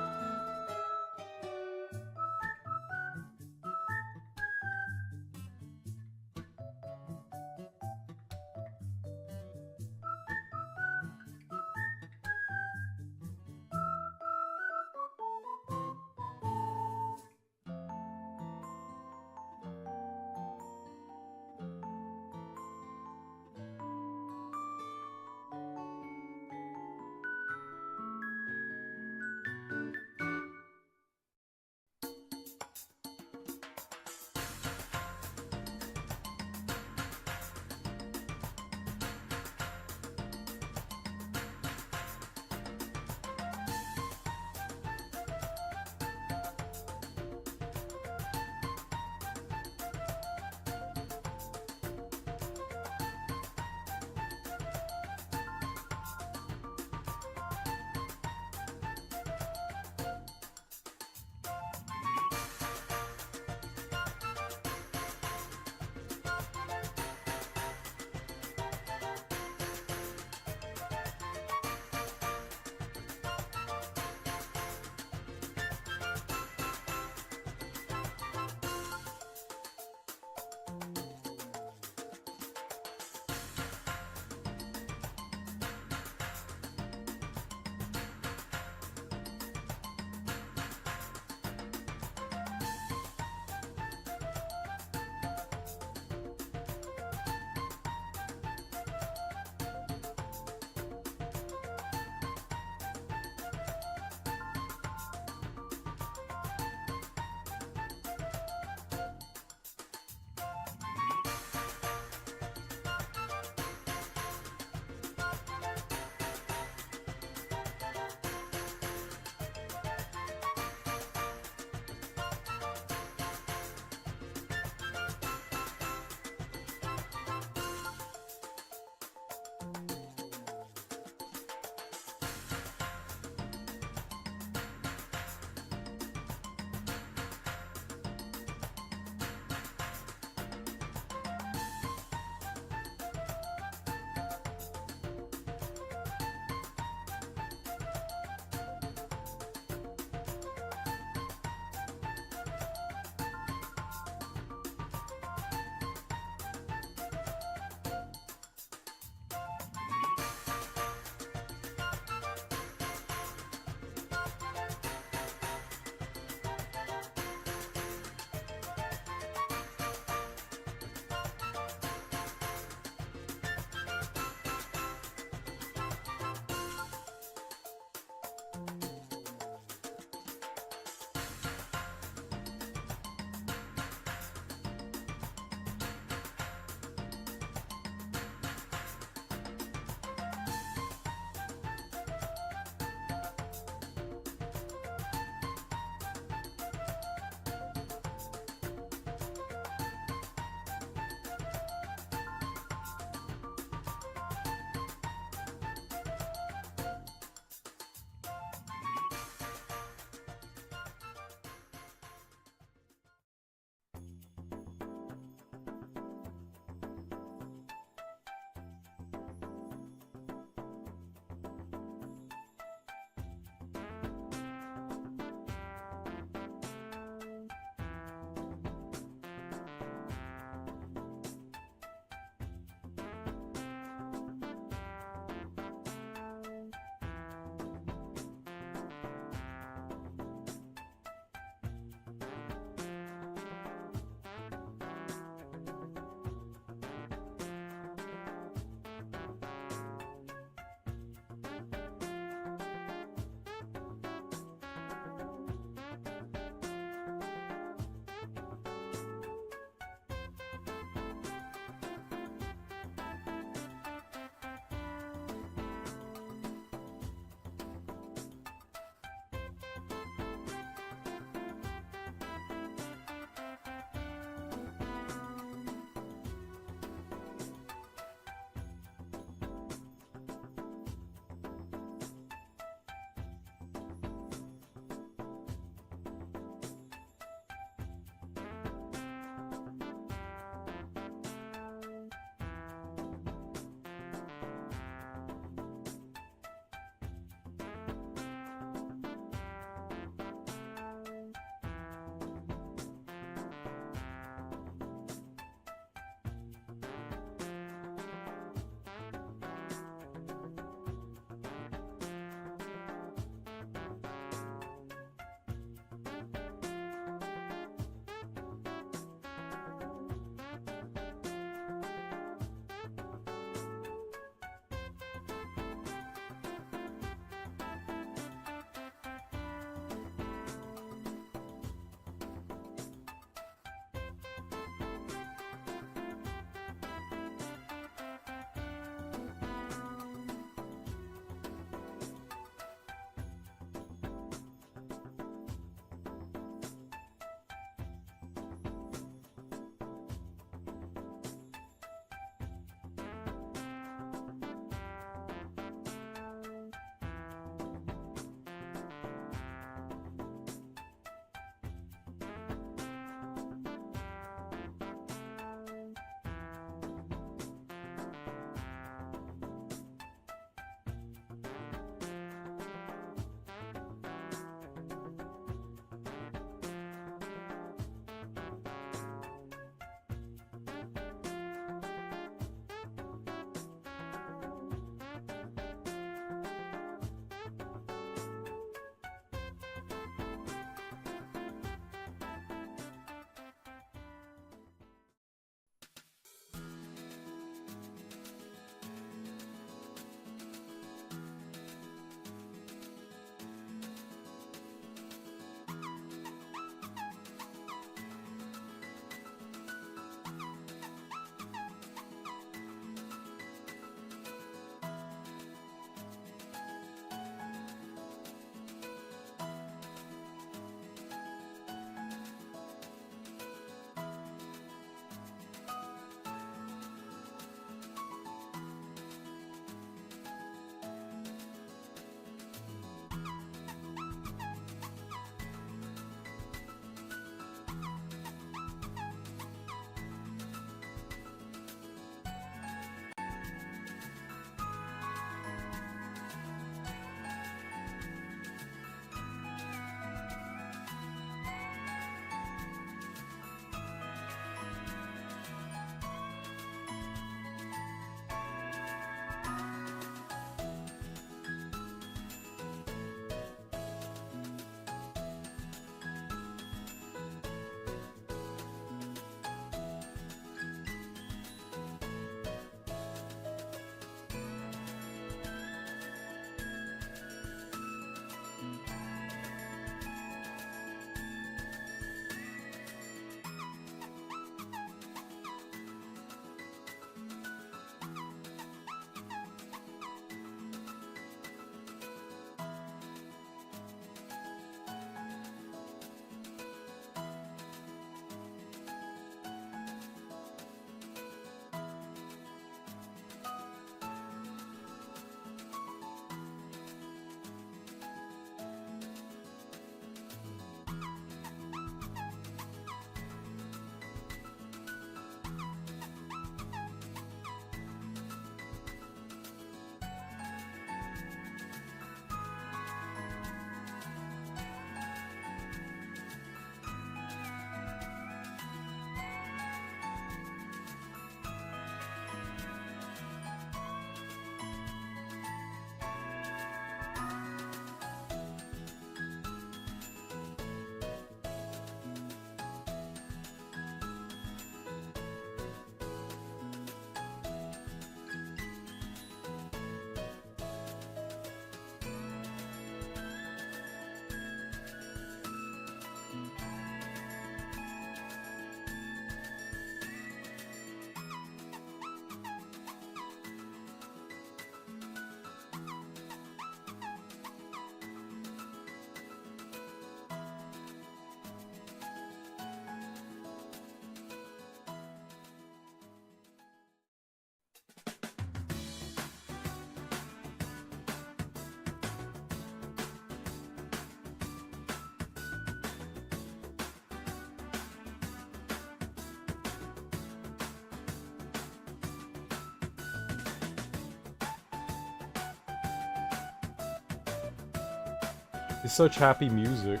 It's such happy music.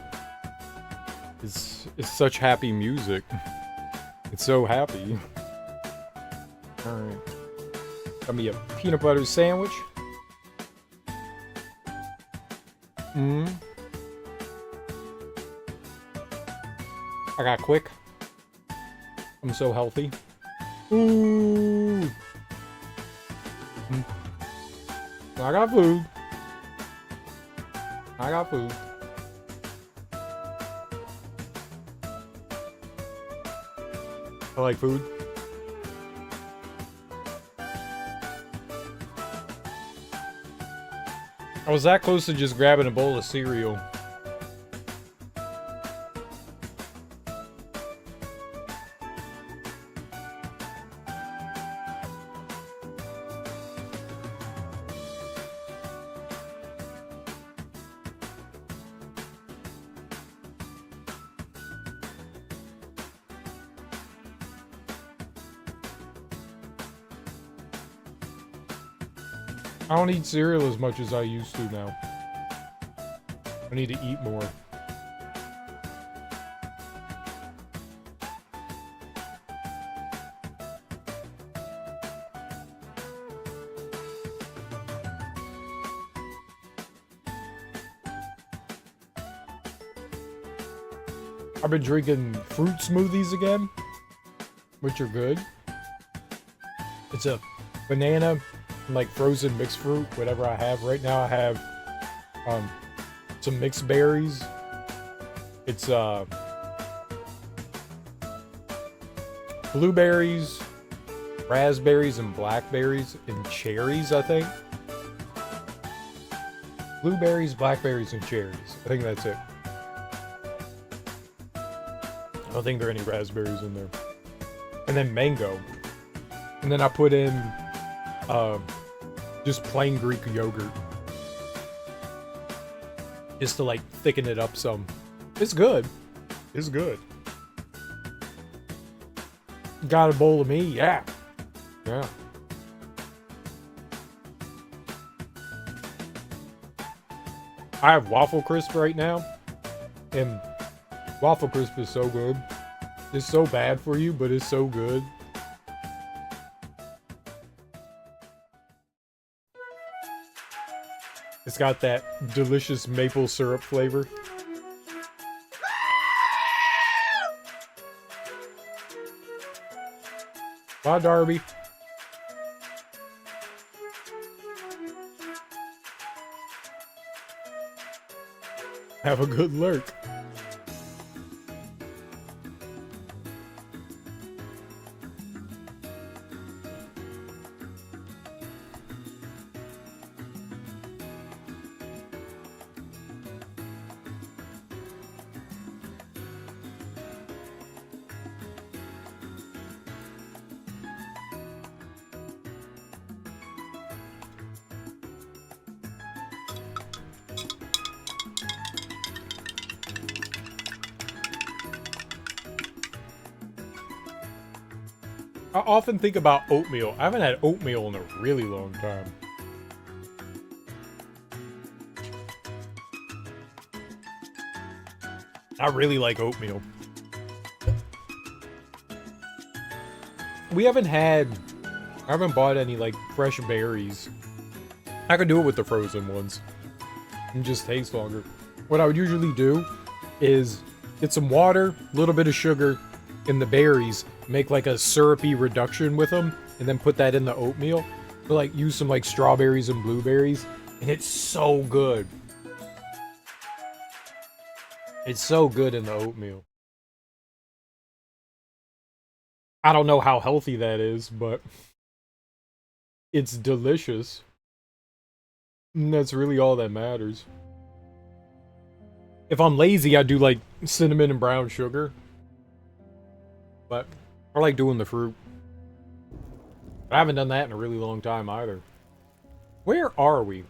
It's such happy music. It's so happy. Alright. Got me a peanut butter sandwich. I got quick. I'm so healthy. Ooh. I got food. I got food. I like food. I was that close to just grabbing a bowl of cereal. I don't eat cereal as much as I used to now. I need to eat more. I've been drinking fruit smoothies again, which are good. It's a banana, like frozen mixed fruit, whatever I have. Right now I have some mixed berries. It's blueberries, raspberries, and blackberries, and cherries, I think. Blueberries, blackberries, and cherries. I think that's it. I don't think there are any raspberries in there. And then mango. And then I put in just plain Greek yogurt. Just to like thicken it up some. It's good. It's good. Got a bowl of me? Yeah. Yeah. I have Waffle Crisp right now. And Waffle Crisp is so good. It's so bad for you, but it's so good. It's got that delicious maple syrup flavor. Bye, Darby. Have a good lurk. I often think about oatmeal. I haven't had oatmeal in a really long time. I really like oatmeal. I haven't bought any like fresh berries. I could do it with the frozen ones. And just taste longer. What I would usually do is get some water, a little bit of sugar, and the berries, make like a syrupy reduction with them, and then put that in the oatmeal. So like use some like strawberries and blueberries, and it's so good. It's so good in the oatmeal. I don't know how healthy that is, but it's delicious. And that's really all that matters. If I'm lazy, I do like cinnamon and brown sugar. But I like doing the fruit. But I haven't done that in a really long time either. Where are we?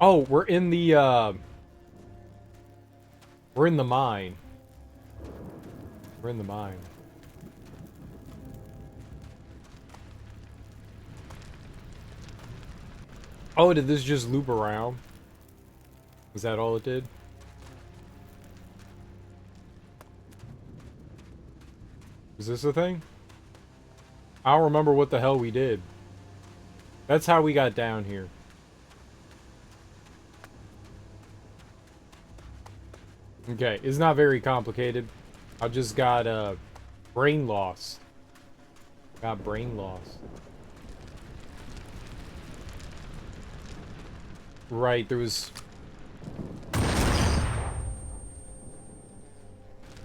Oh, we're in the mine. We're in the mine. Oh, did this just loop around? Is that all it did? Is this a thing? I don't remember what the hell we did. That's how we got down here. Okay, it's not very complicated. I just got brain loss. Got brain loss. Right, there was...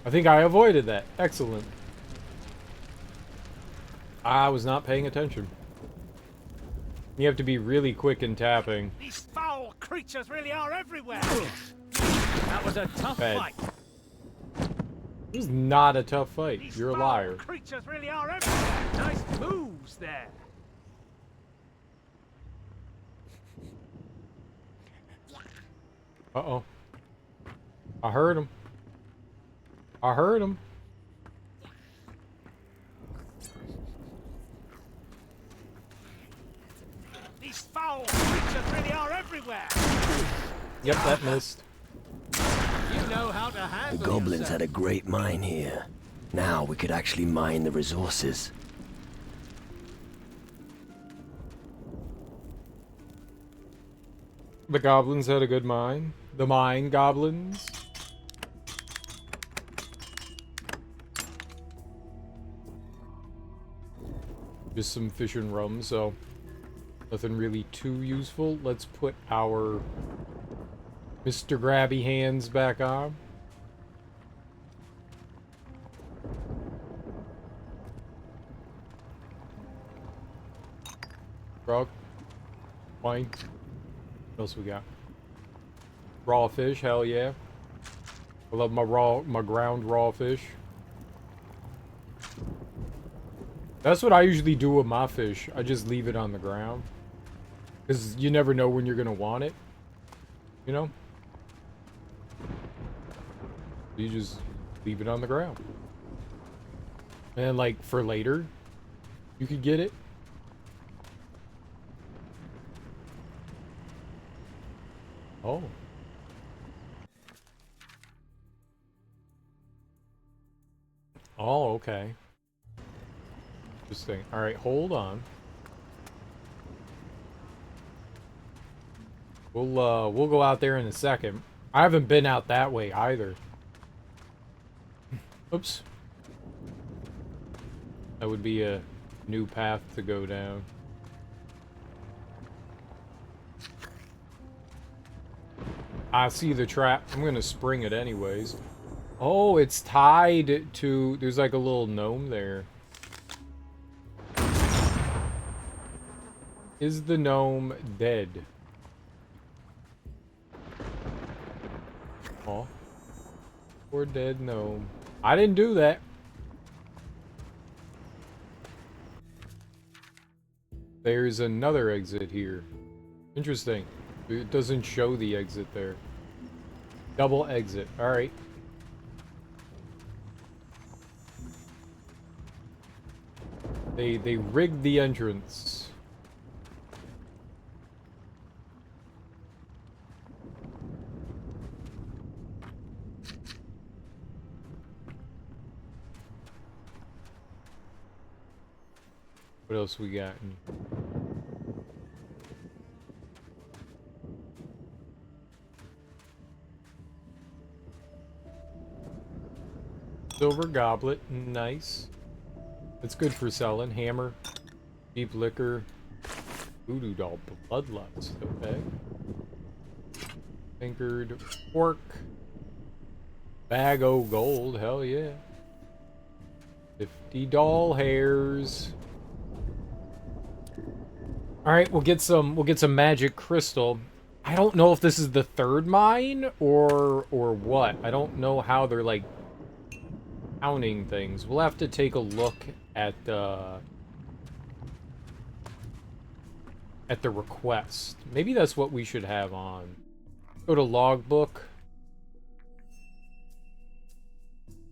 I think I avoided that. Excellent. I was not paying attention. You have to be really quick in tapping. These foul creatures really are everywhere. That was a tough fight. It was not a tough fight. These You're a foul liar. creatures really are everywhere. Nice moves there. Uh-oh. I heard him. I heard him. These foul creatures really are everywhere. Yep, that missed. You know how to The handle goblins yourself. had a great mine here. Now we could actually mine the resources. The goblins had a good mine. The mine goblins. Just some fish and rum, so nothing really too useful. Let's put our Mr. Grabby Hands back on. Frog. Wine. What else we got? Raw fish, hell yeah. I love my ground raw fish. That's what I usually do with my fish. I just leave it on the ground. Because you never know when you're going to want it. You know? You just leave it on the ground. And like for later, you could get it. Oh. Oh, okay. Interesting. Alright, hold on. We'll go out there in a second. I haven't been out that way either. Oops. That would be a new path to go down. I see the trap. I'm gonna spring it anyways. Oh, it's tied to... There's like a little gnome there. Is the gnome dead? Oh. Poor dead gnome. I didn't do that. There's another exit here. Interesting. It doesn't show the exit there. Double exit. Alright. They rigged the entrance. What else we got? Silver goblet, nice. It's good for selling. Hammer, deep liquor, voodoo doll, bloodlust. Okay. Anchored fork, bag o' gold. Hell yeah. 50 doll hairs. All right, we'll get some magic crystal. I don't know if this is the third mine or what. I don't know how they're like counting things. We'll have to take a look at the request. Maybe that's what we should have on. Go to logbook.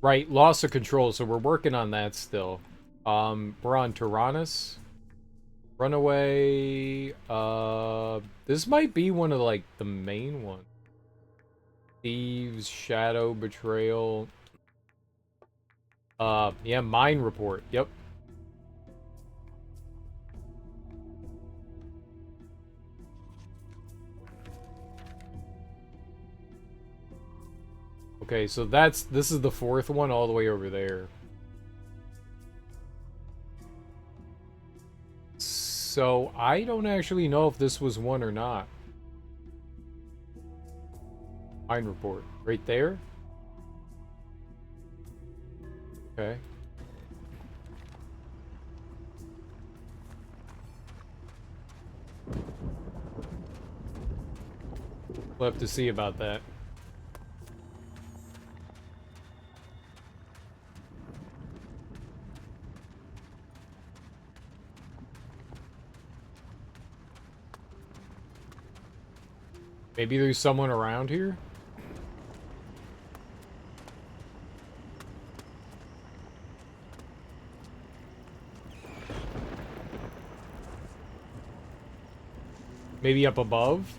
Right, loss of control, so we're working on that still. We're on Tyrannus. Runaway. This might be one of like the main ones. Thieves, shadow, betrayal. Yeah, mine report. Yep. Okay, so this is the fourth one all the way over there. So I don't actually know if this was one or not. Mine report. Right there? Okay. We'll have to see about that. Maybe there's someone around here? Maybe up above?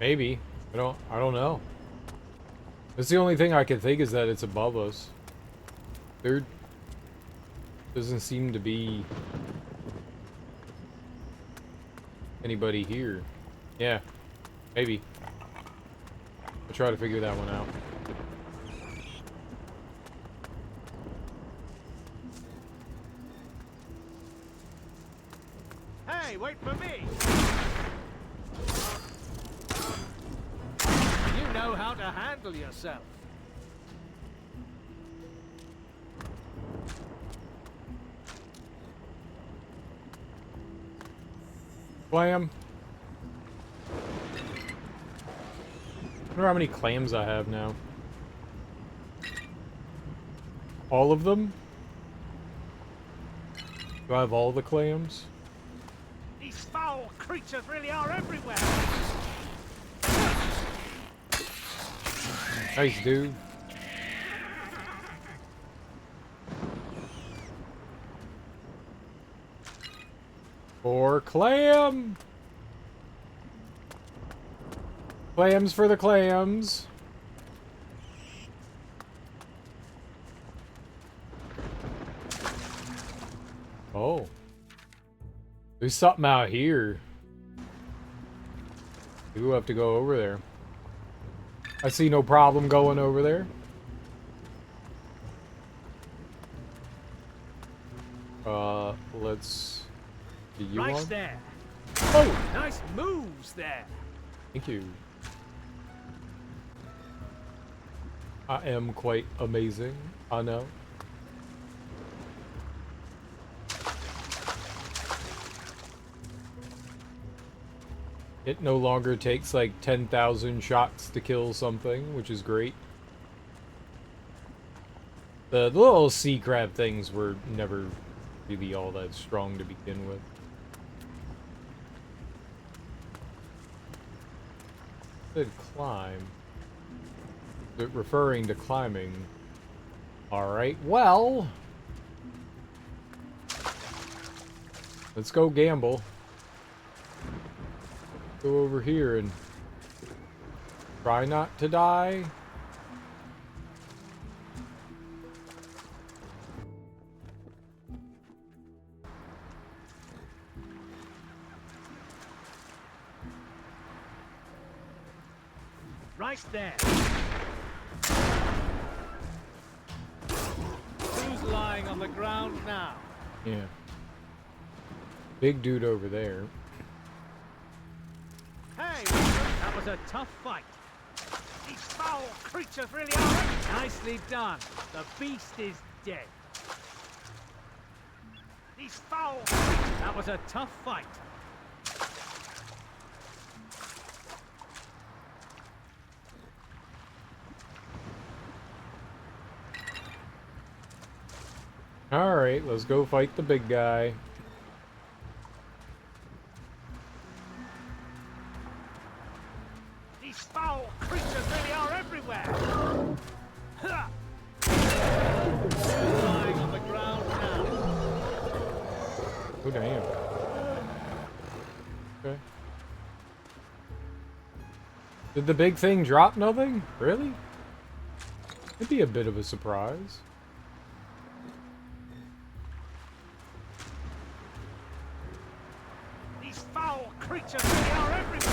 Maybe. I don't know. That's the only thing I can think is that it's above us. There doesn't seem to be anybody here. Yeah. Maybe. I'll try to figure that one out. Hey, wait for me! You know how to handle yourself. Clam. I wonder how many clams I have now. All of them? Do I have all the clams? These foul creatures really are everywhere. Nice, dude. For clam! Clams for the clams. Oh. There's something out here. We will have to go over there. I see no problem going over there. Let's... You Right on? there. Oh! Nice moves there. Thank you. I am quite amazing. I know. It no longer takes like 10,000 shots to kill something, which is great. The little sea crab things were never really all that strong to begin with. Said climb. But referring to climbing. Alright, well. Let's go gamble. Go over here and try not to die. Right there. Who's lying on the ground now? Yeah. Big dude over there. Hey, that was a tough fight. These foul creatures really are. Nicely done. The beast is dead. These foul. That was a tough fight. Alright, let's go fight the big guy. These foul creatures really are everywhere. Lying on the ground now. Oh, damn. Okay. Did the big thing drop nothing? Really? It'd be a bit of a surprise. These foul creatures really are everywhere.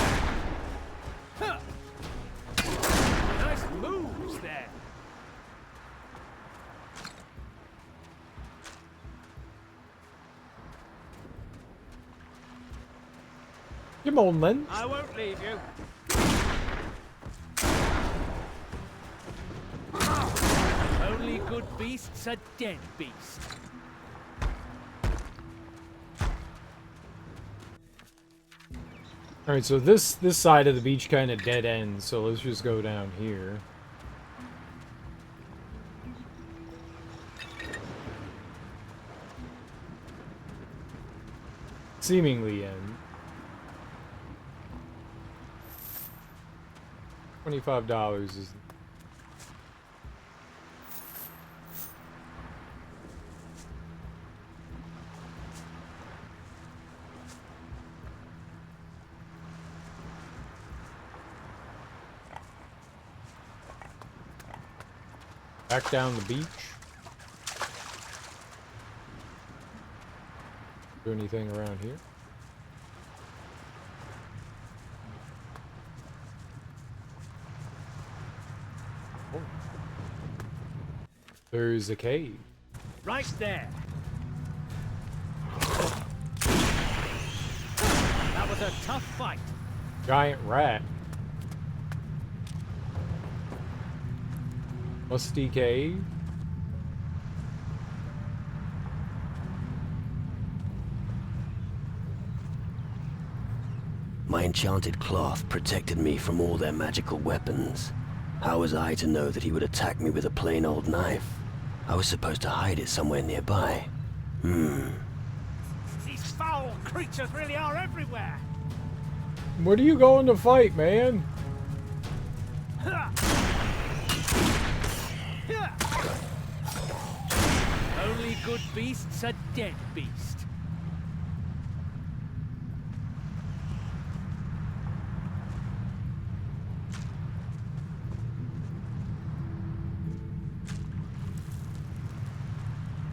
Nice moves there. Come on, then. I won't leave you. Only good beasts are dead beasts. Alright, so this side of the beach kind of dead ends, so let's just go down here. Seemingly end. $25 is... Back down the beach. Do anything around here? Oh. There's a cave. Right there. That was a tough fight. Giant rat. Musty cave. My enchanted cloth protected me from all their magical weapons. How was I to know that he would attack me with a plain old knife? I was supposed to hide it somewhere nearby. These foul creatures really are everywhere. What are you going to fight, man? Only good beasts are dead beasts.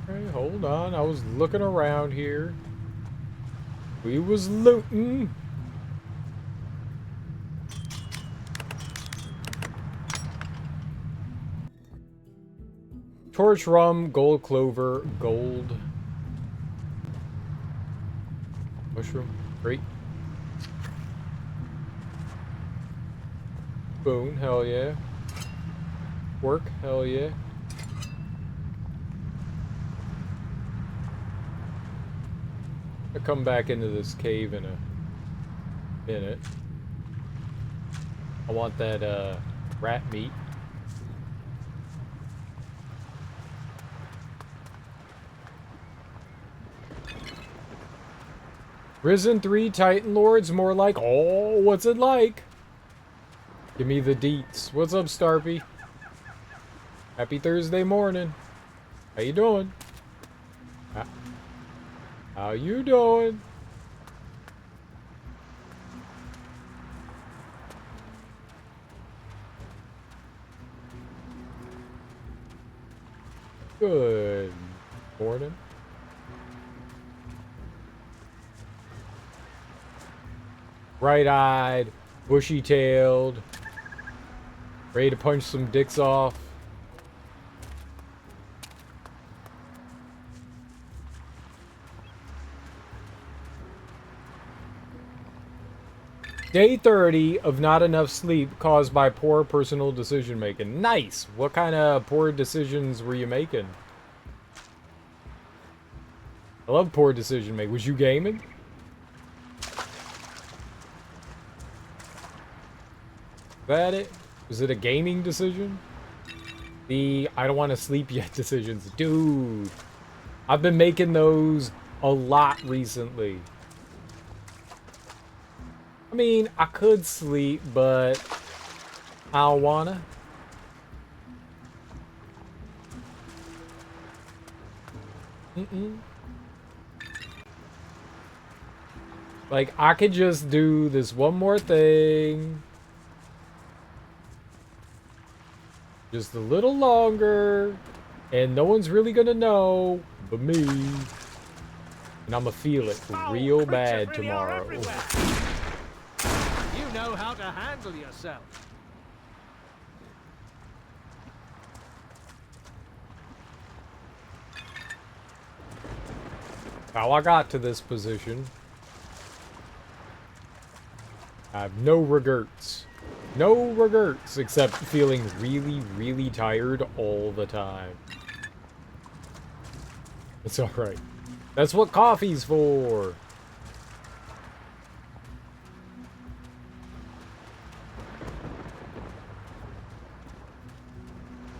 Hey, hold on. I was looking around here. We was looting. Torch rum, gold clover, gold mushroom. Great. Boon, hell yeah. Work, hell yeah. I'll come back into this cave in a minute. I want that rat meat. Risen 3 Titan Lords, more like, oh, what's it like? Give me the deets. What's up, Starpy? Happy Thursday morning. How you doing? How you doing? Good morning. Bright-eyed, bushy-tailed, ready to punch some dicks off. Day 30 of not enough sleep caused by poor personal decision making. Nice! What kind of poor decisions were you making? I love poor decision making. Was you gaming? That it? Was it a gaming decision? The I don't want to sleep yet decisions. Dude, I've been making those a lot recently. I mean, I could sleep, but Marijuana. Like, I could just do this one more thing. Just a little longer. And no one's really gonna know but me. And I'm gonna feel it real bad tomorrow. You know how to handle yourself. How I got to this position. I have no regrets. No regrets, except feeling really, really tired all the time. It's alright. That's what coffee's for.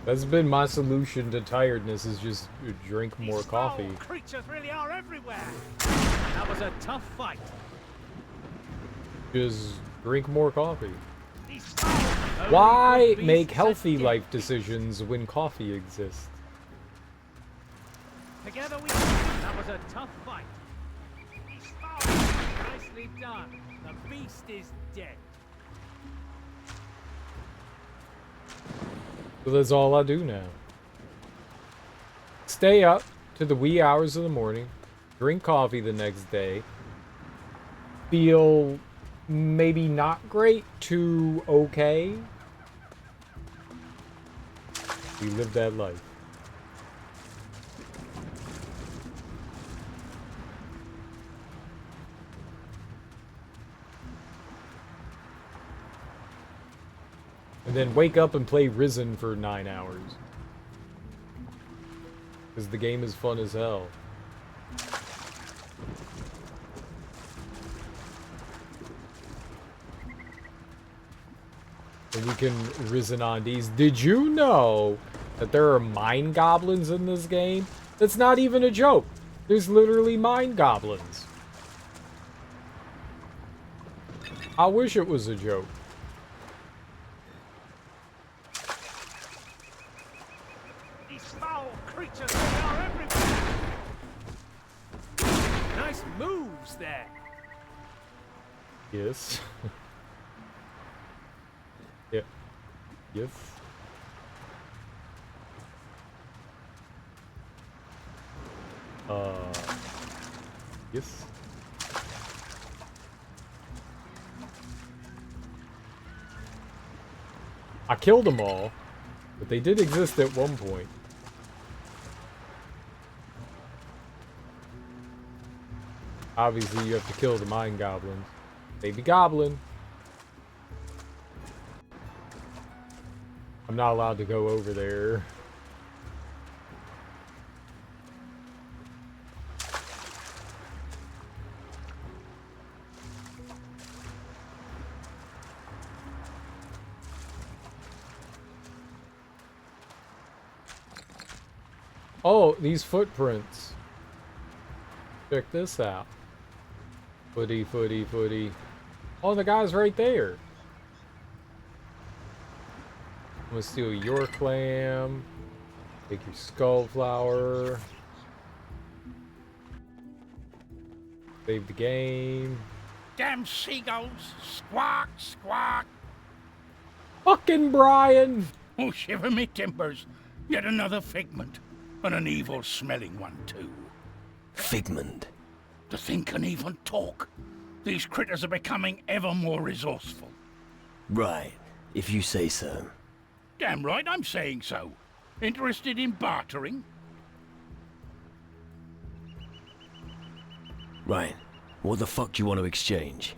That's been my solution to tiredness, is just drink more coffee. Creatures really are everywhere. That was a tough fight. Just drink more coffee. Why make healthy life decisions when coffee exists? Together we that was a tough fight. Nicely done. The beast is dead. So that's all I do now. Stay up to the wee hours of the morning, drink coffee the next day, feel maybe not great to okay. We live that life. And then wake up and play Risen for 9 hours. Because the game is fun as hell. And we can Risen on these. Did you know that there are mine goblins in this game? That's not even a joke. There's literally mine goblins. I wish it was a joke. Creatures are everywhere. Nice moves there. Yes. Yeah. Yes. Yes. I killed them all, but they did exist at one point. Obviously, you have to kill the mine goblins. Baby goblin. I'm not allowed to go over there. Oh, these footprints. Check this out. Footy, footy, footy. Oh, the guy's right there. I'm gonna steal your clam. Take your skull flower. Save the game. Damn seagulls! Squawk, squawk! Fucking Brian! Oh, shiver me timbers. Yet another figment. And an evil-smelling one, too. Figment? To think and even talk. These critters are becoming ever more resourceful. Right, if you say so. Damn right I'm saying so. Interested in bartering? Right. What the fuck do you want to exchange?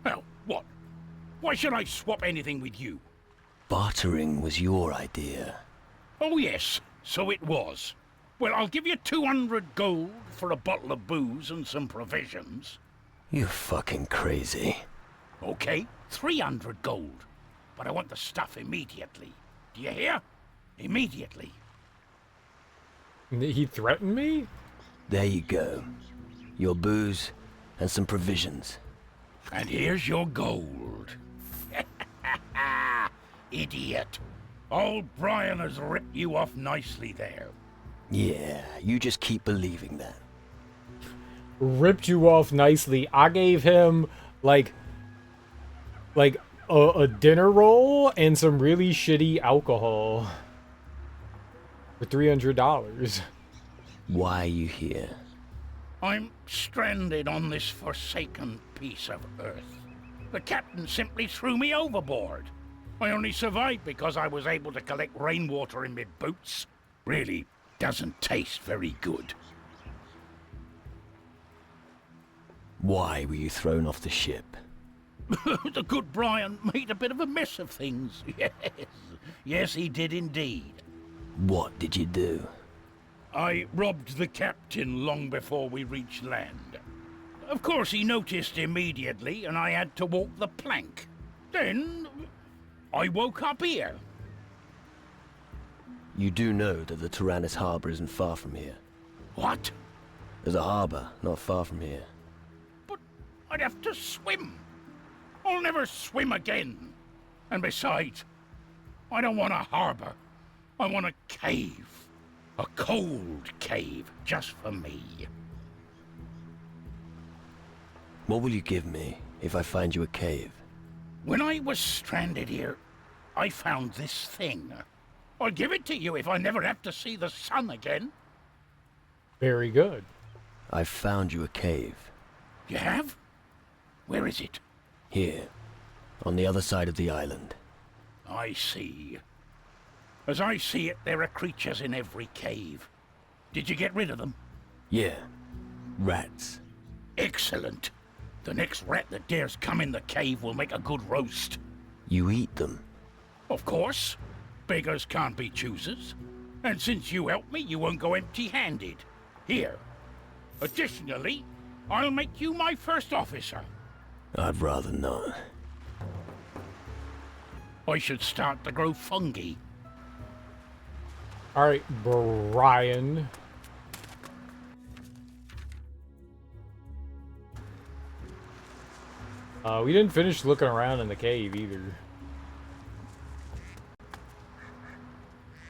Well, what? Why should I swap anything with you? Bartering was your idea. Oh yes, so it was. Well, I'll give you 200 gold for a bottle of booze and some provisions. You're fucking crazy. Okay, 300 gold. But I want the stuff immediately. Do you hear? Immediately. He threatened me? There you go. Your booze and some provisions. And here's your gold. idiot. Old Brian has ripped you off nicely there. Yeah, you just keep believing that. Ripped you off nicely. I gave him like a dinner roll and some really shitty alcohol for $300. Why are you here? I'm stranded on this forsaken piece of earth. The captain simply threw me overboard. I only survived because I was able to collect rainwater in my boots. Really doesn't taste very good. Why were you thrown off the ship? The good Brian made a bit of a mess of things. Yes. Yes, he did indeed. What did you do? I robbed the captain long before we reached land. Of course, he noticed immediately, and I had to walk the plank. Then, I woke up here. You do know that the Tyrannus Harbor isn't far from here. What? There's a harbor not far from here. I'd have to swim. I'll never swim again. And besides, I don't want a harbor. I want a cave. A cold cave, just for me. What will you give me if I find you a cave? When I was stranded here, I found this thing. I'll give it to you if I never have to see the sun again. Very good. I've found you a cave. You have? Where is it? Here, on the other side of the island. I see. As I see it, there are creatures in every cave. Did you get rid of them? Yeah, rats. Excellent. The next rat that dares come in the cave will make a good roast. You eat them? Of course. Beggars can't be choosers. And since you helped me, you won't go empty-handed. Here. Additionally, I'll make you my first officer. I'd rather not. I should start to grow fungi. All right, Brian. We didn't finish looking around in the cave either.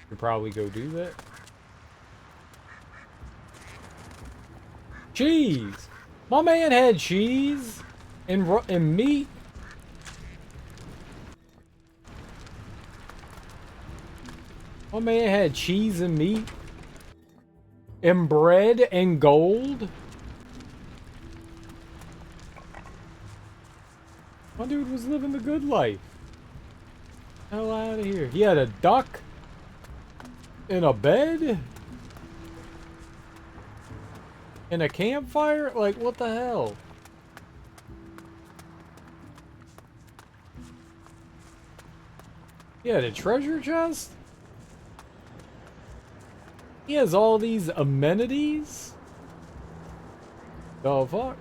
Could probably go do that. Cheese! My man had cheese and meat. My man had cheese and meat. And bread and gold. My dude was living the good life. Hell out of here. He had a duck. In a bed. In a campfire? Like, what the hell? He had a treasure chest? He has all these amenities? The fuck?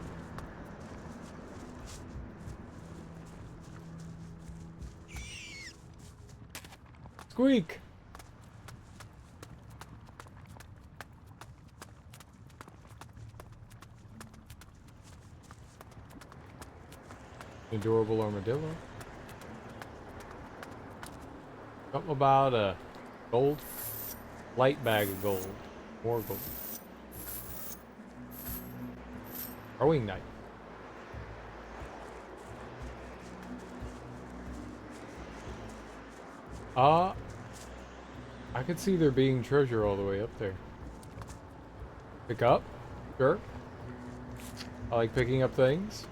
Squeak! Adorable armadillo. Something about a gold. Light bag of gold. More gold. Throwing knife. I could see there being treasure all the way up there. Pick up? Sure. I like picking up things.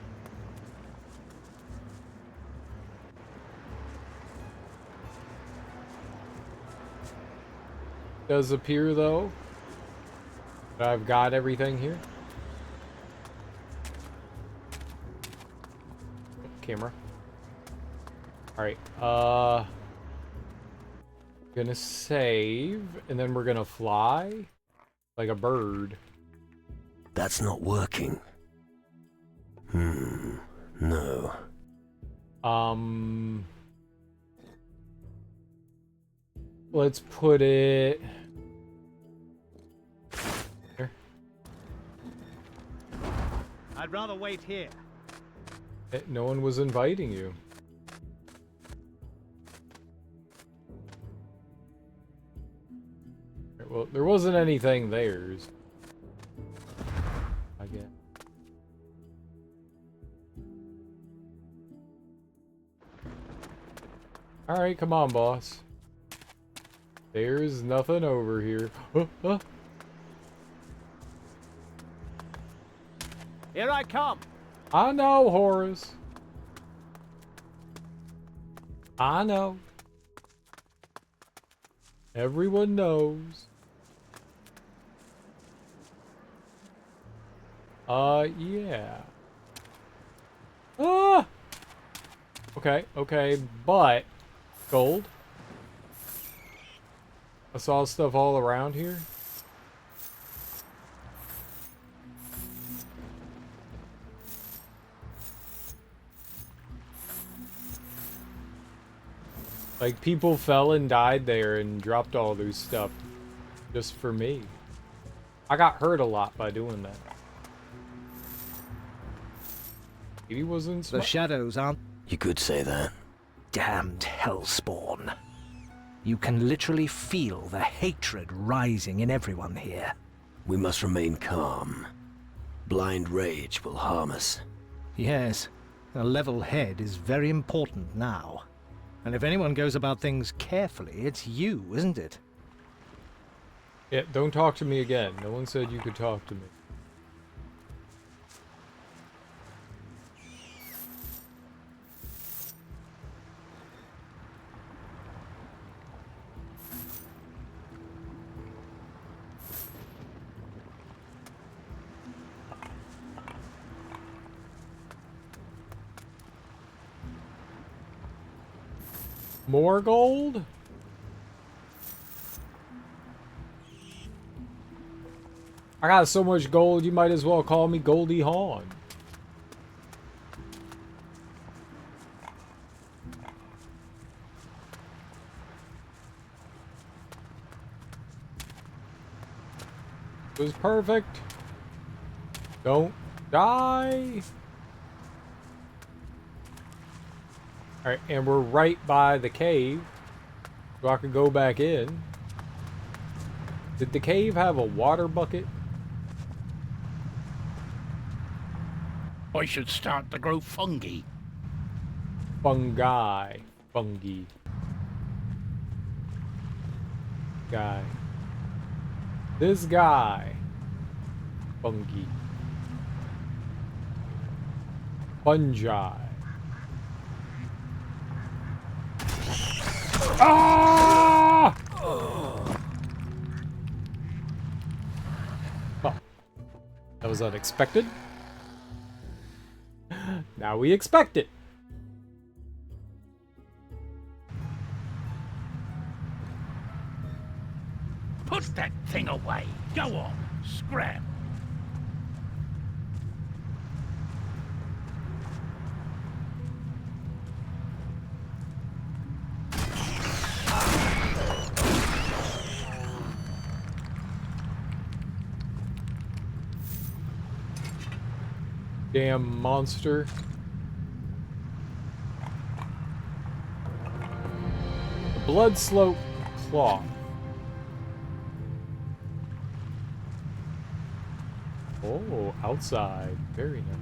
Does appear though that I've got everything here. Camera. Alright, gonna save and then we're gonna fly like a bird. That's not working. No. Let's put it here. I'd rather wait here. No one was inviting you. well, there wasn't anything there. I guess. Alright, come on, boss. There's nothing over here. Here I come. I know, Horace. I know. Everyone knows. Yeah. Ah! Okay, okay, but... Gold? I saw stuff all around here. Like, people fell and died there and dropped all their stuff just for me. I got hurt a lot by doing that. Maybe wasn't The shadows aren't... You could say that. Damned hellspawn. You can literally feel the hatred rising in everyone here. We must remain calm. Blind rage will harm us. Yes, a level head is very important now. And if anyone goes about things carefully, it's you, isn't it? Yeah, don't talk to me again. No one said you could talk to me. More gold? I got so much gold, you might as well call me Goldie Hawn. It was perfect. Don't die. Alright, and we're right by the cave, so I could go back in. Did the cave have a water bucket? I should start to grow fungi. Fungi. Fungi. Guy. This guy. Fungi. Fungi. Ah! Oh, that was unexpected. Now we expect it. Put that thing away. Go on, scram. Damn monster. The blood slope cloth. Oh, outside. Very nice.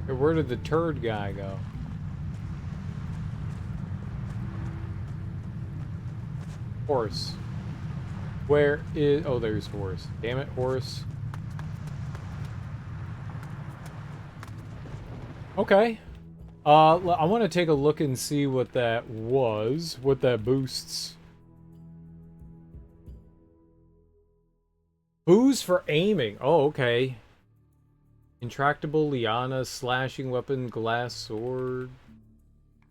Hey, where did the turd guy go? Horse. Where is... Oh, there's Horse. Damn it, Horse. Okay. I want to take a look and see what that was. What that boosts. Boost for aiming. Oh, okay. Intractable liana, slashing weapon, glass sword.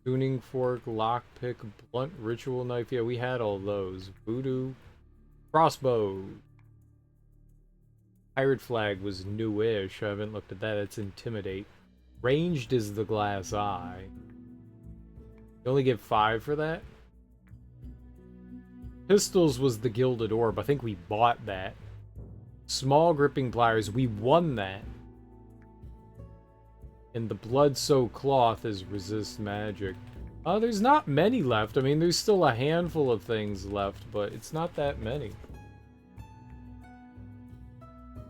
Tuning fork, lockpick, blunt ritual knife. Yeah, we had all those. Voodoo. Crossbow. Pirate flag was newish. I haven't looked at that. It's intimidate. Ranged is the glass eye. You only get 5 for that? Pistols was the gilded orb. I think we bought that. Small gripping pliers. We won that. And the blood-soaked cloth is resist magic. There's not many left. I mean, there's still a handful of things left, but it's not that many.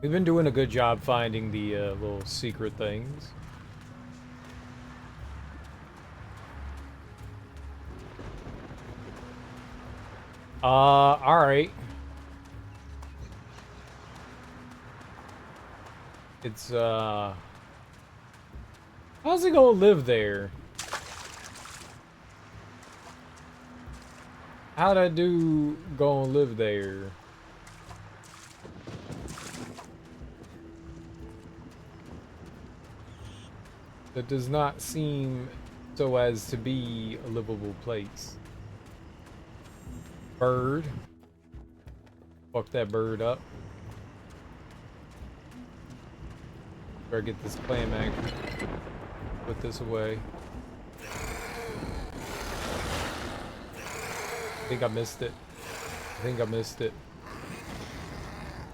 We've been doing a good job finding the little secret things. Alright. It's, how's he gonna live there? How'd I do gonna live there? That does not seem so as to be a livable place. Bird. Fuck that bird up. Better get this clam action. Put this away. I think I missed it.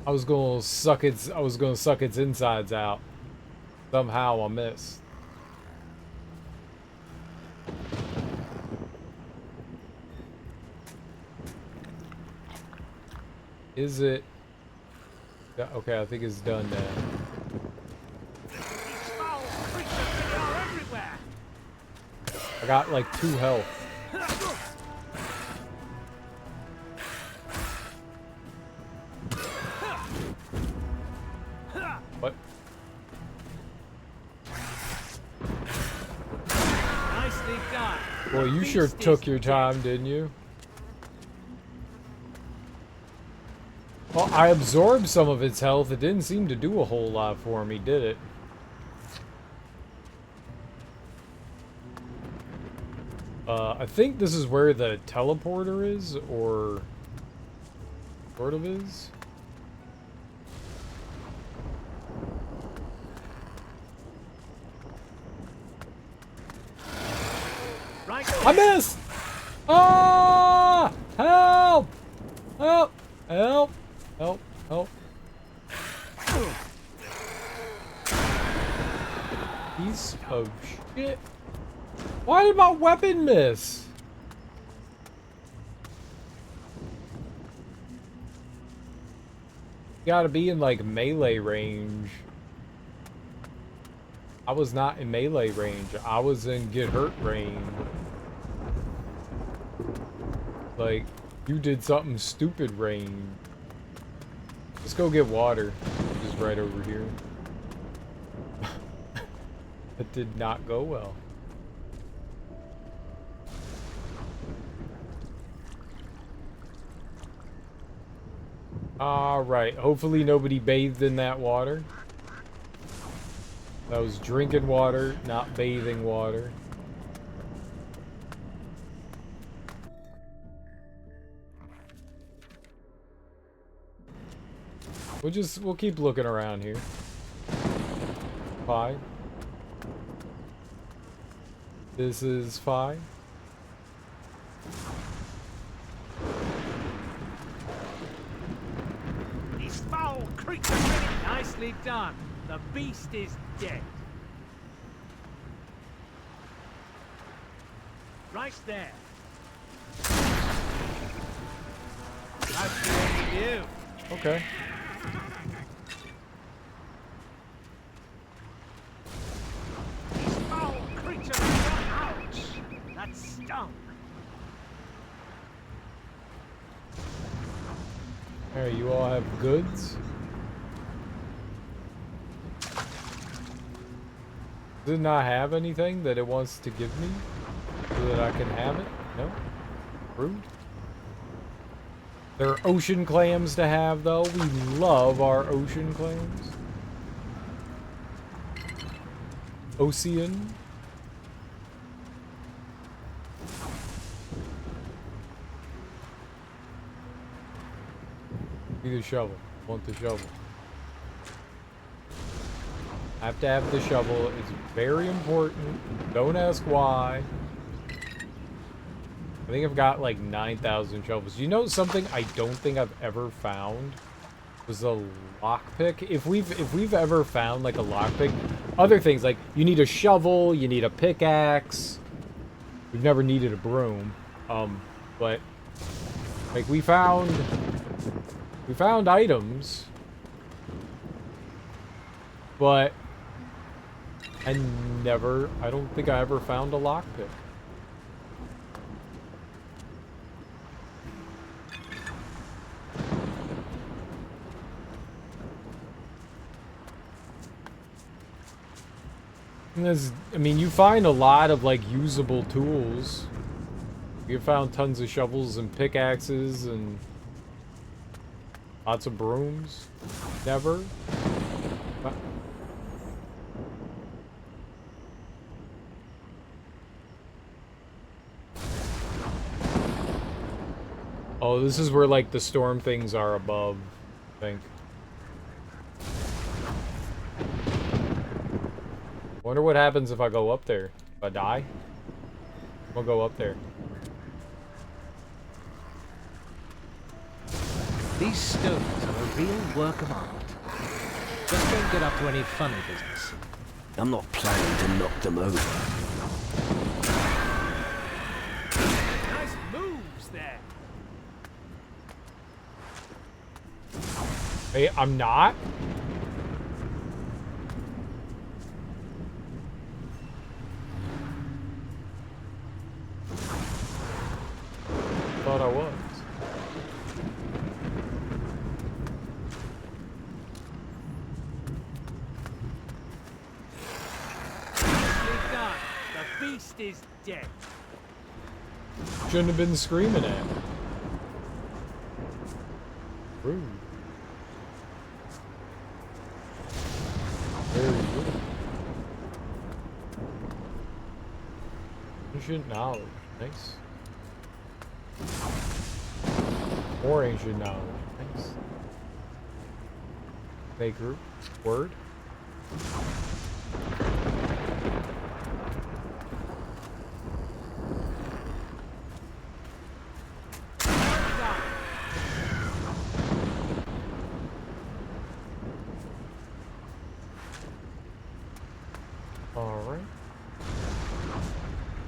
I was gonna suck its insides out. Somehow I missed. Is it? Yeah, okay, I think it's done now. I got like 2 health. What? Nicely done. Well, you sure took your time, didn't you? Well, I absorbed some of its health. It didn't seem to do a whole lot for me, did it? I think this is where the teleporter is, or sort of is. I missed! Ah! Help! Help! Help! Help! Help! Piece of shit. Why did my weapon miss? Gotta be in like melee range. I was not in melee range. I was in get hurt range. Like, you did something stupid range. Let's go get water. Just right over here. That did not go well. Alright, hopefully nobody bathed in that water. That was drinking water, not bathing water. We'll keep looking around here. Fine. This is fine. These foul creatures. Nicely done. The beast is dead. Right there. That's really you. Okay. These foul creatures. Ouch! That stung. Alright, you all have goods? Does it not have anything that it wants to give me? So that I can have it? No? Rude. There are ocean clams to have, though. We love our ocean clams. Ocean. Need a shovel. Want the shovel. I have to have the shovel. It's very important. Don't ask why. I think I've got like 9,000 shovels. You know something I don't think I've ever found? Was a lockpick? If we've ever found like a lockpick, other things like you need a shovel, you need a pickaxe. We've never needed a broom, but like we found items, but I don't think I ever found a lockpick. I mean, you find a lot of, like, usable tools. You found tons of shovels and pickaxes and lots of brooms. Never. Oh, this is where, like, the storm things are above, I think. Wonder what happens if I go up there. If I die? I'll go up there. These stones are a real work of art. Just don't get up to any funny business. I'm not planning to knock them over. Nice moves there. Hey, I'm not? Thought I was. Nicely done. The beast is dead. Shouldn't have been screaming at me. Rude. Very good. Ancient knowledge. Nice. More ancient knowledge. Nice. They group. Word. Alright.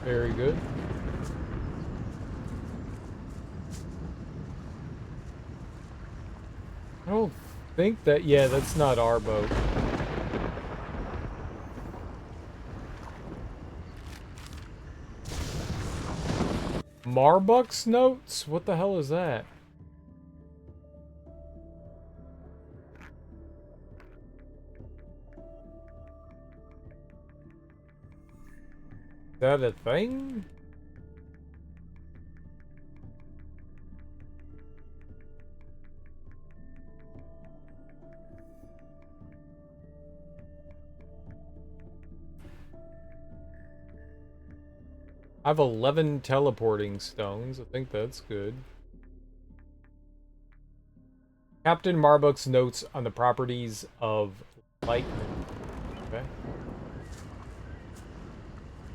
Very good. I don't think that... Yeah, that's not our boat. Marbuck's notes? What the hell is that? Is that a thing? I have 11 teleporting stones. I think that's good. Captain Marbuck's notes on the properties of lightning. Okay.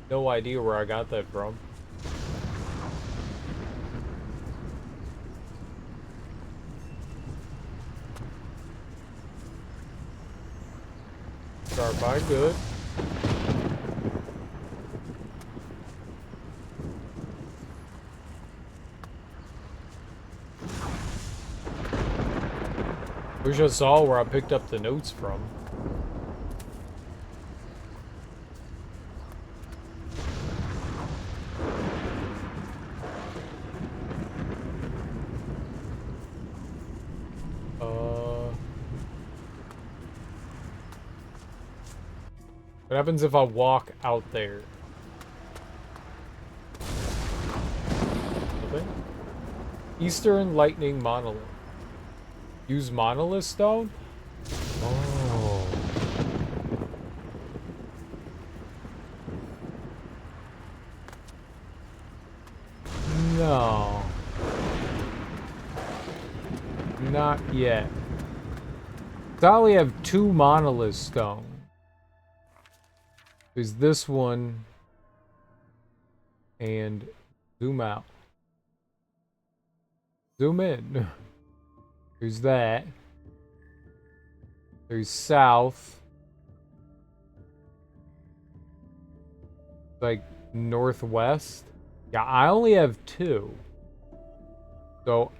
No idea where I got that from. Start by good. Wish I saw where I picked up the notes from. What happens if I walk out there? Nothing? Eastern Lightning Monolith. Use Monolith Stone? Oh. No. Not yet. I only have 2 Monolith Stone. There's this one. And zoom out. Zoom in. There's that. There's south. Like northwest. Yeah, I only have 2. So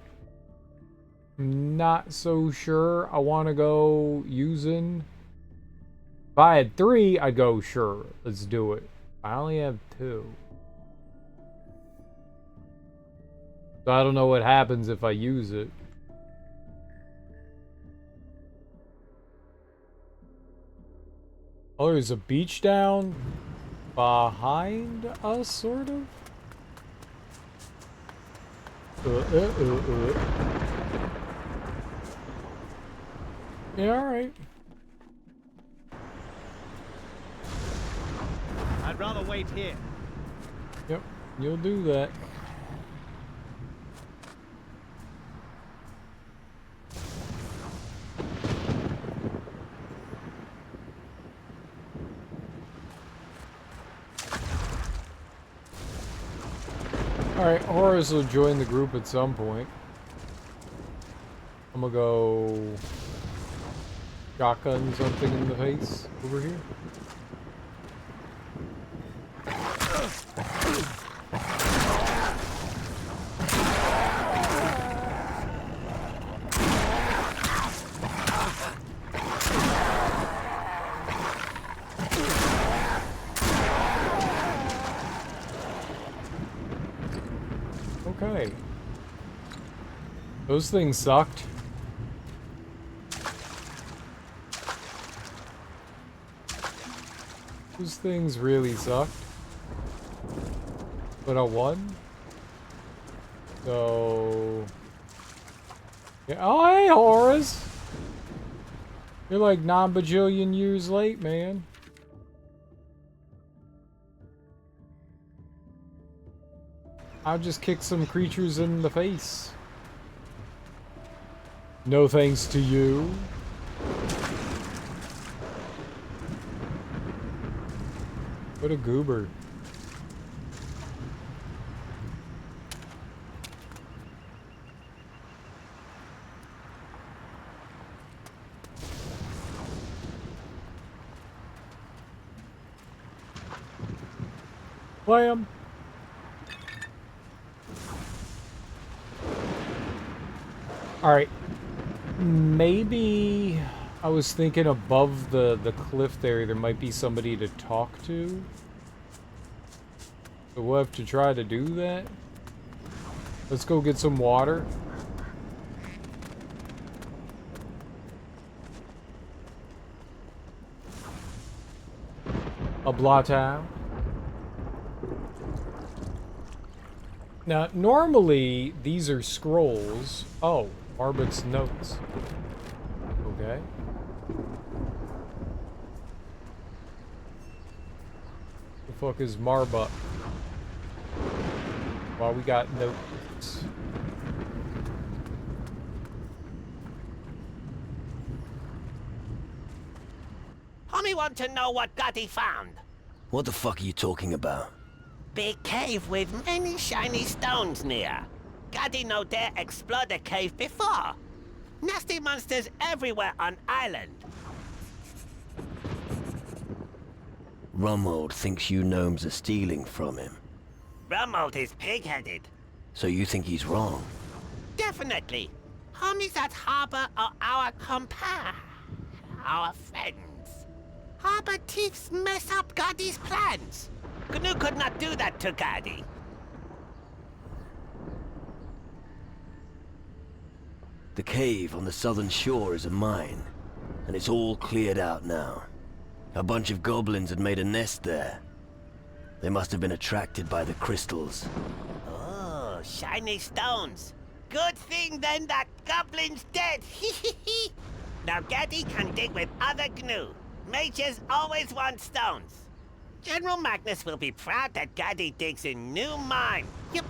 I'm not so sure I want to go using. If I had 3, I'd go sure. Let's do it. I only have 2. So I don't know what happens if I use it. Oh, there's a beach down behind us, sort of? Yeah, alright. I'd rather wait here. Yep, you'll do that. Alright, Horus will join the group at some point. I'm gonna go shotgun something in the face over here. Okay. Those things sucked. Those things really sucked. But I won. So... yeah. Oh, hey, Horus! You're like 9 bajillion years late, man. I'll just kick some creatures in the face. No thanks to you. What a goober. Wham! Alright. Maybe I was thinking above the cliff there might be somebody to talk to. So we'll have to try to do that. Let's go get some water. A blottow. Now, normally, these are scrolls. Oh, Marbut's notes. Okay. The fuck is Marbut? Well, we got notes. Homie want to know what Gotti found. What the fuck are you talking about? Big cave with many shiny stones near. Gotti no dare explore the cave before. Nasty monsters everywhere on island. Rummold thinks you gnomes are stealing from him. Rummold is pig-headed. So you think he's wrong? Definitely. Homies at Harbor are our our friends. Harbor thieves mess up Gotti's plans. Gnu could not do that to Gotti. The cave on the southern shore is a mine, and it's all cleared out now. A bunch of goblins had made a nest there. They must have been attracted by the crystals. Oh, shiny stones. Good thing then that goblin's dead. Now Gotti can dig with other Gnu. Mages always want stones. General Magnus will be proud that Gotti digs a new mine. Yep.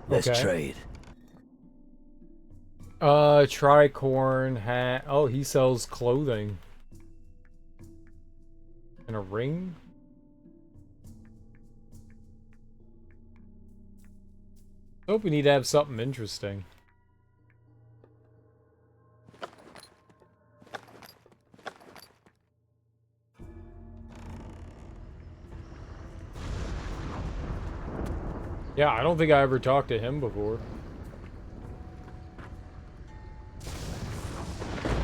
Let's Okay. trade. Tricorn hat. Oh, he sells clothing. And a ring? Hope we need to have something interesting. Yeah, I don't think I ever talked to him before.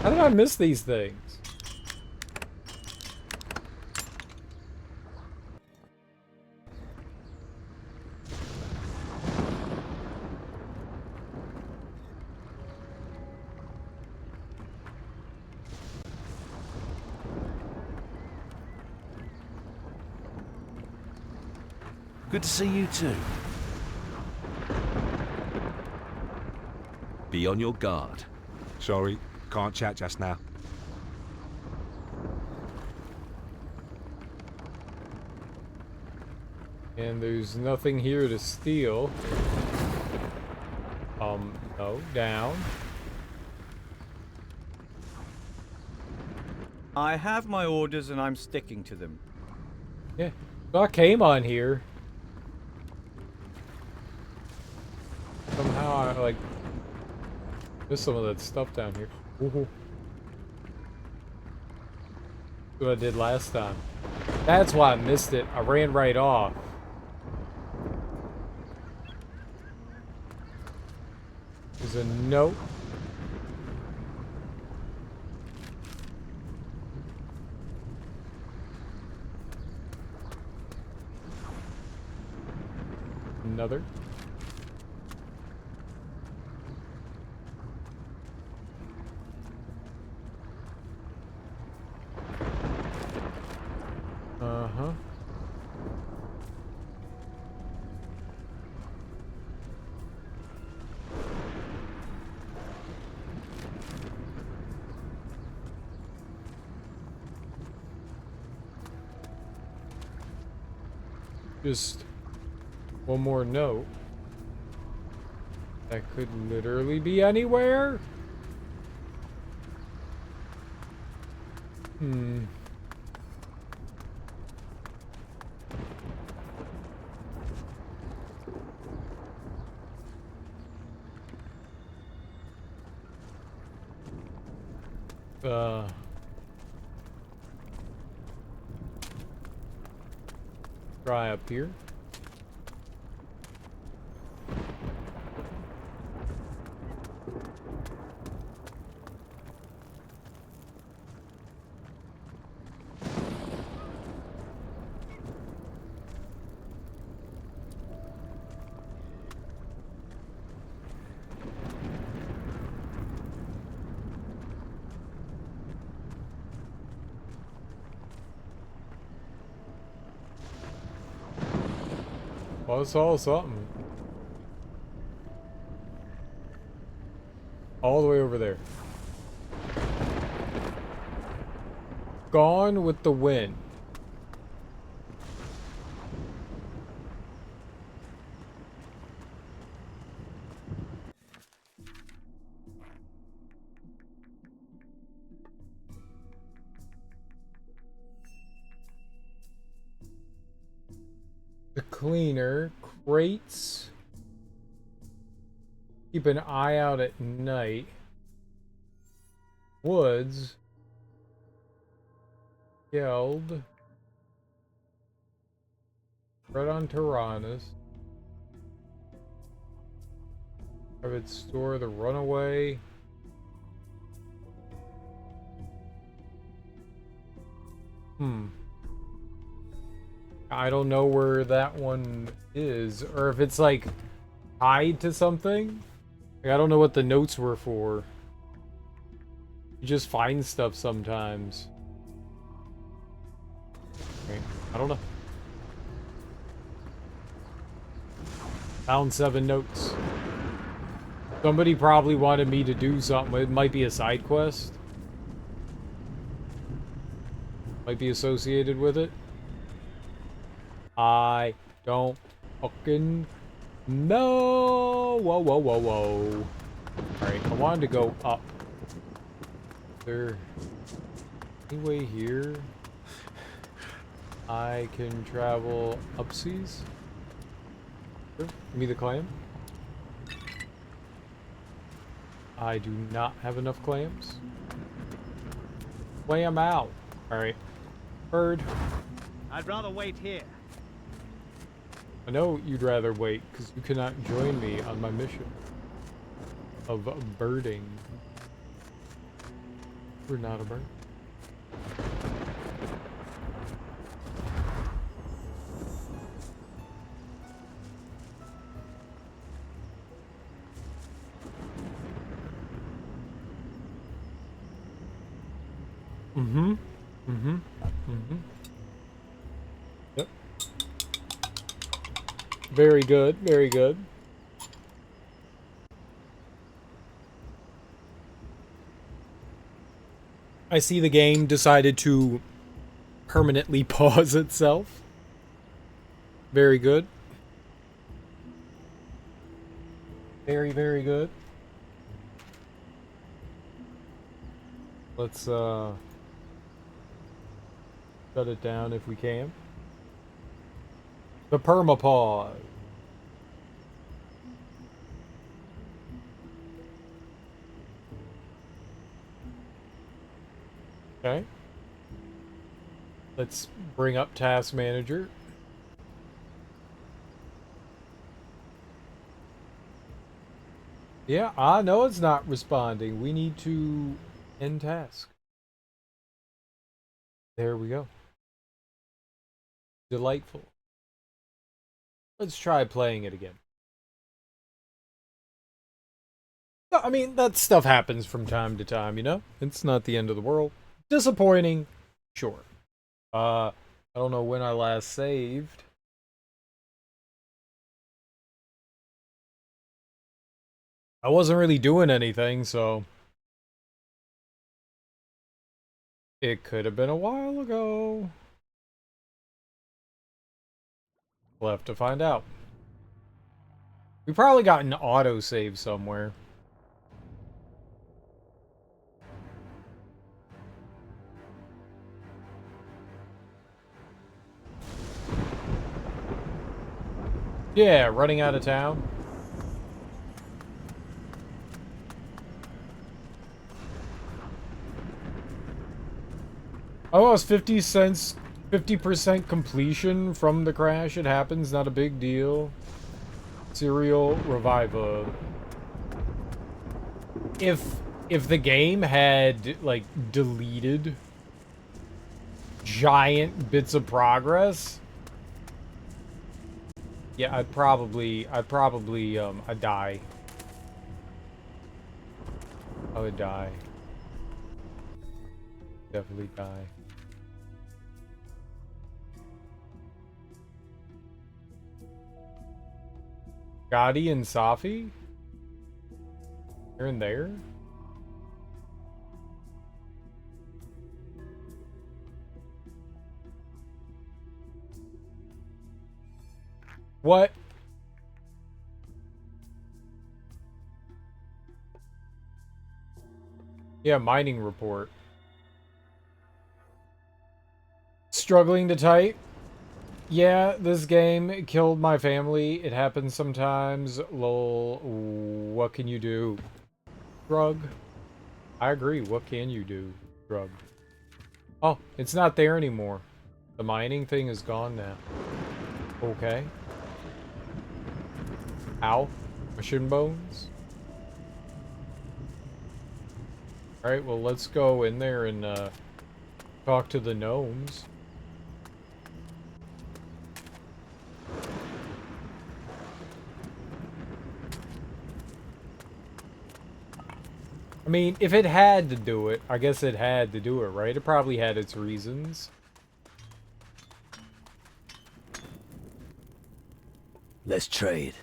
How did I miss these things? Good to see you too. Be on your guard. Sorry, can't chat just now. And there's nothing here to steal. No, down. I have my orders and I'm sticking to them. Yeah, so I came on here. Somehow I, like, missed some of that stuff down here. Ooh. That's what I did last time. That's why I missed it. I ran right off. There's a note. Another. Uh-huh. Just one more note. That could literally be anywhere. Hmm. Try up here. Well, it's all something. All the way over there. Gone with the Wind. The cleaner, crates. Keep an eye out at night. Woods. Geld. Right on Tyrannus. Private store, the runaway. I don't know where that one is, or if it's like tied to something. Like, I don't know what the notes were for. You just find stuff sometimes. Okay, I don't know. Found 7 notes. Somebody probably wanted me to do something. It might be a side quest. Might be associated with it. I don't fucking know. Whoa, whoa, whoa, whoa. Alright, I wanted to go up. Is there any way here I can travel upseas? Sure. Give me the clam. I do not have enough clams. Clam out. Alright. Bird. I'd rather wait here. I know you'd rather wait, because you cannot join me on my mission of birding. We're not a bird. Yep. Very good, very good. I see the game decided to permanently pause itself. Very good. Very, very good. Let's shut it down if we can. The permapause. Okay. Let's bring up Task Manager. Yeah, I know it's not responding. We need to end task. There we go. Delightful. Let's try playing it again. I mean, that stuff happens from time to time, you know? It's not the end of the world. Disappointing, sure. I don't know when I last saved. I wasn't really doing anything, so it could have been a while ago. We'll have to find out. We probably got an autosave somewhere. Yeah, running out of town. I lost 50 cents, 50% completion from the crash. It happens, not a big deal. Serial Reviva. If the game had, like, deleted giant bits of progress, yeah, I'd die. I would die. Definitely die. Gotti and Safi? Here and there? What? Yeah, mining report. Struggling to type? Yeah, this game killed my family. It happens sometimes. Lol. What can you do? Drug. I agree. What can you do? Drug. Oh, it's not there anymore. The mining thing is gone now. Okay. Ow. Machine bones. Alright, well, let's go in there and talk to the gnomes. I mean, if it had to do it, I guess it had to do it, right? It probably had its reasons. Let's trade.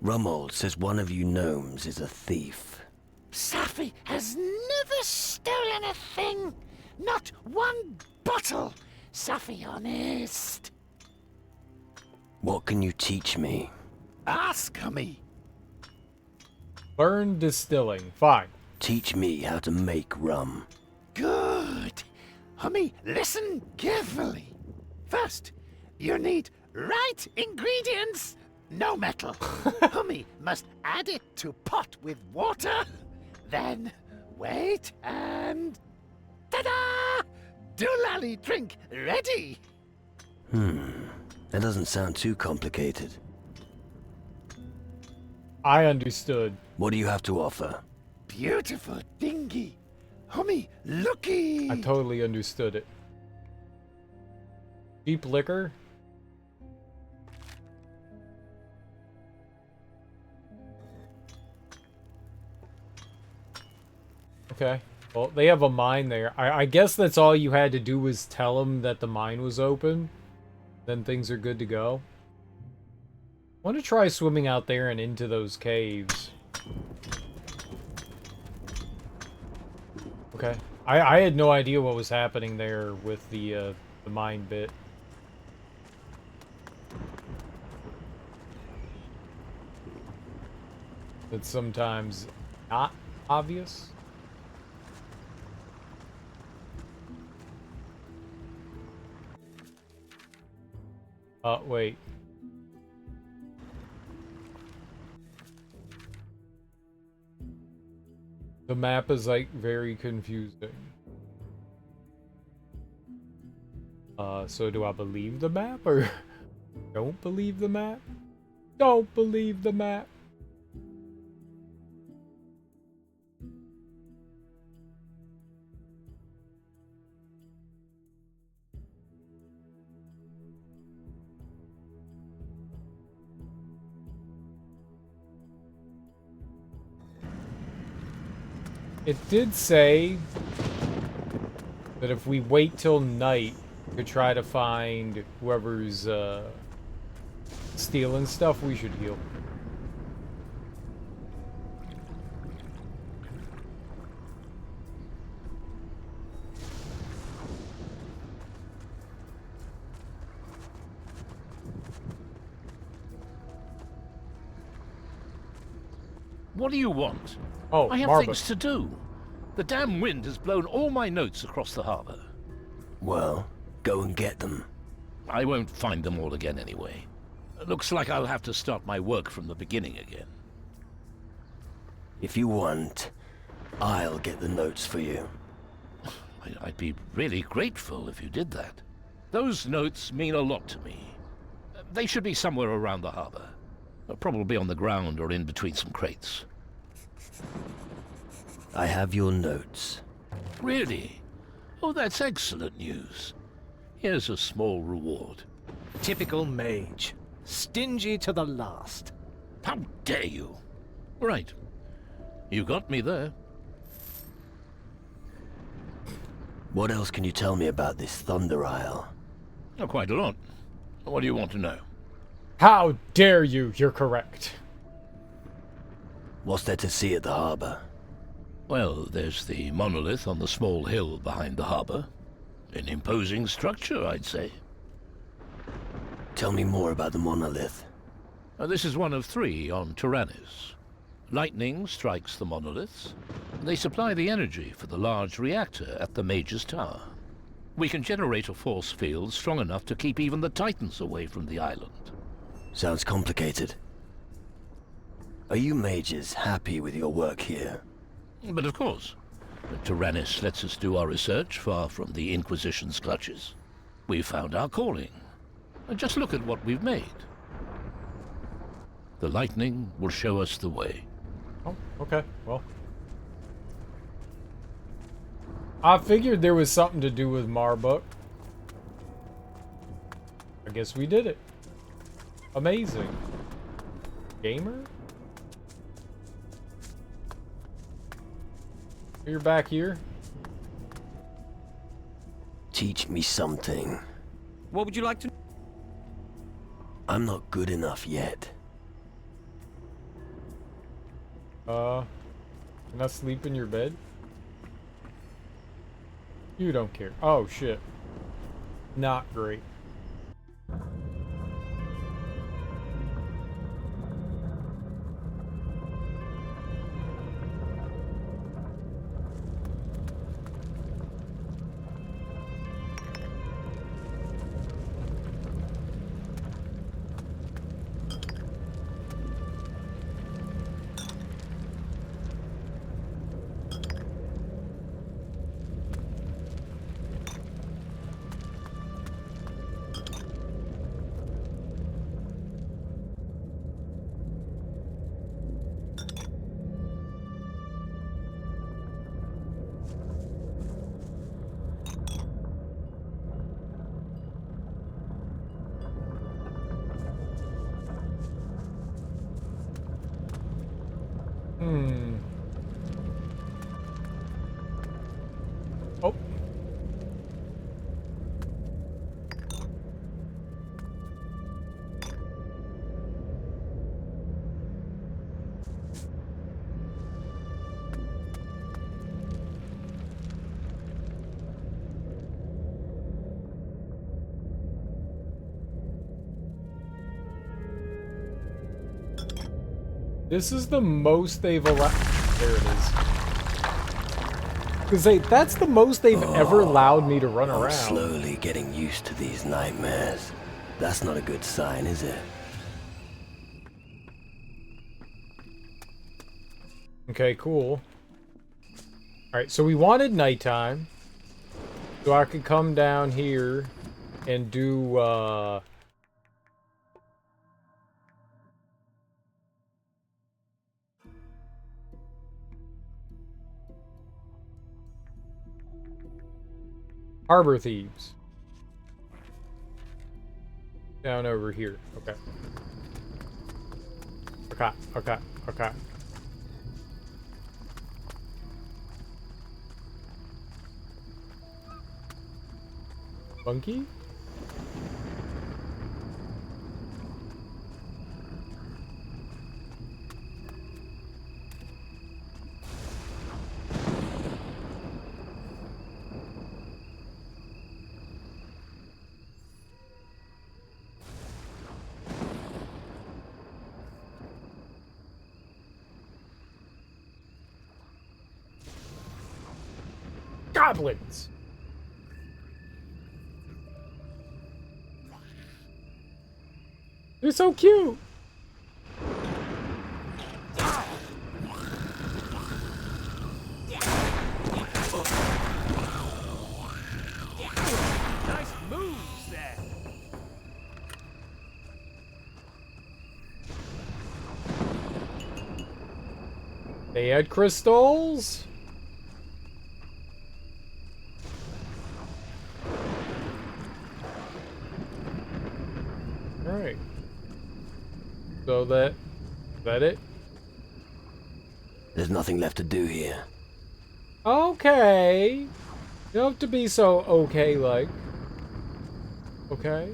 Rummold says one of you gnomes is a thief. Safi has never stolen a thing. Not one bottle. Safi honest. What can you teach me? Ask me. Learn distilling. Fine. Teach me how to make rum. Good. Hummy, listen carefully. First, you need right ingredients. No metal. Hummy must add it to pot with water. Then Wait, and... Ta-da! Doolally drink ready! That doesn't sound too complicated. I understood. What do you have to offer? Beautiful dinghy. Homie, looky! I totally understood it. Cheap liquor? Okay. Well, they have a mine there. I guess that's all you had to do was tell them that the mine was open. Then things are good to go. I want to try swimming out there and into those caves. Okay. I had no idea what was happening there with the mine bit. It's sometimes not obvious. Wait. The map is, like, very confusing. So do I believe the map, or don't believe the map? Don't believe the map. It did say that if we wait till night to try to find whoever's stealing stuff, we should heal. What do you want? Oh, I have Marbot. things to do. The damn wind has blown all my notes across the harbor. Well, go and get them. I won't find them all again anyway. Looks like I'll have to start my work from the beginning again. If you want, I'll get the notes for you. I'd be really grateful if you did that. Those notes mean a lot to me. They should be somewhere around the harbor. Probably on the ground or in between some crates. I have your notes. Really? Oh, that's excellent news. Here's a small reward. Typical mage. Stingy to the last. How dare you? Right. You got me there. What else can you tell me about this Thunder Isle? Oh, quite a lot. What do you want to know? How dare you? You're correct. What's there to see at the harbor? Well, there's the monolith on the small hill behind the harbor. An imposing structure, I'd say. Tell me more about the monolith. This is one of 3 on Tyrannus. Lightning strikes the monoliths. They supply the energy for the large reactor at the Mage's Tower. We can generate a force field strong enough to keep even the Titans away from the island. Sounds complicated. Are you mages happy with your work here? But of course. Tyrannus lets us do our research far from the Inquisition's clutches. We've found our calling. Just look at what we've made. The lightning will show us the way. Oh, okay. Well, I figured there was something to do with Marbuk. I guess we did it. Amazing. Gamer? You're back here? Teach me something. What would you like to... I'm not good enough yet. Can I sleep in your bed? You don't care. Oh, shit. Not great. Oh. This is the most they've allowed. There it is. Because that's the most they've ever allowed me to run I'm around. slowly getting used to these nightmares. That's not a good sign, is it? Okay, cool. Alright, so we wanted nighttime. So I could come down here and do, Harbor Thieves. Down over here. Okay. Okay, okay, okay. Monkey? Goblins! They're so cute! Nice moves there. They had crystals? Alright. So that it? There's nothing left to do here. Okay. You don't have to be so okay like. Okay.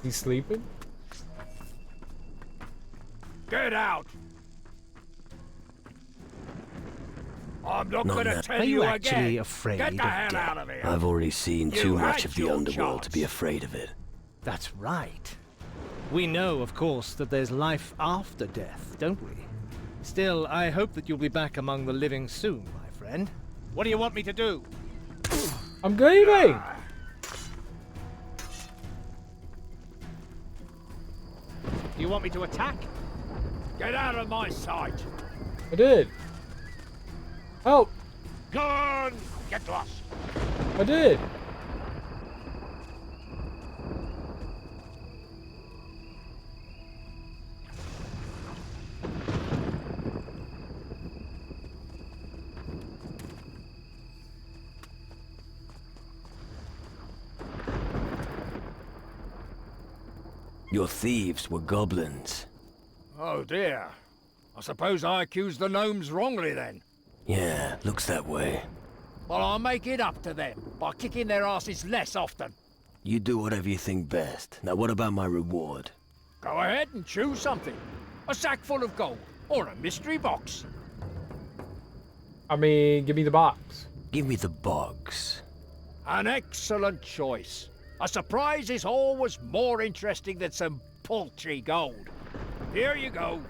He's sleeping? Get out! I'm not Not gonna now. tell Are you again. actually afraid Get the of hell death? out of here. I've already seen You too much had of the your underworld to be chance. afraid of it. That's right. We know, of course, that there's life after death, don't we? Still, I hope that you'll be back among the living soon, my friend. What do you want me to do? I'm leaving! Do you want me to attack? Get out of my sight. I did. Help! Go on! Get lost! I did. Your thieves were goblins. Oh dear. I suppose I accused the gnomes wrongly then. Yeah, looks that way. Well, I'll make it up to them by kicking their asses less often. You do whatever you think best. Now what about my reward? Go ahead and choose something. A sack full of gold, or a mystery box. I mean, give me the box. Give me the box. An excellent choice. A surprise is always more interesting than some paltry gold. Here you go.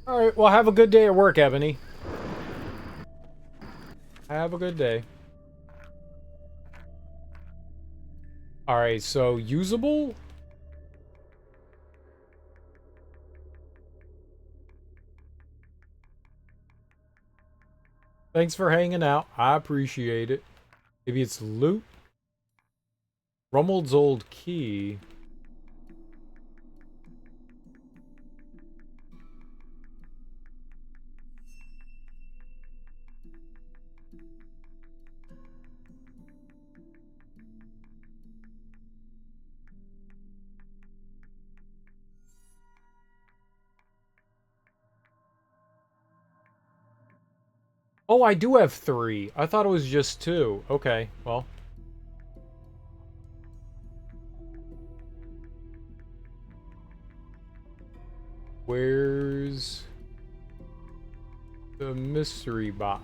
Alright, well, have a good day at work, Ebony. Have a good day. Alright, so usable? Thanks for hanging out. I appreciate it. Maybe it's loot? Rummeld's old key. Oh, I do have 3. I thought it was just 2. Okay, well. Where's the mystery box?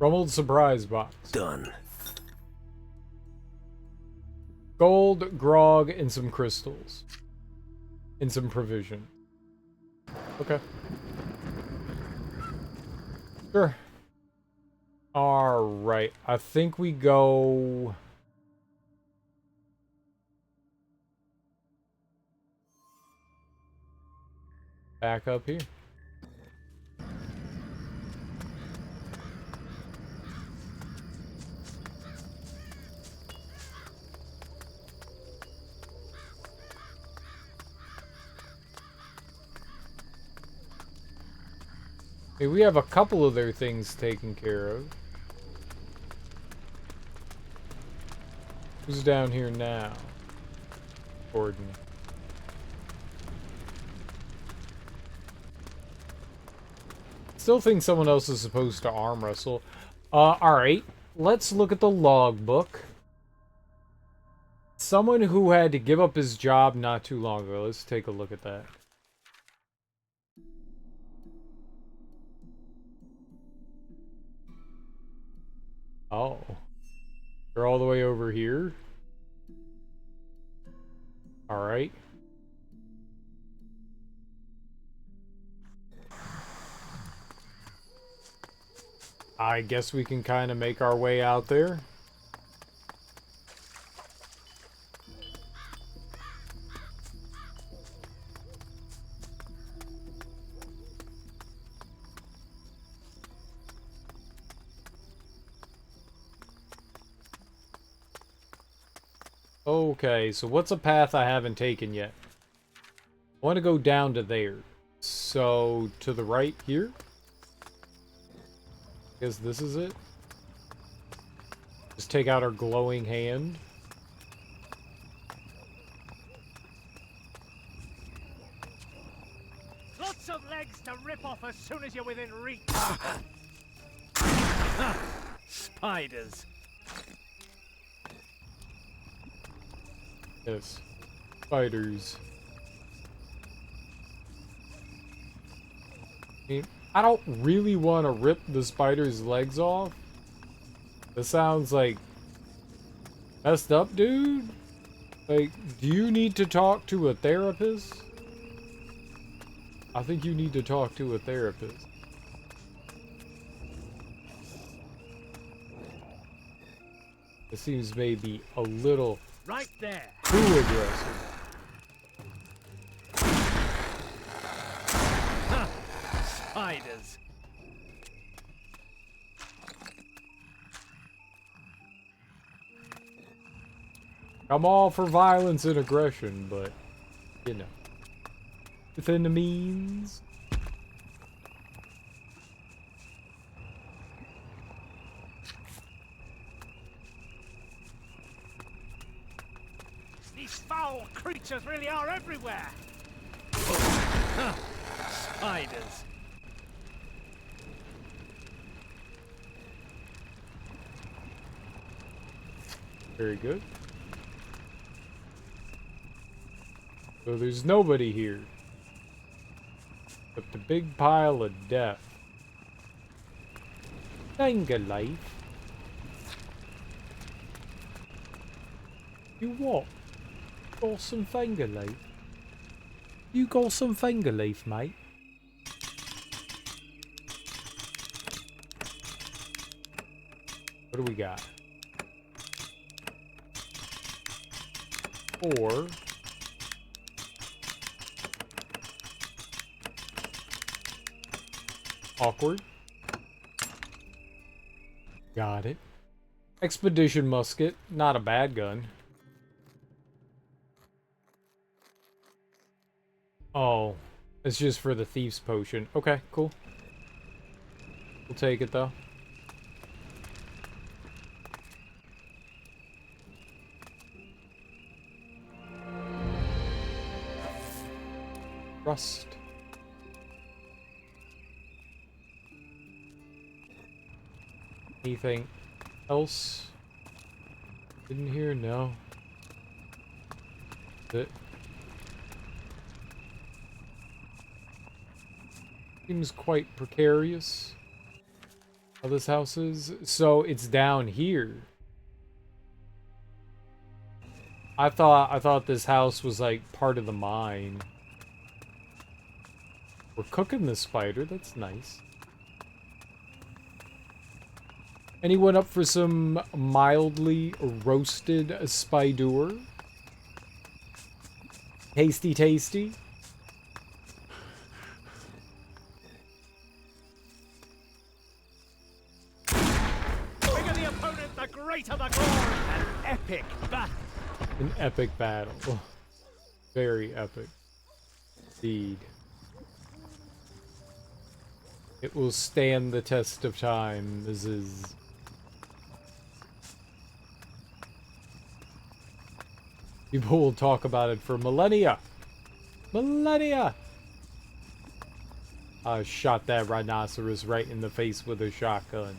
Rumbled surprise box. Done. Gold, grog, and some crystals. And some provision. Okay. Sure. Alright. I think we go... back up here. Okay, we have a couple of their things taken care of. Who's down here now? Gordon. Still think someone else is supposed to arm wrestle. Alright. Let's look at the logbook. Someone who had to give up his job not too long ago. Let's take a look at that. Oh. They're all the way over here? Alright. I guess we can kind of make our way out there. Okay, so what's a path I haven't taken yet? I want to go down to there. So, to the right here? I guess this is it? Just take out our glowing hand. Lots of legs to rip off as soon as you're within reach. Spiders. Yes. Spiders. I don't really want to rip the spider's legs off. That sounds like messed up, dude. Like, do you need to talk to a therapist? I think you need to talk to a therapist. It seems maybe a little right there. Too aggressive. Spiders. I'm all for violence and aggression, but, you know, within the means. These foul creatures really are everywhere. Spiders. Very good. So there's nobody here. But the big pile of death. Finger life. You what? Got some finger leaf? You got some finger leaf, mate? What do we got? 4. Awkward. Got it. Expedition musket. Not a bad gun. Oh. It's just for the thief's potion. Okay, cool. We'll take it though. Rust. Anything else in here? No. That's it. Seems quite precarious how this house is. So it's down here. I thought this house was like part of the mine. We're cooking the spider, that's nice. Anyone up for some mildly roasted spider? Tasty, tasty. Bigger the opponent, the greater the glory. An epic battle. An epic battle. Oh, very epic. Indeed. It will stand the test of time. This is... People will talk about it for millennia. Millennia! I shot that rhinoceros right in the face with a shotgun.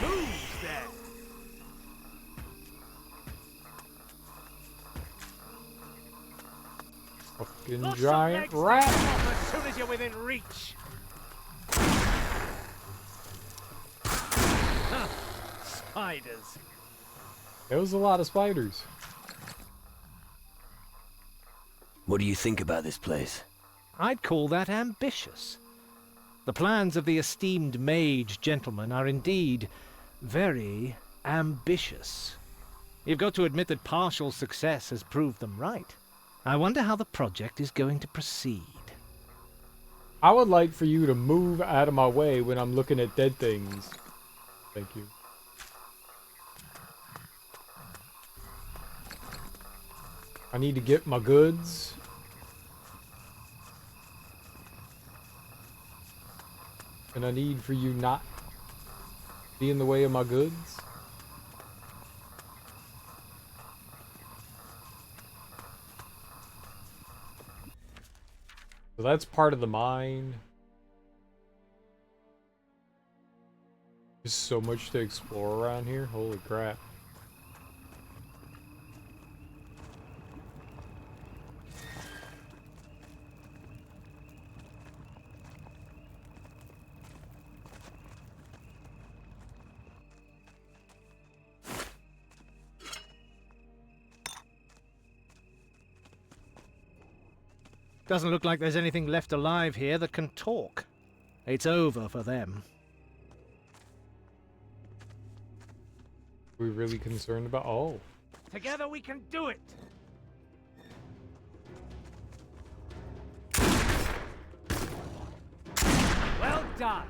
Moves there. Fucking Lots of giant legs rat! off as soon as you're within reach. Huh. Spiders. There was a lot of spiders. What do you think about this place? I'd call that ambitious. The plans of the esteemed mage gentleman are indeed very ambitious. You've got to admit that partial success has proved them right. I wonder how the project is going to proceed. I would like for you to move out of my way when I'm looking at dead things. Thank you. I need to get my goods. And I need for you not to be in the way of my goods. So that's part of the mine. There's so much to explore around here. Holy crap. Doesn't look like there's anything left alive here that can talk. It's over for them. Are we really concerned about... Oh. Together we can do it. Well done.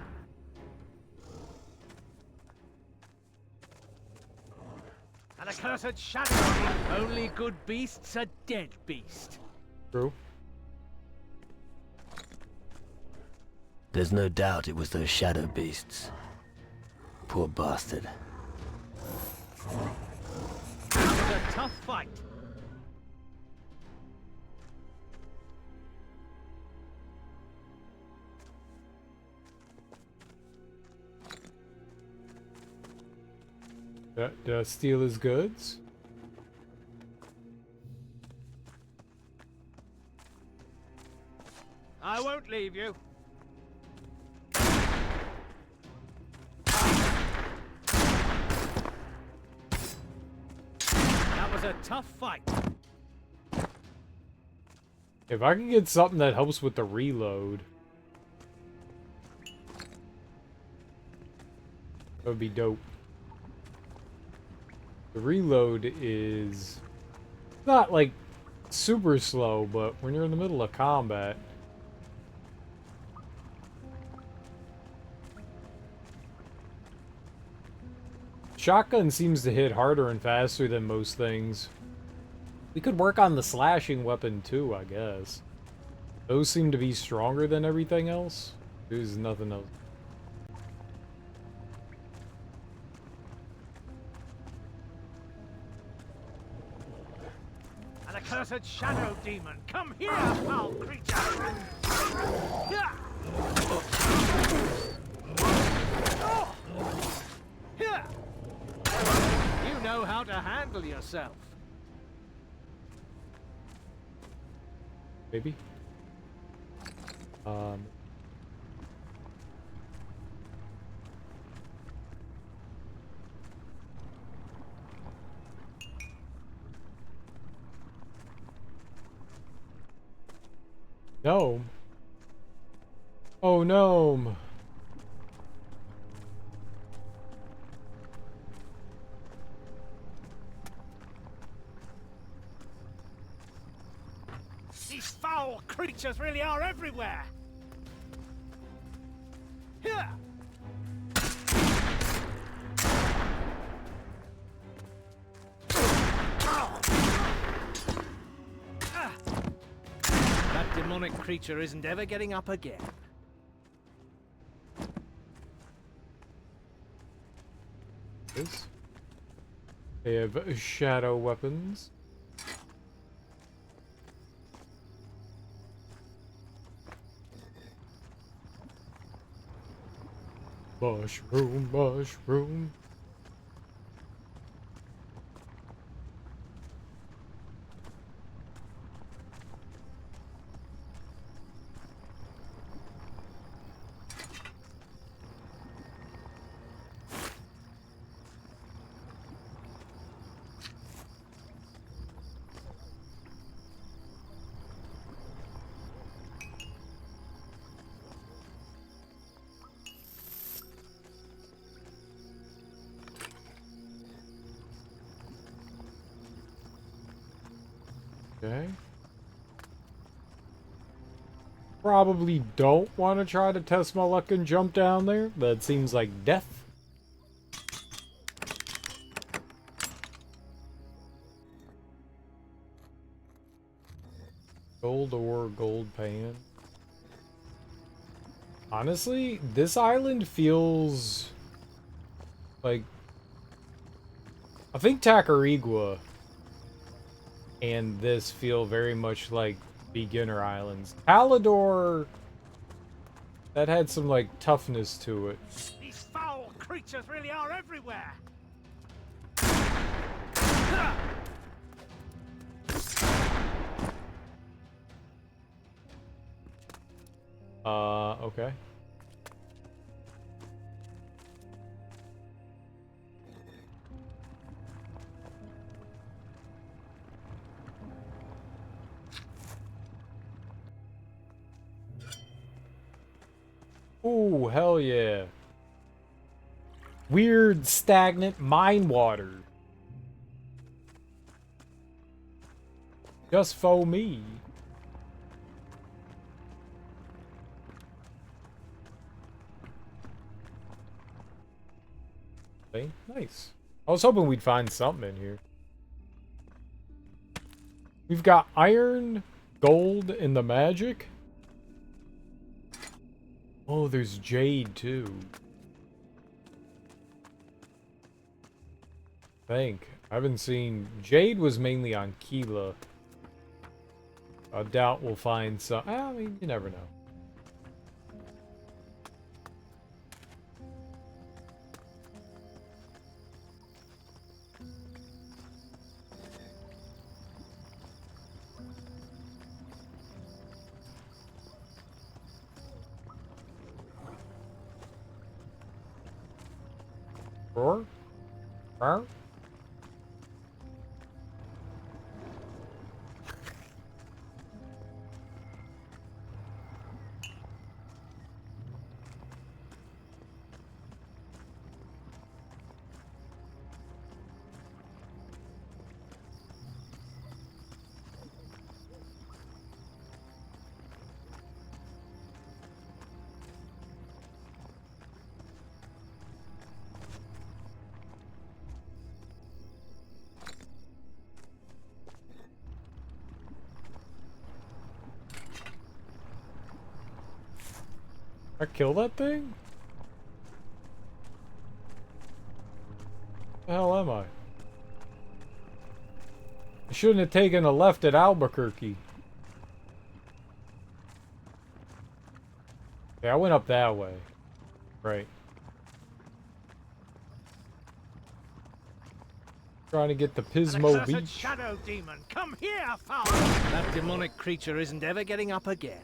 An accursed shadow. Only good beasts a dead beast. True. There's no doubt it was those shadow beasts. Poor bastard. It was a tough fight. Did I steal his goods? I won't leave you. That was a tough fight. If I can get something that helps with the reload, that would be dope. The reload is not like super slow, but when you're in the middle of combat, Shotgun seems to hit harder and faster than most things. We could work on the slashing weapon too, I guess. Those seem to be stronger than everything else. There's nothing else. An accursed shadow demon! Come here, foul creature! Yeah. Oh. Yeah. You know how to handle yourself. Maybe. Gnome. Oh, gnome. These foul creatures really are everywhere. Here. That demonic creature isn't ever getting up again. They have shadow weapons. Mushroom, mushroom. Okay. Probably don't want to try to test my luck and jump down there. That seems like death. Gold ore, gold pan. Honestly, this island feels like... I think Tacarigua and this feel very much like beginner islands. Palador, that had some like toughness to it. These foul creatures really are everywhere. Okay. Ooh, hell yeah. Weird, stagnant mine water. Just for me. Okay, nice. I was hoping we'd find something in here. We've got iron, gold, and the magic. Oh, there's jade too. I haven't seen... Jade was mainly on Keela. I doubt we'll find some... I mean, you never know. Roar? Roar? I kill that thing? The hell am I? I shouldn't have taken a left at Albuquerque. Yeah, I went up that way. Right. Trying to get the Pismo An accursed Beach. shadow demon, come here, foul! That demonic creature isn't ever getting up again.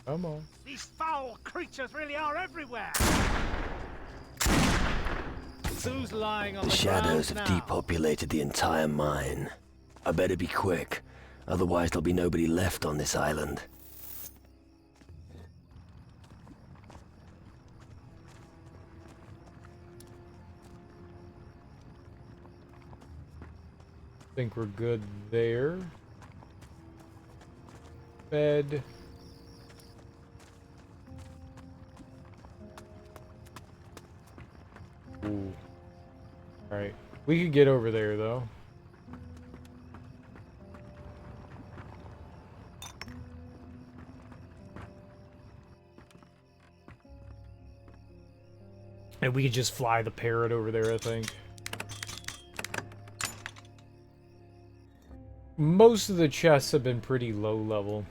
Come on. These foul creatures really are everywhere! Who's lying on The the shadows ground have now? depopulated the entire mine. I better be quick, otherwise there'll be nobody left on this island. Think we're good there. Bed. Ooh. Alright. We could get over there though. And we could just fly the parrot over there, I think. Most of the chests have been pretty low level.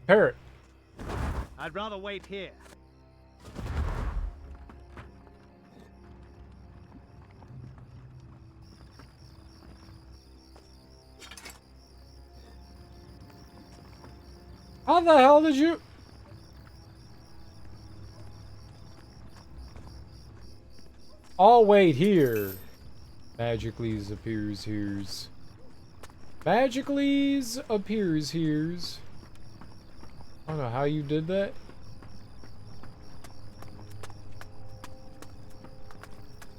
Parrot. I'd rather wait here. How the hell did you... I'll wait here. Magically appears here's. Magically appears here's. I don't know how you did that.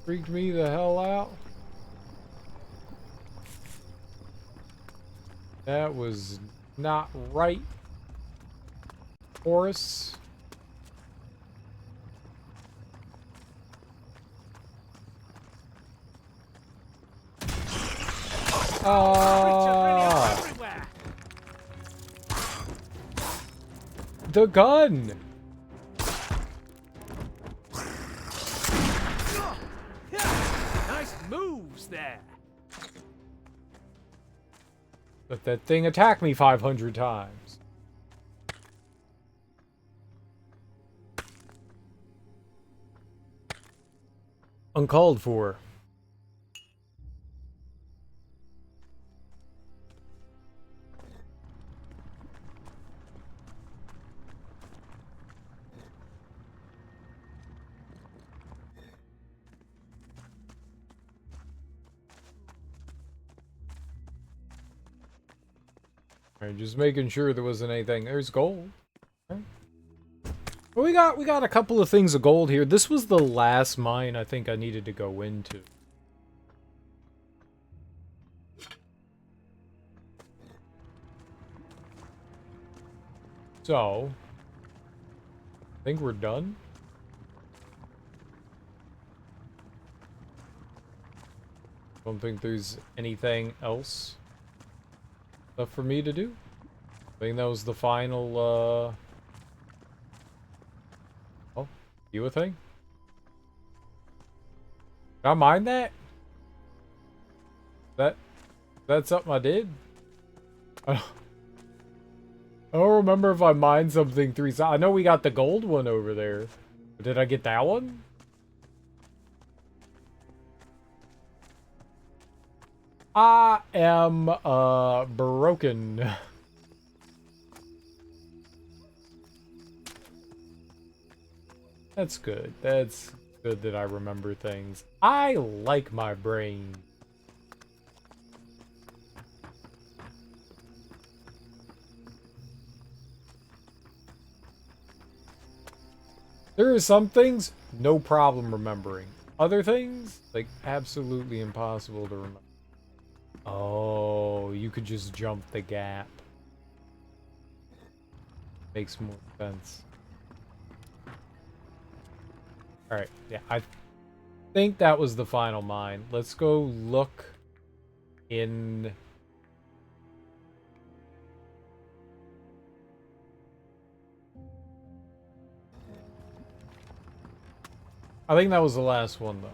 Freaked me the hell out. That was not right, Horace. The gun! Nice moves there. Let that thing attack me 500 times. Uncalled for. Alright, just making sure there wasn't anything. There's gold. Okay. Well, we got a couple of things of gold here. This was the last mine I think I needed to go into. So, I think we're done. Don't think there's anything else left for me to do. I think that was the final, Oh, you a thing? Did I mind that? That's something I did? I don't remember if I mined something 3 times. I know we got the gold one over there. But did I get that one? I am, broken. That's good. That's good that I remember things. I like my brain. There are some things, no problem remembering. Other things, like, absolutely impossible to remember. Oh, you could just jump the gap. Makes more sense. Alright, yeah, I think that was the final mine. Let's go look in... I think that was the last one, though.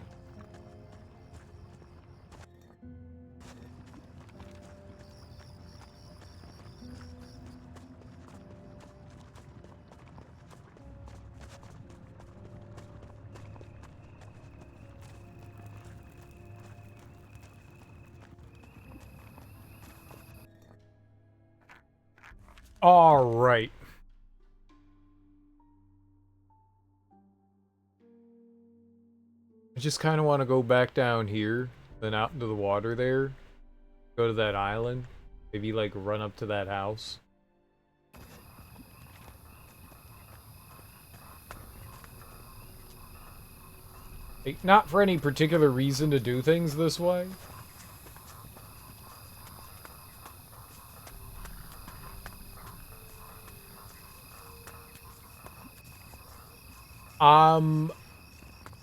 All right. I just kind of want to go back down here, then out into the water there. Go to that island. Maybe, like, run up to that house. Like, not for any particular reason to do things this way.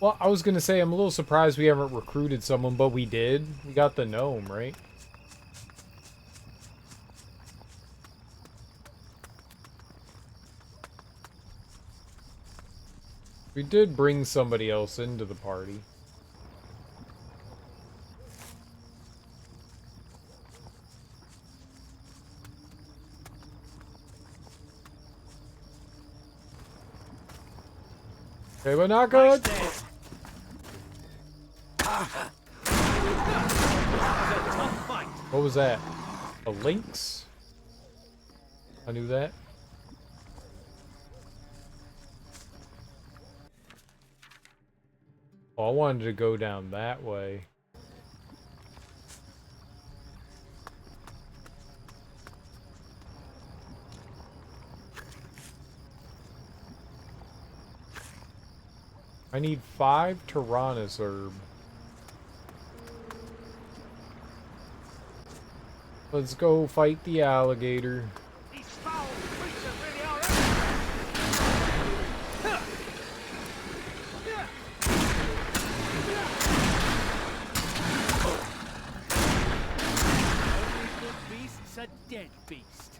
Well, I was gonna say, I'm a little surprised we haven't recruited someone, but we did. We got the gnome, right? We did bring somebody else into the party. Okay, but not good. What was that? A lynx? I knew that. Oh, I wanted to go down that way. I need 5 Tyrannus herb. Let's go fight the alligator. These foul creatures really are Only good beast's a dead beast.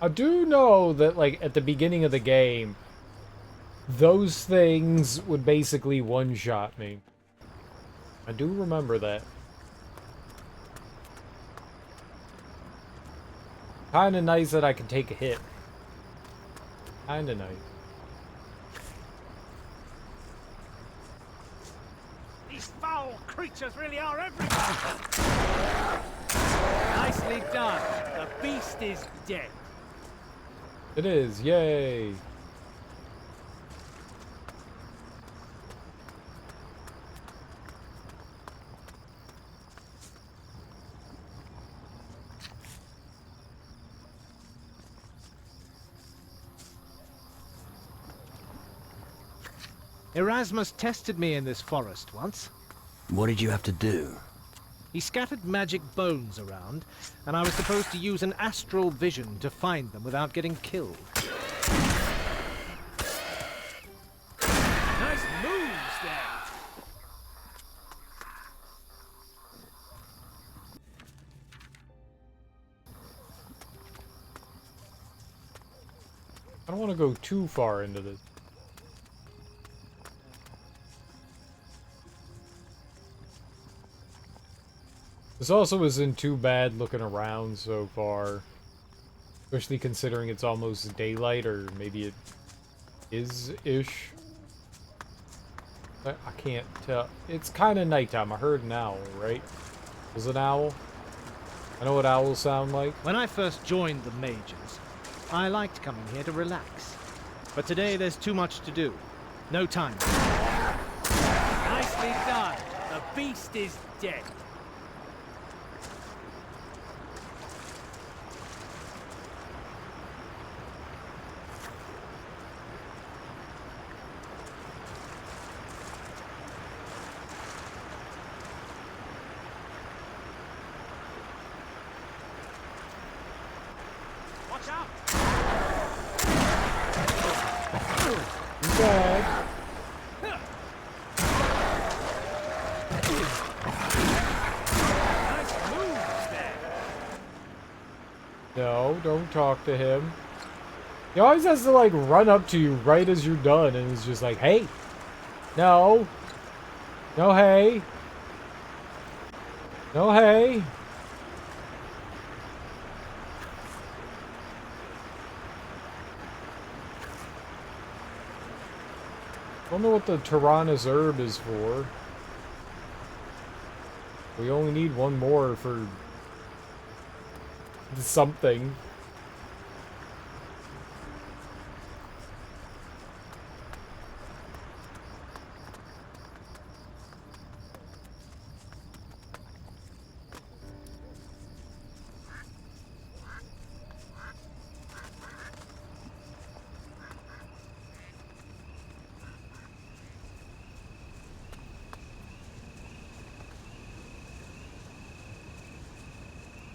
I do know that, like, at the beginning of the game, those things would basically one-shot me. I do remember that. Kinda nice that I can take a hit. Kinda nice. These foul creatures really are everywhere. Nicely done. The beast is dead. It is, yay! Erasmus tested me in this forest once. What did you have to do? He scattered magic bones around, and I was supposed to use an astral vision to find them without getting killed. Nice moves there. I don't want to go too far into this. This also isn't too bad looking around so far. Especially considering it's almost daylight, or maybe it is-ish. I can't tell. It's kind of nighttime. I heard an owl, right? Was it an owl? I know what owls sound like. When I first joined the Mages, I liked coming here to relax. But today there's too much to do. No time. Nicely done. The beast is dead. Watch out! Bad. No, don't talk to him. He always has to, like, run up to you right as you're done, and he's just like, hey. No. No, hey. No, hey. I don't know what the Tyrannus herb is for. We only need one more for something.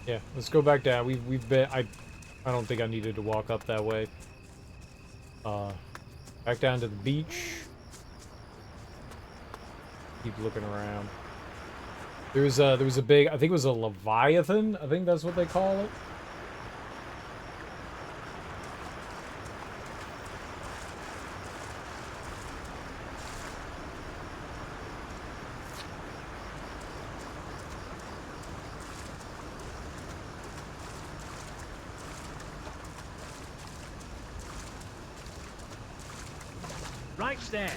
Yeah, let's go back down. We've been I don't think I needed to walk up that way. Back down to the beach. Keep looking around. There was a big, I think it was a Leviathan, I think that's what they call it. Right there.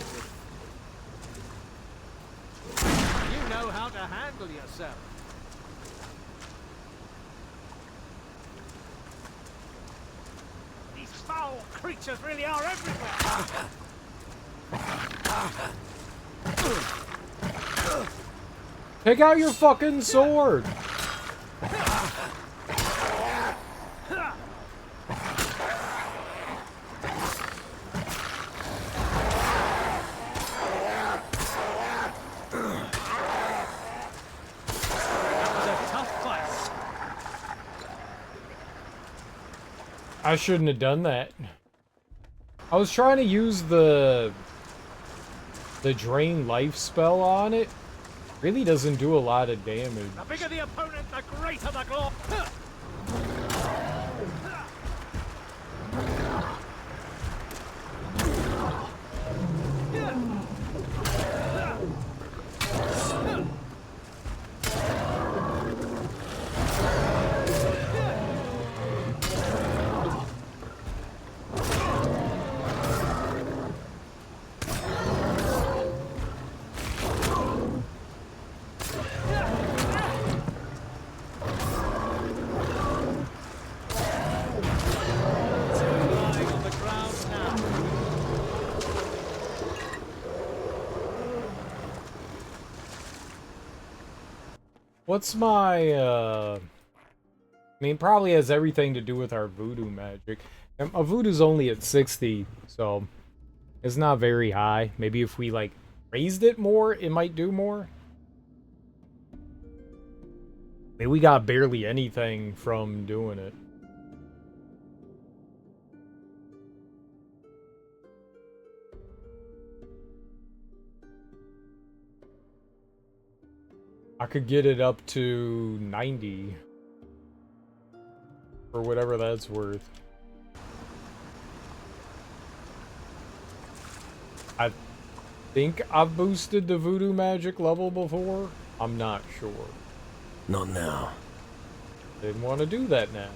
You know how to handle yourself. These foul creatures really are everywhere. Take out your fucking sword. I shouldn't have done that. I was trying to use the drain life spell on it. Really doesn't do a lot of damage. The bigger the opponent, the greater the glory. What's my, I mean, probably has everything to do with our voodoo magic. And my voodoo's only at 60, so it's not very high. Maybe if we, like, raised it more, it might do more. I mean, we got barely anything from doing it. I could get it up to 90. For whatever that's worth. I think I've boosted the voodoo magic level before. I'm not sure. Not now. Didn't want to do that now.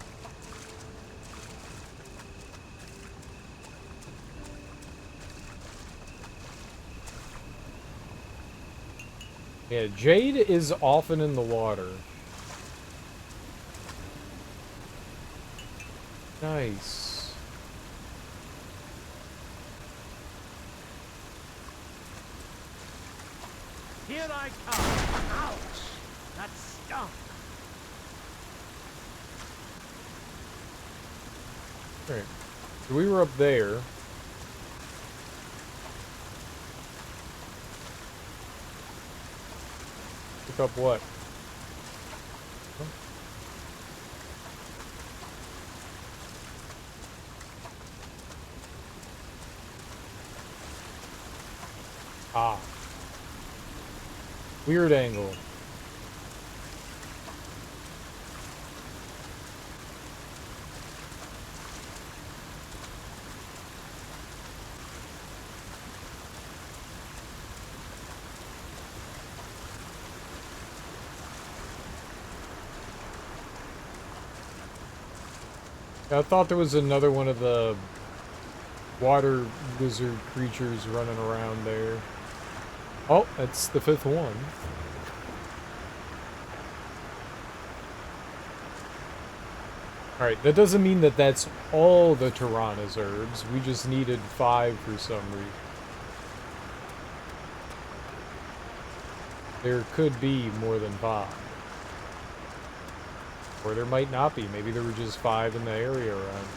Yeah, Jade is often in the water. Nice. Here I come. Ouch! That stunk. Alright. So we were up there. Pick up what? Huh? Ah. Weird angle. I thought there was another one of the water lizard creatures running around there. Oh, that's the 5th one. Alright, that doesn't mean that that's all the Tyrannosaurs. We just needed 5 for some reason. There could be more than 5. Or there might not be. Maybe there were just 5 in the area around.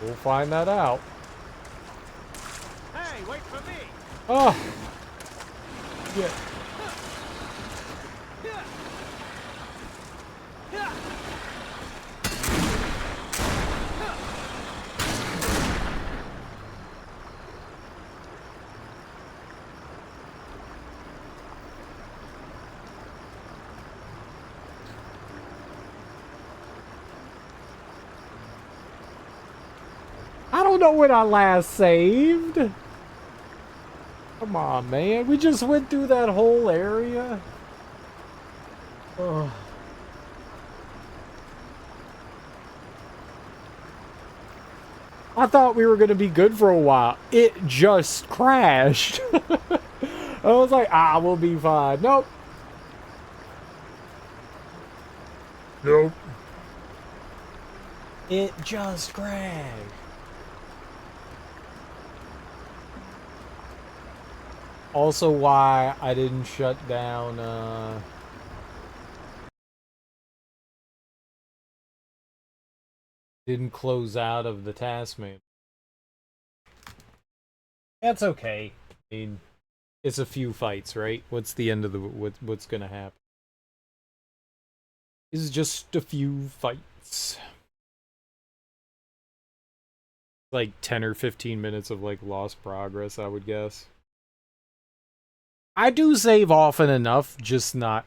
We'll find that out. Hey, wait for me! Oh! Yeah. I don't know when I last saved. Come on, man. We just went through that whole area. Ugh. I thought we were going to be good for a while. It just crashed. I was like, we'll be fine. Nope. Nope. It just crashed. Also why I didn't shut down, didn't close out of the task menu. That's okay. I mean, it's a few fights, right? What's the end of the, what's gonna happen? It's just a few fights. Like 10 or 15 minutes of like lost progress, I would guess. I do save often enough, just not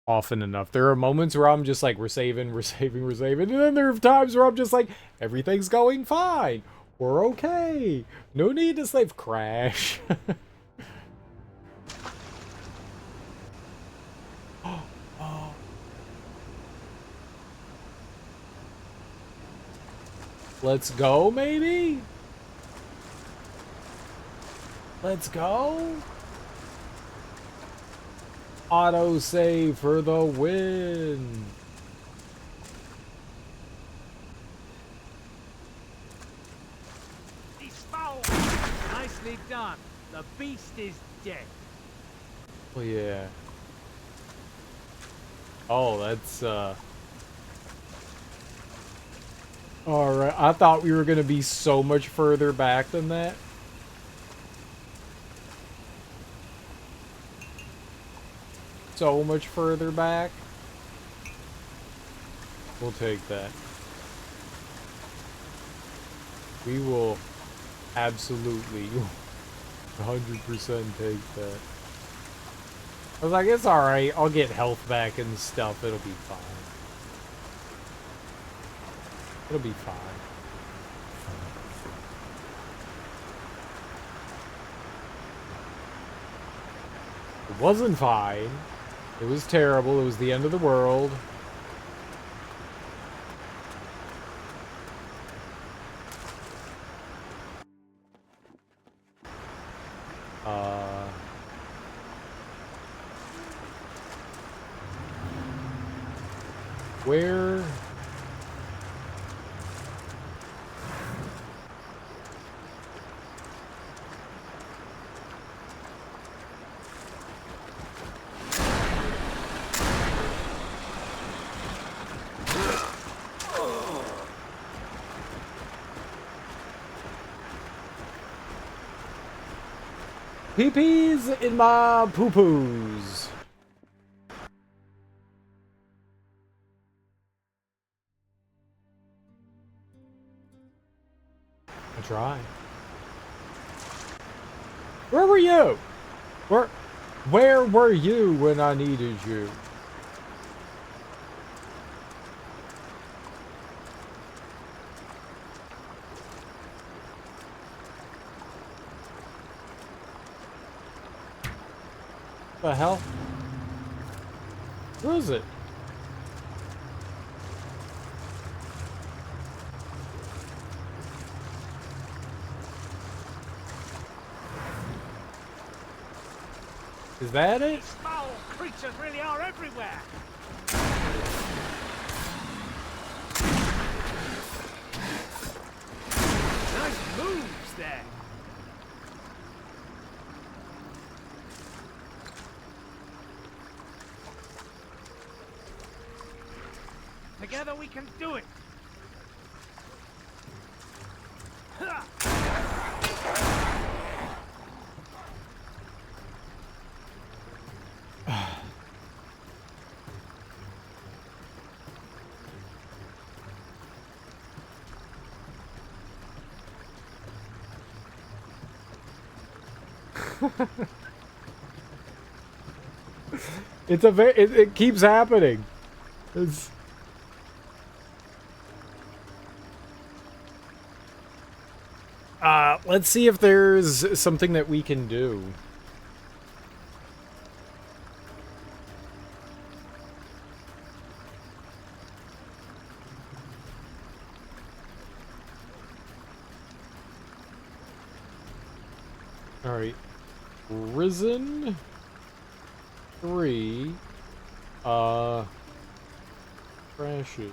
often enough. There are moments where I'm just like, we're saving. And then there are times where I'm just like, everything's going fine. We're okay. No need to save. Crash. Oh. Let's go, maybe? Let's go? Auto save for the win. He's foul. Nicely done. The beast is dead. Oh yeah. Oh, that's Alright, I thought we were gonna be so much further back than that. So much further back. We'll take that. We will absolutely 100% take that. I was like, it's alright. I'll get health back and stuff. It'll be fine. It'll be fine. It wasn't fine. It was terrible. It was the end of the world. Where? Pee-pees in my poo-poos. I try. Where were you? Where were you when I needed you? The hell? Where is it? Is that it? These foul creatures really are everywhere. Nice moves there. Together we can do it. It's a very, it keeps happening. It's... let's see if there's something that we can do. Alright. Risen 3 crashes.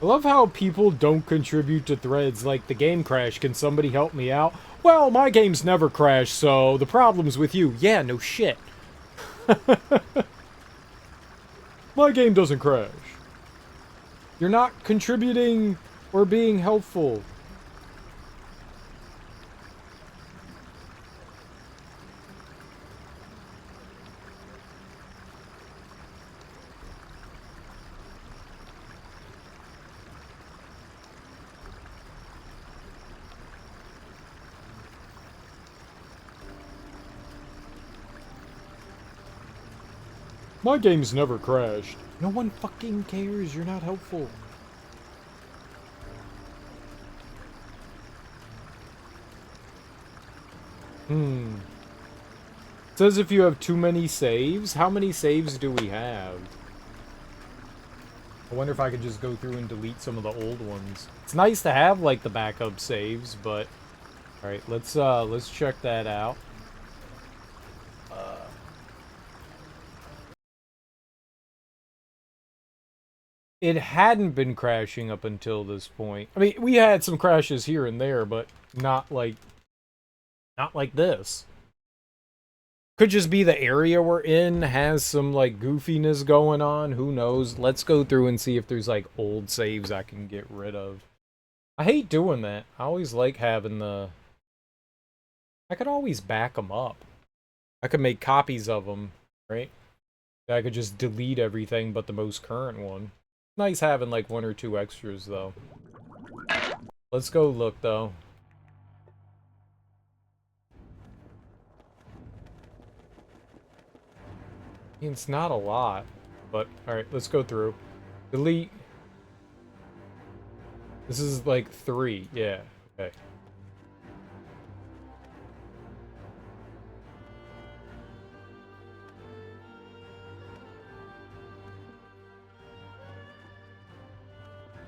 I love how people don't contribute to threads like the game crashed. Can somebody help me out? Well, my game's never crashed, so the problem's with you. Yeah, no shit. My game doesn't crash. You're not contributing or being helpful. My game's never crashed. No one fucking cares. You're not helpful. It says if you have too many saves. How many saves do we have? I wonder if I could just go through and delete some of the old ones. It's nice to have like the backup saves, but all right, let's check that out. It hadn't been crashing up until this point. I mean, we had some crashes here and there, but not like this. Could just be the area we're in has some like goofiness going on. Who knows? Let's go through and see if there's like old saves I can get rid of. I hate doing that. I always like having the... I could always back them up. I could make copies of them, right? I could just delete everything but the most current one. Nice having like 1 or 2 extras though. Let's go look though. I mean, it's not a lot, but alright, let's go through. Delete. This is like 3, yeah, okay.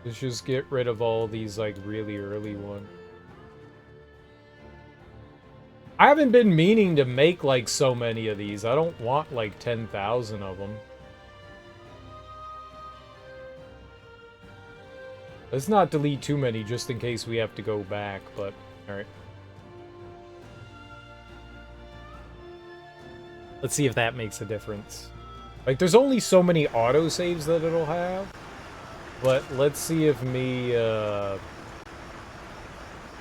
Let's just get rid of all these, like, really early ones. I haven't been meaning to make, like, so many of these. I don't want, like, 10,000 of them. Let's not delete too many, just in case we have to go back, but... Alright. Let's see if that makes a difference. Like, there's only so many autosaves that it'll have. But let's see if me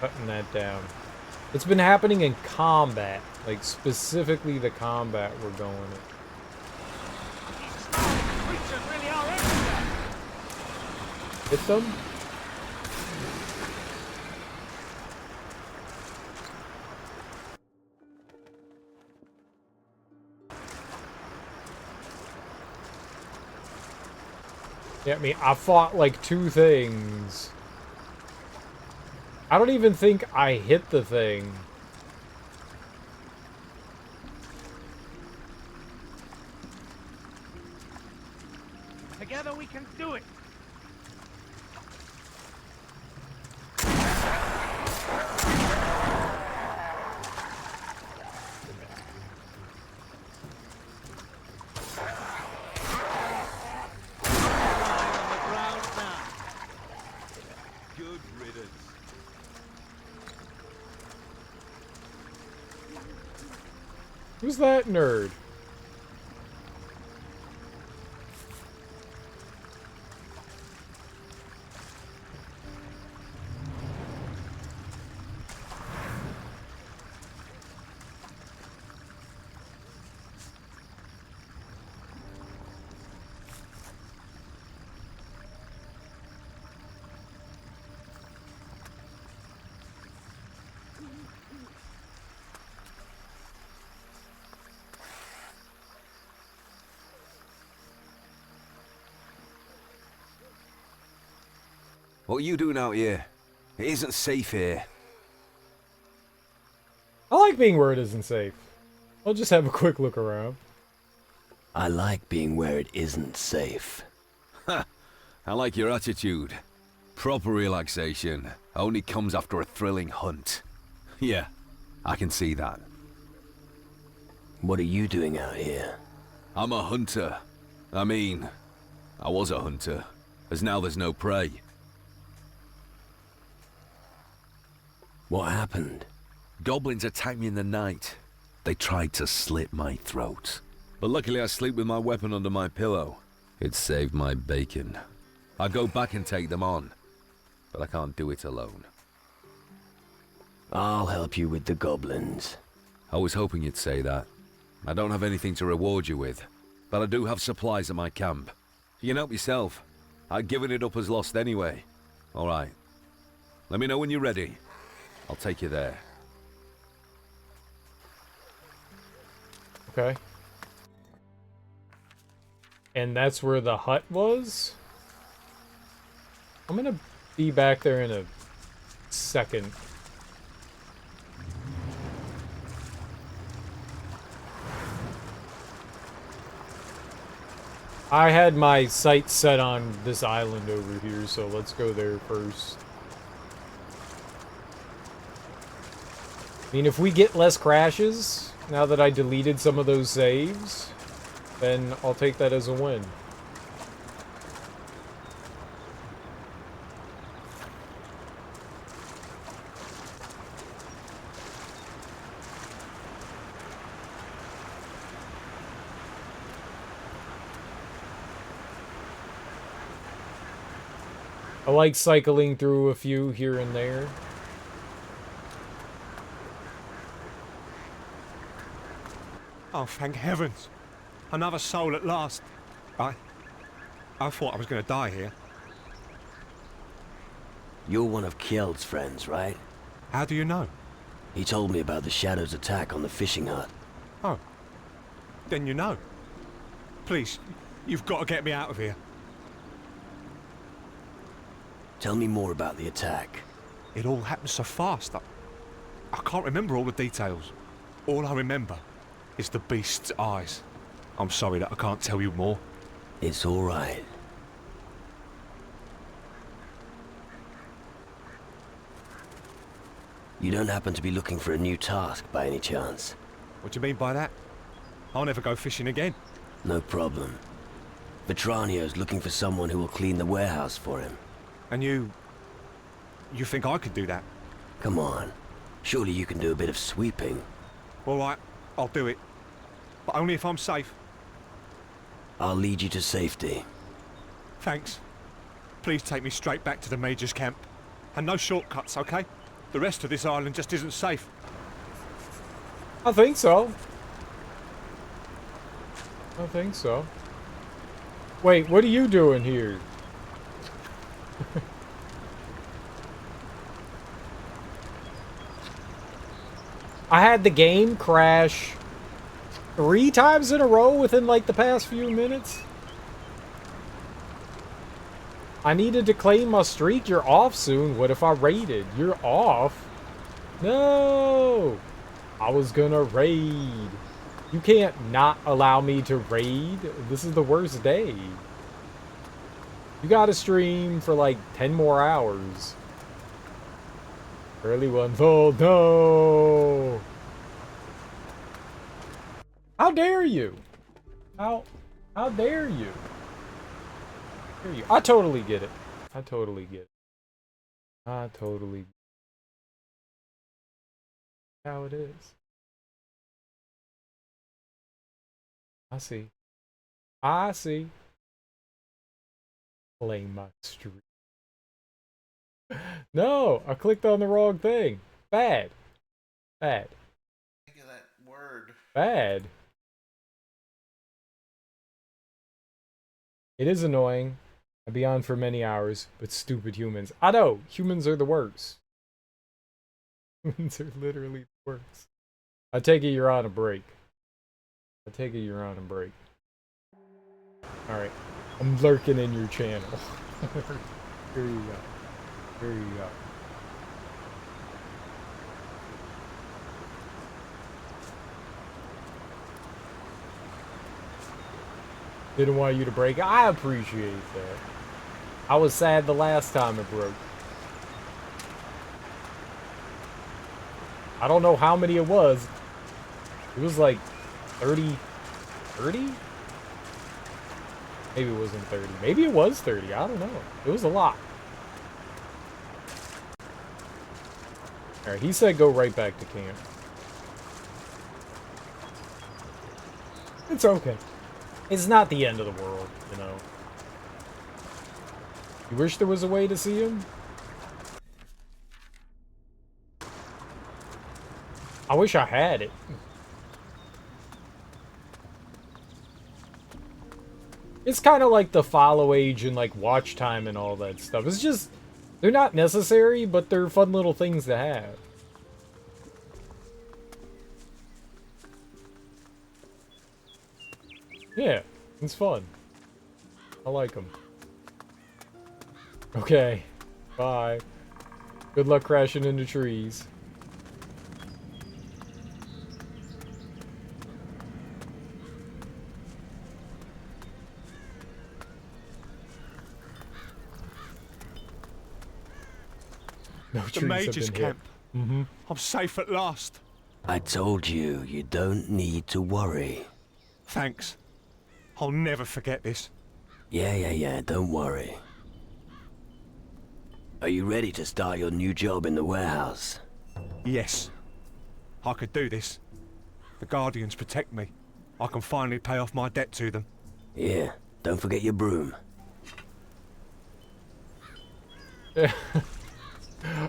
cutting that down. It's been happening in combat, like specifically the combat we're going in. Creatures really are everywhere. Hit them? Yeah, I mean, I fought like 2 things. I don't even think I hit the thing. Together we can do it. Who's that nerd? What are you doing out here? It isn't safe here. I like being where it isn't safe. I'll just have a quick look around. I like being where it isn't safe. Ha! I like your attitude. Proper relaxation only comes after a thrilling hunt. Yeah, I can see that. What are you doing out here? I'm a hunter. I mean, I was a hunter, as now there's no prey. What happened? Goblins attacked me in the night. They tried to slit my throat. But luckily I sleep with my weapon under my pillow. It saved my bacon. I go back and take them on, but I can't do it alone. I'll help you with the goblins. I was hoping you'd say that. I don't have anything to reward you with, but I do have supplies at my camp. You can help yourself. I'd given it up as lost anyway. All right. Let me know when you're ready. I'll take you there. Okay. And that's where the hut was? I'm gonna be back there in a second. I had my sights set on this island over here, so let's go there first. I mean, if we get less crashes, now that I deleted some of those saves, then I'll take that as a win. I like cycling through a few here and there. Oh, thank heavens. Another soul at last. I thought I was going to die here. You're one of Kjeld's friends, right? How do you know? He told me about the Shadow's attack on the fishing hut. Oh. Then you know. Please, you've got to get me out of here. Tell me more about the attack. It all happened so fast. I can't remember all the details. All I remember is the beast's eyes. I'm sorry that I can't tell you more. It's all right. You don't happen to be looking for a new task by any chance? What do you mean by that? I'll never go fishing again. No problem. Vetranio's looking for someone who will clean the warehouse for him. And you think I could do that? Come on. Surely you can do a bit of sweeping. All right, I'll do it. But only if I'm safe. I'll lead you to safety. Thanks. Please take me straight back to the Major's camp. And no shortcuts, okay? The rest of this island just isn't safe. I think so. I think so. Wait, what are you doing here? I had the game crash 3 times in a row within like the past few minutes. I needed to claim my streak. You're off soon. What if I raided? You're off. No. I was gonna raid. You can't not allow me to raid. This is the worst day. You gotta stream for like 10 more hours. Early one. Oh no. How dare you? How dare you? I totally get it. I totally get it. I totally get how it is. I see. I see. Play my stream. No, I clicked on the wrong thing. Bad. Bad. Think of that word. Bad. It is annoying. I'd be on for many hours, but stupid humans. I know, humans are the worst. Humans are literally the worst. I take it you're on a break. Alright. I'm lurking in your channel. Here you go. Here you go. Didn't want you to break. I appreciate that. I was sad the last time it broke. I don't know how many it was. It was like 30? 30? Maybe it wasn't 30. Maybe it was 30. I don't know. It was a lot. Alright, he said go right back to camp. It's okay. It's not the end of the world, you know. You wish there was a way to see him? I wish I had it. It's kind of like the follow age and like watch time and all that stuff. It's just, they're not necessary, but they're fun little things to have. Yeah, it's fun. I like them. Okay, bye. Good luck crashing into trees. No trees The have Major's been hit. camp. I'm safe at last. I told you, you don't need to worry. Thanks. I'll never forget this. Yeah, don't worry. Are you ready to start your new job in the warehouse? Yes. I could do this. The Guardians protect me. I can finally pay off my debt to them. Yeah, don't forget your broom.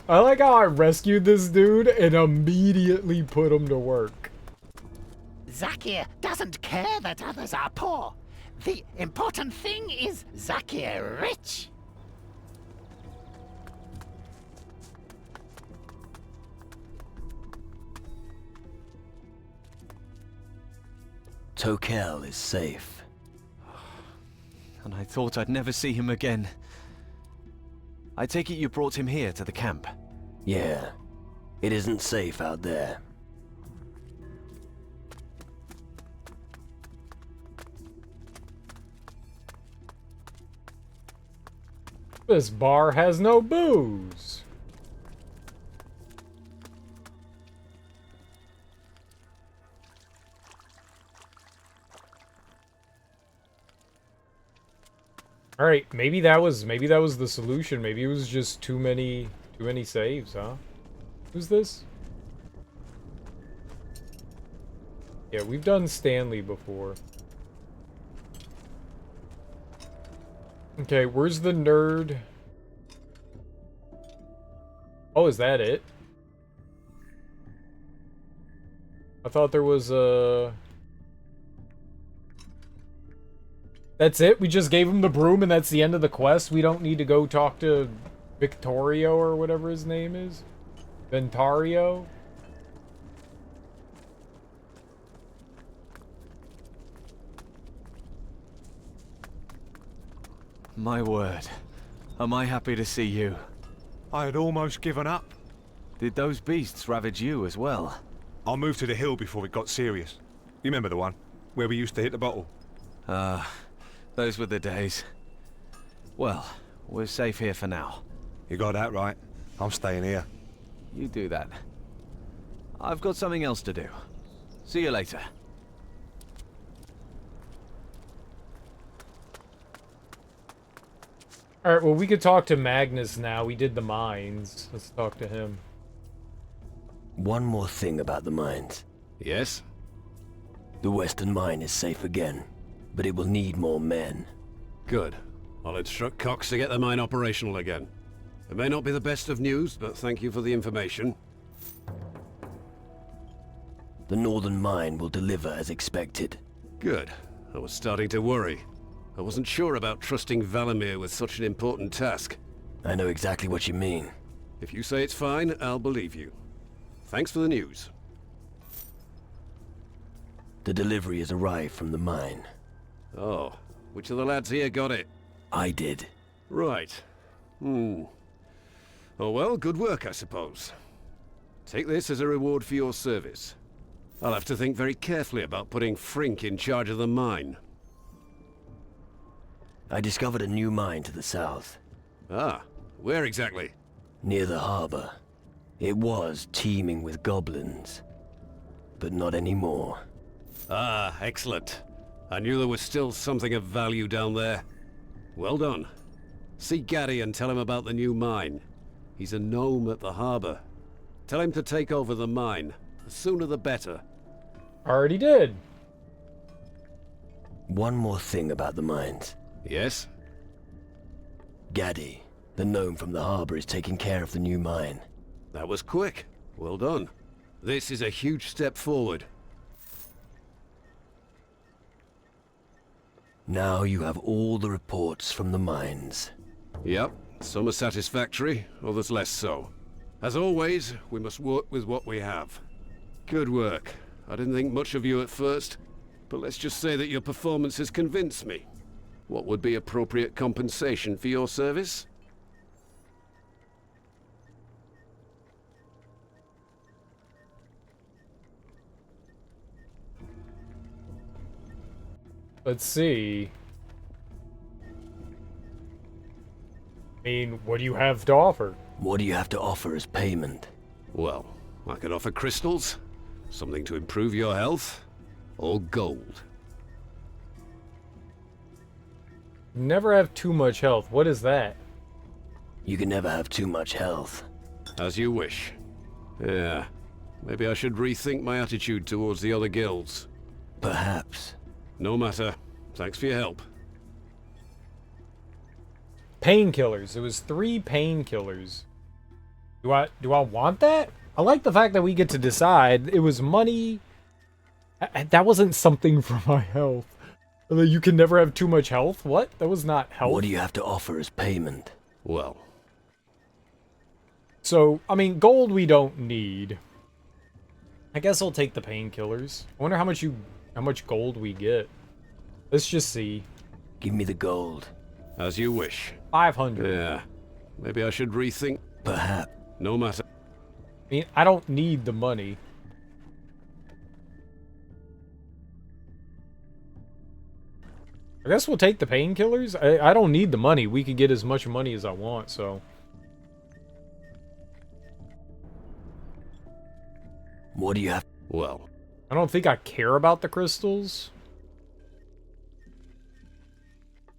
I like how I rescued this dude and immediately put him to work. Zakir doesn't care that others are poor. The important thing is Zakir rich. Tokel is safe. And I thought I'd never see him again. I take it you brought him here to the camp? Yeah, it isn't safe out there. This bar has no booze. All right, maybe that was the solution. Maybe it was just too many saves, huh? Who's this? Yeah, we've done Stanley before. Okay, where's the nerd? Oh, is that it? I thought there was a... That's it? We just gave him the broom and that's the end of the quest? We don't need to go talk to Victorio or whatever his name is? Ventario? My word. Am I happy to see you. I had almost given up. Did those beasts ravage you as well? I moved to the hill before it got serious. You remember the one? Where we used to hit the bottle? Those were the days. Well, we're safe here for now. You got that right. I'm staying here. You do that. I've got something else to do. See you later. Alright, well, we could talk to Magnus now. We did the mines. Let's talk to him. One more thing about the mines. Yes? The Western Mine is safe again, but it will need more men. Good. I'll instruct Cox to get the mine operational again. It may not be the best of news, but thank you for the information. The Northern Mine will deliver as expected. Good. I was starting to worry. I wasn't sure about trusting Valimir with such an important task. I know exactly what you mean. If you say it's fine, I'll believe you. Thanks for the news. The delivery has arrived from the mine. Oh, which of the lads here got it? I did. Right. Oh well, good work, I suppose. Take this as a reward for your service. I'll have to think very carefully about putting Frink in charge of the mine. I discovered a new mine to the south. Ah, where exactly? Near the harbor. It was teeming with goblins, but not anymore. Ah, excellent. I knew there was still something of value down there. Well done. See Gaddy and tell him about the new mine. He's a gnome at the harbor. Tell him to take over the mine. The sooner the better. Already did. One more thing about the mines. Yes? Gaddy, the gnome from the harbor, is taking care of the new mine. That was quick. Well done. This is a huge step forward. Now you have all the reports from the mines. Yep, some are satisfactory, others less so. As always, we must work with what we have. Good work. I didn't think much of you at first, but let's just say that your performance has convinced me. What would be appropriate compensation for your service? Let's see. I mean, what do you have to offer? What do you have to offer as payment? Well, I can offer crystals, something to improve your health, or gold. Never have too much health. What is that? You can never have too much health. As you wish. Yeah. Maybe I should rethink my attitude towards the other guilds. Perhaps. No matter. Thanks for your help. Painkillers. It was 3 painkillers. Do I want that? I like the fact that we get to decide. It was money. That wasn't something for my health. You can never have too much health? What? That was not health. What do you have to offer as payment? Well. So, I mean, gold we don't need. I guess I'll take the painkillers. I wonder how much gold we get. Let's just see. Give me the gold. As you wish. 500. Yeah. Maybe I should rethink. Perhaps. No matter. I mean, I don't need the money. I guess we'll take the painkillers. I don't need the money. We could get as much money as I want, so. What do you have? Well. I don't think I care about the crystals.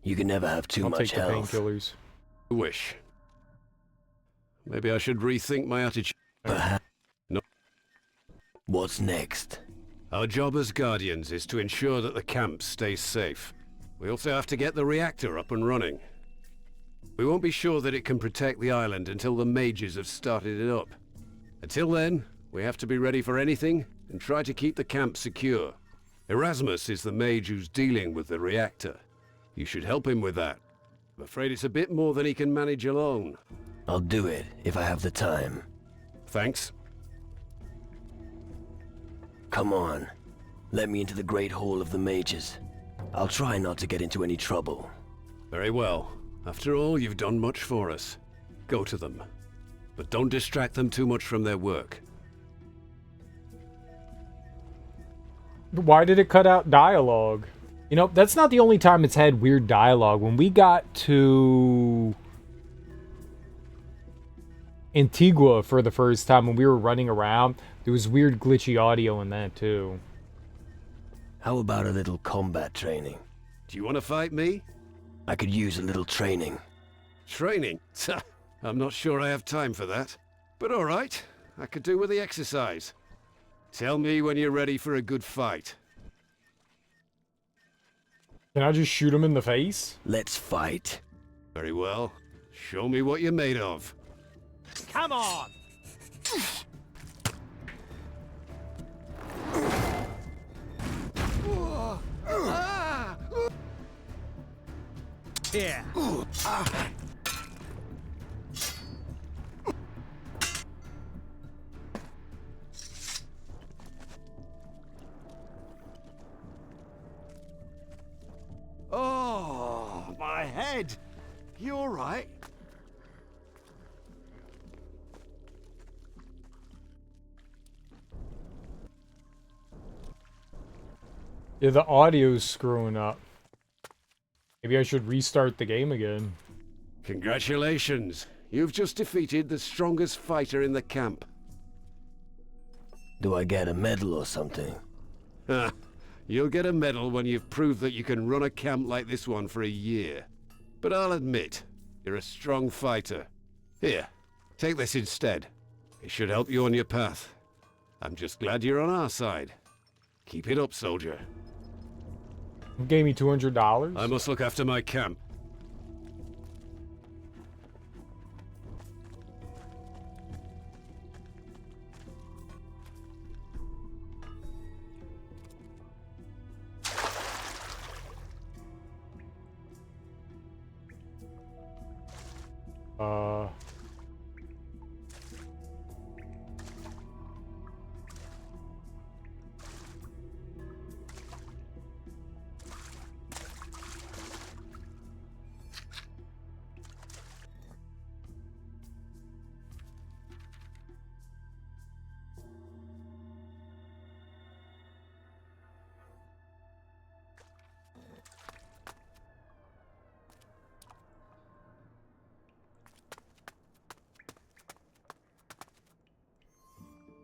You can never have too much health. I'll take the painkillers. Wish. Maybe I should rethink my attitude. Perhaps. No. What's next? Our job as Guardians is to ensure that the camp stays safe. We also have to get the reactor up and running. We won't be sure that it can protect the island until the mages have started it up. Until then, we have to be ready for anything and try to keep the camp secure. Erasmus is the mage who's dealing with the reactor. You should help him with that. I'm afraid it's a bit more than he can manage alone. I'll do it if I have the time. Thanks. Come on. Let me into the Great Hall of the Mages. I'll try not to get into any trouble. Very well. After all, you've done much for us. Go to them. But don't distract them too much from their work. Why did it cut out dialogue? You know, that's not the only time it's had weird dialogue. When we got to Antigua for the first time, when we were running around, there was weird glitchy audio in that too. How about a little combat training? Do you want to fight me? I could use a little training. Training? I'm not sure I have time for that. But alright, I could do with the exercise. Tell me when you're ready for a good fight. Can I just shoot him in the face? Let's fight. Very well. Show me what you're made of. Come on! Here. Oh, my head. You all right? Yeah, the audio's screwing up. Maybe I should restart the game again. Congratulations. You've just defeated the strongest fighter in the camp. Do I get a medal or something? You'll get a medal when you've proved that you can run a camp like this one for a year. But I'll admit, you're a strong fighter. Here, take this instead. It should help you on your path. I'm just glad you're on our side. Keep it up, soldier. Gave me $200. I must look after my camp.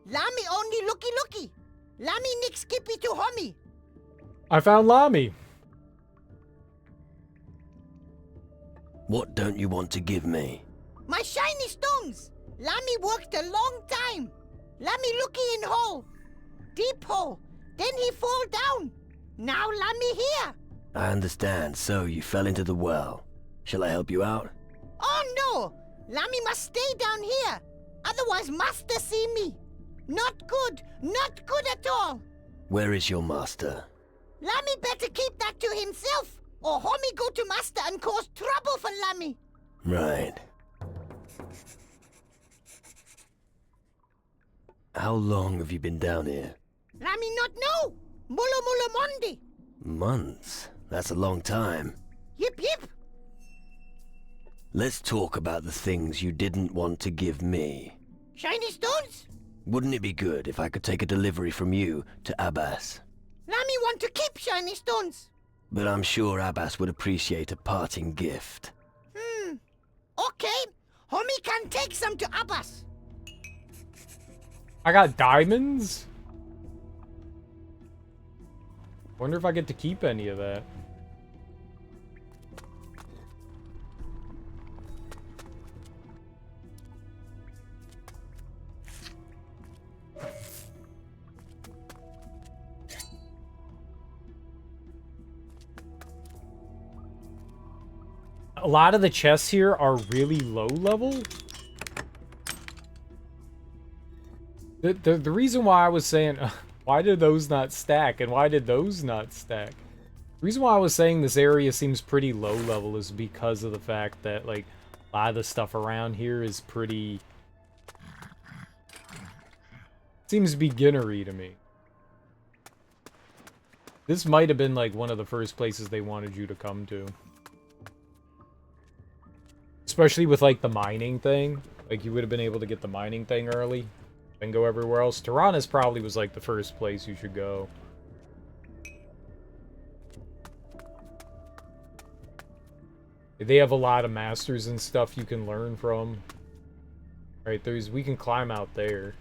Lami only looky. Lami nick skippy to homie. I found Lami. What don't you want to give me? My shiny stones. Lami worked a long time. Lami looky in hole. Deep hole. Then he fall down. Now Lami here. I understand, so you fell into the well. Shall I help you out? Oh no. Lami must stay down here. Otherwise master see me. Not good at all. Where is your master? Lami better keep that to himself, or homie go to master and cause trouble for Lami. Right. How long have you been down here? Lami not know. Mulla Mondi. Months? That's a long time. Yip. Let's talk about the things you didn't want to give me. Shiny stones? Wouldn't it be good if I could take a delivery from you to Abbas? Lami want to keep shiny stones. But I'm sure Abbas would appreciate a parting gift. Okay. Homie can take some to Abbas. I got diamonds? Wonder if I get to keep any of that. a lot of the chests here are really low level. The reason why I was saying, why did those not stack and why did those not stack? The reason why I was saying this area seems pretty low level is because of the fact that, like, a lot of the stuff around here is pretty... seems beginnery to me. This might have been, like, one of the first places they wanted you to come to. Especially with, like, the mining thing. Like, you would have been able to get the mining thing early and go everywhere else. Tyrannus probably was, like, the first place you should go. They have a lot of masters and stuff you can learn from. Right, we can climb out there.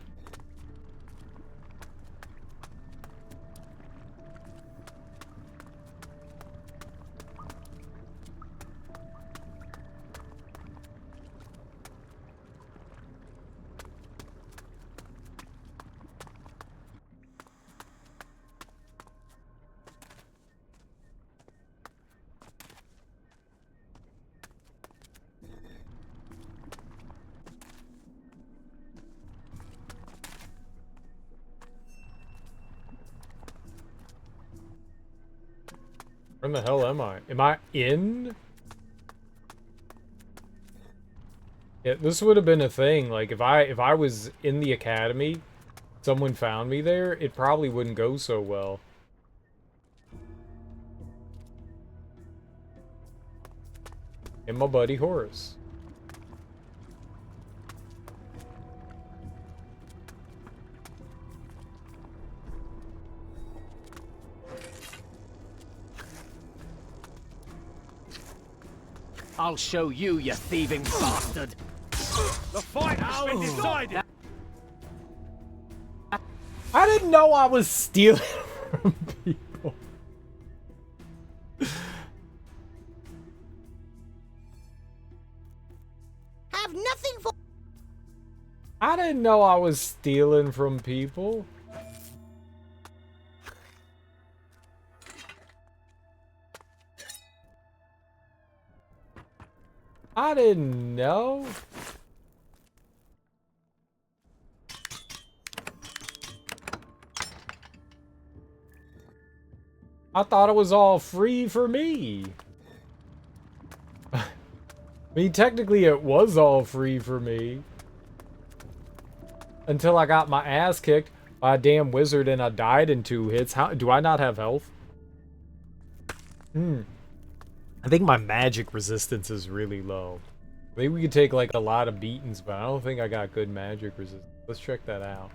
Where the hell am I? Am I in? Yeah, this would have been a thing. Like, if I was in the academy, someone found me there, it probably wouldn't go so well. And my buddy Horace. I'll show you, you thieving bastard! The fight has been decided! I didn't know I was stealing from people. Have nothing for... I didn't know I was stealing from people. I didn't know. I thought it was all free for me. I mean, technically it was all free for me. Until I got my ass kicked by a damn wizard and I died in 2 hits. How do I not have health? I think my magic resistance is really low. Maybe we could take, like, a lot of beatings, but I don't think I got good magic resistance. Let's check that out.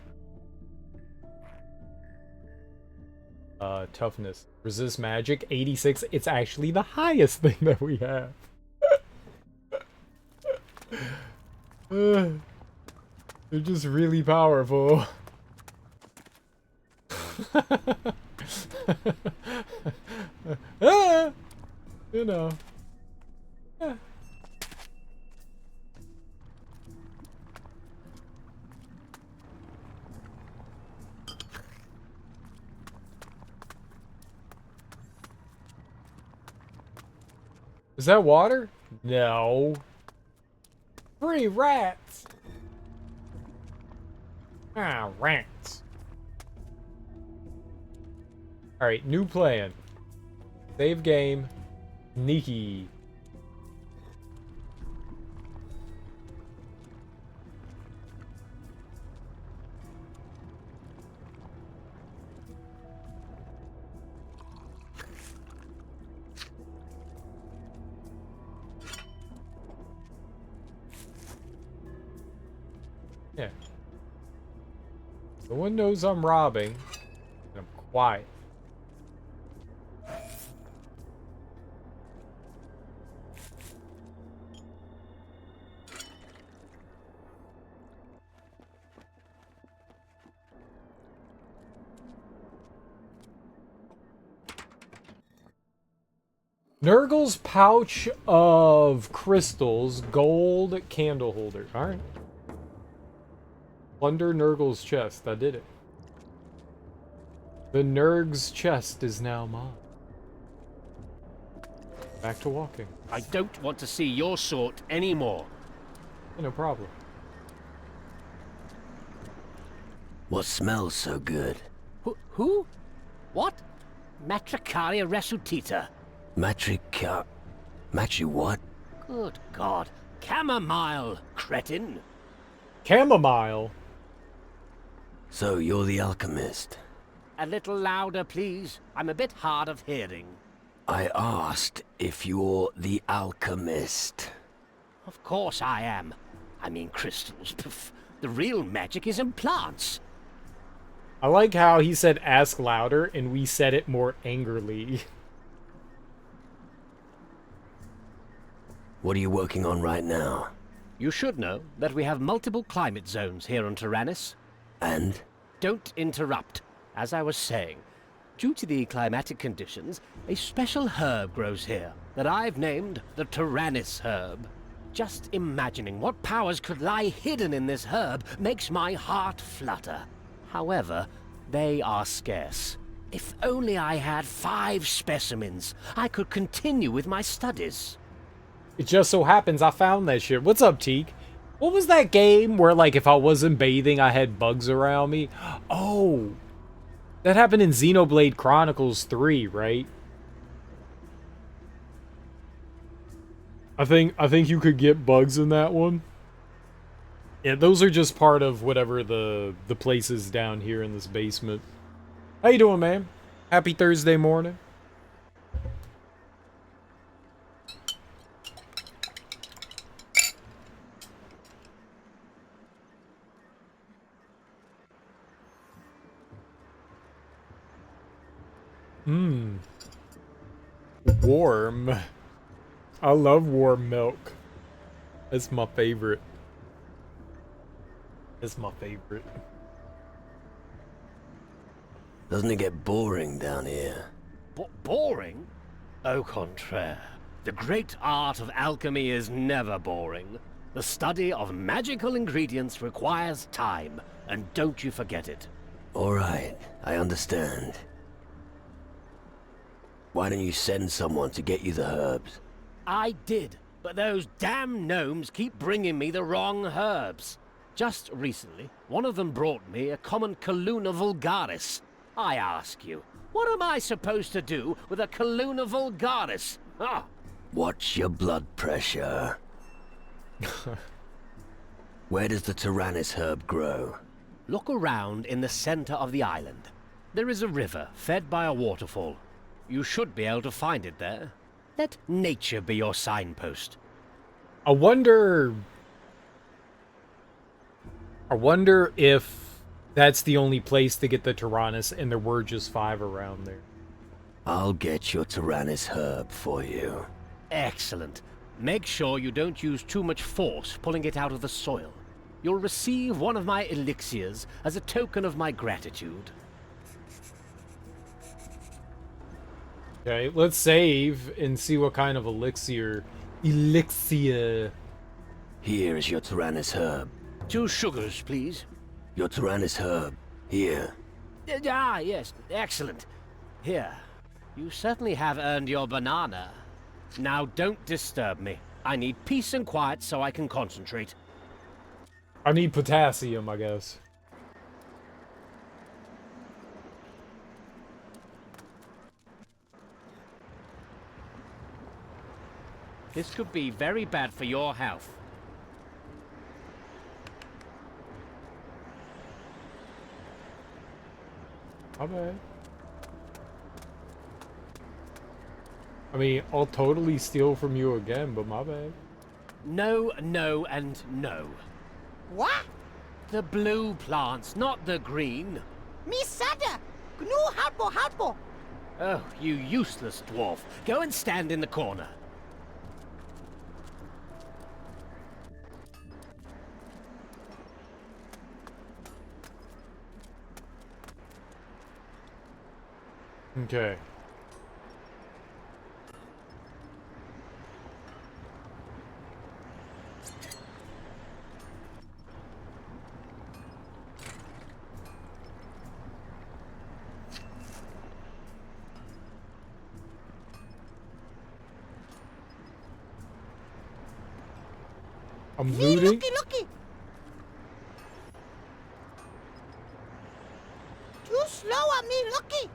Toughness. Resist magic, 86. It's actually the highest thing that we have. They're just really powerful. You know. Yeah. Is that water? No. Free rats. Ah, rats. Alright, new plan. Save game. Sneaky. Yeah. No one knows I'm robbing. And I'm quiet. Nurgle's pouch of crystals, gold candle holder. Alright. Plunder Nurgle's chest. I did it. The Nurg's chest is now mine. Back to walking. I don't want to see your sort anymore. No problem. What smells so good? Who? What? Matricaria resuscita. Matri what? Good God. Chamomile, cretin. Chamomile? So you're the alchemist. A little louder, please. I'm a bit hard of hearing. I asked if you're the alchemist. Of course I am. I mean crystals. Pff, the real magic is in plants. I like how he said ask louder and we said it more angrily. What are you working on right now? You should know that we have multiple climate zones here on Tyrannus. And? Don't interrupt. As I was saying, due to the climatic conditions, a special herb grows here that I've named the Tyrannus herb. Just imagining what powers could lie hidden in this herb makes my heart flutter. However, they are scarce. If only I had 5 specimens, I could continue with my studies. It just so happens I found that shit. What's up, Teak? What was that game where, like, if I wasn't bathing, I had bugs around me? Oh, that happened in Xenoblade Chronicles 3, right? I think you could get bugs in that one. Yeah, those are just part of whatever the places down here in this basement. How you doing, man? Happy Thursday morning. Warm. I love warm milk. It's my favorite. It's my favorite. Doesn't it get boring down here? Boring? Au contraire. The great art of alchemy is never boring. The study of magical ingredients requires time, and don't you forget it. All right, I understand. Why don't you send someone to get you the herbs? I did, but those damn gnomes keep bringing me the wrong herbs. Just recently, one of them brought me a common Calluna vulgaris. I ask you, what am I supposed to do with a Calluna vulgaris? Ah. Watch your blood pressure. Where does the Tyrannus herb grow? Look around in the center of the island. There is a river fed by a waterfall. You should be able to find it there. Let nature be your signpost. I wonder if that's the only place to get the Tyrannus and there were just 5 around there. I'll get your Tyrannus herb for you. Excellent. Make sure you don't use too much force pulling it out of the soil. You'll receive one of my elixirs as a token of my gratitude. Okay, let's save and see what kind of elixir. Here is your Tyrannus herb. 2 sugars, please. Your Tyrannus herb. Here. Ah, yes. Excellent. Here. You certainly have earned your banana. Now don't disturb me. I need peace and quiet so I can concentrate. I need potassium, I guess. This could be very bad for your health. My bad. I mean, I'll totally steal from you again, but my bad. No, no, and no. What? The blue plants, not the green. Me sada! Gnu halpo. Oh, you useless dwarf. Go and stand in the corner. Okay. I'm Me looting. looky. Too slow on me looky.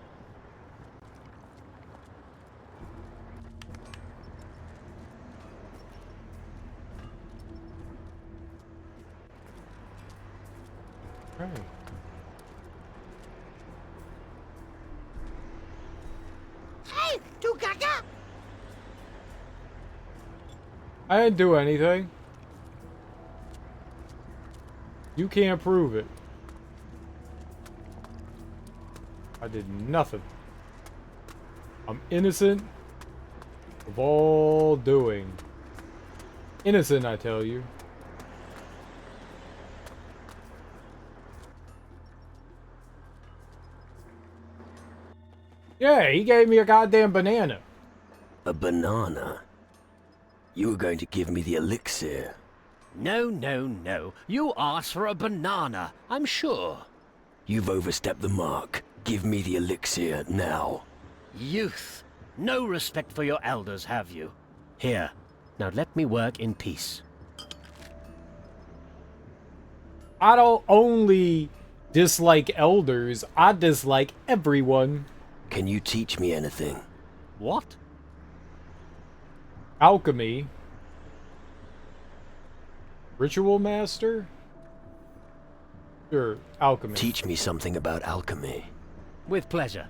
Right. Hey, tu gaga. I didn't do anything. You can't prove it. I did nothing. I'm innocent of all doing. Innocent, I tell you. Yeah, he gave me a goddamn banana. A banana? You were going to give me the elixir. No, no, no. You asked for a banana, I'm sure. You've overstepped the mark. Give me the elixir now. Youth. No respect for your elders, have you? Here. Now let me work in peace. I don't only dislike elders, I dislike everyone. Can you teach me anything? What? Alchemy. Ritual master? Sure, alchemy. Teach me something about alchemy. With pleasure.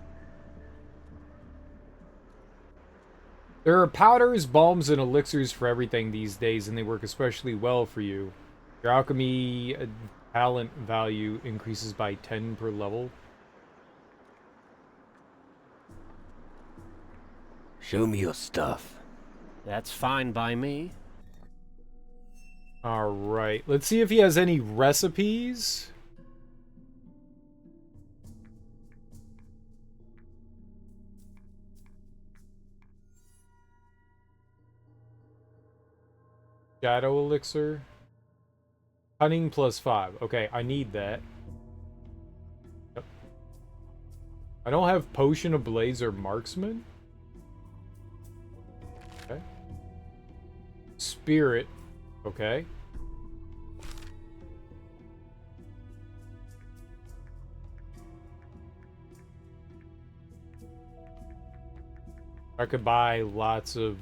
There are powders, balms, and elixirs for everything these days, and they work especially well for you. Your alchemy talent value increases by 10 per level. Show me your stuff. That's fine by me. Alright, let's see if he has any recipes. Shadow elixir. Cunning +5. Okay, I need that. Yep. I don't have potion of blaze or marksman. Okay. Spirit. Okay. I could buy lots of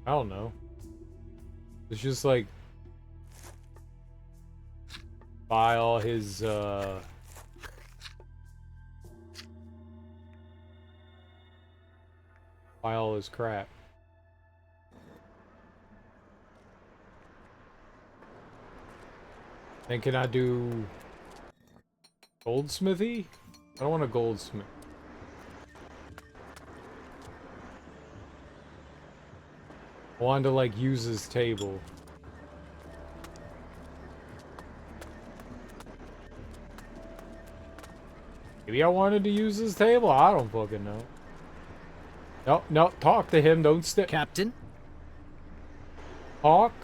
I don't know. It's just like buy all his buy all his crap. Then can I do goldsmithy? I don't want a goldsmith. I wanted to like use his table. Maybe I wanted to use his table? I don't fucking know. No, no, talk to him, don't stick. Captain? Talk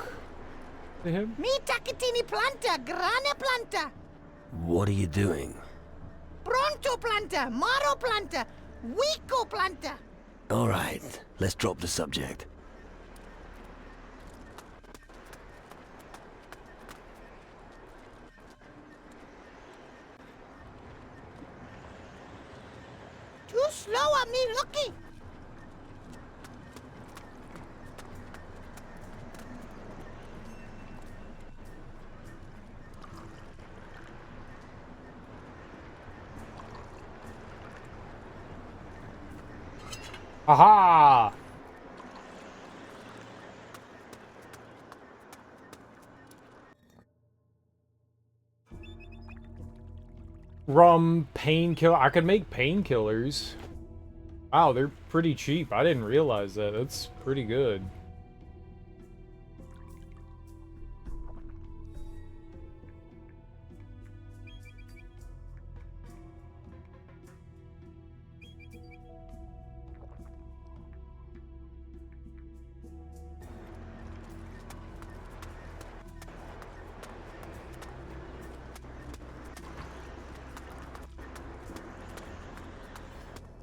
to him? Me takitini planta, grana planta, What are you doing? pronto planta, maro planta, wico planta. All right, let's drop the subject. Too slow on me looky. Aha! Rum, painkiller. I could make painkillers. Wow, they're pretty cheap. I didn't realize that. That's pretty good.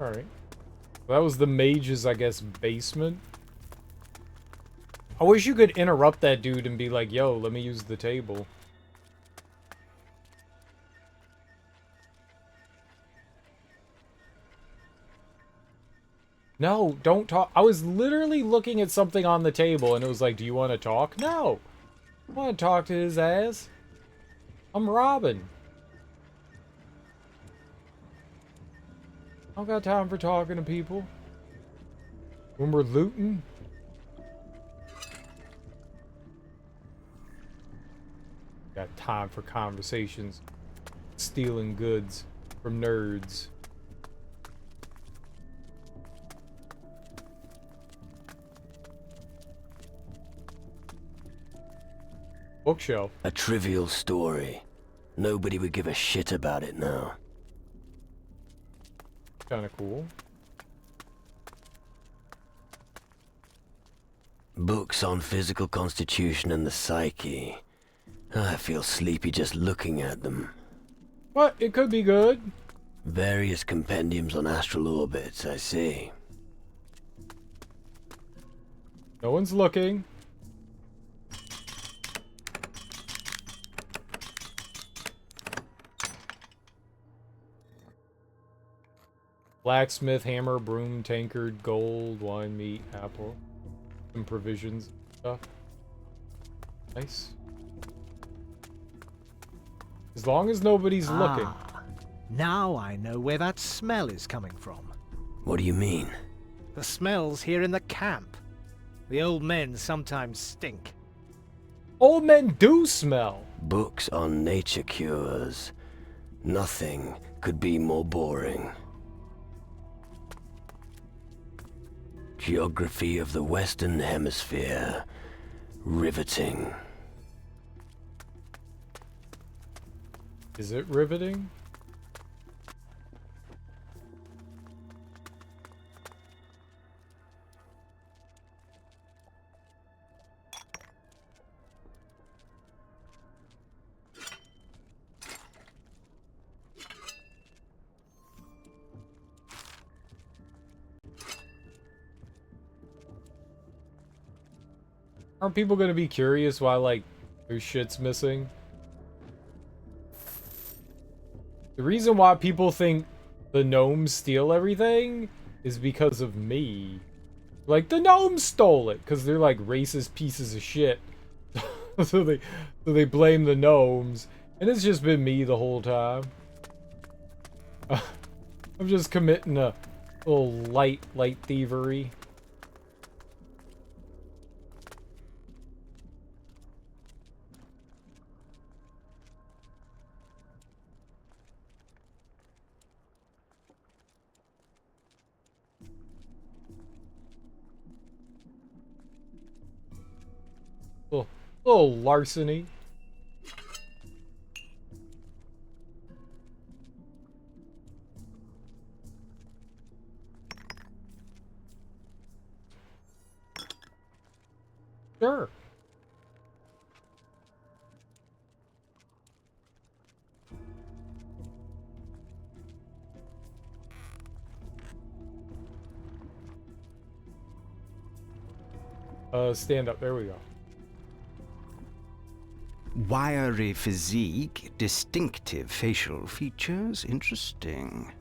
Alright. That was the mage's, I guess, basement. I wish you could interrupt that dude and be like, yo, let me use the table. No, don't talk. I was literally looking at something on the table and it was like, do you want to talk? No. I want to talk to his ass. I'm Robin. I don't got time for talking to people. When we're looting. Got time for conversations. Stealing goods from nerds. Bookshelf. A trivial story. Nobody would give a shit about it now. Kinda cool. Books on physical constitution and the psyche. I feel sleepy just looking at them. But it could be good. Various compendiums on astral orbits, I see. No one's looking. Blacksmith, hammer, broom, tankard, gold, wine, meat, apple. Some provisions and stuff. Nice. As long as nobody's looking. Now I know where that smell is coming from. What do you mean? The smell's here in the camp. The old men sometimes stink. Old men do smell. Books on nature cures. Nothing could be more boring. Geography of the Western Hemisphere. Riveting. Is it riveting? Aren't people gonna be curious why, like, their shit's missing? The reason why people think the gnomes steal everything is because of me. Like, the gnomes stole it, because they're like racist pieces of shit. so they blame the gnomes, and it's just been me the whole time. I'm just committing a little light thievery. Little larceny. Sure. Stand up. There we go. Wiry physique, distinctive facial features, interesting.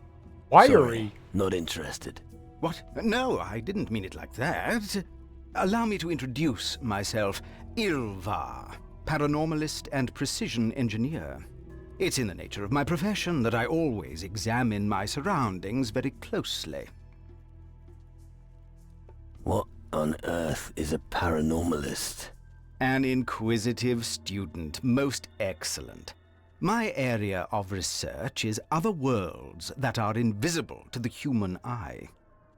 Wiry? Sorry, not interested. What? No, I didn't mean it like that. Allow me to introduce myself. Ilvar, paranormalist and precision engineer. It's in the nature of my profession that I always examine my surroundings very closely. What on earth is a paranormalist? An inquisitive student, most excellent. My area of research is other worlds that are invisible to the human eye.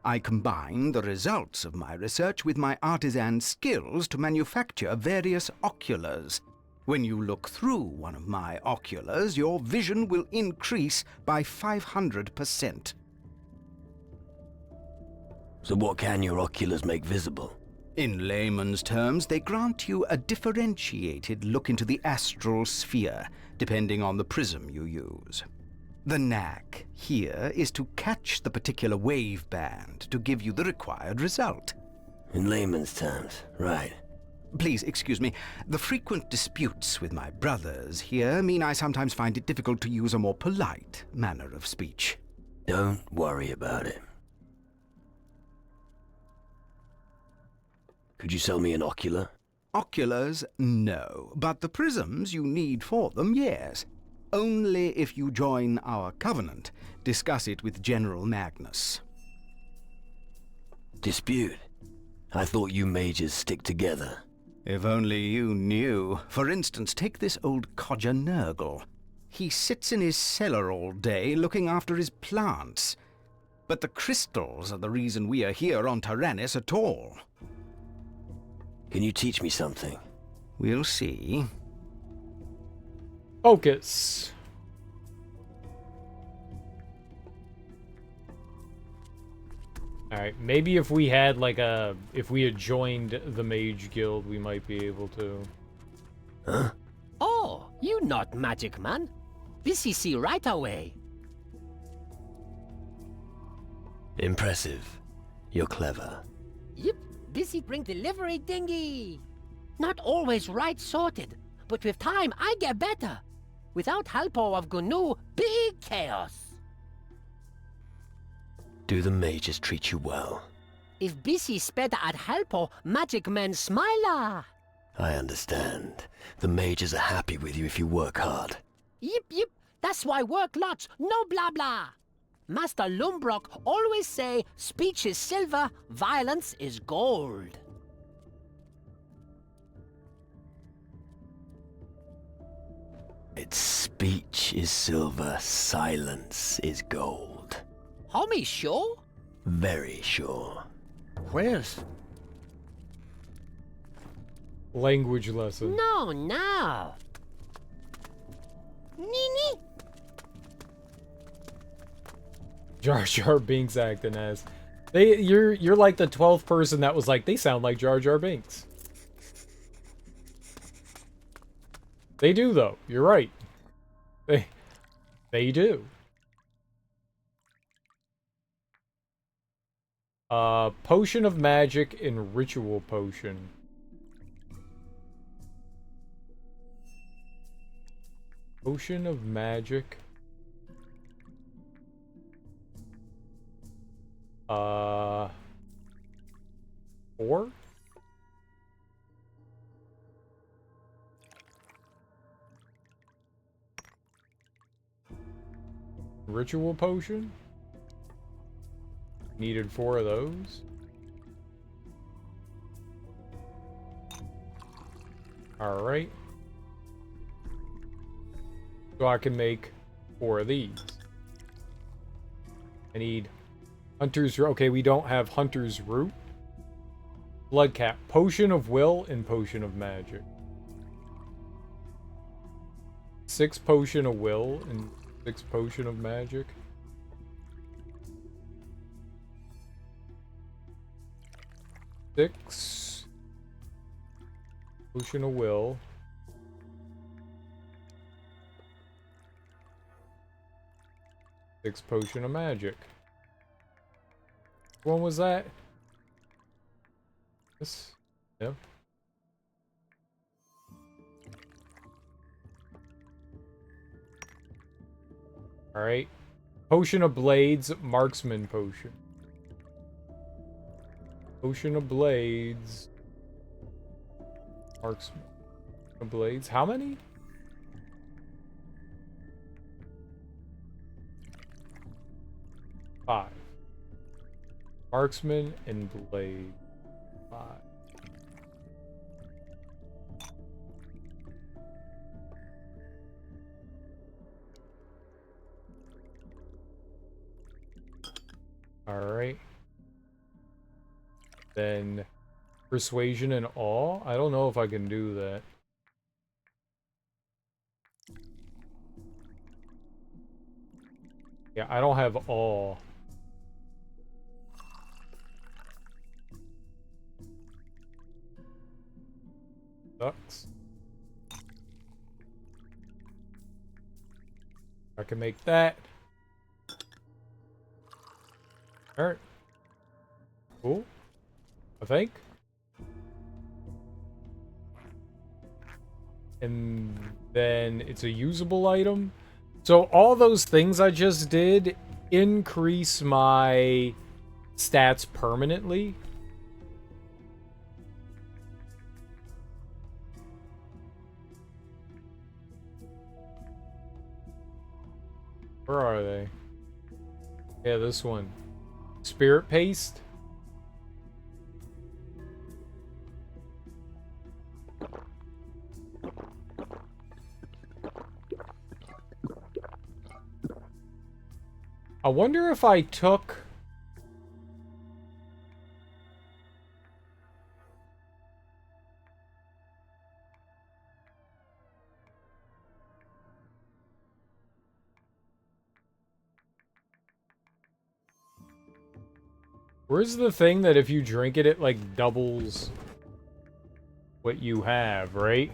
I combine the results of my research with my artisan skills to manufacture various oculars. When you look through one of my oculars, your vision will increase by 500%. So what can your oculars make visible? In layman's terms, they grant you a differentiated look into the astral sphere, depending on the prism you use. The knack here is to catch the particular wave band to give you the required result. In layman's terms, right. Please excuse me. The frequent disputes with my brothers here mean I sometimes find it difficult to use a more polite manner of speech. Don't worry about it. Could you sell me an ocular? Oculars, no. But the prisms you need for them, yes. Only if you join our covenant. Discuss it with General Magnus. Dispute? I thought you mages stick together. If only you knew. For instance, take this old codger Nurgle. He sits in his cellar all day looking after his plants. But the crystals are the reason we are here on Tyrannus at all. Can you teach me something? We'll see. Focus. Alright, maybe if we had like if we had joined the Mage Guild, we might be able to. Huh? Oh, you not magic man. Busy see right away. Impressive. You're clever. Yep, busy bring delivery dinghy. Not always right sorted, but with time I get better. Without help of Gnu, big chaos. Do the mages treat you well? If busy sped at helpo, magic men smiler. I understand. The mages are happy with you if you work hard. Yep, that's why work lots, no blah blah. Master Lumbrock always say, speech is silver, violence is gold. Its speech is silver, silence is gold. Homie, sure? Very sure. Where's? Language lesson. No. Nini? Jar Jar Binks acting as. You're like the 12th person that was like, they sound like Jar Jar Binks. They do though. You're right. They do. Potion of Magic and Ritual Potion. Potion of Magic. 4? Ritual Potion? Needed 4 of those. Alright. So I can make 4 of these. I need Hunter's Root. Okay, we don't have Hunter's Root. Blood Cap. Potion of Will and Potion of Magic. 6 Potion of Will and 6 Potion of Magic. 6 Potion of Will. 6 Potion of Magic. Which one was that? This? Yep. Alright. Potion of Blades, Marksman Potion. Potion of Blades. Marksman of Blades. How many? Five. Marksman and Blade. 5. Alright. Then Persuasion and Awe? I don't know if I can do that. Yeah, I don't have Awe. Sucks. I can make that. Alright. Cool. I think. And then it's a usable item. So all those things I just did increase my stats permanently. Where are they? Yeah, this one. Spirit paste. I wonder if I took... Where's the thing that if you drink it, it like doubles what you have, right?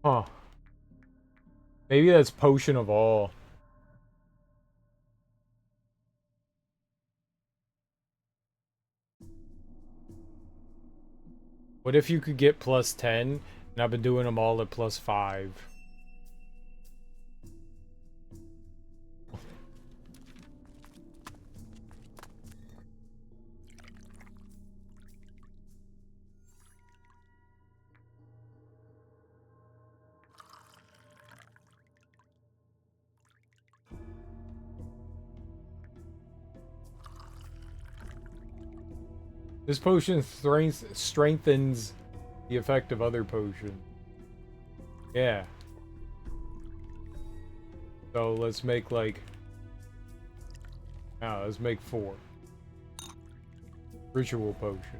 Huh. Maybe that's Potion of All. What if you could get plus 10, and I've been doing them all at plus 5? This potion strengthens the effect of other potions. Yeah. So let's make like... Oh, let's make 4. Ritual potion.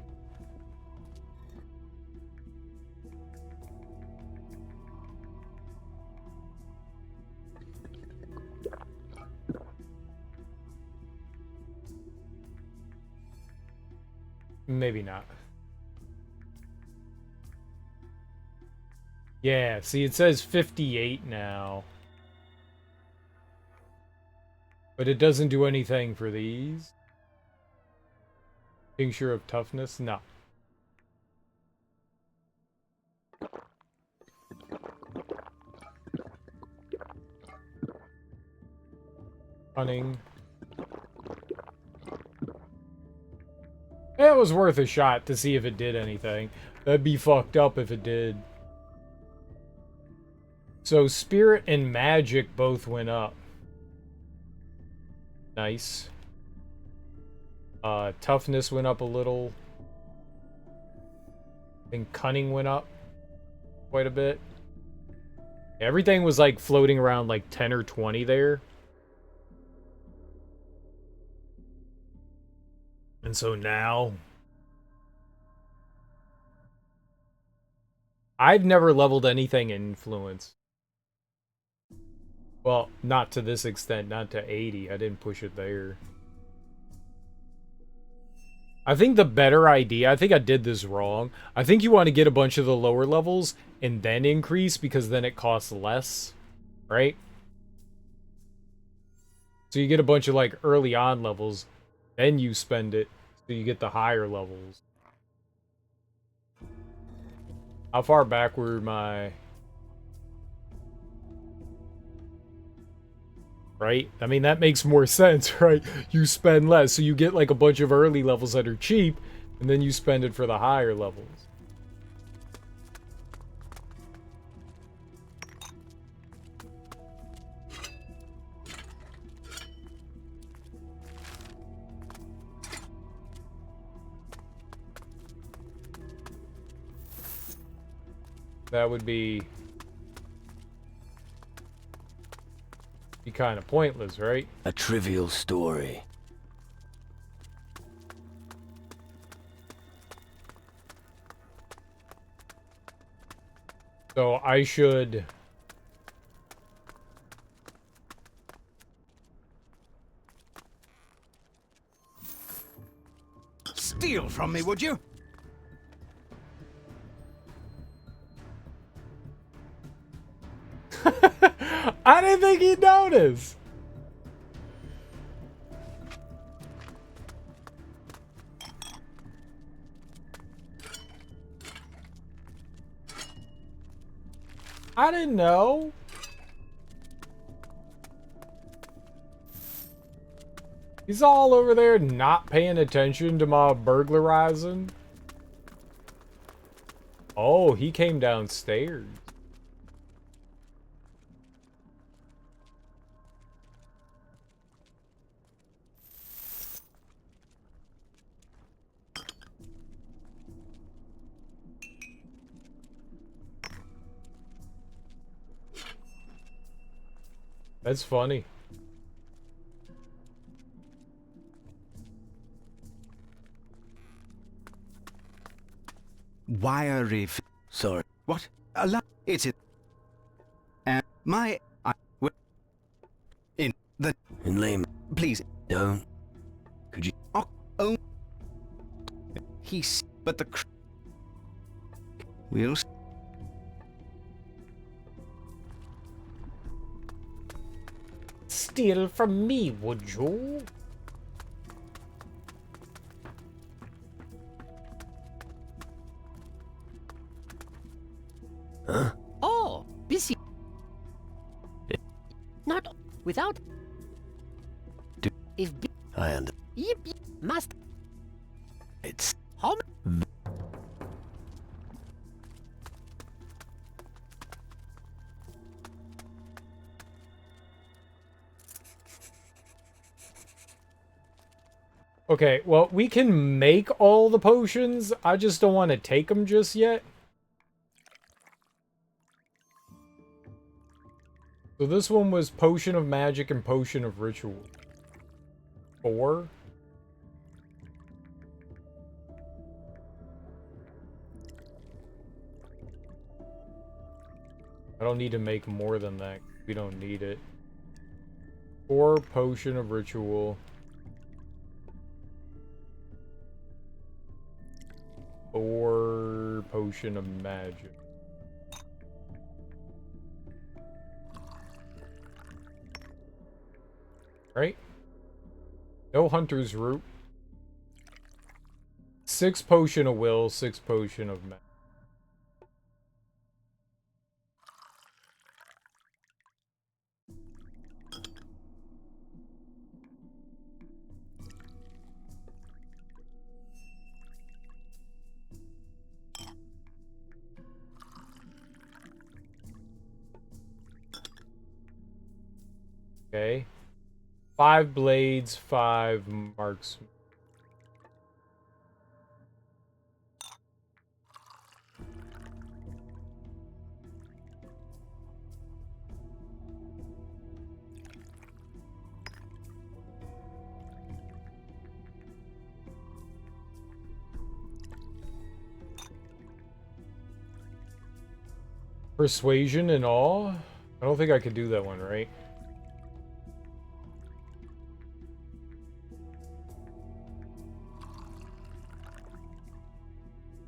Maybe not. Yeah, see, it says 58 now. But it doesn't do anything for these. Tincture of Toughness? No. Cunning. It was worth a shot to see if it did anything. That'd be fucked up if it did. So Spirit and Magic both went up. Nice. Toughness went up a little. And Cunning went up quite a bit. Everything was like floating around like 10 or 20 there. And so now, I've never leveled anything in Influence. Well, not to this extent, not to 80. I didn't push it there. I think the better idea, I think I did this wrong. I think you want to get a bunch of the lower levels and then increase because then it costs less, right? So you get a bunch of like early on levels, then you spend it. So you get the higher levels. How far back were my... Right? I mean, that makes more sense, right? You spend less, so you get like a bunch of early levels that are cheap, and then you spend it for the higher levels. That would be kind of pointless, right? A trivial story. So I should... Steal from me, would you? I didn't think he'd notice. I didn't know. He's all over there not paying attention to my burglarizing. Oh, he came downstairs. That's funny. Wiry. Sorry. What? It's it. And my. In the. In lame. Please. Don't. Could you. Oh. He's. But the. We'll. Steal from me, would you? Huh? Oh, busy. Not without. If I understand. Yip, must. It's. Home. Okay, well, we can make all the potions. I just don't want to take them just yet. So this one was Potion of Magic and Potion of Ritual. 4. I don't need to make more than that. We don't need it. 4 Potion of Ritual. 4 Potion of Magic. Right? No Hunter's Root. 6 Potion of Will, 6 Potion of Magic. Okay. 5 blades, 5 marks. Persuasion and all? I don't think I could do that one, right?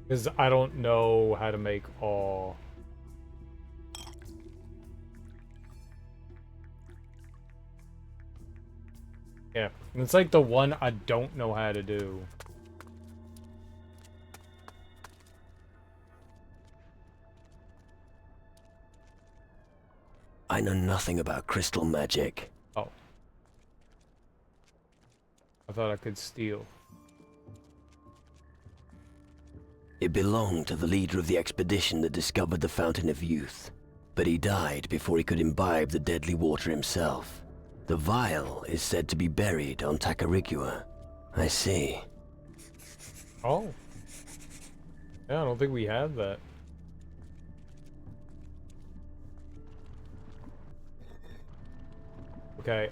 Because I don't know how to make all. Yeah, it's like the one I don't know how to do. I know nothing about crystal magic. Oh. I thought I could steal. It belonged to the leader of the expedition that discovered the Fountain of Youth. But he died before he could imbibe the deadly water himself. The vial is said to be buried on Tacarigua. I see. Oh. Yeah, I don't think we have that. Okay,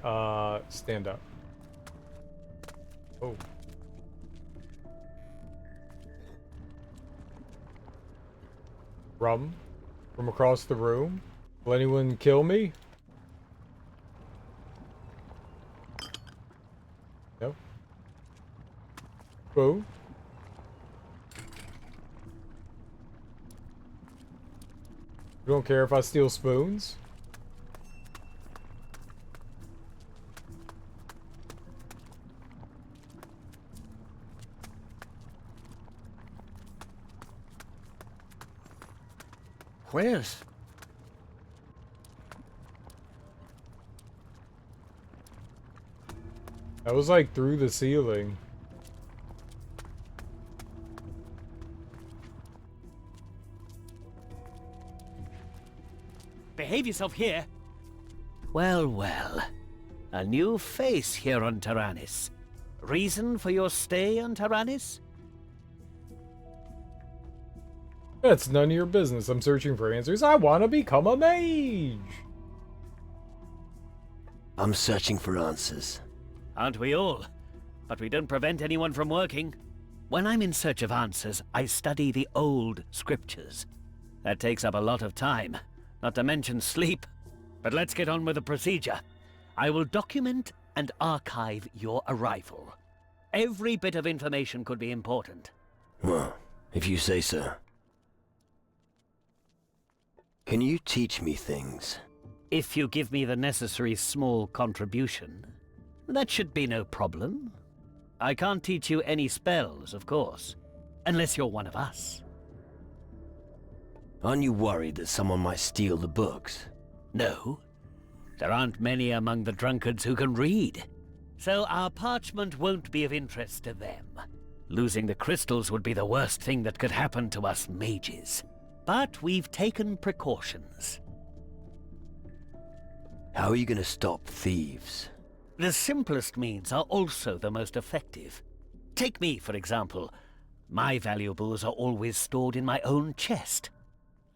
stand up. Oh. Rum. From across the room? Will anyone kill me? No. Spoon? You don't care if I steal spoons? Where's? That was like through the ceiling. Behave yourself here. Well, well. A new face here on Tyrannus. Reason for your stay on Tyrannus? That's none of your business. I'm searching for answers. I want to become a mage. I'm searching for answers. Aren't we all? But we don't prevent anyone from working. When I'm in search of answers, I study the old scriptures. That takes up a lot of time, not to mention sleep. But let's get on with the procedure. I will document and archive your arrival. Every bit of information could be important. Well, if you say so. Can you teach me things? If you give me the necessary small contribution, that should be no problem. I can't teach you any spells, of course, unless you're one of us. Aren't you worried that someone might steal the books? No. There aren't many among the drunkards who can read, so our parchment won't be of interest to them. Losing the crystals would be the worst thing that could happen to us mages. But we've taken precautions. How are you going to stop thieves? The simplest means are also the most effective. Take me, for example. My valuables are always stored in my own chest.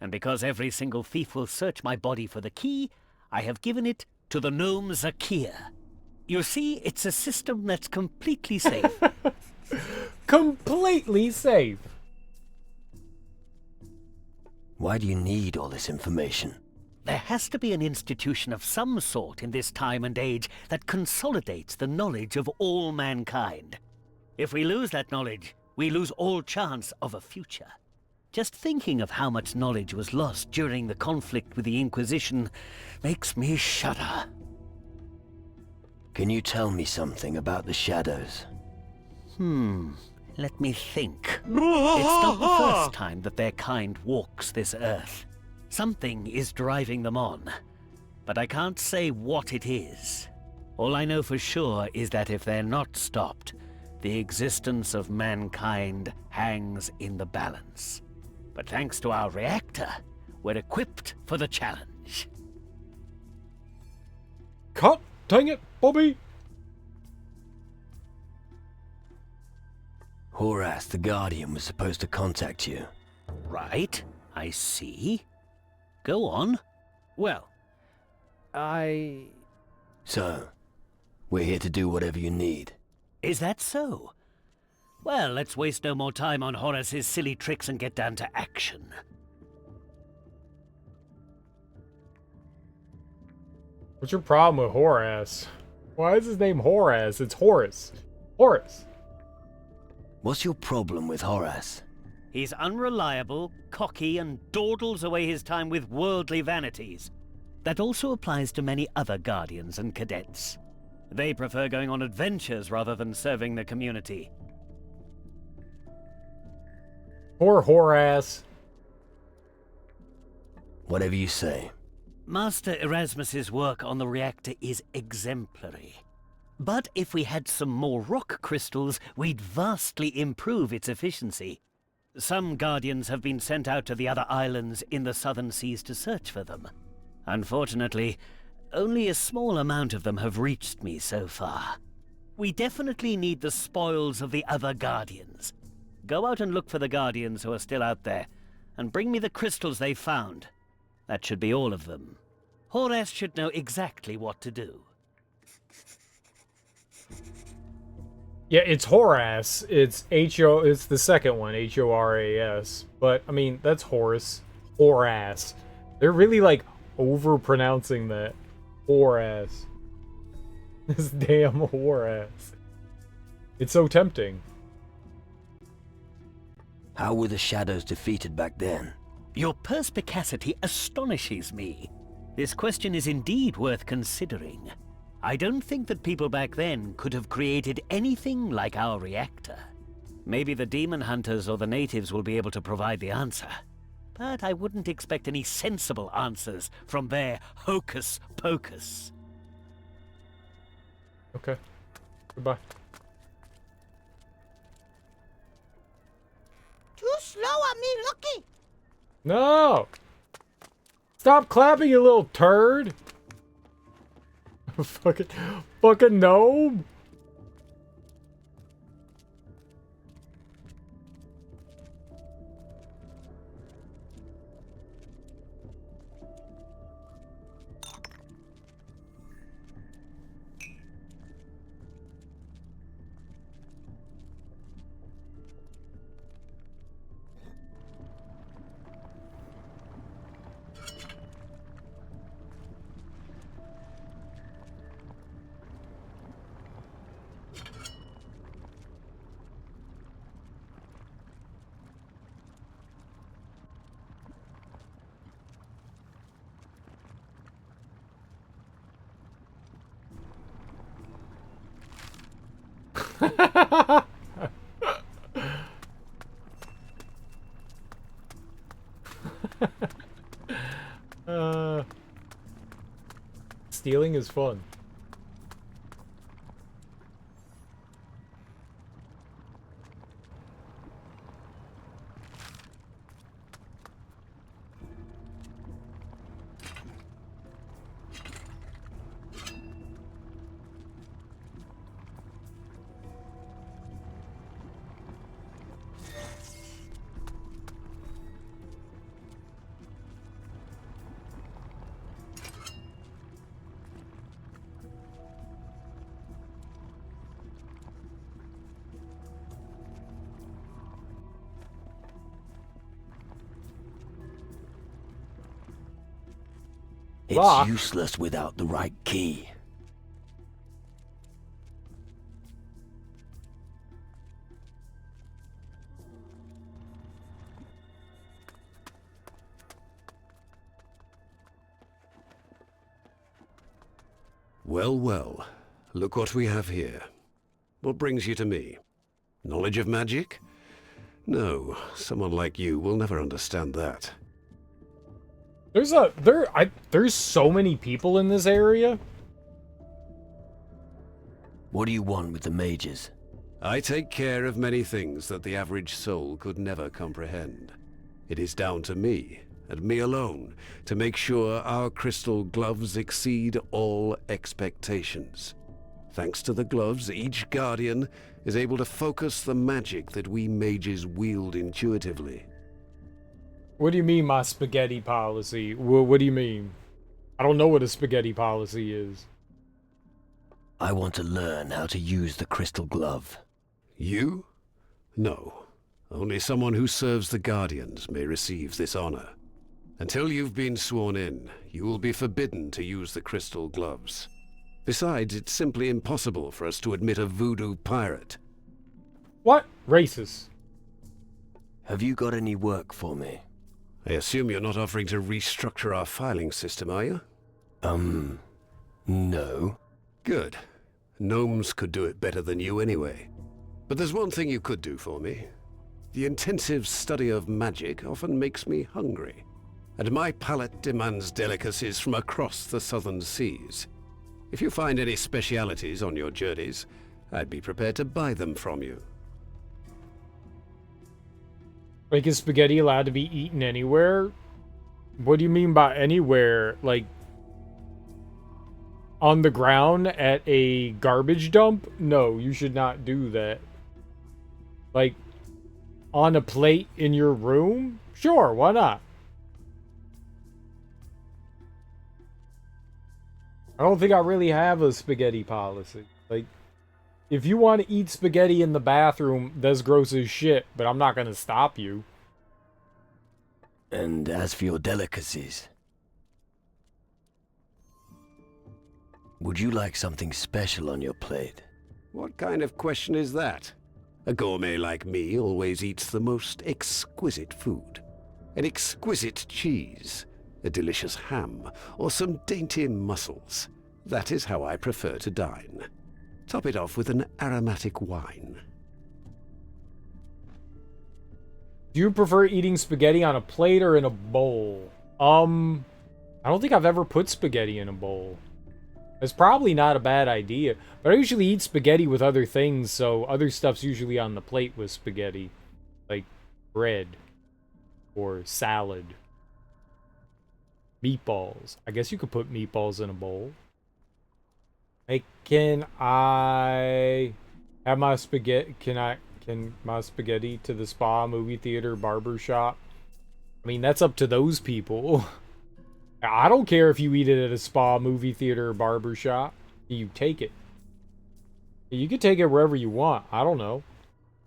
And because every single thief will search my body for the key, I have given it to the gnome Zakir. You see, it's a system that's completely safe. Completely safe. Why do you need all this information? There has to be an institution of some sort in this time and age that consolidates the knowledge of all mankind. If we lose that knowledge, we lose all chance of a future. Just thinking of how much knowledge was lost during the conflict with the Inquisition makes me shudder. Can you tell me something about the shadows? Let me think. It's not the first time that their kind walks this earth. Something is driving them on, but I can't say what it is. All I know for sure is that if they're not stopped, the existence of mankind hangs in the balance. But thanks to our reactor, we're equipped for the challenge. Cut! Dang it, Bobby! Horace, the Guardian, was supposed to contact you. Right, I see. Go on. Well, So, we're here to do whatever you need. Is that so? Well, let's waste no more time on Horace's silly tricks and get down to action. What's your problem with Horace? Why is his name Horace? It's Horace. Horace. What's your problem with Horace? He's unreliable, cocky, and dawdles away his time with worldly vanities. That also applies to many other Guardians and Cadets. They prefer going on adventures rather than serving the community. Poor Horace. Whatever you say. Master Erasmus's work on the reactor is exemplary. But if we had some more rock crystals, we'd vastly improve its efficiency. Some Guardians have been sent out to the other islands in the southern seas to search for them. Unfortunately, only a small amount of them have reached me so far. We definitely need the spoils of the other Guardians. Go out and look for the Guardians who are still out there, and bring me the crystals they've found. That should be all of them. Horace should know exactly what to do. Yeah, it's Horace. It's it's the second one, Horas. But I mean, that's Horace. Horace. They're really, like, over-pronouncing that. Whore-ass. This damn whore-ass. It's so tempting. How were the shadows defeated back then? Your perspicacity astonishes me. This question is indeed worth considering. I don't think that people back then could have created anything like our reactor. Maybe the demon hunters or the natives will be able to provide the answer. But I wouldn't expect any sensible answers from their hocus pocus. Okay. Goodbye. Too slow on me, looky. No! Stop clapping, you little turd! fucking gnome! Stealing is fun. It's Lock. useless without the right key. Well, well. Look what we have here. What brings you to me? Knowledge of magic? No, someone like you will never understand that. There's so many people in this area. What do you want with the mages? I take care of many things that the average soul could never comprehend. It is down to me, and me alone, to make sure our crystal gloves exceed all expectations. Thanks to the gloves, each guardian is able to focus the magic that we mages wield intuitively. What do you mean, my spaghetti policy? What do you mean? I don't know what a spaghetti policy is. I want to learn how to use the crystal glove. You? No. Only someone who serves the Guardians may receive this honor. Until you've been sworn in, you will be forbidden to use the crystal gloves. Besides, it's simply impossible for us to admit a voodoo pirate. What? Racist. Have you got any work for me? I assume you're not offering to restructure our filing system, are you? No. Good. Gnomes could do it better than you anyway. But there's one thing you could do for me. The intensive study of magic often makes me hungry, and my palate demands delicacies from across the southern seas. If you find any specialities on your journeys, I'd be prepared to buy them from you. Like, is spaghetti allowed to be eaten anywhere? What do you mean by anywhere? Like, on the ground at a garbage dump? No, you should not do that. Like, on a plate in your room? Sure, why not? I don't think I really have a spaghetti policy. Like, if you want to eat spaghetti in the bathroom, that's gross as shit, but I'm not going to stop you. And as for your delicacies, Would you like something special on your plate? What kind of question is that? A gourmet like me always eats the most exquisite food. An exquisite cheese, a delicious ham, or some dainty mussels. That is how I prefer to dine. Top it off with an aromatic wine. Do you prefer eating spaghetti on a plate or in a bowl? I don't think I've ever put spaghetti in a bowl. It's probably not a bad idea, but I usually eat spaghetti with other things, so other stuff's usually on the plate with spaghetti. Like bread or salad. Meatballs. I guess you could put meatballs in a bowl. Hey, can I have my spaghetti? Can my spaghetti to the spa, movie theater, barber shop? I mean, that's up to those people. I don't care if you eat it at a spa, movie theater, or barber shop. You take it. You can take it wherever you want. I don't know.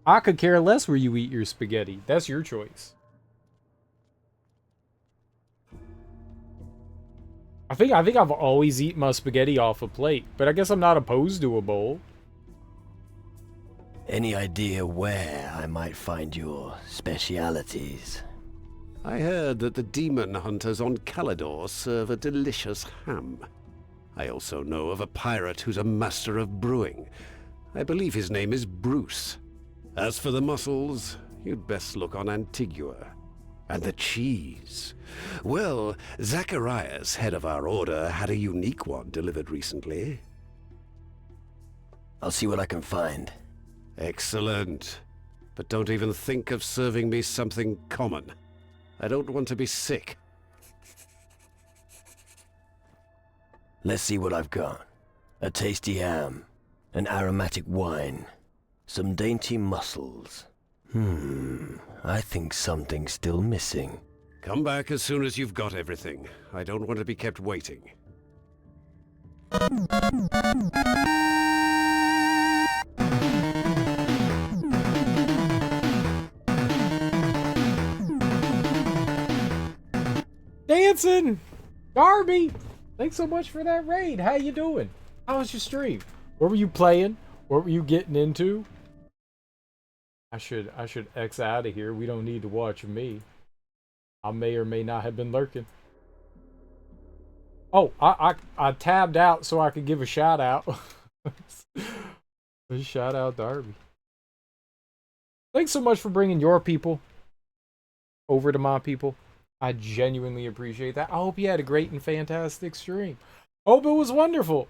I could care less where you eat your spaghetti. That's your choice. I think I've always eaten my spaghetti off a plate, but I guess I'm not opposed to a bowl. Any idea where I might find your specialities? I heard that the demon hunters on Calador serve a delicious ham. I also know of a pirate who's a master of brewing. I believe his name is Bruce. As for the mussels, you'd best look on Antigua. And the cheese. Well, Zacharias, head of our order, had a unique one delivered recently. I'll see what I can find. Excellent. But don't even think of serving me something common. I don't want to be sick. Let's see what I've got. A tasty ham, an aromatic wine, some dainty mussels. I think something's still missing. Come back as soon as you've got everything. I don't want to be kept waiting. Dancing! Darby! Thanks so much for that raid. How you doing? How was your stream? What were you playing? What were you getting into? I should X out of here. We don't need to watch me. I may or may not have been lurking. Oh, I tabbed out so I could give a shout out. Shout out Darby. Thanks so much for bringing your people over to my people. I genuinely appreciate that. I hope you had a great and fantastic stream. Hope it was wonderful.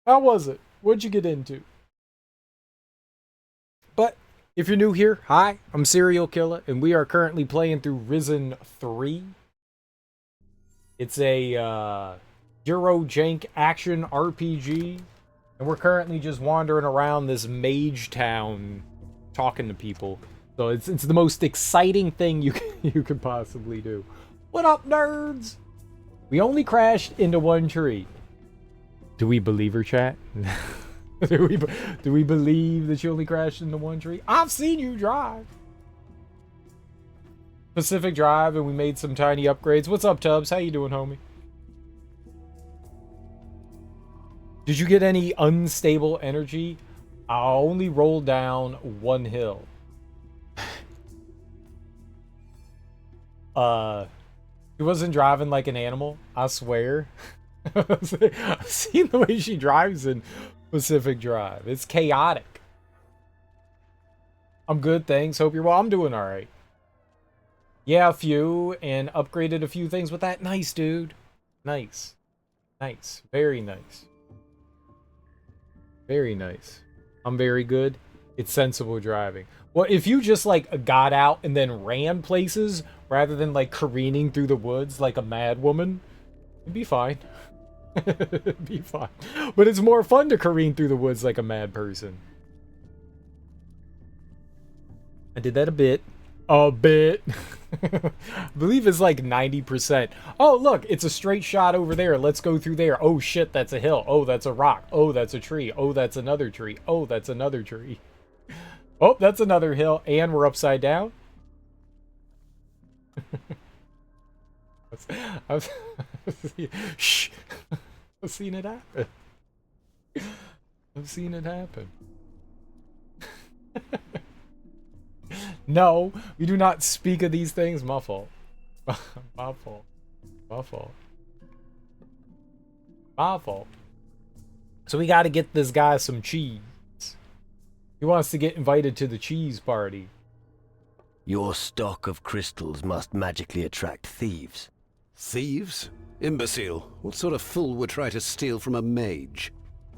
How was it? What'd you get into? But if you're new here, hi, I'm Serial Killer, and we are currently playing through Risen 3. It's a Eurojank action RPG, and we're currently just wandering around this mage town talking to people. So it's the most exciting thing you could possibly do. What up, nerds? We only crashed into one tree. Do we believe her, chat? Do we believe that you only crashed into one tree? I've seen you drive. Pacific Drive, and we made some tiny upgrades. What's up, Tubbs? How you doing, homie? Did you get any unstable energy? I only rolled down one hill. She wasn't driving like an animal, I swear. I've seen the way she drives in Pacific Drive. It's chaotic. I'm good, thanks. Hope you're well. I'm doing alright. Yeah, a few, and upgraded a few things with that. Nice, dude. Nice. Nice. Very nice. Very nice. I'm very good. It's sensible driving. Well, if you just, like, got out and then ran places, rather than, like, careening through the woods like a mad woman, it'd be fine. It'd be fine. But it's more fun to careen through the woods like a mad person. I did that a bit. A bit. I believe it's like 90%. Oh, look, it's a straight shot over there. Let's go through there. Oh, shit, that's a hill. Oh, that's a rock. Oh, that's a tree. Oh, that's another tree. Oh, that's another tree. Oh, that's another hill. And we're upside down. Shh. I've seen it happen. I've seen it happen. No, we do not speak of these things. My fault. My fault. My fault. My fault. So we got to get this guy some cheese. He wants to get invited to the cheese party. Your stock of crystals must magically attract thieves. Thieves? Imbecile. What sort of fool would try to steal from a mage?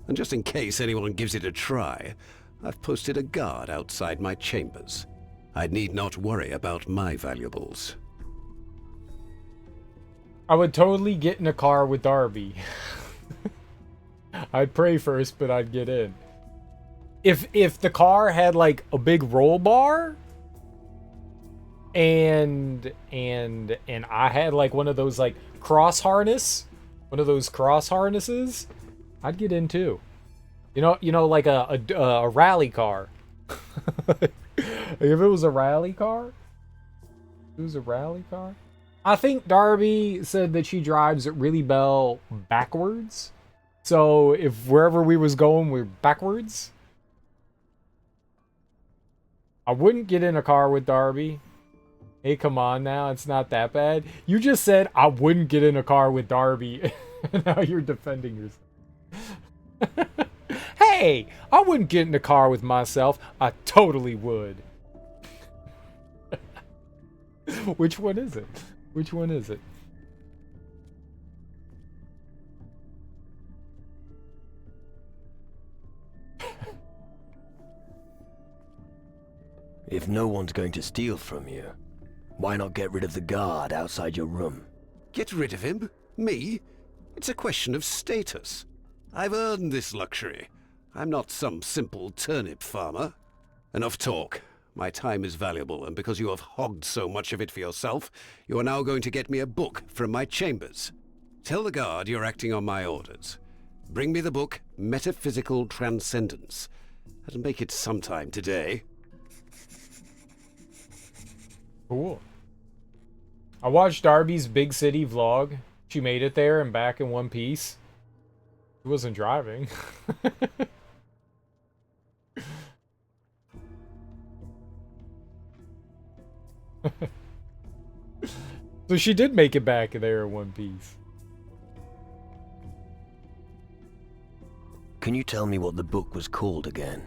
And just in case anyone gives it a try, I've posted a guard outside my chambers. I need not worry about my valuables. I would totally get in a car with Darby. I'd pray first, but I'd get in. If the car had like a big roll bar and I had like one of those like cross harnesses, I'd get in too. You know, like a rally car. If it was a rally car, I think Darby said that she drives it really well backwards. So if wherever we was going, we're backwards. I wouldn't get in a car with Darby. Hey, come on now. It's not that bad. You just said I wouldn't get in a car with Darby. And now you're defending yourself. Hey, I wouldn't get in a car with myself. I totally would. Which one is it? Which one is it? If no one's going to steal from you, why not get rid of the guard outside your room? Get rid of him? Me? It's a question of status. I've earned this luxury. I'm not some simple turnip farmer. Enough talk. My time is valuable, and because you have hogged so much of it for yourself, you are now going to get me a book from my chambers. Tell the guard you're acting on my orders. Bring me the book, Metaphysical Transcendence. That'll make it sometime today. Cool. I watched Darby's Big City vlog. She made it there and back in one piece. She wasn't driving. So she did make it back there in one piece. Can you tell me what the book was called again?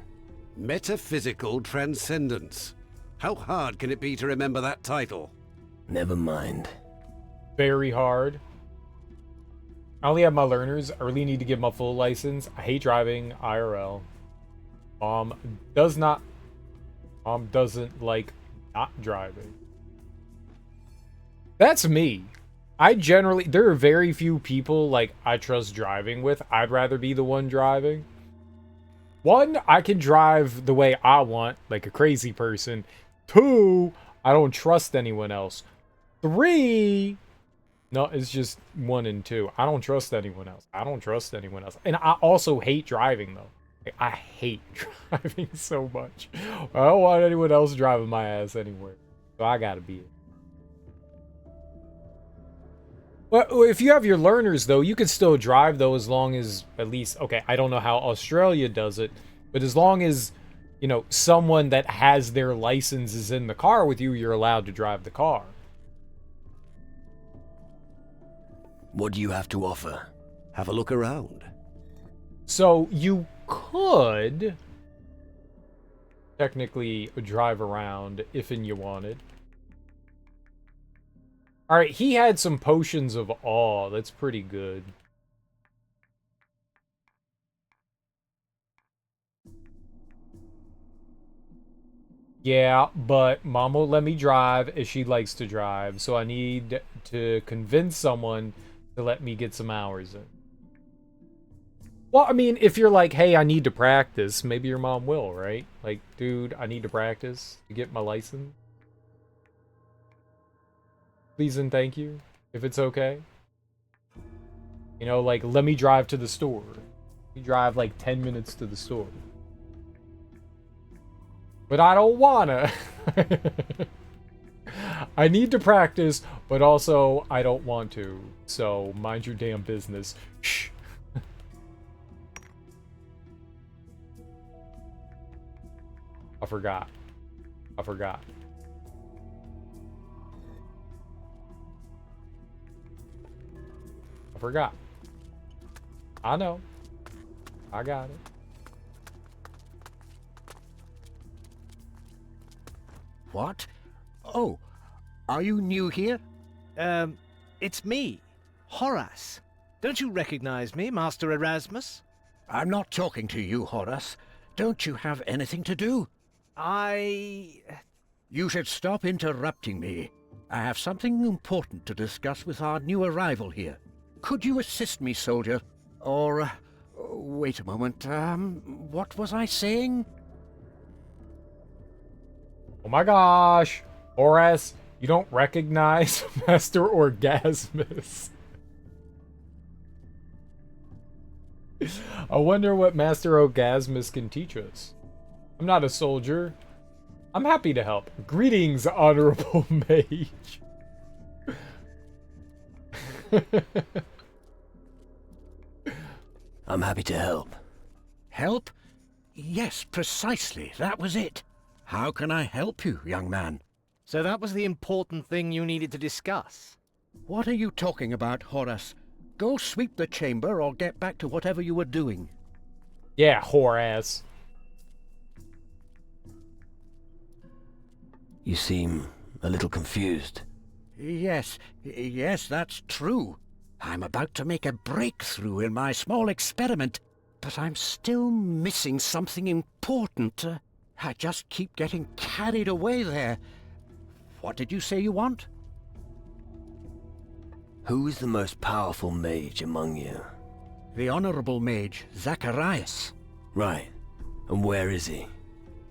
Metaphysical Transcendence. How hard can it be to remember that title? Never mind. Very hard. I only have my learners. I really need to get my full license. I hate driving IRL. Mom doesn't like not driving. That's me. There are very few people like I trust driving with. I'd rather be the one driving. One, I can drive the way I want, like a crazy person. Two, I don't trust anyone else. Three, no, it's just 1 and 2. I don't trust anyone else. And I also hate driving, though. Like, I hate driving so much. I don't want anyone else driving my ass anywhere. So I gotta be it. Well, if you have your learners, though, you can still drive, though, as long as at least... Okay, I don't know how Australia does it, but as long as, you know, someone that has their license is in the car with you, you're allowed to drive the car. What do you have to offer? Have a look around. So you could technically drive around if and you wanted. Alright, he had some potions of awe. That's pretty good. Yeah, but Mom won't let me drive as she likes to drive, so I need to convince someone to let me get some hours in. Well, I mean, if you're like, hey, I need to practice, maybe your mom will, right? Like, dude, I need to practice to get my license. Please and thank you, if it's okay. You know, like, let me drive to the store. You drive like 10 minutes to the store. But I don't wanna. I need to practice, but also I don't want to. So mind your damn business. Shh. I forgot. I forgot. I forgot. I know. I got it. What? Oh, are you new here? It's me, Horace. Don't you recognize me, Master Erasmus? I'm not talking to you, Horace. Don't you have anything to do? You should stop interrupting me. I have something important to discuss with our new arrival here. Could you assist me, soldier? Or, wait a moment, what was I saying? Oh my gosh, Horace, you don't recognize Master Orgasmus. I wonder what Master Orgasmus can teach us. I'm not a soldier. I'm happy to help. Greetings, Honorable Mage. I'm happy to help. Help? Yes, precisely. That was it. How can I help you, young man? So that was the important thing you needed to discuss. What are you talking about, Horace? Go sweep the chamber or get back to whatever you were doing. Yeah, Horace. You seem a little confused. Yes, that's true. I'm about to make a breakthrough in my small experiment, but I'm still missing something important. I just keep getting carried away there. What did you say you want? Who is the most powerful mage among you? The Honorable Mage, Zacharias. Right. And where is he?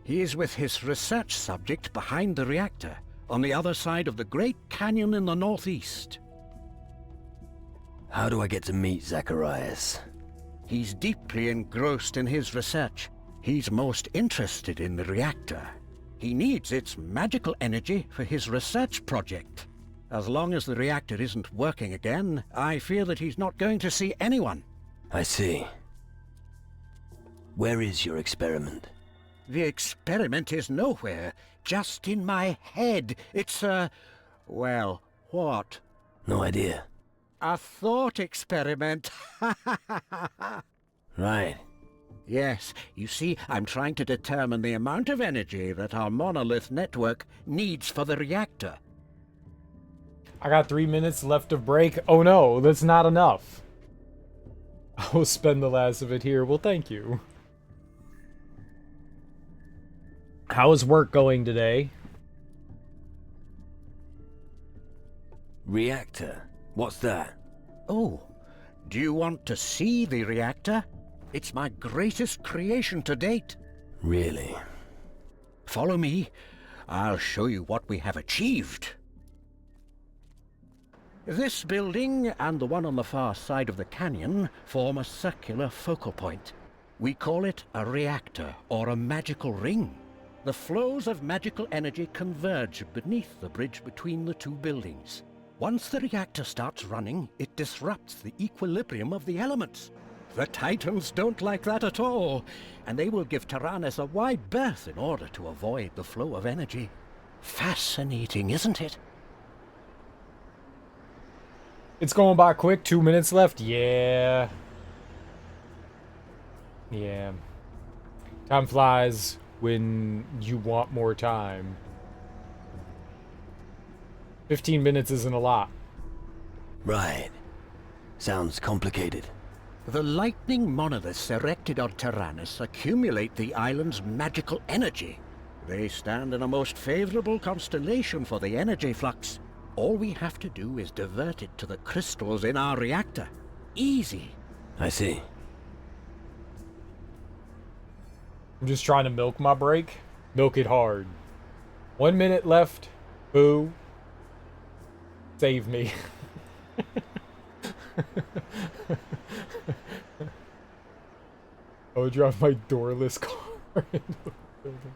He is with his research subject behind the reactor, on the other side of the Great Canyon in the northeast. How do I get to meet Zacharias? He's deeply engrossed in his research. He's most interested in the reactor. He needs its magical energy for his research project. As long as the reactor isn't working again, I fear that he's not going to see anyone. I see. Where is your experiment? The experiment is nowhere, just in my head. It's well, what? No idea. A thought experiment. Right. Yes, you see, I'm trying to determine the amount of energy that our monolith network needs for the reactor. I got 3 minutes left of break. Oh no, that's not enough. I will spend the last of it here. Well, thank you. How is work going today? Reactor? What's that? Oh, do you want to see the reactor? It's my greatest creation to date. Really? Follow me. I'll show you what we have achieved. This building and the one on the far side of the canyon form a circular focal point. We call it a reactor or a magical ring. The flows of magical energy converge beneath the bridge between the two buildings. Once the reactor starts running, it disrupts the equilibrium of the elements. The Titans don't like that at all, and they will give Tyrannus a wide berth in order to avoid the flow of energy. Fascinating, isn't it? It's going by quick. 2 minutes left. Yeah. Yeah. Time flies when you want more time. 15 minutes isn't a lot. Right. Sounds complicated. The lightning monoliths erected on Tyrannus accumulate the island's magical energy. They stand in a most favorable constellation for the energy flux. All we have to do is divert it to the crystals in our reactor. Easy. I see. I'm just trying to milk my break. Milk it hard. 1 minute left. Boo. Save me. I would drive my doorless car into the building.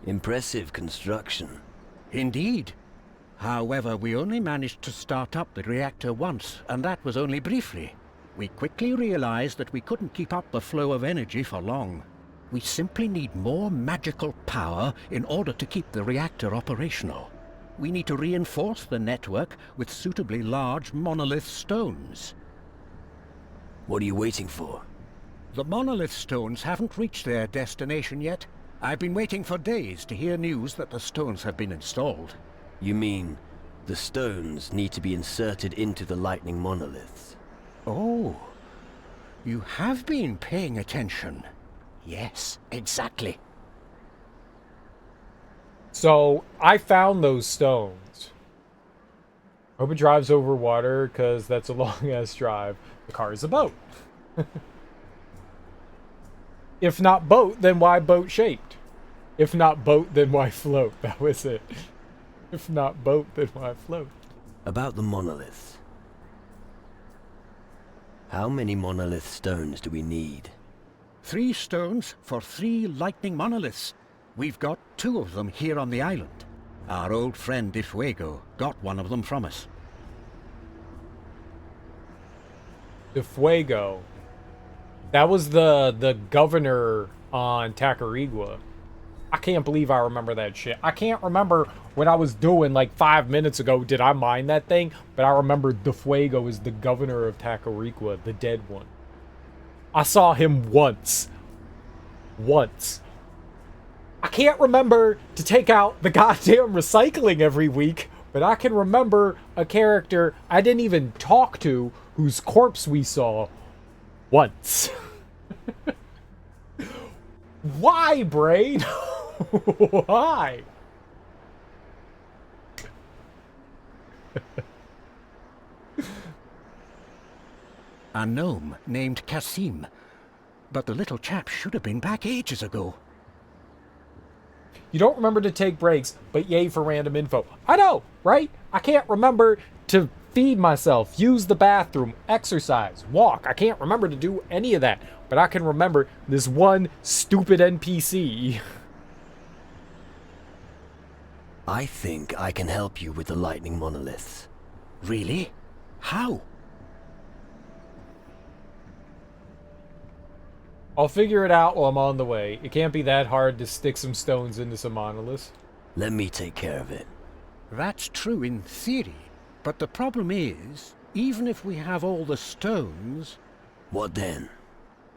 Impressive construction. Indeed. However, we only managed to start up the reactor once, and that was only briefly. We quickly realized that we couldn't keep up the flow of energy for long. We simply need more magical power in order to keep the reactor operational. We need to reinforce the network with suitably large monolith stones. What are you waiting for? The monolith stones haven't reached their destination yet. I've been waiting for days to hear news that the stones have been installed. You mean the stones need to be inserted into the lightning monoliths? Oh, you have been paying attention. Yes, exactly. So, I found those stones. Hope it drives over water, because that's a long-ass drive. The car is a boat. If not boat, then why boat-shaped? If not boat, then why float? That was it. If not boat, then why float? About the monoliths. How many monolith stones do we need? 3 stones for 3 lightning monoliths. We've got 2 of them here on the island. Our old friend Difuego got one of them from us. Difuego. That was the governor on Tacarigua. I can't believe I remember that shit. I can't remember what I was doing like 5 minutes ago. Did I mine that thing? But I remember Difuego is the governor of Tacarigua, the dead one. I saw him once. Once. I can't remember to take out the goddamn recycling every week, but I can remember a character I didn't even talk to whose corpse we saw once. Why, brain? Why? A gnome named Kasim. But the little chap should have been back ages ago. You don't remember to take breaks, but yay for random info. I know, right? I can't remember to feed myself, use the bathroom, exercise, walk. I can't remember to do any of that, but I can remember this one stupid NPC. I think I can help you with the lightning monoliths. Really? How? I'll figure it out while I'm on the way. It can't be that hard to stick some stones into some monoliths. Let me take care of it. That's true in theory, but the problem is, even if we have all the stones... What then?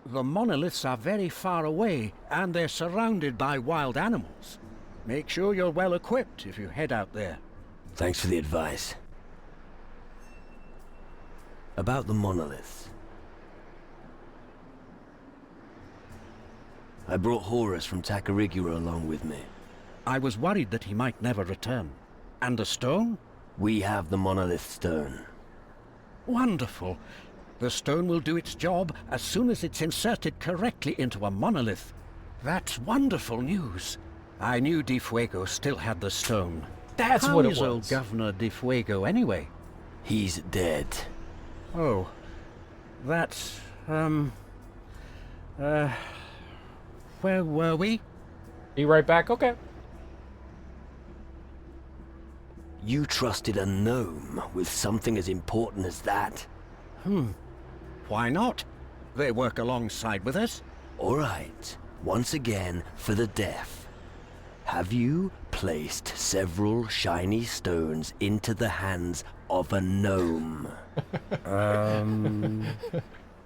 The monoliths are very far away, and they're surrounded by wild animals. Make sure you're well equipped if you head out there. Thanks for the advice. About the monoliths. I brought Horus from Tacarigua along with me. I was worried that he might never return. And the stone? We have the monolith stone. Wonderful. The stone will do its job as soon as it's inserted correctly into a monolith. That's wonderful news. I knew Difuego still had the stone. That's How what it is was. old Governor Difuego anyway? He's dead. Oh. That's, where were we? Be right back, okay. You trusted a gnome with something as important as that? Why not? They work alongside with us. All right. Once again, for the deaf. Have you placed several shiny stones into the hands of a gnome?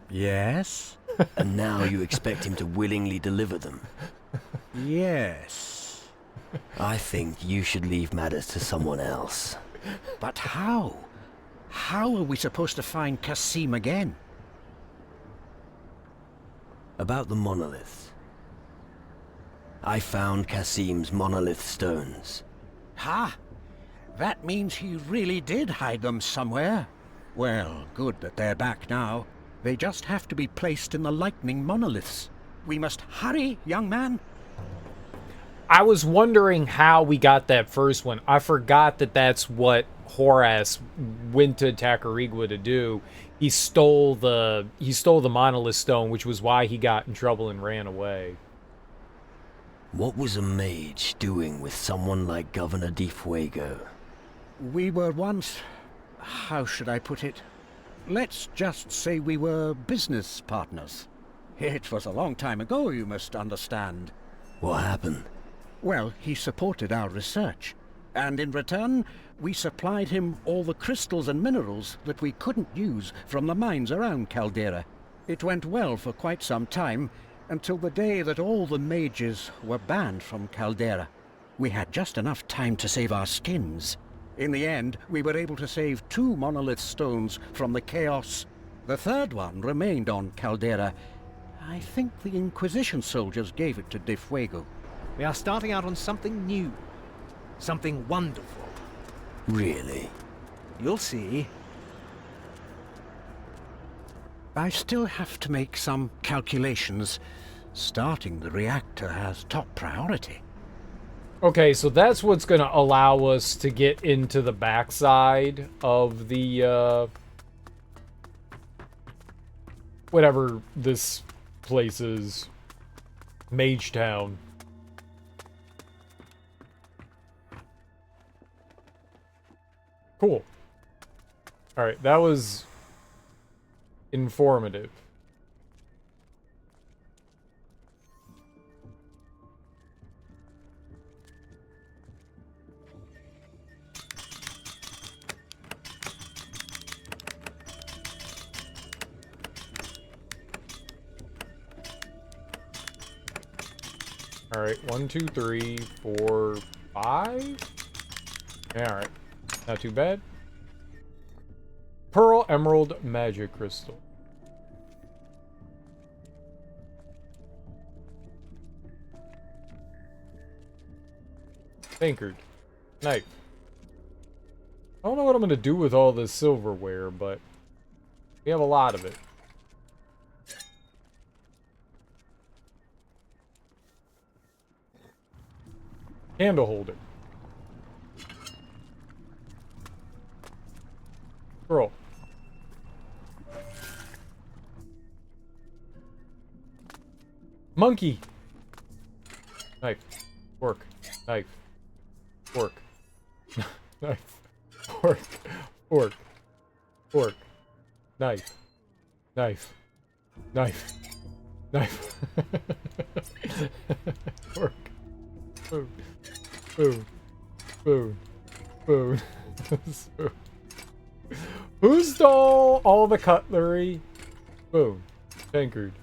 Yes? And now you expect him to willingly deliver them? Yes. I think you should leave matters to someone else. But how? How are we supposed to find Kasim again? About the monoliths. I found Kasim's monolith stones. Ha! That means he really did hide them somewhere. Well, good that they're back now. They just have to be placed in the lightning monoliths. We must hurry, young man. I was wondering how we got that first one. I forgot that that's what Horus went to Tacarigua to do. He stole the monolith stone, which was why he got in trouble and ran away. What was a mage doing with someone like Governor Difuego? We were once... how should I put it? Let's just say we were business partners. It was a long time ago, you must understand. What happened? Well, he supported our research. And in return, we supplied him all the crystals and minerals that we couldn't use from the mines around Caldera. It went well for quite some time, until the day that all the mages were banned from Caldera. We had just enough time to save our skins. In the end, we were able to save 2 monolith stones from the chaos. The third one remained on Caldera. I think the Inquisition soldiers gave it to De Fuego. We are starting out on something new. Something wonderful. Really? You'll see. I still have to make some calculations. Starting the reactor has top priority. Okay, so that's what's going to allow us to get into the backside of the, whatever this place is. Mage Town. Cool. Alright, that was informative. Alright, 1, 2, 3, 4, 5? Yeah, alright. Not too bad. Pearl, Emerald, Magic Crystal. Tankard. Knife. I don't know what I'm going to do with all this silverware, but we have a lot of it. Candle holder. Pearl. Monkey. Knife. Fork. Knife. Fork. Knife. Fork. Fork. Fork. Knife. Knife. Knife. Knife. Fork. Spoon. Spoon. Spoon. Spoon. Spoon. Who stole all the cutlery? Spoon. Tankard.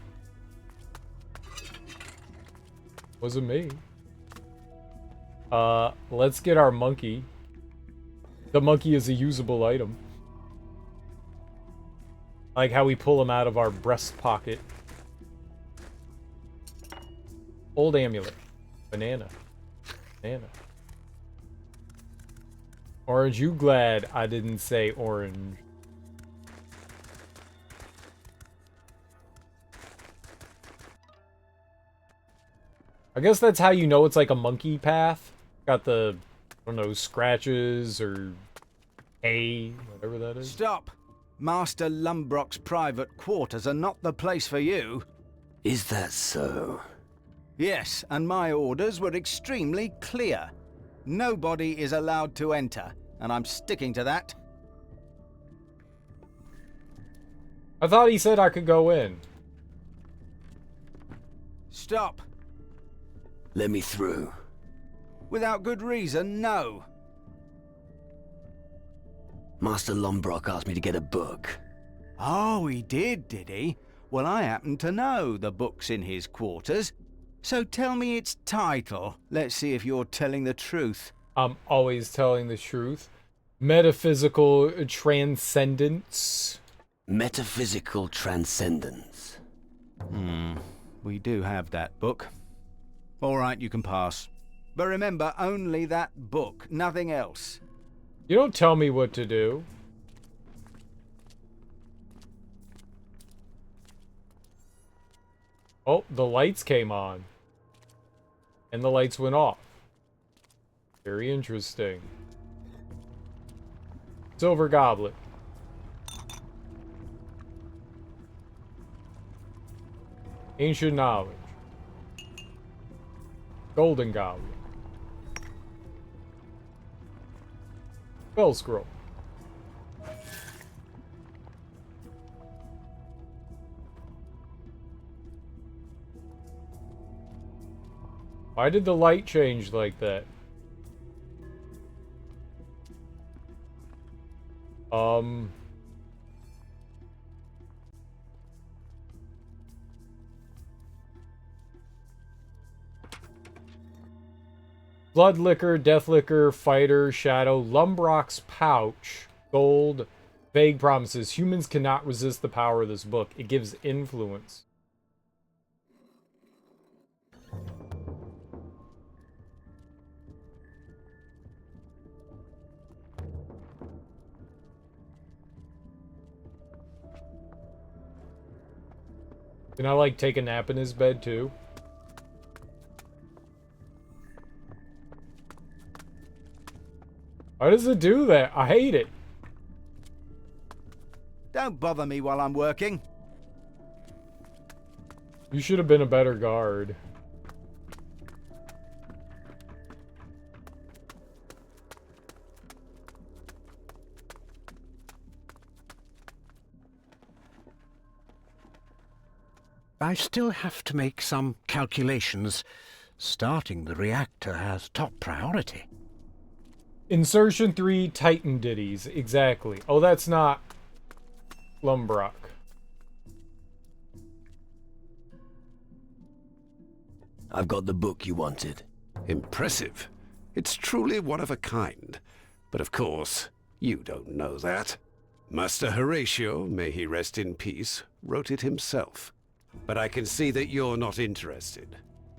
Wasn't me. Let's get our monkey. The monkey is a usable item. I like how we pull him out of our breast pocket. Old amulet. Banana. Banana. Orange, you glad I didn't say orange? I guess that's how you know it's like a monkey path. Got the, I don't know, scratches or hay, whatever that is. Stop! Master Lumbrock's private quarters are not the place for you. Is that so? Yes, and my orders were extremely clear. Nobody is allowed to enter, and I'm sticking to that. I thought he said I could go in. Stop. Let me through. Without good reason, no. Master Lumbrock asked me to get a book. Oh, he did he? Well, I happen to know the book's in his quarters. So tell me its title. Let's see if you're telling the truth. I'm always telling the truth. Metaphysical Transcendence. Metaphysical Transcendence. We do have that book. All right, you can pass. But remember, only that book, nothing else. You don't tell me what to do. Oh, the lights came on. And the lights went off. Very interesting. Silver goblet. Ancient knowledge. Golden goblet. Spell scroll. Why did the light change like that? Blood Liquor, Death Liquor, Fighter, Shadow, Lumbrock's Pouch, Gold, Vague Promises. Humans cannot resist the power of this book. It gives influence. Can I, like, take a nap in his bed, too? Why does it do that? I hate it. Don't bother me while I'm working. You should have been a better guard. I still have to make some calculations. Starting the reactor has top priority. Insertion 3 Titan Ditties. Exactly. Oh, that's not Lumbrock. I've got the book you wanted. Impressive. It's truly one of a kind. But of course, you don't know that. Master Horatio, may he rest in peace, wrote it himself. But I can see that you're not interested.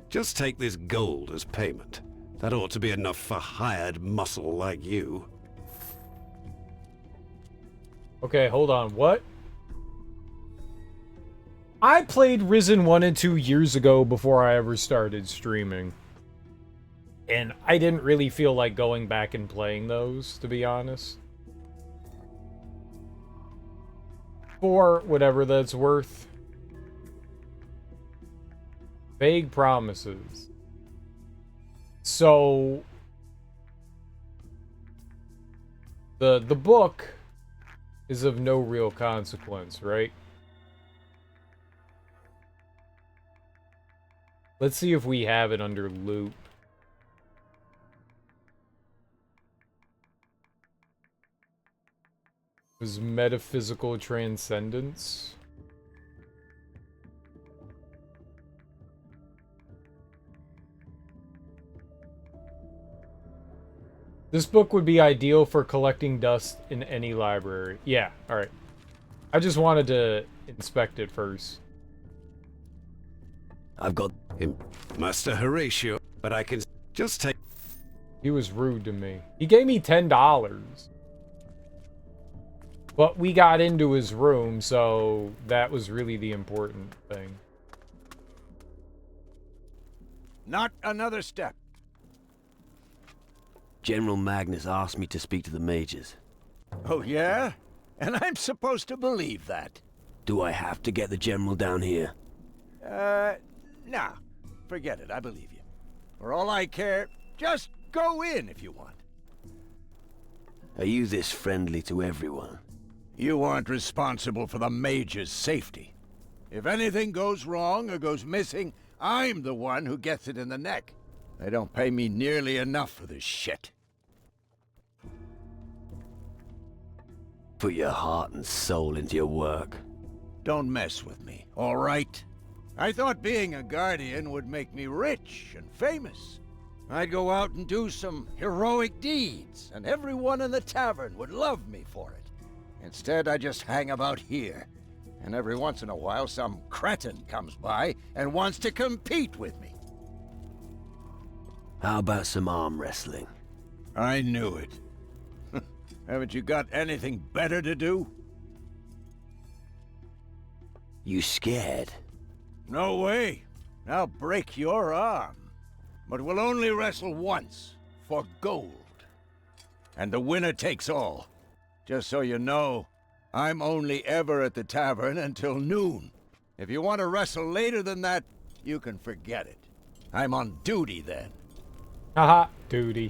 Just take this gold as payment. That ought to be enough for hired muscle like you. Okay, hold on. What? I played Risen 1 and 2 years ago before I ever started streaming. And I didn't really feel like going back and playing those, to be honest. For whatever that's worth. Vague Promises. So the book is of no real consequence, right? Let's see if we have it under loot. Was metaphysical transcendence? This book would be ideal for collecting dust in any library. Yeah, alright. I just wanted to inspect it first. I've got him. Master Horatio, but I can just take... He was rude to me. He gave me $10. But we got into his room, so that was really the important thing. Not another step. General Magnus asked me to speak to the mages. Oh, yeah? And I'm supposed to believe that? Do I have to get the general down here? Nah. Forget it, I believe you. For all I care, just go in if you want. Are you this friendly to everyone? You aren't responsible for the mage's safety. If anything goes wrong or goes missing, I'm the one who gets it in the neck. They don't pay me nearly enough for this shit. Put your heart and soul into your work. Don't mess with me, all right? I thought being a guardian would make me rich and famous. I'd go out and do some heroic deeds, and everyone in the tavern would love me for it. Instead, I just hang about here. And every once in a while, some cretin comes by and wants to compete with me. How about some arm wrestling? I knew it. Haven't you got anything better to do? You scared? No way. I'll break your arm. But we'll only wrestle once, for gold. And the winner takes all. Just so you know, I'm only ever at the tavern until noon. If you want to wrestle later than that, you can forget it. I'm on duty then. Haha, duty.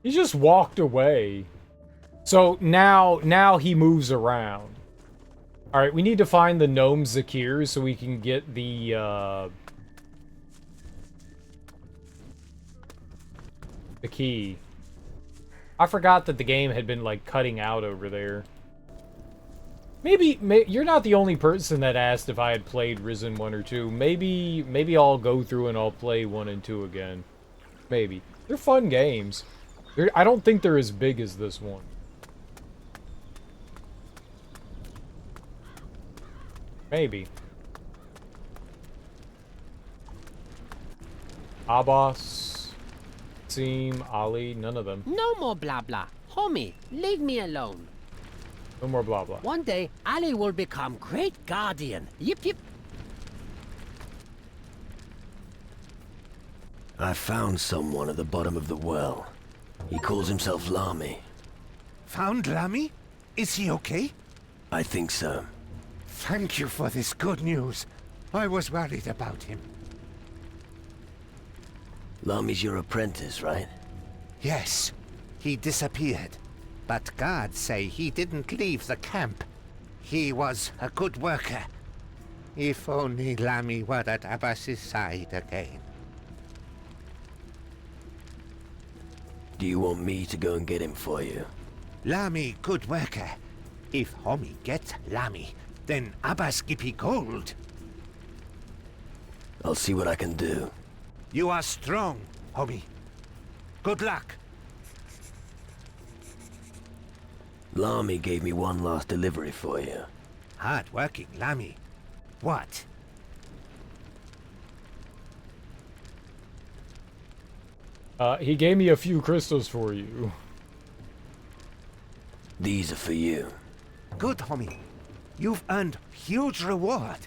He just walked away. So now he moves around. Alright, we need to find the gnome Zakir so we can get the key. I forgot that the game had been, like, cutting out over there. Maybe you're not the only person that asked if I had played Risen 1 or 2. Maybe I'll go through and I'll play 1 and 2 again. Maybe. They're fun games. I don't think they're as big as this one. Maybe. Abbas, Seem, Ali, none of them. No more blah blah. Homie, leave me alone. No more blah blah. One day, Ali will become great guardian. Yip yip. I found someone at the bottom of the well. He calls himself Lamy. Found Lamy? Is he okay? I think so. Thank you for this good news. I was worried about him. Lamy's your apprentice, right? Yes. He disappeared. But guards say he didn't leave the camp. He was a good worker. If only Lamy were at Abbas's side again. Do you want me to go and get him for you? Lamy, good worker. If Homie gets Lamy, then Abbas Gippy gold. I'll see what I can do. You are strong, Homie. Good luck. Lamy gave me one last delivery for you. Hard-working Lamy. What? He gave me a few crystals for you. These are for you. Good, Homie. You've earned huge reward.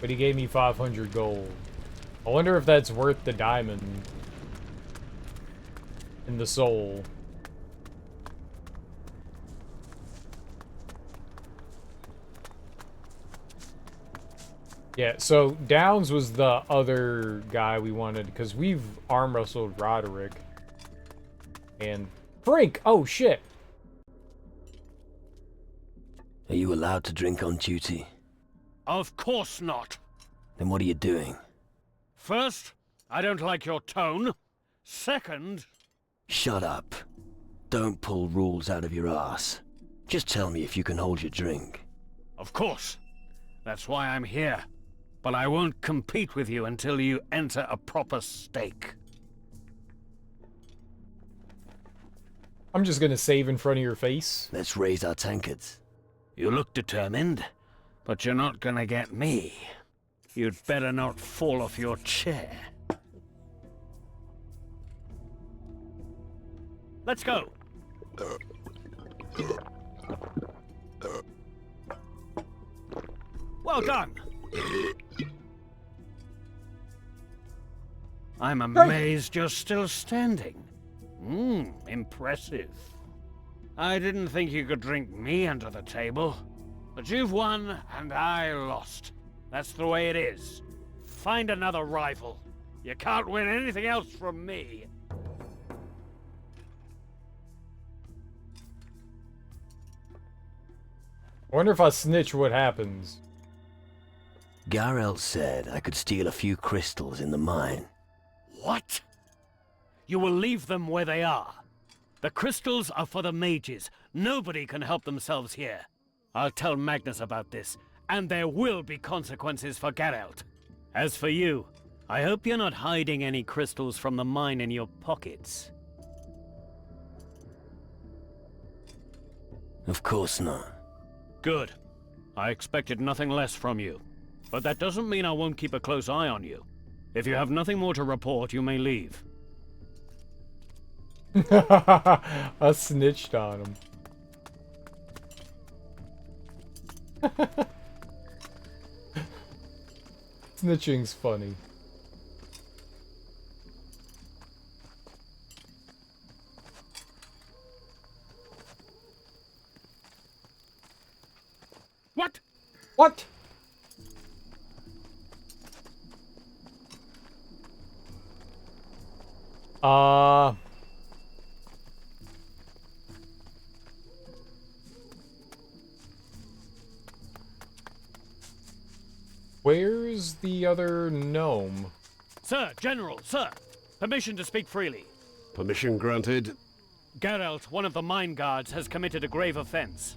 But he gave me 500 gold. I wonder if that's worth the diamond. And the soul. Yeah, so Downs was the other guy we wanted, because we've arm wrestled Roderick. And Frink! Oh, shit! Are you allowed to drink on duty? Of course not. Then what are you doing? First, I don't like your tone. Second... Shut up. Don't pull rules out of your ass. Just tell me if you can hold your drink. Of course. That's why I'm here. But I won't compete with you until you enter a proper stake. I'm just gonna save in front of your face. Let's raise our tankards. You look determined, but you're not gonna get me. You'd better not fall off your chair. Let's go. Well done. I'm amazed you're still standing. Impressive. I didn't think you could drink me under the table. But you've won, and I lost. That's the way it is. Find another rival. You can't win anything else from me. I wonder if I snitch what happens. Garel said I could steal a few crystals in the mine. What? You will leave them where they are. The crystals are for the mages. Nobody can help themselves here. I'll tell Magnus about this, and there will be consequences for Geralt. As for you, I hope you're not hiding any crystals from the mine in your pockets. Of course not. Good. I expected nothing less from you. But that doesn't mean I won't keep a close eye on you. If you have nothing more to report, you may leave. I snitched on him. Snitching's funny. What? What? the other gnome? Sir, General, sir. Permission to speak freely. Permission granted. Geralt, one of the mine guards, has committed a grave offense.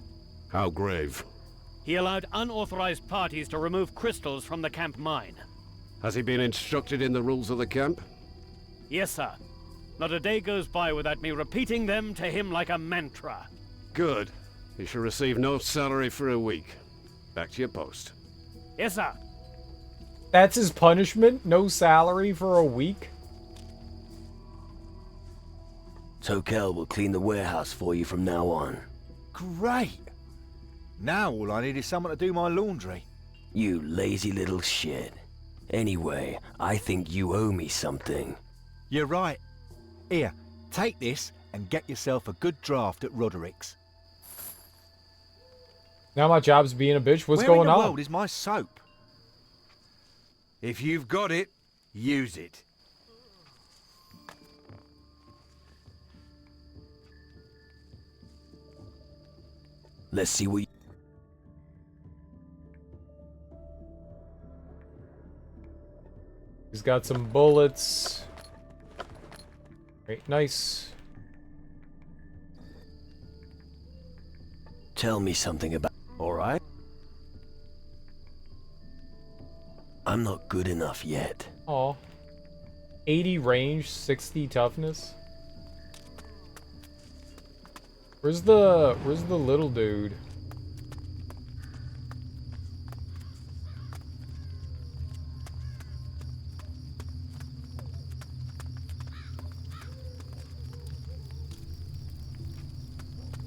How grave? He allowed unauthorized parties to remove crystals from the camp mine. Has he been instructed in the rules of the camp? Yes, sir. Not a day goes by without me repeating them to him like a mantra. Good. You shall receive no salary for a week. Back to your post. Yes, sir. That's his punishment? No salary for a week? Tokel will clean the warehouse for you from now on. Great! Now all I need is someone to do my laundry. You lazy little shit. Anyway, I think you owe me something. You're right. Here, take this and get yourself a good draft at Roderick's. Now my job's being a bitch. What's Where going in the on? world is my soap? If you've got it, use it. Let's see what He's got some bullets. Very nice. Tell me something about... Alright? I'm not good enough yet. Aw. 80 range, 60 toughness. Where's the little dude?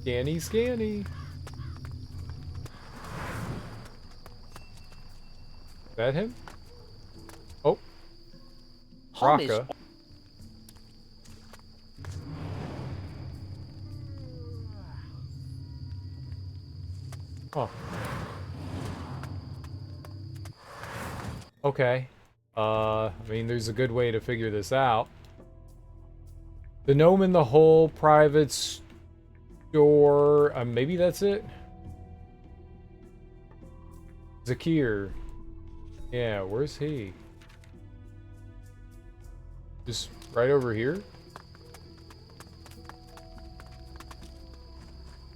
Scanny, scanny. Is that him? Oh. Raka. Oh. Okay. I mean, there's a good way to figure this out. The gnome in the hole, private store. Maybe that's it? Zakir. Yeah, where's he? Just right over here?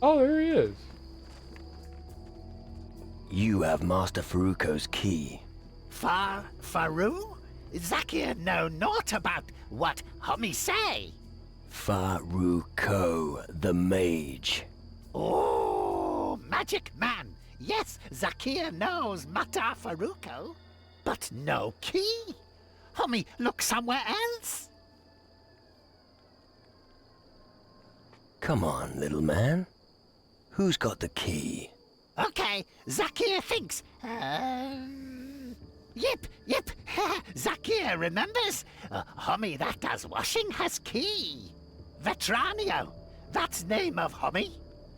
Oh, there he is. You have Master Faruko's key. Faru? Zakir know naught about what Hummy say. Faruko, the mage. Oh, magic man. Yes, Zakir knows Mata Faruko, but no key. Hummy, look somewhere else. Come on, little man. Who's got the key? Okay, Zakir thinks. Yep. Zakir remembers. Hummy that does washing has key. Vetranio. That's name of Hummy.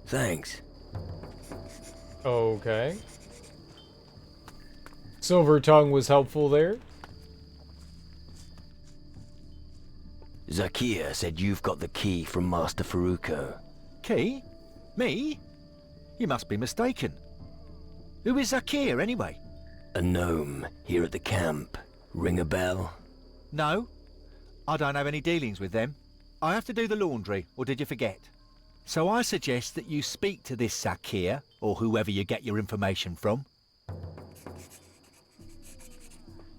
Thanks. Okay. Silver Tongue was helpful there. Zakir said you've got the key from Master Faruko. Key? Me? You must be mistaken. Who is Zakir, anyway? A gnome here at the camp. Ring a bell? No. I don't have any dealings with them. I have to do the laundry, or did you forget? So I suggest that you speak to this Zakir, or whoever you get your information from.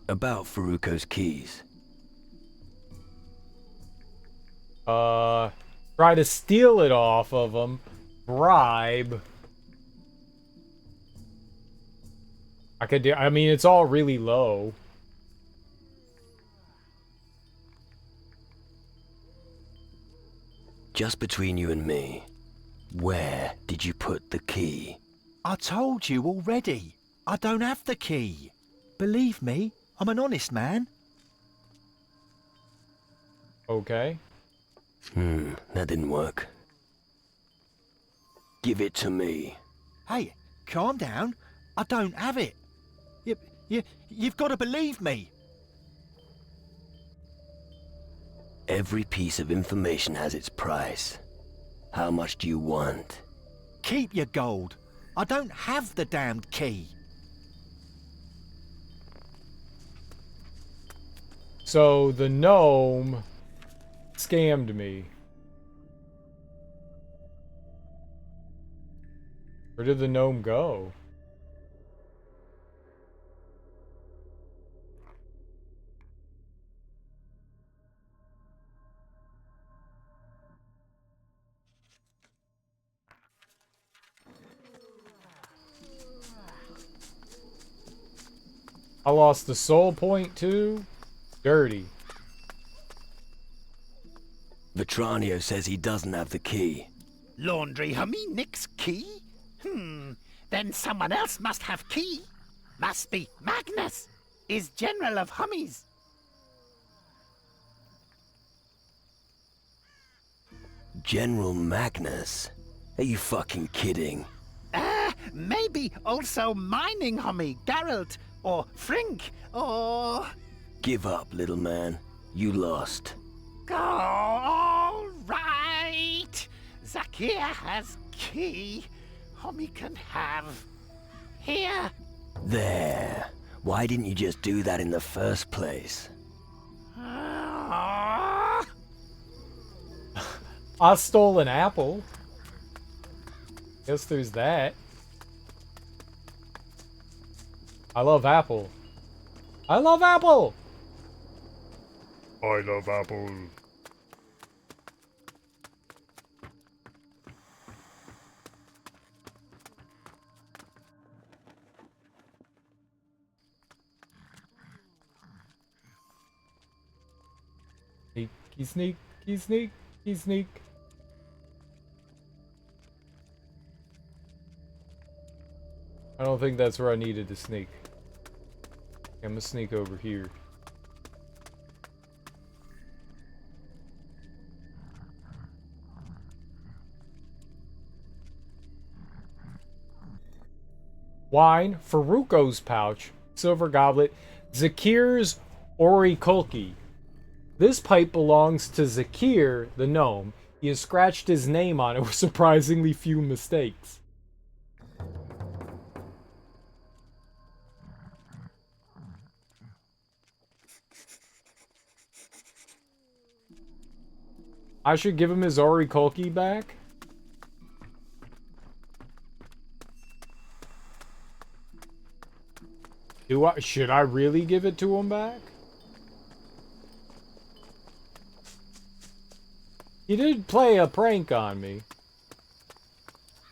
About Faruko's keys. Try to steal it off of him. Bribe. I mean, it's all really low. Just between you and me, where did you put the key? I told you already. I don't have the key. Believe me, I'm an honest man. Okay. That didn't work. Give it to me. Hey, calm down. I don't have it. You've got to believe me. Every piece of information has its price. How much do you want? Keep your gold. I don't have the damned key. So the gnome scammed me. Where did the gnome go? I lost the soul point too. Dirty. Vetranio says he doesn't have the key. Laundry Hummy Nick's key? Then someone else must have key. Must be Magnus, is General of Hummies. General Magnus? Are you fucking kidding? Maybe also Mining Hummy, Geralt, or Frink, or... Give up, little man. You lost. All right. Zakir has key. Hummy can have. Here. There. Why didn't you just do that in the first place? I stole an apple. Guess there's that. I love apple. I love apple! I love apple. Sneaky sneak, sneak, sneak. I don't think that's where I needed to sneak. I'm gonna sneak over here. Wine, Faruko's pouch, silver goblet, Zakir's Orikulki. This pipe belongs to Zakir, the gnome. He has scratched his name on it with surprisingly few mistakes. I should give him his Orikulki back? Should I really give it to him back? He did play a prank on me.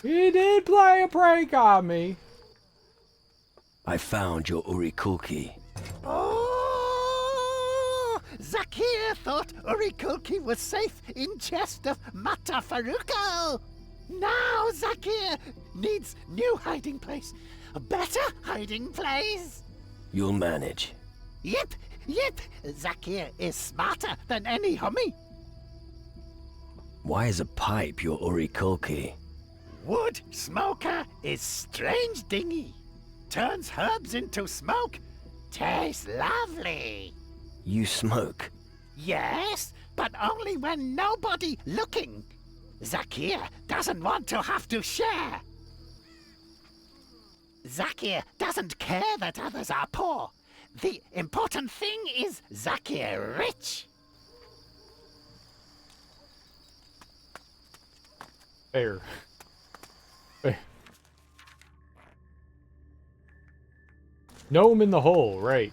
He did play a prank on me. I found your Orikulki. Oh! Zakir thought Orikulki was safe in chest of Mata Faruko. Now Zakir needs new hiding place. A better hiding place. You'll manage. Yep. Zakir is smarter than any Hummy. Why is a pipe your Orikulki? Wood smoker is strange dingy. Turns herbs into smoke. Tastes lovely. You smoke? Yes, but only when nobody looking. Zakir doesn't want to have to share. Zakir doesn't care that others are poor. The important thing is Zakir rich. Fair. Fair. Gnome in the hole, right.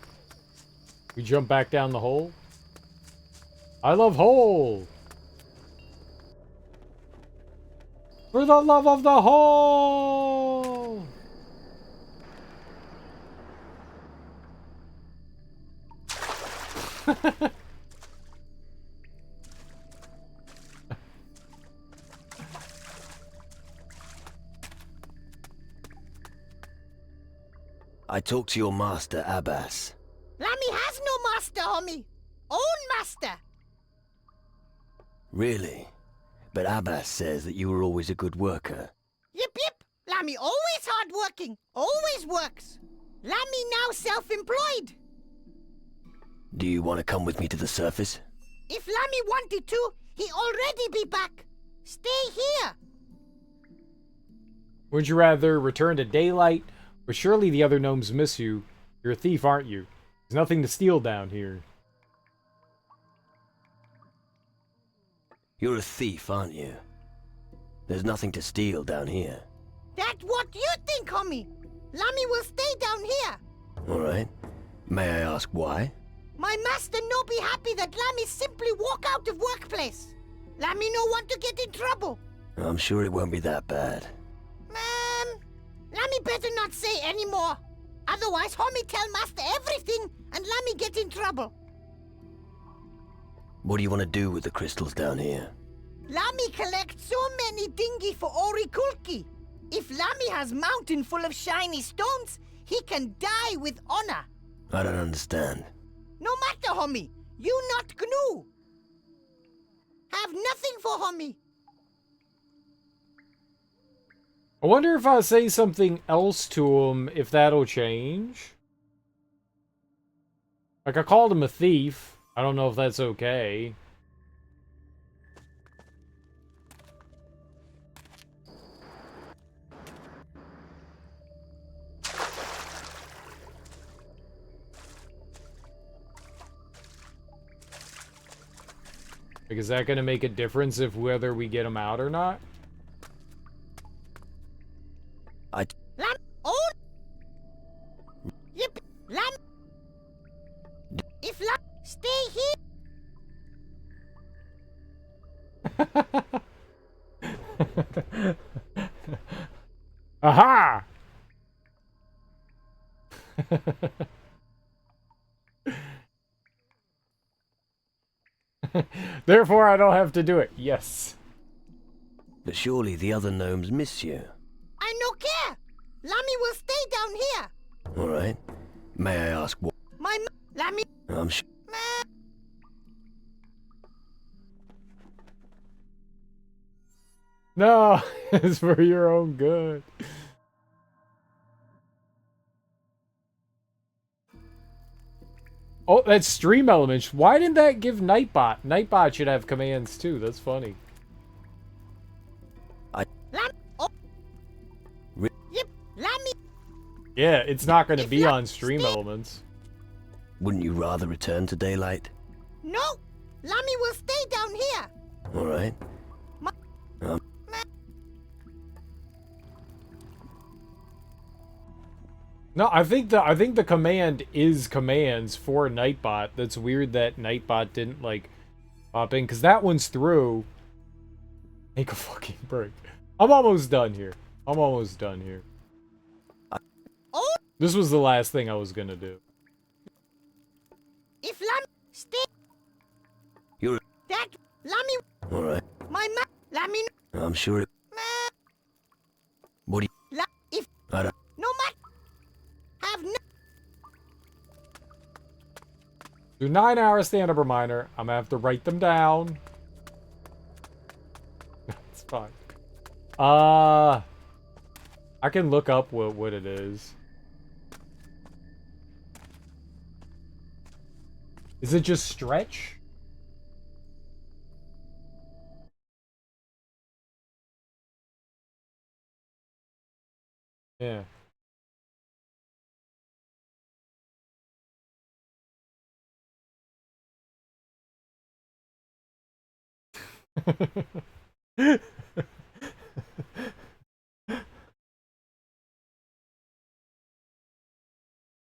We jump back down the hole. I love hole! For the love of the hole! I talked to your master, Abbas. Lammy has no master, homie. Own master. Really? But Abbas says that you were always a good worker. Yip. Lammy always hard-working. Always works. Lammy now self-employed. Do you want to come with me to the surface? If Lammy wanted to, he already be back. Stay here. Would you rather return to daylight? But surely the other gnomes miss you. You're a thief, aren't you? There's nothing to steal down here. You're a thief, aren't you? There's nothing to steal down here. That's what you think, homie. Lammy will stay down here. All right. May I ask why? My master no be happy that Lammy simply walk out of workplace. Lammy no want to get in trouble. I'm sure it won't be that bad. Lammy better not say any more. Otherwise, homie tell master everything and Lammy get in trouble. What do you want to do with the crystals down here? Lammy collect so many dingy for Orikulki. If Lammy has mountain full of shiny stones, he can die with honor. I don't understand. No matter, homie. You not GNU. Have nothing for homie. I wonder if I say something else to him, if that'll change. Like, I called him a thief. I don't know if that's okay. Like, is that going to make a difference if whether we get him out or not? Lam. Oh. Yep. Lam. If Lam stay here. Aha! Therefore, I don't have to do it. Yes. But surely the other gnomes miss you. I no care. Lammy will stay down here. All right. May I ask what? Lammy. I'm sure. No, it's for your own good. Oh, that's Stream Elements. Why didn't that give Nightbot? Nightbot should have commands too. That's funny. Yep. Lammy. Yeah, it's not going to be on Stream Elements. Wouldn't you rather return to daylight? No. Lammy will stay down here. All right. No, I think the command is commands for Nightbot. That's weird that Nightbot didn't like pop in, because that one's through. Take a fucking break. I'm almost done here. I'm almost done here. Oh. This was the last thing I was gonna do. If Lammy stay. You're. That Lammy. All right. My Lammy. I'm sure it. What do you? If. I don't. No matter. Have no. Do 9-hour stand-up reminder. I'm gonna have to write them down. It's fine. I can look up what it is. Is it just stretch? Yeah.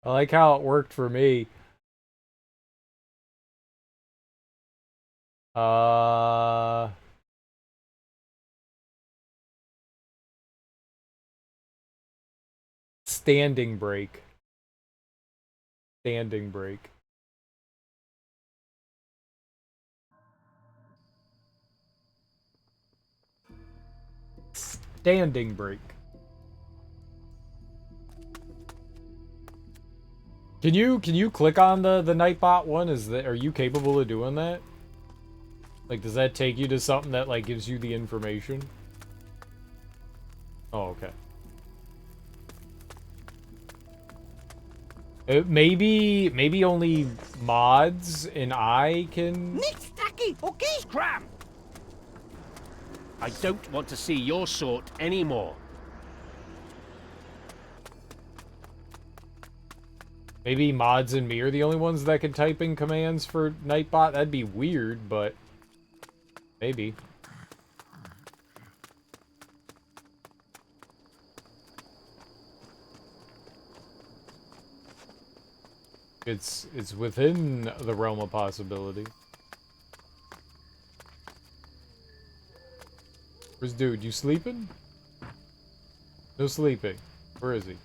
I like how it worked for me. Standing break. Standing break. Standing break. Can you click on the Nightbot one? Are you capable of doing that? Like, does that take you to something that like gives you the information? Oh, okay. Maybe only mods and I can. Nick Stacky, okay? Scram! I don't want to see your sort anymore. Maybe mods and me are the only ones that can type in commands for Nightbot. That'd be weird, but Maybe. It's within the realm of possibility. Where's dude? You sleeping? No sleeping. Where is he?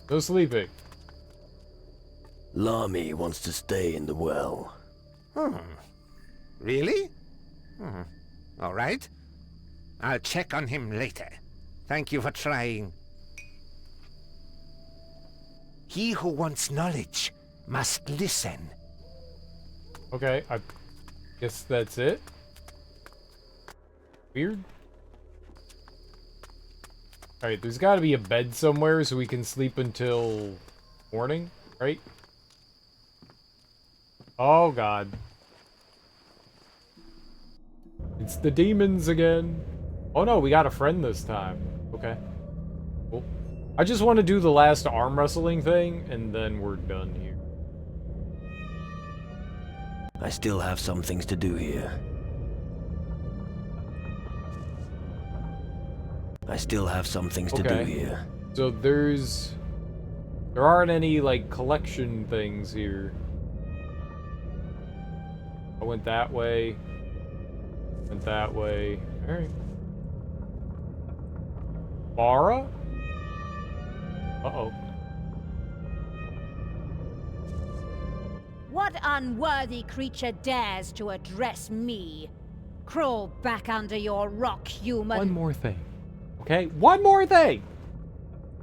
No sleeping. Lamy wants to stay in the well. Really? All right. I'll check on him later. Thank you for trying. He who wants knowledge must listen. Okay, I guess that's it. Weird. Alright, there's gotta be a bed somewhere so we can sleep until morning, right? Oh god. It's the demons again. Oh no, we got a friend this time. Okay. Cool. I just want to do the last arm wrestling thing, and then we're done here. I still have some things to do here. I still have some things to do here. So there aren't any, like, collection things here. I went that way. Went that way. Alright. Bara? Uh-oh. What unworthy creature dares to address me? Crawl back under your rock, human. One more thing. Okay? One more thing!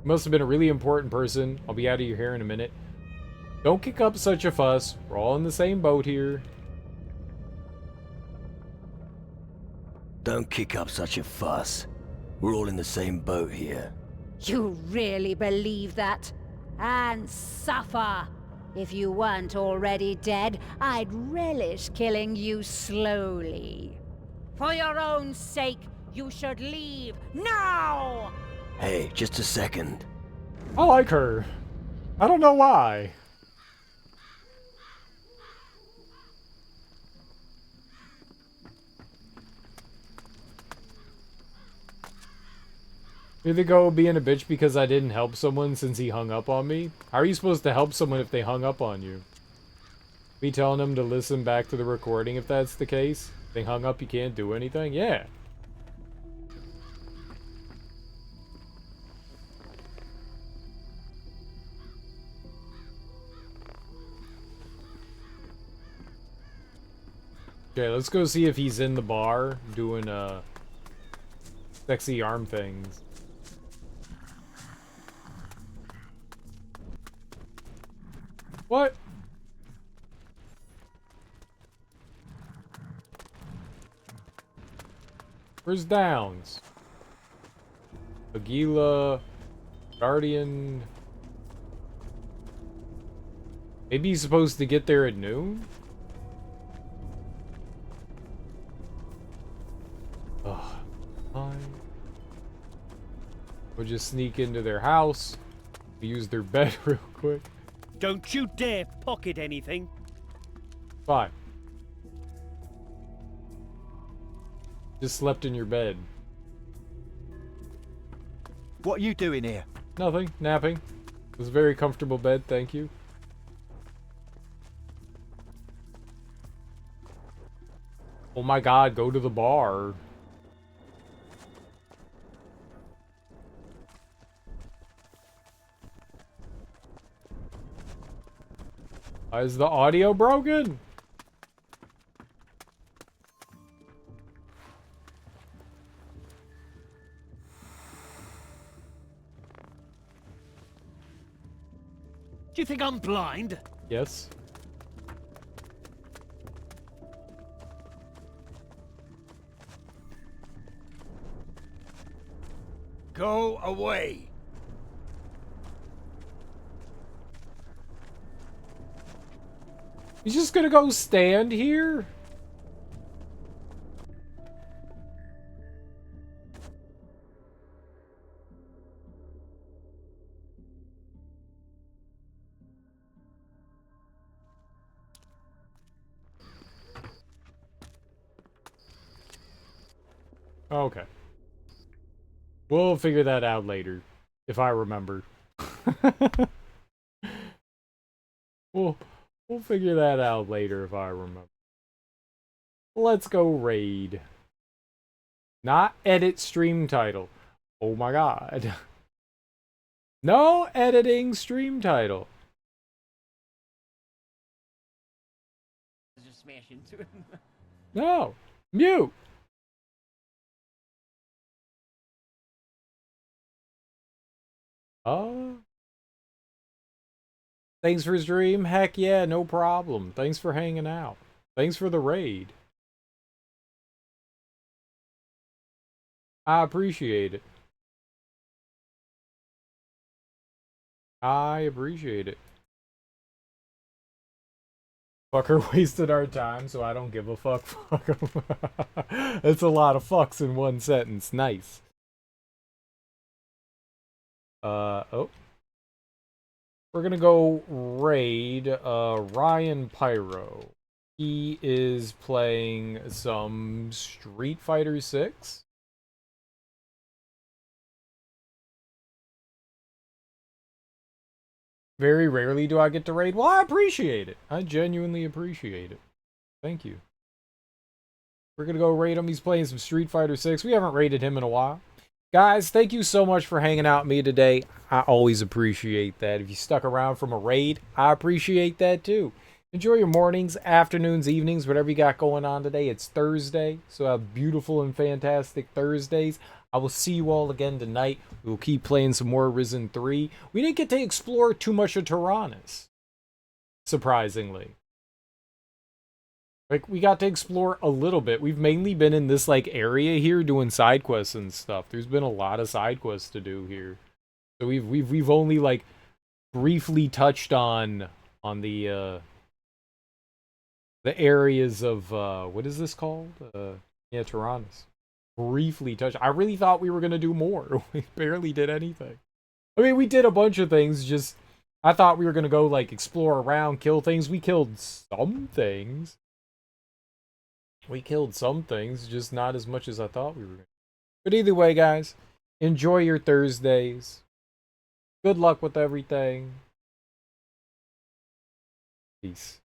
Must have been a really important person. I'll be out of your hair in a minute. Don't kick up such a fuss. We're all in the same boat here. Don't kick up such a fuss. We're all in the same boat here. You really believe that? And suffer! If you weren't already dead, I'd relish killing you slowly. For your own sake, you should leave now! Hey, just a second. I like her. I don't know why. Here they go being a bitch because I didn't help someone since he hung up on me. How are you supposed to help someone if they hung up on you? Be telling them to listen back to the recording if that's the case? They hung up, you can't do anything? Yeah. Okay, let's go see if he's in the bar doing sexy arm things. What? Where's Downs? Aguila, Guardian. Maybe he's supposed to get there at noon? Ugh. Fine. We'll just sneak into their house. Use their bed real quick. Don't you dare pocket anything. Fine. Just slept in your bed. What are you doing here? Nothing. Napping. It was a very comfortable bed, thank you. Oh my god, go to the bar. Is the audio broken? Do you think I'm blind? Yes. Go away. He's just gonna go stand here? Okay. We'll figure that out later, if I remember. we'll figure that out later if I remember. Let's go raid. Not edit stream title. Oh my god. No editing stream title. Just smash into him. No. Mute. Thanks for stream. Heck yeah, no problem. Thanks for hanging out. Thanks for the raid. I appreciate it. I appreciate it. Fucker wasted our time, so I don't give a fuck. Fuck him. It's a lot of fucks in one sentence. Nice. Oh. We're gonna go raid Ryan Pyro. He is playing some Street Fighter 6. Very rarely do I get to raid. Well, I appreciate it. I genuinely appreciate it. Thank you. We're gonna go raid him. He's playing some Street Fighter 6. We haven't raided him in a while. Guys, thank you so much for hanging out with me today. I always appreciate that. If you stuck around from a raid, I appreciate that too. Enjoy your mornings, afternoons, evenings, whatever you got going on today. It's Thursday, so have beautiful and fantastic Thursdays. I will see you all again tonight. We will keep playing some more Risen 3. We didn't get to explore too much of Tyrannus, surprisingly. Like, we got to explore a little bit. We've mainly been in this, like, area here doing side quests and stuff. There's been a lot of side quests to do here. So we've only, like, briefly touched on the areas of, what is this called? Yeah, Tyrannus. Briefly touched. I really thought we were going to do more. We barely did anything. I mean, we did a bunch of things, just, I thought we were going to go, like, explore around, kill things. We killed some things. We killed some things, just not as much as I thought we were going to. But either way, guys, enjoy your Thursdays. Good luck with everything. Peace.